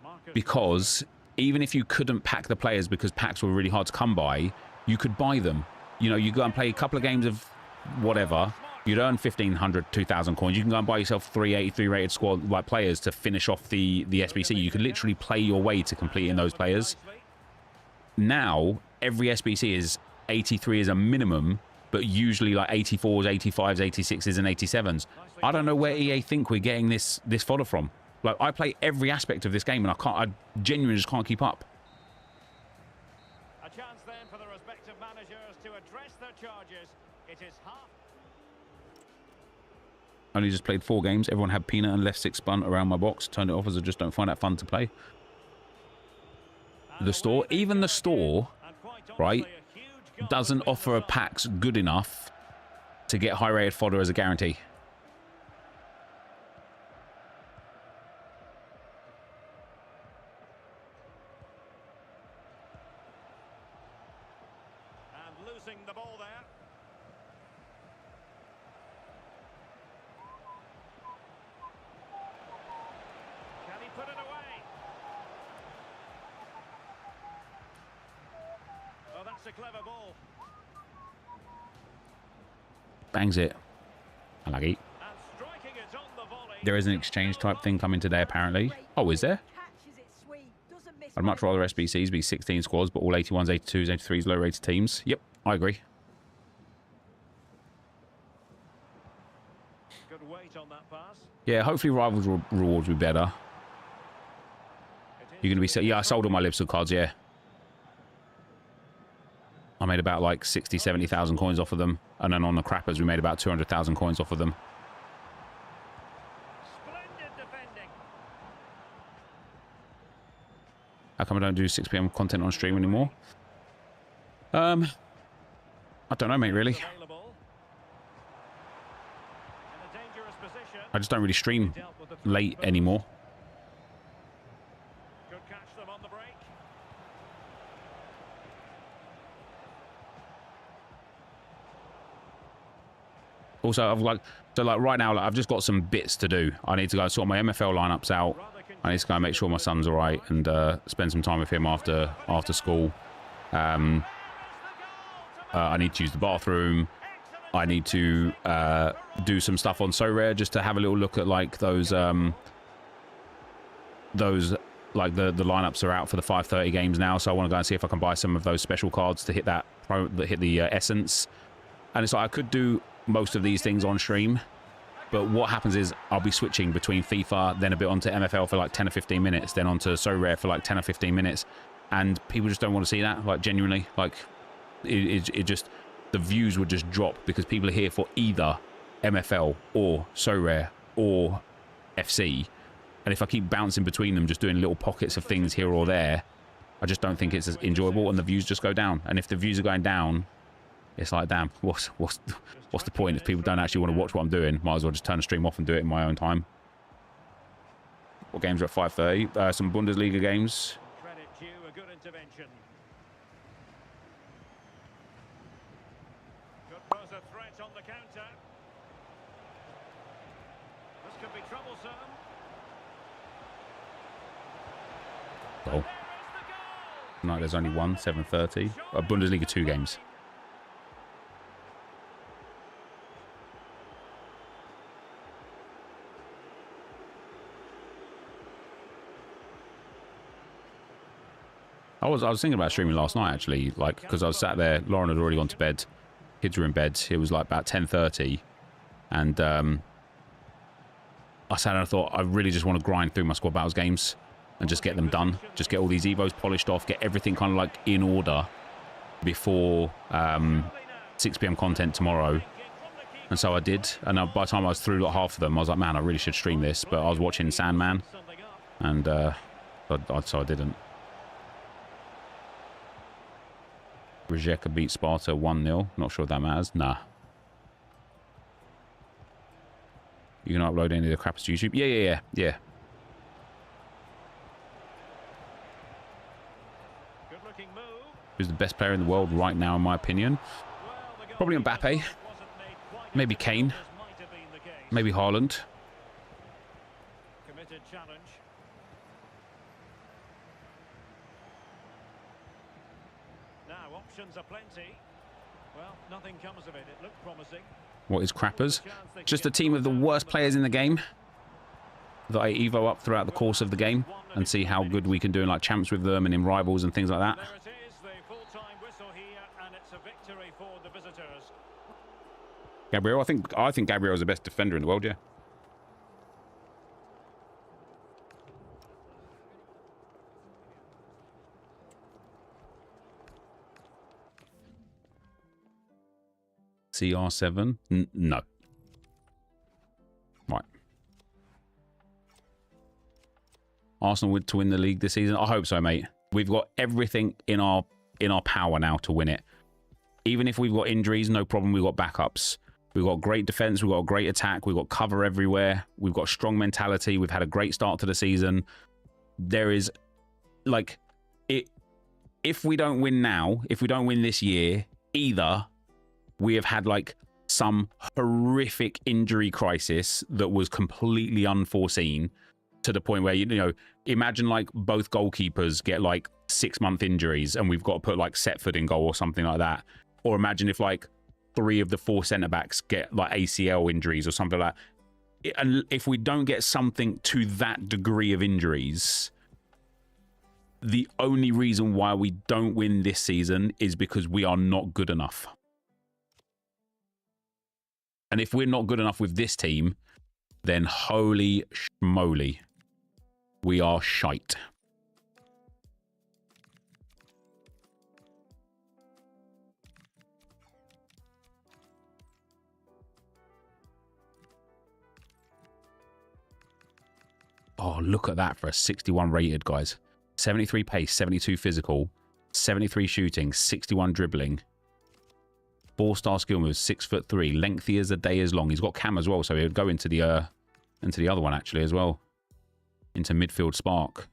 Marcus because even if you couldn't pack the players because packs were really hard to come by, you could buy them. You know, you go and play a couple of games of whatever. You'd earn 1,500, 2,000 coins. You can go and buy yourself 383 rated squad like players to finish off the SBC. You can literally play your way to completing those players. Now, every SBC is 83 as a minimum, but usually like 84s, 85s, 86s, and 87s. I don't know where EA think we're getting this fodder from. Like, I play every aspect of this game, and I genuinely just can't keep up. A chance then for the respective managers to address their charges. It is half. Only just played 4 games. Everyone had peanut and left 6 spun around my box. Turned it off as I just don't find that fun to play. The store, even the store, right, doesn't offer packs good enough to get high rated fodder as a guarantee. And losing the ball there. Can he put it away? Oh, that's a clever ball. Bangs it. I like it. And striking it on the volley. There is an exchange type thing coming today, apparently. Oh, is there? Catches it sweet, doesn't miss I'd much rather SBCs be 16 squads, but all 81s, 82s, 83s, low rated teams. Yep, I agree. Good weight on that pass. Yeah, hopefully Rivals rewards will be better. You're going to be... Yeah, I sold all my Libsud cards, yeah. I made about like 60, 70,000 coins off of them. And then on the crappers, we made about 200,000 coins off of them. Splendid defending. How come I don't do 6 PM content on stream anymore? I don't know, mate, really. Available. In a dangerous position. I just don't really stream Dealt with the threat late first. anymore. Could catch them on the break. Also, right now, I've just got some bits to do. I need to go sort my MFL lineups out. I need to go and make sure my son's all right and spend some time with him after school. I need to use the bathroom. I need to do some stuff on SoRare just to have a little look at like those like the lineups are out for the 5:30 games now. So I want to go and see if I can buy some of those special cards to hit that hit the essence. And it's like I could do most of these things on stream, but what happens is I'll be switching between FIFA, then a bit onto MFL for like 10 or 15 minutes, then onto SoRare for like 10 or 15 minutes, and people just don't want to see that. Like, genuinely, like it just, the views would just drop because people are here for either MFL or SoRare or FC, and if I keep bouncing between them, just doing little pockets of things here or there, I just don't think it's as enjoyable, and the views just go down. And if the views are going down, it's like, damn, what's the point? If people don't actually want to watch what I'm doing, might as well just turn the stream off and do it in my own time. What games are at 5:30? Some Bundesliga games. Credit due, a good intervention. Could pose a threat on the counter. This could be troublesome. Oh, There is the goal. no, there's only one, 7:30. Bundesliga 2 games. I was thinking about streaming last night, actually, like, because I was sat there, Lauren had already gone to bed, kids were in bed, it was like about 10:30, and I sat and I thought, I really just want to grind through my Squad Battles games, and just get them done. Just get all these Evos polished off, get everything kind of like in order before 6 p.m. content tomorrow. And so I did. And by the time I was through like half of them, I was like, man, I really should stream this. But I was watching Sandman, and so I didn't. Rijeka beat Sparta 1-0. Not sure if that matters. Nah. You can upload any of the craps to YouTube? Yeah. Who's the best player in the world right now, in my opinion? Probably Mbappe. Maybe Kane. Maybe Haaland. Committed challenge. Now options are plenty. Well, nothing comes of it. It looked promising. What is Crappers? Just a team of the worst players in the game that I evo up throughout the course of the game and see how good we can do in like champs with them and in rivals and things like that. There it is, the full-time whistle here, and it's a victory for the visitors. Gabriel, I think Gabriel is the best defender in the world, yeah. CR7? No. Right. Arsenal to win the league this season? I hope so, mate. We've got everything in our power now to win it. Even if we've got injuries, no problem. We've got backups. We've got great defense. We've got a great attack. We've got cover everywhere. We've got strong mentality. We've had a great start to the season. There is, like, if we don't win now, if we don't win this year, either we have had like some horrific injury crisis that was completely unforeseen to the point where, you know, imagine like both goalkeepers get like 6-month injuries and we've got to put like Setford in goal or something like that. Or imagine if like 3 of the 4 centre-backs get like ACL injuries or something like that. And if we don't get something to that degree of injuries, the only reason why we don't win this season is because we are not good enough. And if we're not good enough with this team, then holy schmoly, we are shite. Oh, look at that for a 61 rated, guys. 73 pace, 72 physical, 73 shooting, 61 dribbling. 4-star skill moves, 6'3", lengthy as the day is long. He's got cam as well, so he would go into the other one actually as well, into midfield spark.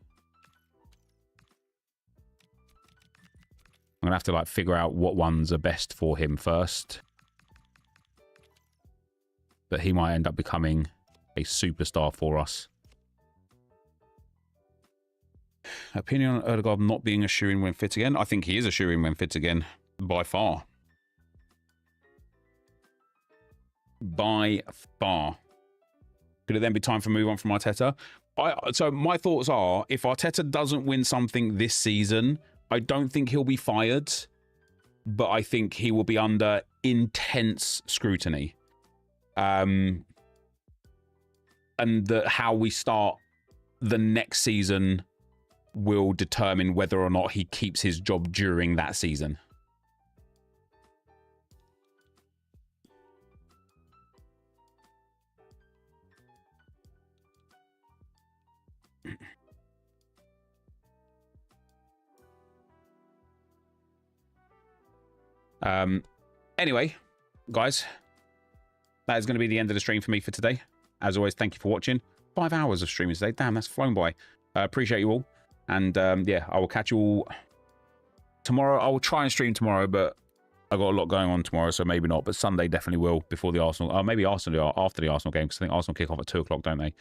I'm gonna have to like figure out what ones are best for him first, but he might end up becoming a superstar for us. Opinion on Ødegaard not being a shoo-in when fit again? I think he is a shoo-in when fit again, by far. By far. Could it then be time for move on from Arteta? So my thoughts are, if Arteta doesn't win something this season, I don't think he'll be fired, but I think he will be under intense scrutiny. And how we start the next season will determine whether or not he keeps his job during that season. Anyway, guys, that is going to be the end of the stream for me for today. As always, thank you for watching. 5 hours of streaming today. Damn, that's flown by. Appreciate you all. And yeah, I will catch you all tomorrow. I will try and stream tomorrow, but I've got a lot going on tomorrow, so maybe not. But Sunday definitely will before the Arsenal. Maybe Arsenal after the Arsenal game, because I think Arsenal kick off at 2 o'clock, don't they?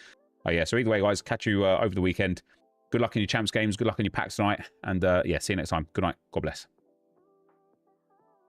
Oh yeah, so either way, guys, catch you over the weekend. Good luck in your champs games. Good luck in your packs tonight. And yeah, see you next time. Good night. God bless.